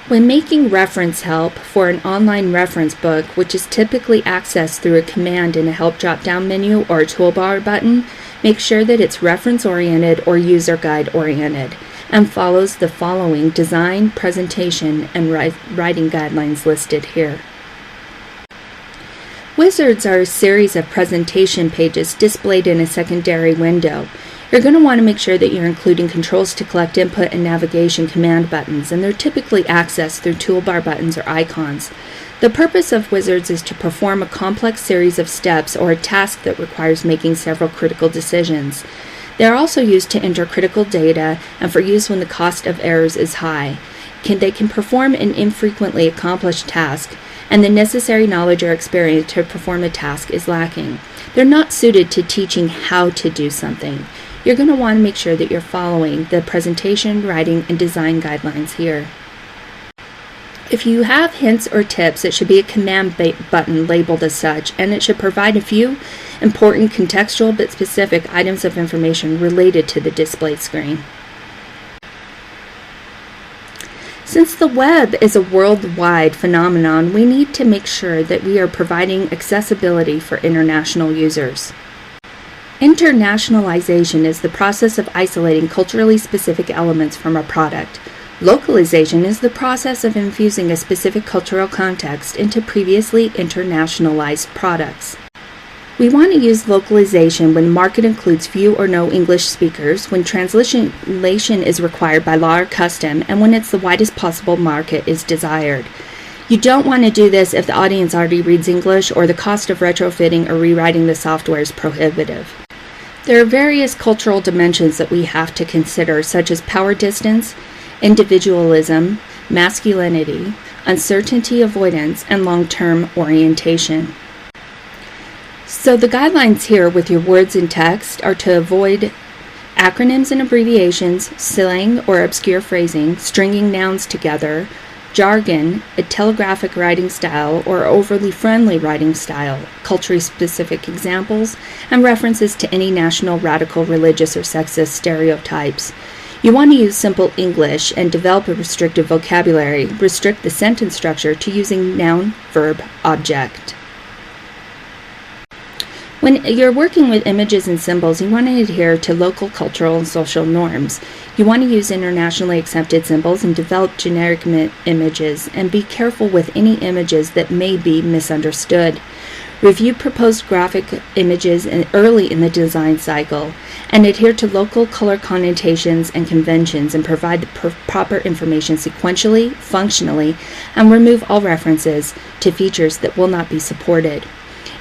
When making reference help for an online reference book, which is typically accessed through a command in a help drop-down menu or a toolbar button, make sure that it's reference-oriented or user guide-oriented and follows the following design, presentation, and writing guidelines listed here. Wizards are a series of presentation pages displayed in a secondary window. You're going to want to make sure that you're including controls to collect input and navigation command buttons, and they're typically accessed through toolbar buttons or icons. The purpose of wizards is to perform a complex series of steps or a task that requires making several critical decisions. They are also used to enter critical data and for use when the cost of errors is high. They can perform an infrequently accomplished task, and the necessary knowledge or experience to perform a task is lacking. They're not suited to teaching how to do something. You're going to want to make sure that you're following the presentation, writing, and design guidelines here. If you have hints or tips, it should be a command button labeled as such, and it should provide a few important contextual but specific items of information related to the display screen. Since the web is a worldwide phenomenon, we need to make sure that we are providing accessibility for international users. Internationalization is the process of isolating culturally specific elements from a product. Localization is the process of infusing a specific cultural context into previously internationalized products. We want to use localization when the market includes few or no English speakers, when translation is required by law or custom, and when it's the widest possible market is desired. You don't want to do this if the audience already reads English or the cost of retrofitting or rewriting the software is prohibitive. There are various cultural dimensions that we have to consider, such as power distance, individualism, masculinity, uncertainty avoidance, and long-term orientation. So the guidelines here with your words and text are to avoid acronyms and abbreviations, slang or obscure phrasing, stringing nouns together, jargon, a telegraphic writing style or overly friendly writing style, culturally specific examples, and references to any national, radical, religious, or sexist stereotypes. You want to use simple English and develop a restrictive vocabulary. Restrict the sentence structure to using noun, verb, object. When you're working with images and symbols, you want to adhere to local cultural and social norms. You want to use internationally accepted symbols and develop generic images, and be careful with any images that may be misunderstood. Review proposed graphic images early in the design cycle, and adhere to local color connotations and conventions, and provide the proper information sequentially, functionally, and remove all references to features that will not be supported.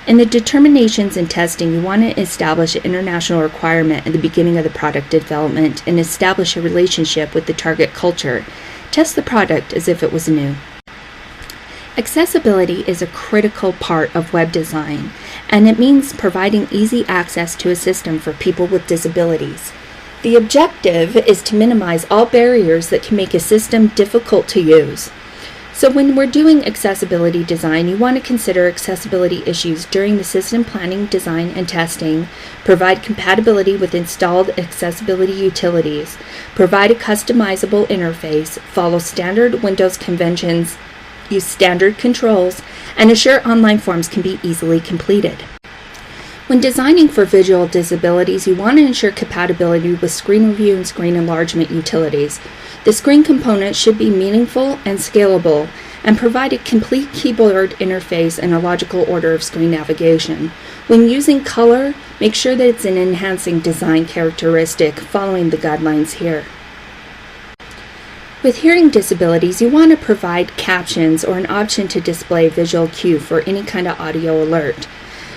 In the determinations and testing, you want to establish an international requirement at the beginning of the product development and establish a relationship with the target culture. Test the product as if it was new. Accessibility is a critical part of web design, and it means providing easy access to a system for people with disabilities. The objective is to minimize all barriers that can make a system difficult to use. So when we're doing accessibility design, you want to consider accessibility issues during the system planning, design, and testing, provide compatibility with installed accessibility utilities, provide a customizable interface, follow standard Windows conventions, use standard controls, and assure online forms can be easily completed. When designing for visual disabilities, you want to ensure compatibility with screen review and screen enlargement utilities. The screen component should be meaningful and scalable, and provide a complete keyboard interface and a logical order of screen navigation. When using color, make sure that it's an enhancing design characteristic, following the guidelines here. With hearing disabilities, you want to provide captions or an option to display visual cue for any kind of audio alert.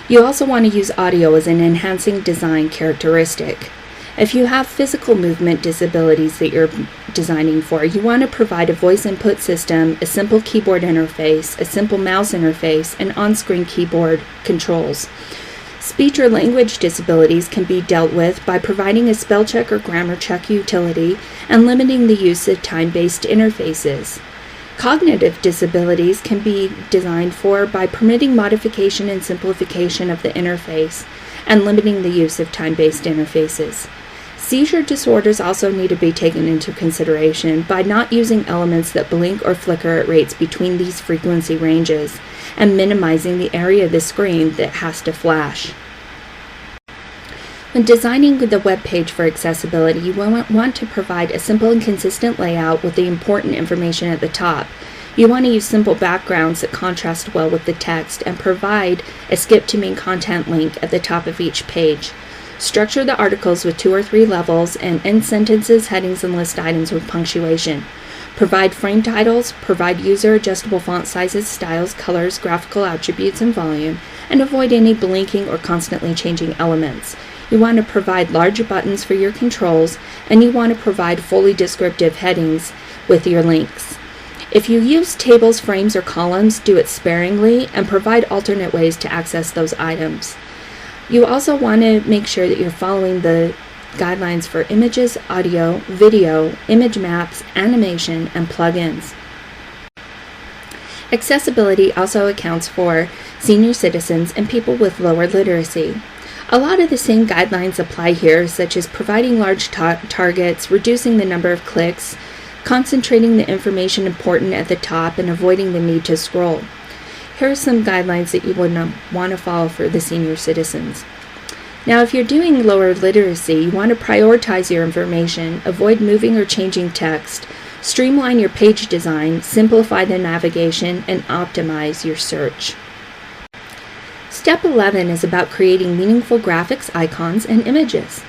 You also want to use audio as an enhancing design characteristic. If you have physical movement disabilities that you're designing for, you want to provide a voice input system, a simple keyboard interface, a simple mouse interface, and on-screen keyboard controls. Speech or language disabilities can be dealt with by providing a spell check or grammar check utility and limiting the use of time-based interfaces. Cognitive disabilities can be designed for by permitting modification and simplification of the interface and limiting the use of time-based interfaces. Seizure disorders also need to be taken into consideration by not using elements that blink or flicker at rates between these frequency ranges and minimizing the area of the screen that has to flash. When designing the web page for accessibility, you want to provide a simple and consistent layout with the important information at the top. You want to use simple backgrounds that contrast well with the text and provide a skip to main content link at the top of each page. Structure the articles with 2 or 3 levels and end sentences, headings, and list items with punctuation. Provide frame titles, provide user-adjustable font sizes, styles, colors, graphical attributes, and volume, and avoid any blinking or constantly changing elements. You want to provide large buttons for your controls, and you want to provide fully descriptive headings with your links. If you use tables, frames, or columns, do it sparingly and provide alternate ways to access those items. You also want to make sure that you're following the guidelines for images, audio, video, image maps, animation, and plugins. Accessibility also accounts for senior citizens and people with lower literacy. A lot of the same guidelines apply here, such as providing large targets, reducing the number of clicks, concentrating the information important at the top, and avoiding the need to scroll. Here are some guidelines that you would want to follow for the senior citizens. Now, if you're doing lower literacy, you want to prioritize your information, avoid moving or changing text, streamline your page design, simplify the navigation, and optimize your search. Step 11 is about creating meaningful graphics, icons, and images.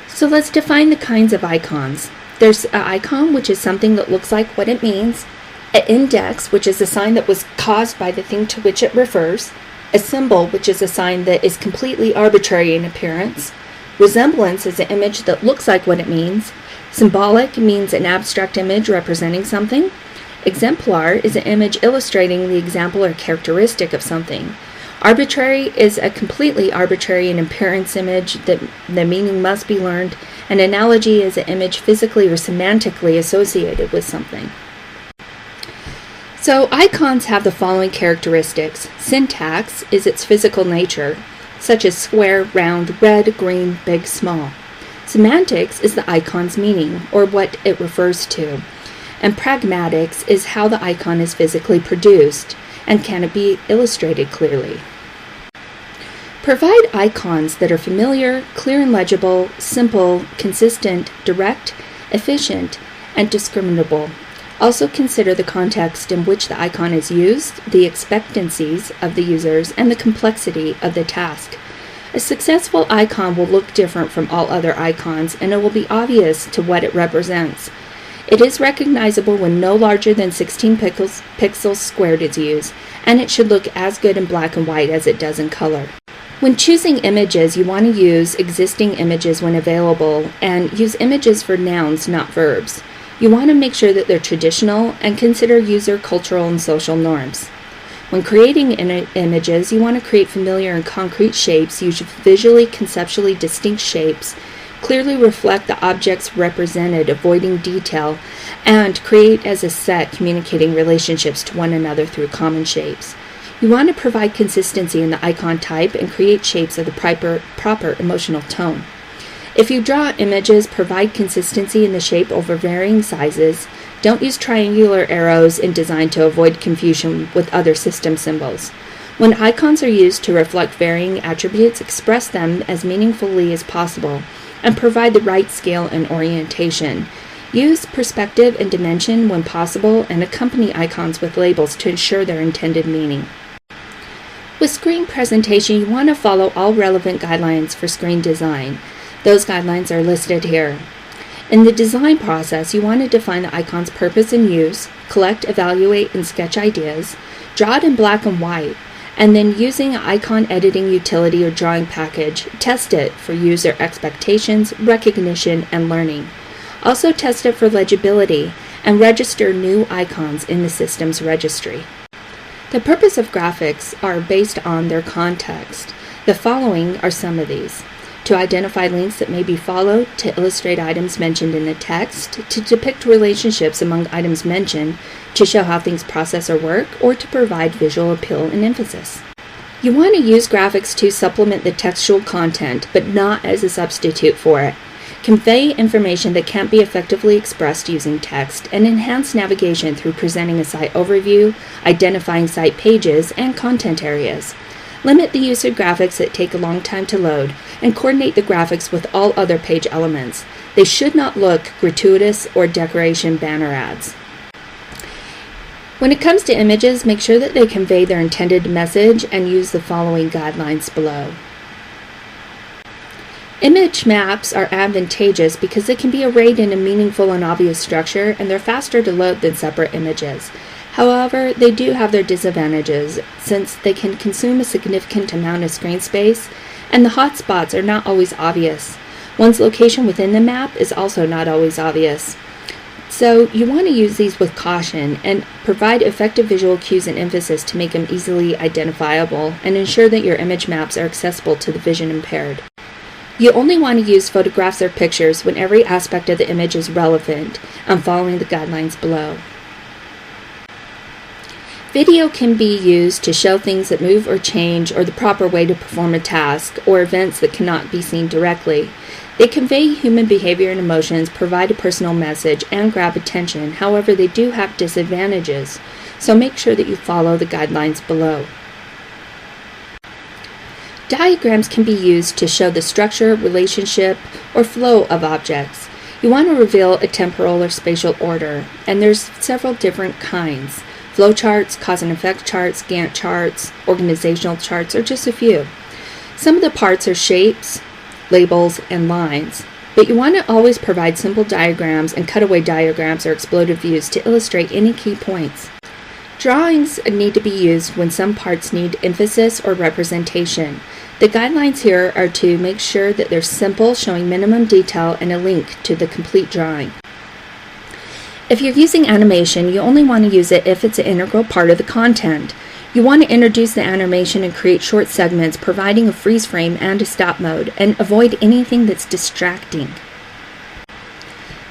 So let's define the kinds of icons. There's an icon, which is something that looks like what it means. An index, which is a sign that was caused by the thing to which it refers. A symbol, which is a sign that is completely arbitrary in appearance. Resemblance is an image that looks like what it means. Symbolic means an abstract image representing something. Exemplar is an image illustrating the example or characteristic of something. Arbitrary is a completely arbitrary in appearance image that the meaning must be learned. An analogy is an image physically or semantically associated with something. So icons have the following characteristics. Syntax is its physical nature, such as square, round, red, green, big, small. Semantics is the icon's meaning, or what it refers to. And pragmatics is how the icon is physically produced, and can it be illustrated clearly. Provide icons that are familiar, clear and legible, simple, consistent, direct, efficient, and discriminable. Also consider the context in which the icon is used, the expectancies of the users, and the complexity of the task. A successful icon will look different from all other icons, and it will be obvious to what it represents. It is recognizable when no larger than 16 pixels squared is used, and it should look as good in black and white as it does in color. When choosing images, you want to use existing images when available, and use images for nouns, not verbs. You want to make sure that they're traditional and consider user cultural and social norms. When creating images, you want to create familiar and concrete shapes, use visually, conceptually distinct shapes, clearly reflect the objects represented, avoiding detail, and create as a set, communicating relationships to one another through common shapes. You want to provide consistency in the icon type and create shapes of the proper emotional tone. If you draw images, provide consistency in the shape over varying sizes. Don't use triangular arrows in design to avoid confusion with other system symbols. When icons are used to reflect varying attributes, express them as meaningfully as possible and provide the right scale and orientation. Use perspective and dimension when possible and accompany icons with labels to ensure their intended meaning. With screen presentation, you want to follow all relevant guidelines for screen design. Those guidelines are listed here. In the design process, you want to define the icon's purpose and use, collect, evaluate, and sketch ideas, draw it in black and white, and then using an icon editing utility or drawing package, test it for user expectations, recognition, and learning. Also test it for legibility and register new icons in the system's registry. The purpose of graphics are based on their context. The following are some of these. To identify links that may be followed, to illustrate items mentioned in the text, to depict relationships among items mentioned, to show how things process or work, or to provide visual appeal and emphasis. You want to use graphics to supplement the textual content, but not as a substitute for it. Convey information that can't be effectively expressed using text, and enhance navigation through presenting a site overview, identifying site pages, and content areas. Limit the use of graphics that take a long time to load, and coordinate the graphics with all other page elements. They should not look gratuitous or decoration banner ads. When it comes to images, make sure that they convey their intended message and use the following guidelines below. Image maps are advantageous because they can be arrayed in a meaningful and obvious structure, and they're faster to load than separate images. However, they do have their disadvantages since they can consume a significant amount of screen space, and the hotspots are not always obvious. One's location within the map is also not always obvious. So you want to use these with caution and provide effective visual cues and emphasis to make them easily identifiable and ensure that your image maps are accessible to the vision impaired. You only want to use photographs or pictures when every aspect of the image is relevant and following the guidelines below. Video can be used to show things that move or change, or the proper way to perform a task, or events that cannot be seen directly. They convey human behavior and emotions, provide a personal message, and grab attention. However, they do have disadvantages, so make sure that you follow the guidelines below. Diagrams can be used to show the structure, relationship, or flow of objects. You want to reveal a temporal or spatial order, and there's several different kinds. Flowcharts, cause and effect charts, Gantt charts, organizational charts are just a few. Some of the parts are shapes, labels, and lines, but you want to always provide simple diagrams and cutaway diagrams or exploded views to illustrate any key points. Drawings need to be used when some parts need emphasis or representation. The guidelines here are to make sure that they're simple, showing minimum detail and a link to the complete drawing. If you're using animation, you only want to use it if it's an integral part of the content. You want to introduce the animation and create short segments, providing a freeze frame and a stop mode, and avoid anything that's distracting.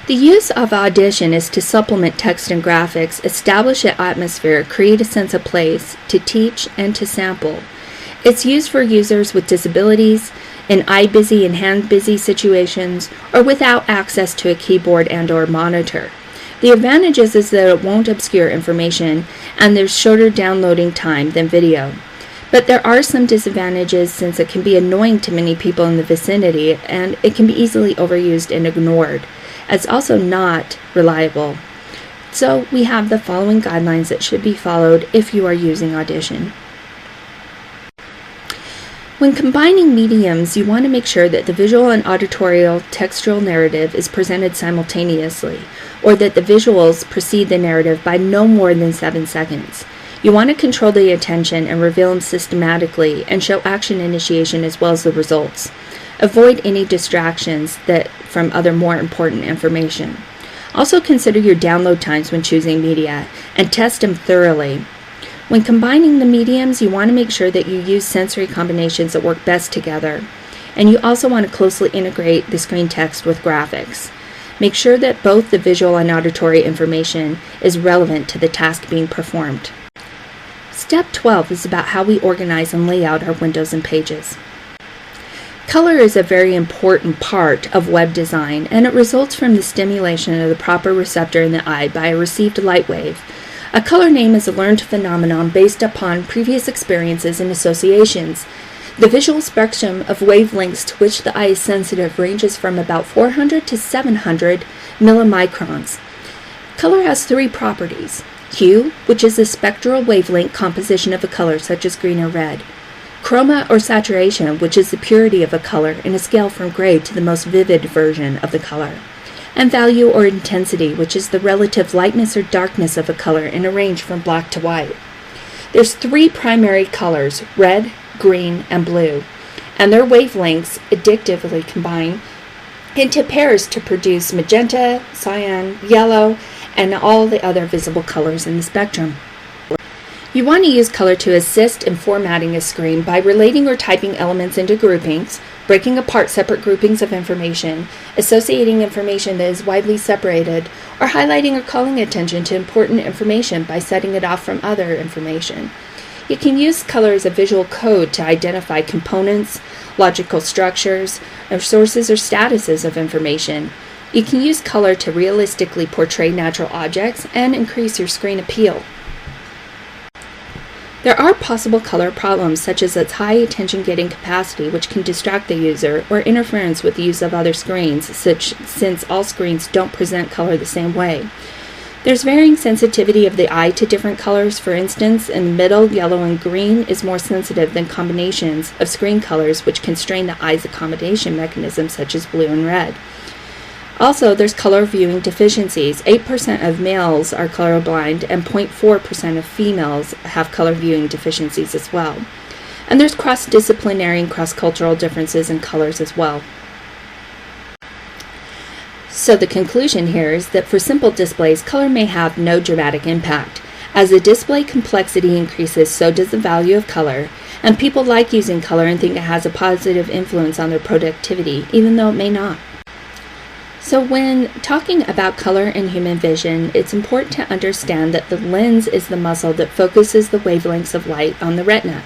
The use of Audition is to supplement text and graphics, establish an atmosphere, create a sense of place, to teach, and to sample. It's used for users with disabilities, in eye-busy and hand-busy situations, or without access to a keyboard and/or monitor. The advantage is that it won't obscure information, and there's shorter downloading time than video. But there are some disadvantages since it can be annoying to many people in the vicinity, and it can be easily overused and ignored. It's also not reliable. So we have the following guidelines that should be followed if you are using Audition. When combining mediums, you want to make sure that the visual and auditorial textual narrative is presented simultaneously, or that the visuals precede the narrative by no more than 7 seconds. You want to control the attention and reveal them systematically and show action initiation as well as the results. Avoid any distractions from other more important information. Also consider your download times when choosing media and test them thoroughly. When combining the mediums, you want to make sure that you use sensory combinations that work best together. And you also want to closely integrate the screen text with graphics. Make sure that both the visual and auditory information is relevant to the task being performed. Step 12 is about how we organize and lay out our windows and pages. Color is a very important part of web design, and it results from the stimulation of the proper receptor in the eye by a received light wave. A color name is a learned phenomenon based upon previous experiences and associations. The visual spectrum of wavelengths to which the eye is sensitive ranges from about 400 to 700 millimicrons. Color has 3 properties: hue, which is the spectral wavelength composition of a color such as green or red; chroma or saturation, which is the purity of a color in a scale from gray to the most vivid version of the color; and value or intensity, which is the relative lightness or darkness of a color in a range from black to white. There's 3 primary colors: red, green, and blue, and their wavelengths additively combine into pairs to produce magenta, cyan, yellow, and all the other visible colors in the spectrum. You want to use color to assist in formatting a screen by relating or typing elements into groupings, breaking apart separate groupings of information, associating information that is widely separated, or highlighting or calling attention to important information by setting it off from other information. You can use color as a visual code to identify components, logical structures, or sources or statuses of information. You can use color to realistically portray natural objects and increase your screen appeal. There are possible color problems such as its high attention getting capacity, which can distract the user, or interference with the use of other screens, since all screens don't present color the same way. There's varying sensitivity of the eye to different colors. For instance, in the middle, yellow and green is more sensitive than combinations of screen colors which constrain the eye's accommodation mechanisms such as blue and red. Also, there's color viewing deficiencies. 8% of males are colorblind and 0.4% of females have color viewing deficiencies as well. And there's cross-disciplinary and cross-cultural differences in colors as well. So the conclusion here is that for simple displays, color may have no dramatic impact. As the display complexity increases, so does the value of color, and people like using color and think it has a positive influence on their productivity, even though it may not. So when talking about color and human vision, it's important to understand that the lens is the muscle that focuses the wavelengths of light on the retina.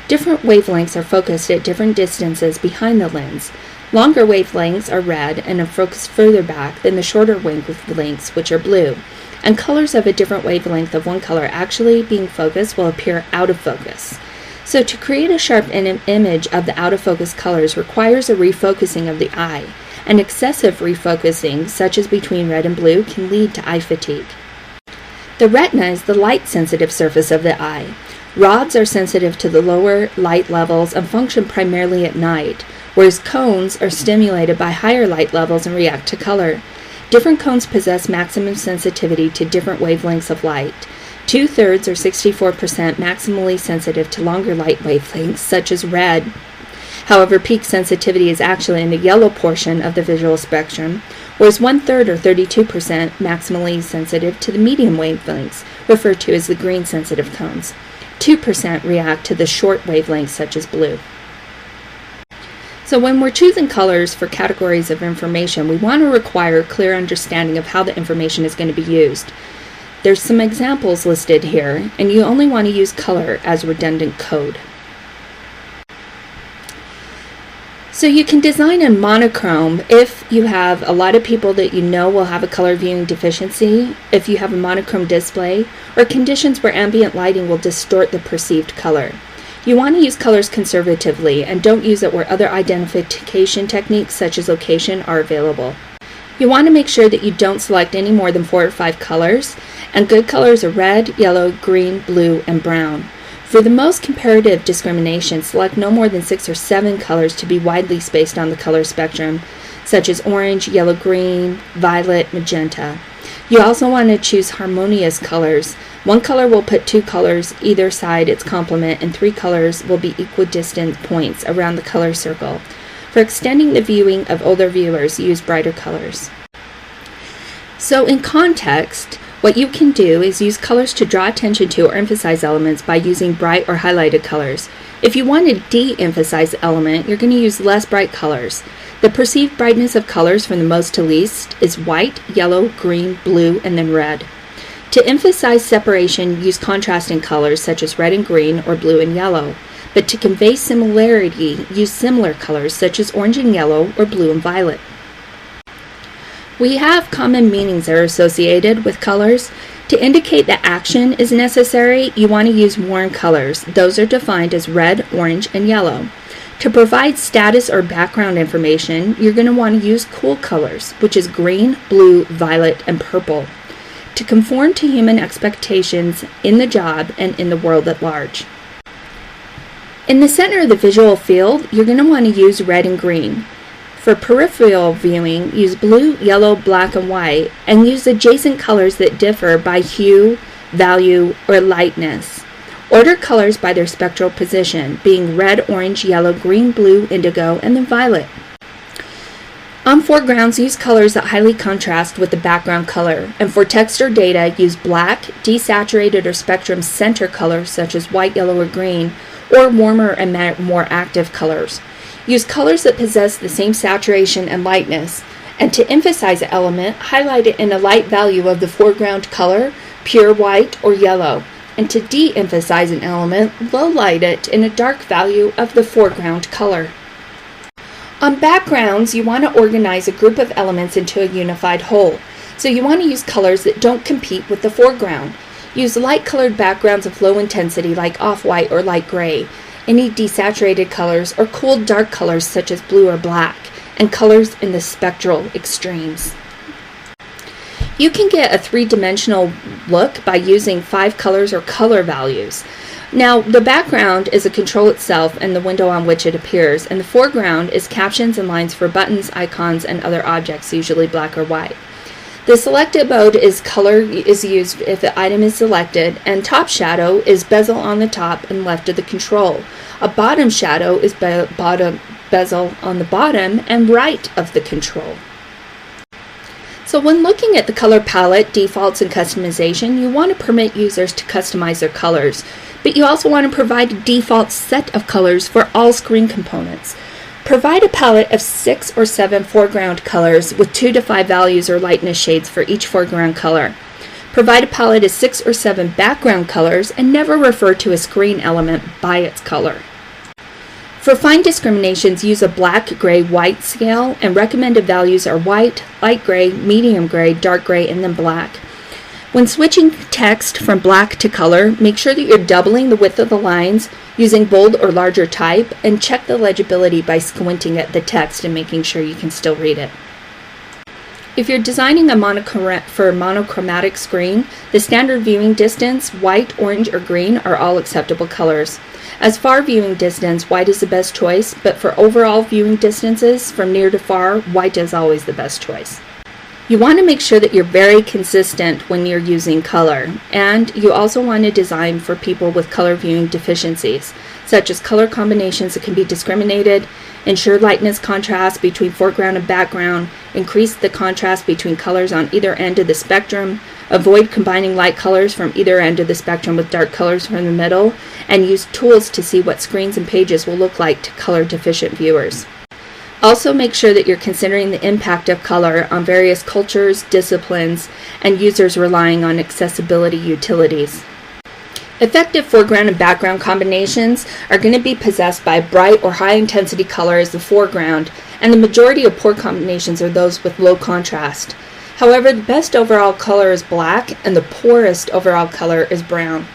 Different wavelengths are focused at different distances behind the lens. Longer wavelengths are red and are focused further back than the shorter wavelengths, which are blue. And colors of a different wavelength of one color actually being focused will appear out of focus. So to create a sharp image of the out of focus colors requires a refocusing of the eye. And excessive refocusing, such as between red and blue, can lead to eye fatigue. The retina is the light-sensitive surface of the eye. Rods are sensitive to the lower light levels and function primarily at night, whereas cones are stimulated by higher light levels and react to color. Different cones possess maximum sensitivity to different wavelengths of light. 2/3 or 64% maximally sensitive to longer light wavelengths, such as red. However, peak sensitivity is actually in the yellow portion of the visual spectrum, whereas 1/3 or 32% maximally sensitive to the medium wavelengths, referred to as the green sensitive cones. 2% react to the short wavelengths such as blue. So when we're choosing colors for categories of information, we want to require a clear understanding of how the information is going to be used. There's some examples listed here, and you only want to use color as redundant code. So you can design a monochrome if you have a lot of people that you know will have a color viewing deficiency, if you have a monochrome display, or conditions where ambient lighting will distort the perceived color. You want to use colors conservatively and don't use it where other identification techniques such as location are available. You want to make sure that you don't select any more than 4 or 5 colors, and good colors are red, yellow, green, blue, and brown. For the most comparative discrimination, select no more than 6 or 7 colors to be widely spaced on the color spectrum, such as orange, yellow, green, violet, magenta. You also want to choose harmonious colors. 1 color will put 2 colors either side its complement, and 3 colors will be equidistant points around the color circle. For extending the viewing of older viewers, use brighter colors. So in context, what you can do is use colors to draw attention to or emphasize elements by using bright or highlighted colors. If you want to de-emphasize the element, you're going to use less bright colors. The perceived brightness of colors from the most to least is white, yellow, green, blue, and then red. To emphasize separation, use contrasting colors such as red and green or blue and yellow. But to convey similarity, use similar colors such as orange and yellow or blue and violet. We have common meanings that are associated with colors. To indicate that action is necessary, you want to use warm colors. Those are defined as red, orange, and yellow. To provide status or background information, you're going to want to use cool colors, which is green, blue, violet, and purple, to conform to human expectations in the job and in the world at large. In the center of the visual field, you're going to want to use red and green. For peripheral viewing, use blue, yellow, black, and white, and use adjacent colors that differ by hue, value, or lightness. Order colors by their spectral position, being red, orange, yellow, green, blue, indigo, and then violet. On foregrounds, use colors that highly contrast with the background color, and for text or data, use black, desaturated or spectrum center colors such as white, yellow, or green, or warmer and more active colors. Use colors that possess the same saturation and lightness, and to emphasize the element, highlight it in a light value of the foreground color, pure white or yellow. and to de-emphasize an element, low-light it in a dark value of the foreground color. On backgrounds, you want to organize a group of elements into a unified whole, so you want to use colors that don't compete with the foreground. Use light-colored backgrounds of low intensity like off-white or light gray, any desaturated colors, or cool dark colors such as blue or black, and colors in the spectral extremes. You can get a three-dimensional look by using 5 colors or color values. Now, the background is a control itself and the window on which it appears, and the foreground is captions and lines for buttons, icons, and other objects, usually black or white. The selected mode is color is used if the item is selected, and top shadow is bezel on the top and left of the control. A bottom shadow is bottom bezel on the bottom and right of the control. So when looking at the color palette, defaults, and customization, you want to permit users to customize their colors, but you also want to provide a default set of colors for all screen components. Provide a palette of 6 or 7 foreground colors with 2 to 5 values or lightness shades for each foreground color. Provide a palette of 6 or 7 background colors and never refer to a screen element by its color. For fine discriminations, use a black, gray, white scale, and recommended values are white, light gray, medium gray, dark gray, and then black. When switching text from black to color, make sure that you're doubling the width of the lines using bold or larger type, and check the legibility by squinting at the text and making sure you can still read it. If you're designing a monochromatic screen, the standard viewing distance, white, orange, or green are all acceptable colors. As far viewing distance, white is the best choice, but for overall viewing distances, from near to far, white is always the best choice. You want to make sure that you're very consistent when you're using color, and you also want to design for people with color viewing deficiencies, such as color combinations that can be discriminated, ensure lightness contrast between foreground and background, increase the contrast between colors on either end of the spectrum, avoid combining light colors from either end of the spectrum with dark colors from the middle, and use tools to see what screens and pages will look like to color deficient viewers. Also make sure that you're considering the impact of color on various cultures, disciplines, and users relying on accessibility utilities. Effective foreground and background combinations are going to be possessed by bright or high intensity color as the foreground, and the majority of poor combinations are those with low contrast. However, the best overall color is black, and the poorest overall color is brown.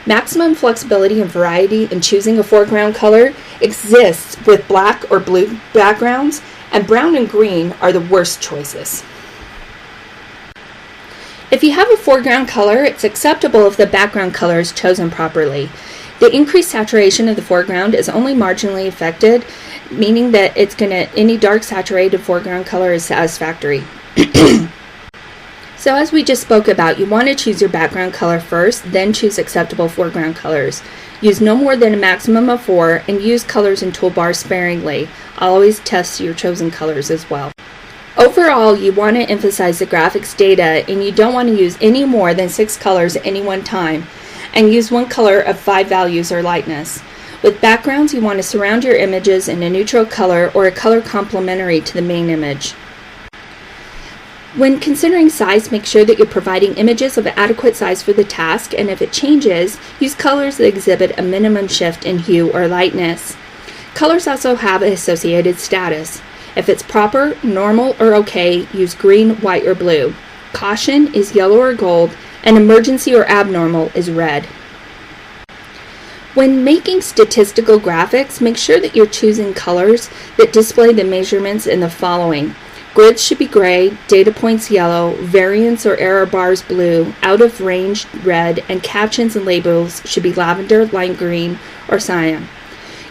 Maximum flexibility and variety in choosing a foreground color exists with black or blue backgrounds, and brown and green are the worst choices. If you have a foreground color, it's acceptable if the background color is chosen properly. The increased saturation of the foreground is only marginally affected, meaning that any dark saturated foreground color is satisfactory. So as we just spoke about, you want to choose your background color first, then choose acceptable foreground colors. Use no more than a maximum of 4, and use colors in toolbars sparingly. Always test your chosen colors as well. Overall, you want to emphasize the graphics data, and you don't want to use any more than 6 colors at any one time, and use 1 color of 5 values or lightness. With backgrounds, you want to surround your images in a neutral color or a color complementary to the main image. When considering size, make sure that you're providing images of adequate size for the task, and if it changes, use colors that exhibit a minimum shift in hue or lightness. Colors also have an associated status. If it's proper, normal, or okay, use green, white, or blue. Caution is yellow or gold, and emergency or abnormal is red. When making statistical graphics, make sure that you're choosing colors that display the measurements in the following. Grids should be gray, data points yellow, variance or error bars blue, out of range red, and captions and labels should be lavender, lime green, or cyan.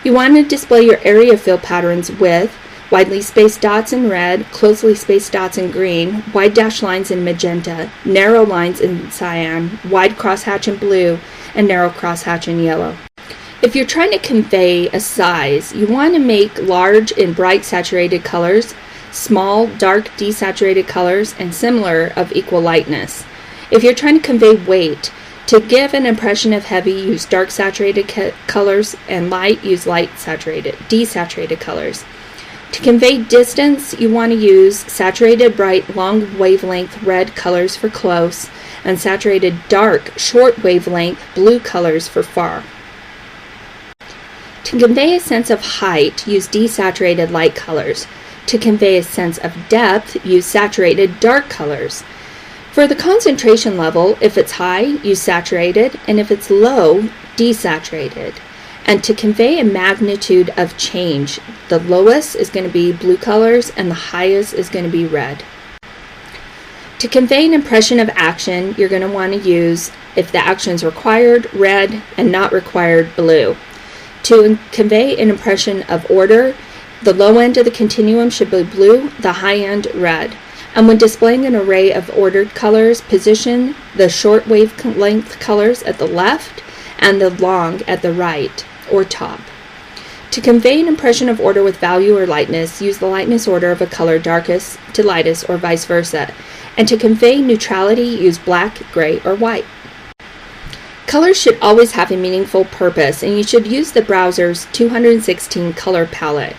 You want to display your area fill patterns with widely spaced dots in red, closely spaced dots in green, wide dashed lines in magenta, narrow lines in cyan, wide crosshatch in blue, and narrow crosshatch in yellow. If you're trying to convey a size, you want to make large and bright saturated colors, small, dark, desaturated colors, and similar of equal lightness. If you're trying to convey weight, to give an impression of heavy, use dark saturated colors, and light, use light desaturated colors. To convey distance, you want to use saturated, bright, long wavelength red colors for close, and saturated dark, short wavelength blue colors for far. To convey a sense of height, use desaturated light colors. To convey a sense of depth, use saturated dark colors. For the concentration level, if it's high, use saturated, and if it's low, desaturated. And to convey a magnitude of change, the lowest is going to be blue colors and the highest is going to be red. To convey an impression of action, you're going to want to use, if the action is required, red, and not required, blue. To convey an impression of order, the low end of the continuum should be blue, the high end red. And when displaying an array of ordered colors, position the short wavelength colors at the left and the long at the right or top. To convey an impression of order with value or lightness, use the lightness order of a color darkest to lightest or vice versa. And to convey neutrality, use black, gray, or white. Colors should always have a meaningful purpose, and you should use the browser's 216 color palette.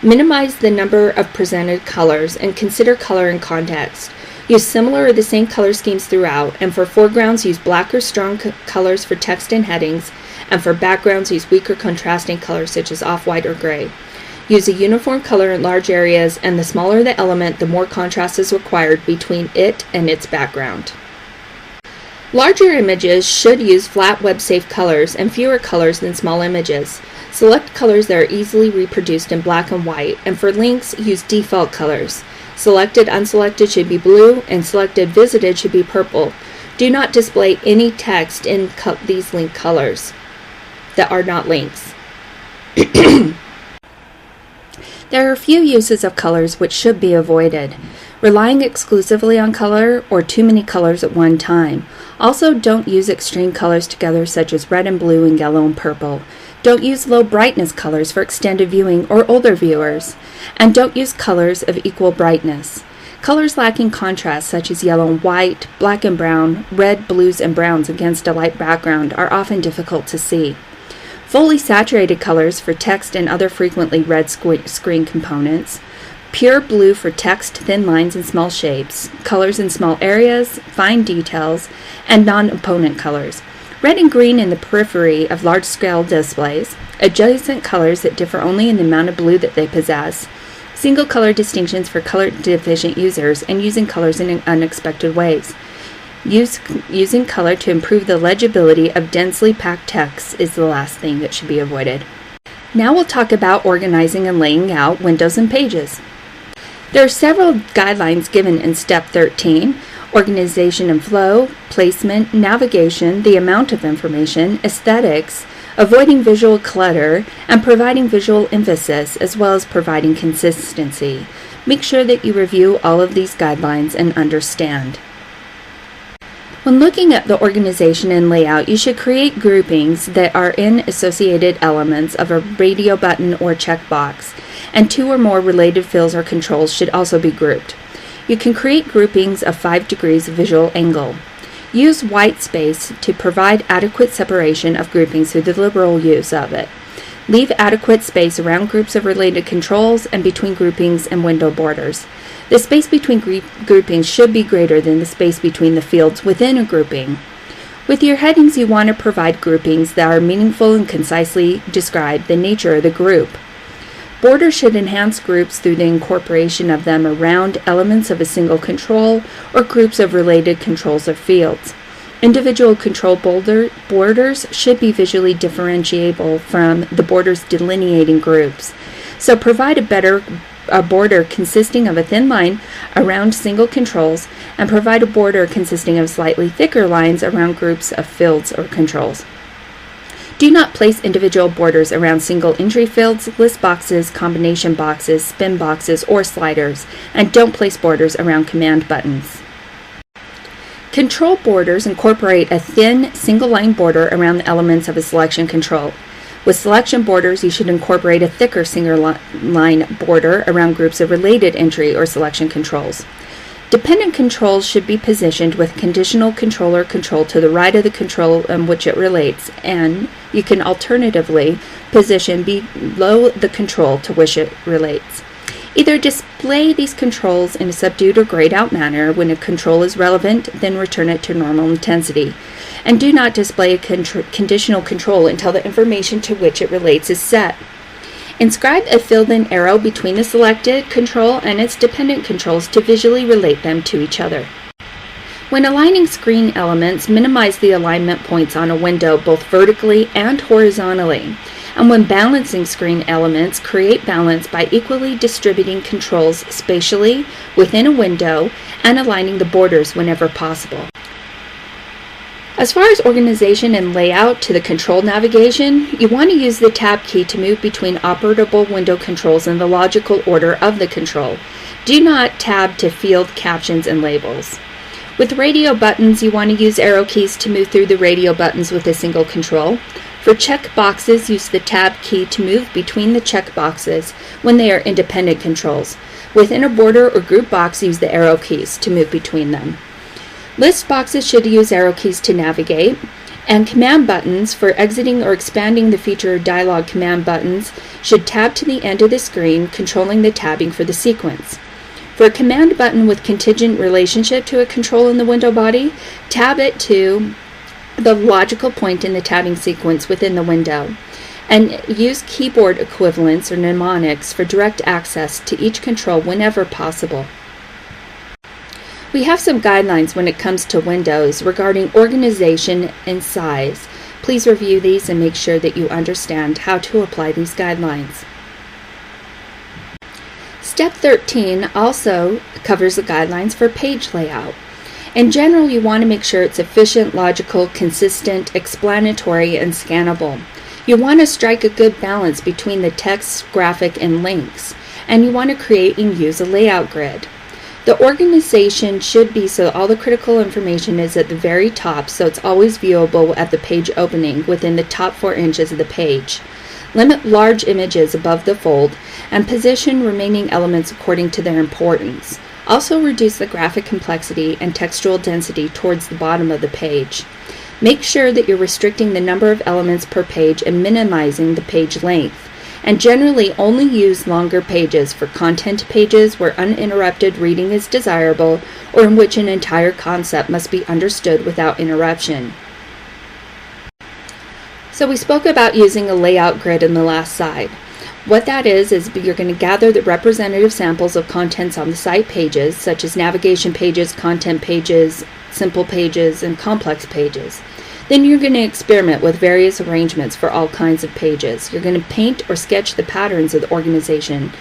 Minimize the number of presented colors and consider color in context. Use similar or the same color schemes throughout, and for foregrounds use black or strong colors for text and headings, and for backgrounds use weaker contrasting colors such as off-white or gray. Use a uniform color in large areas, and the smaller the element, the more contrast is required between it and its background. Larger images should use flat web-safe colors and fewer colors than small images. Select colors that are easily reproduced in black and white, and for links, use default colors. Selected unselected should be blue, and selected visited should be purple. Do not display any text in these link colors that are not links. There are a few uses of colors which should be avoided. Relying exclusively on color or too many colors at one time. Also, don't use extreme colors together such as red and blue and yellow and purple. Don't use low brightness colors for extended viewing or older viewers. And don't use colors of equal brightness. Colors lacking contrast such as yellow and white, black and brown, red, blues, and browns against a light background are often difficult to see. Fully saturated colors for text and other frequently read screen components. Pure blue for text, thin lines, and small shapes. Colors in small areas, fine details, and non-opponent colors. Red and green in the periphery of large-scale displays. Adjacent colors that differ only in the amount of blue that they possess. Single color distinctions for color-deficient users, and using colors in unexpected ways. Using color to improve the legibility of densely packed text is the last thing that should be avoided. Now we'll talk about organizing and laying out windows and pages. There are several guidelines given in Step 13: organization and flow, placement, navigation, the amount of information, aesthetics, avoiding visual clutter, and providing visual emphasis, as well as providing consistency. Make sure that you review all of these guidelines and understand. When looking at the organization and layout, you should create groupings that are in associated elements of a radio button or checkbox, and two or more related fields or controls should also be grouped. You can create groupings of 5 degrees of visual angle. Use white space to provide adequate separation of groupings through the liberal use of it. Leave adequate space around groups of related controls and between groupings and window borders. The space between groupings should be greater than the space between the fields within a grouping. With your headings, you want to provide groupings that are meaningful and concisely describe the nature of the group. Borders should enhance groups through the incorporation of them around elements of a single control or groups of related controls or fields. Individual control borders should be visually differentiable from the borders delineating groups. So provide a border consisting of a thin line around single controls, and provide a border consisting of slightly thicker lines around groups of fields or controls. Do not place individual borders around single entry fields, list boxes, combination boxes, spin boxes, or sliders, and don't place borders around command buttons. Control borders incorporate a thin single-line border around the elements of a selection control. With selection borders, you should incorporate a thicker single-line border around groups of related entry or selection controls. Dependent controls should be positioned with conditional controller control to the right of the control in which it relates, and you can alternatively position below the control to which it relates. Either display these controls in a subdued or grayed out manner. When a control is relevant, then return it to normal intensity. And do not display a conditional control until the information to which it relates is set. Inscribe a filled-in arrow between the selected control and its dependent controls to visually relate them to each other. When aligning screen elements, minimize the alignment points on a window both vertically and horizontally. And when balancing screen elements, create balance by equally distributing controls spatially within a window and aligning the borders whenever possible. As far as organization and layout to the control navigation, you want to use the Tab key to move between operable window controls in the logical order of the control. Do not tab to field captions and labels. With radio buttons, you want to use arrow keys to move through the radio buttons with a single control. For check boxes, use the Tab key to move between the check boxes when they are independent controls. Within a border or group box, use the arrow keys to move between them. List boxes should use arrow keys to navigate, and command buttons for exiting or expanding the feature or dialog command buttons should tab to the end of the screen, controlling the tabbing for the sequence. For a command button with contingent relationship to a control in the window body, tab it to the logical point in the tabbing sequence within the window, and use keyboard equivalents or mnemonics for direct access to each control whenever possible. We have some guidelines when it comes to windows regarding organization and size. Please review these and make sure that you understand how to apply these guidelines. Step 13 also covers the guidelines for page layout. In general, you want to make sure it's efficient, logical, consistent, explanatory, and scannable. You want to strike a good balance between the text, graphic, and links, and you want to create and use a layout grid. The organization should be so all the critical information is at the very top, so it's always viewable at the page opening within the top 4 inches of the page. Limit large images above the fold and position remaining elements according to their importance. Also reduce the graphic complexity and textual density towards the bottom of the page. Make sure that you're restricting the number of elements per page and minimizing the page length. And generally only use longer pages for content pages where uninterrupted reading is desirable or in which an entire concept must be understood without interruption. So we spoke about using a layout grid in the last slide. What that is you're going to gather the representative samples of contents on the site pages, such as navigation pages, content pages, simple pages, and complex pages. Then you're going to experiment with various arrangements for all kinds of pages. You're going to paint or sketch the patterns of the organization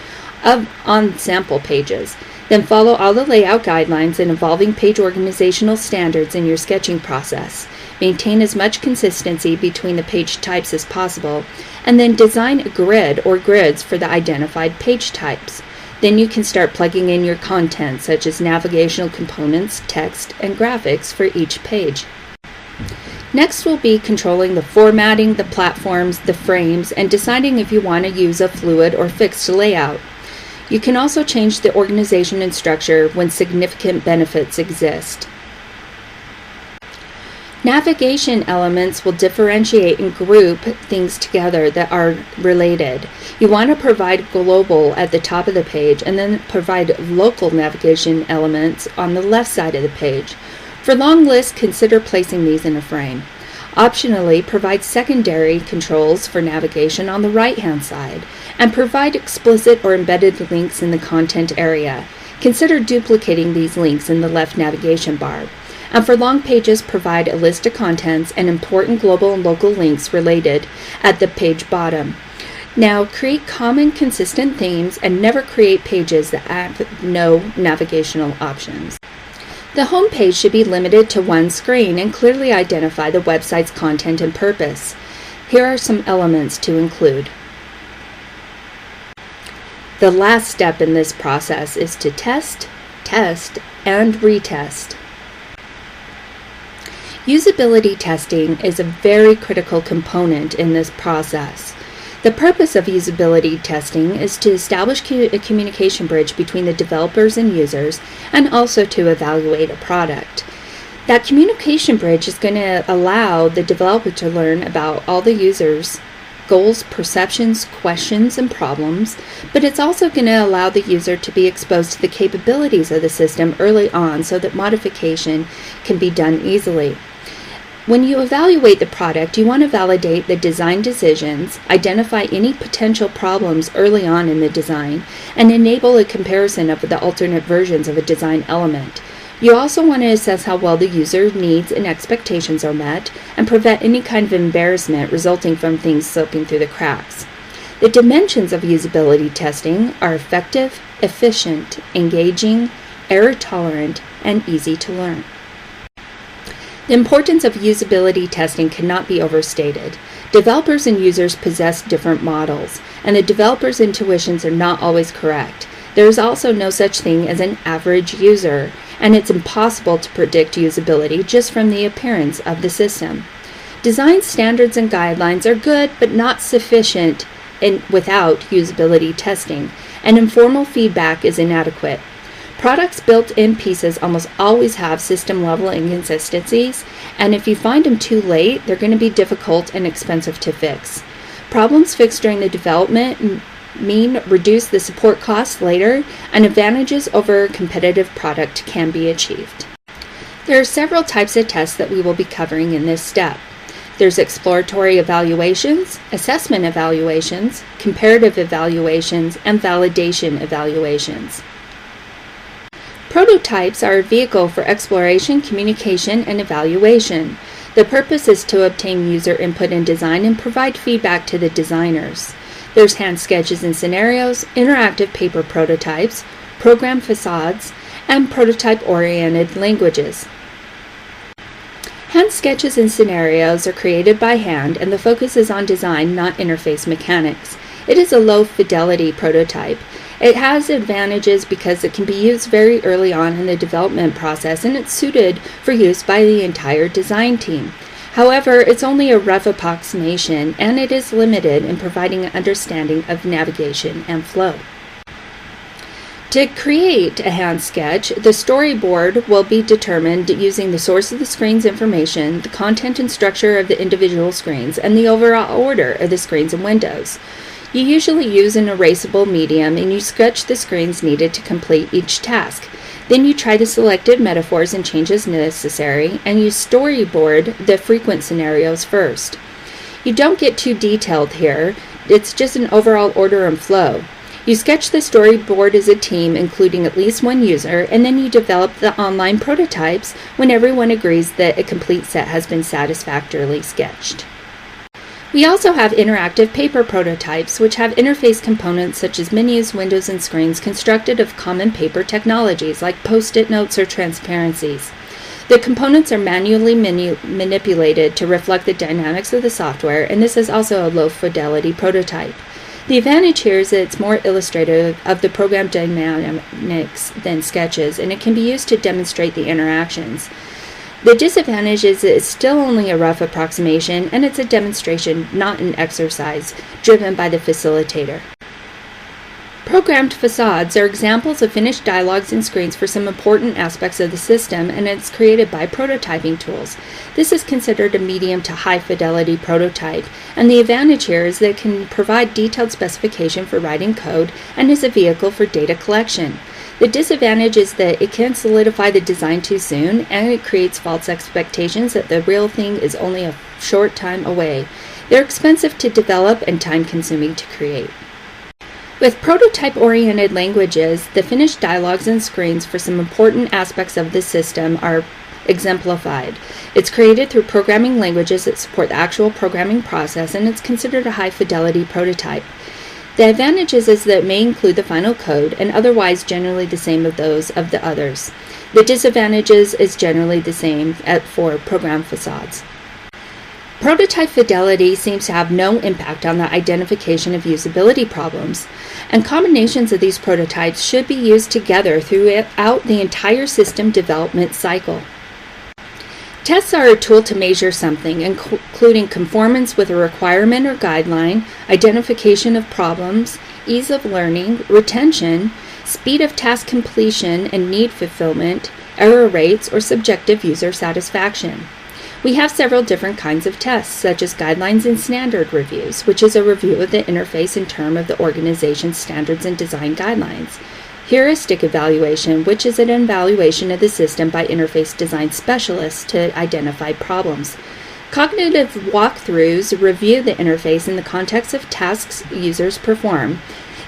on sample pages. Then follow all the layout guidelines and evolving page organizational standards in your sketching process. Maintain as much consistency between the page types as possible, and then design a grid or grids for the identified page types. Then you can start plugging in your content, such as navigational components, text, and graphics for each page. Next will be controlling the formatting, the platforms, the frames, and deciding if you want to use a fluid or fixed layout. You can also change the organization and structure when significant benefits exist. Navigation elements will differentiate and group things together that are related. You want to provide global at the top of the page and then provide local navigation elements on the left side of the page. For long lists, consider placing these in a frame. Optionally, provide secondary controls for navigation on the right-hand side, and provide explicit or embedded links in the content area. Consider duplicating these links in the left navigation bar. And for long pages, provide a list of contents and important global and local links related at the page bottom. Now, create common, consistent themes and never create pages that have no navigational options. The home page should be limited to one screen and clearly identify the website's content and purpose. Here are some elements to include. The last step in this process is to test, and retest. Usability testing is a very critical component in this process. The purpose of usability testing is to establish a communication bridge between the developers and users, and also to evaluate a product. That communication bridge is going to allow the developer to learn about all the users goals, perceptions, questions, and problems, but it's also going to allow the user to be exposed to the capabilities of the system early on so that modification can be done easily. When you evaluate the product, you want to validate the design decisions, identify any potential problems early on in the design, and enable a comparison of the alternate versions of a design element. You also want to assess how well the user needs and expectations are met and prevent any kind of embarrassment resulting from things slipping through the cracks. The dimensions of usability testing are effective, efficient, engaging, error-tolerant, and easy to learn. The importance of usability testing cannot be overstated. Developers and users possess different models, and the developer's intuitions are not always correct. There is also no such thing as an average user, and it's impossible to predict usability just from the appearance of the system. Design standards and guidelines are good, but not sufficient without usability testing, and informal feedback is inadequate. Products built in pieces almost always have system-level inconsistencies, and if you find them too late, they're going to be difficult and expensive to fix. Problems fixed during the development mean reduce the support costs later, and advantages over a competitive product can be achieved. There are several types of tests that we will be covering in this step. There's exploratory evaluations, assessment evaluations, comparative evaluations, and validation evaluations. Prototypes are a vehicle for exploration, communication, and evaluation. The purpose is to obtain user input in design and provide feedback to the designers. There's hand sketches and scenarios, interactive paper prototypes, program facades, and prototype-oriented languages. Hand sketches and scenarios are created by hand, and the focus is on design, not interface mechanics. It is a low-fidelity prototype. It has advantages because it can be used very early on in the development process, and it's suited for use by the entire design team. However, it's only a rough approximation, and it is limited in providing an understanding of navigation and flow. To create a hand sketch, the storyboard will be determined using the source of the screen's information, the content and structure of the individual screens, and the overall order of the screens and windows. You usually use an erasable medium, and you sketch the screens needed to complete each task. Then you try the selected metaphors and changes necessary, and you storyboard the frequent scenarios first. You don't get too detailed here, it's just an overall order and flow. You sketch the storyboard as a team, including at least one user, and then you develop the online prototypes when everyone agrees that a complete set has been satisfactorily sketched. We also have interactive paper prototypes, which have interface components such as menus, windows, and screens constructed of common paper technologies like post-it notes or transparencies. The components are manually manipulated to reflect the dynamics of the software, and this is also a low-fidelity prototype. The advantage here is that it's more illustrative of the program dynamics than sketches, and it can be used to demonstrate the interactions. The disadvantage is that it's still only a rough approximation, and it's a demonstration, not an exercise, driven by the facilitator. Programmed facades are examples of finished dialogues and screens for some important aspects of the system, and it's created by prototyping tools. This is considered a medium to high fidelity prototype, and the advantage here is that it can provide detailed specification for writing code and is a vehicle for data collection. The disadvantage is that it can solidify the design too soon, and it creates false expectations that the real thing is only a short time away. They're expensive to develop and time-consuming to create. With prototype-oriented languages, the finished dialogues and screens for some important aspects of the system are exemplified. It's created through programming languages that support the actual programming process, and it's considered a high-fidelity prototype. The advantages is that it may include the final code and otherwise generally the same as those of the others. The disadvantages is generally the same for program facades. Prototype fidelity seems to have no impact on the identification of usability problems, and combinations of these prototypes should be used together throughout the entire system development cycle. Tests are a tool to measure something, including conformance with a requirement or guideline, identification of problems, ease of learning, retention, speed of task completion and need fulfillment, error rates, or subjective user satisfaction. We have several different kinds of tests, such as guidelines and standard reviews, which is a review of the interface in terms of the organization's standards and design guidelines. Heuristic evaluation, which is an evaluation of the system by interface design specialists to identify problems. Cognitive walkthroughs review the interface in the context of tasks users perform.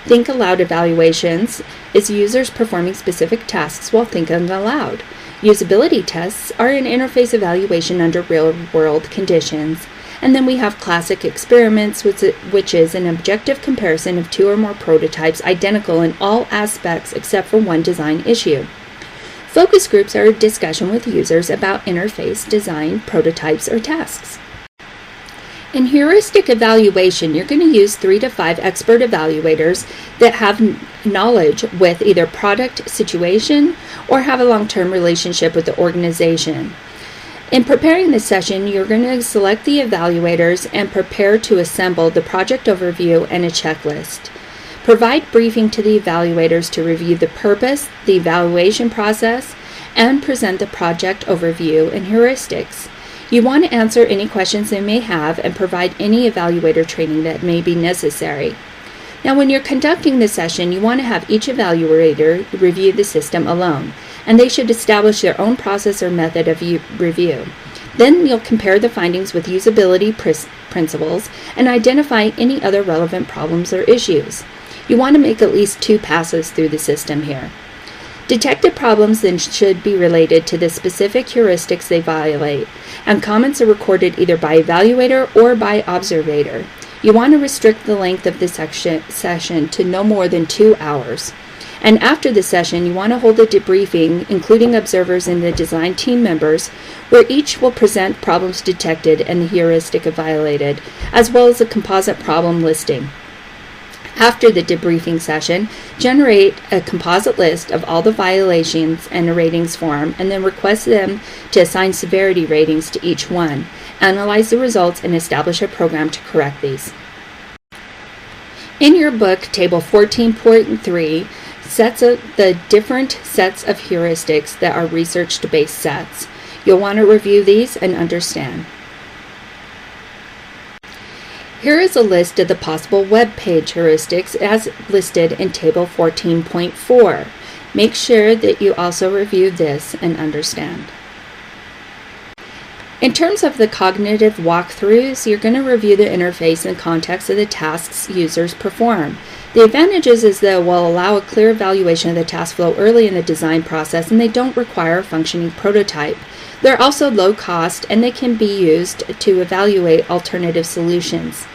Think aloud evaluations is users performing specific tasks while thinking aloud. Usability tests are an interface evaluation under real-world conditions. And then we have classic experiments, which is an objective comparison of two or more prototypes identical in all aspects except for one design issue. Focus groups are a discussion with users about interface design, prototypes, or tasks. In heuristic evaluation, you're going to use 3 to 5 expert evaluators that have knowledge with either product situation or have a long-term relationship with the organization. In preparing this session, you're going to select the evaluators and prepare to assemble the project overview and a checklist. Provide briefing to the evaluators to review the purpose, the evaluation process, and present the project overview and heuristics. You want to answer any questions they may have and provide any evaluator training that may be necessary. Now, when you're conducting the session, you want to have each evaluator review the system alone, and they should establish their own process or method of review. Then you'll compare the findings with usability principles and identify any other relevant problems or issues. You want to make at least 2 passes through the system here. Detected problems then should be related to the specific heuristics they violate, and comments are recorded either by evaluator or by observator. You want to restrict the length of the session to no more than 2 hours. And after the session, you want to hold a debriefing, including observers and the design team members, where each will present problems detected and the heuristic violated, as well as a composite problem listing. After the debriefing session, generate a composite list of all the violations and a ratings form, and then request them to assign severity ratings to each one. Analyze the results and establish a program to correct these. In your book, Table 14.3 sets out the different sets of heuristics that are research-based sets. You'll want to review these and understand. Here is a list of the possible web page heuristics as listed in Table 14.4. Make sure that you also review this and understand. In terms of the cognitive walkthroughs, you're going to review the interface in context of the tasks users perform. The advantages is that it will allow a clear evaluation of the task flow early in the design process, and they don't require a functioning prototype. They're also low cost, and they can be used to evaluate alternative solutions.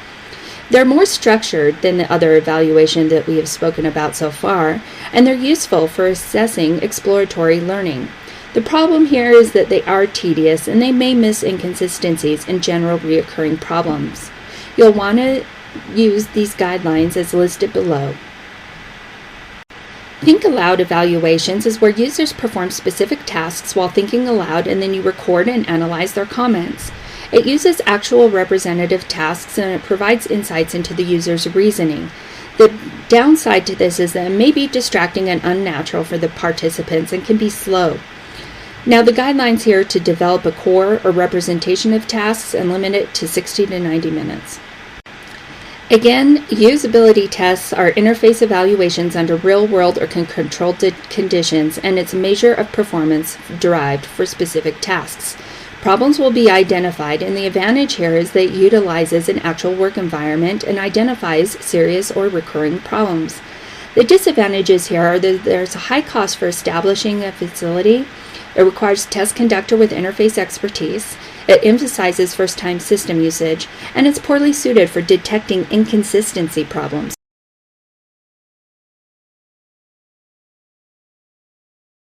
They're more structured than the other evaluation that we have spoken about so far, and they're useful for assessing exploratory learning. The problem here is that they are tedious, and they may miss inconsistencies in general recurring problems. You'll want to use these guidelines as listed below. Think aloud evaluations is where users perform specific tasks while thinking aloud, and then you record and analyze their comments. It uses actual representative tasks, and it provides insights into the user's reasoning. The downside to this is that it may be distracting and unnatural for the participants and can be slow. Now, the guidelines here are to develop a core or representation of tasks and limit it to 60 to 90 minutes. Again, usability tests are interface evaluations under real-world or controlled conditions, and it's a measure of performance derived for specific tasks. Problems will be identified, and the advantage here is that it utilizes an actual work environment and identifies serious or recurring problems. The disadvantages here are that there's a high cost for establishing a facility. It requires a test conductor with interface expertise. It emphasizes first-time system usage, and it's poorly suited for detecting inconsistency problems.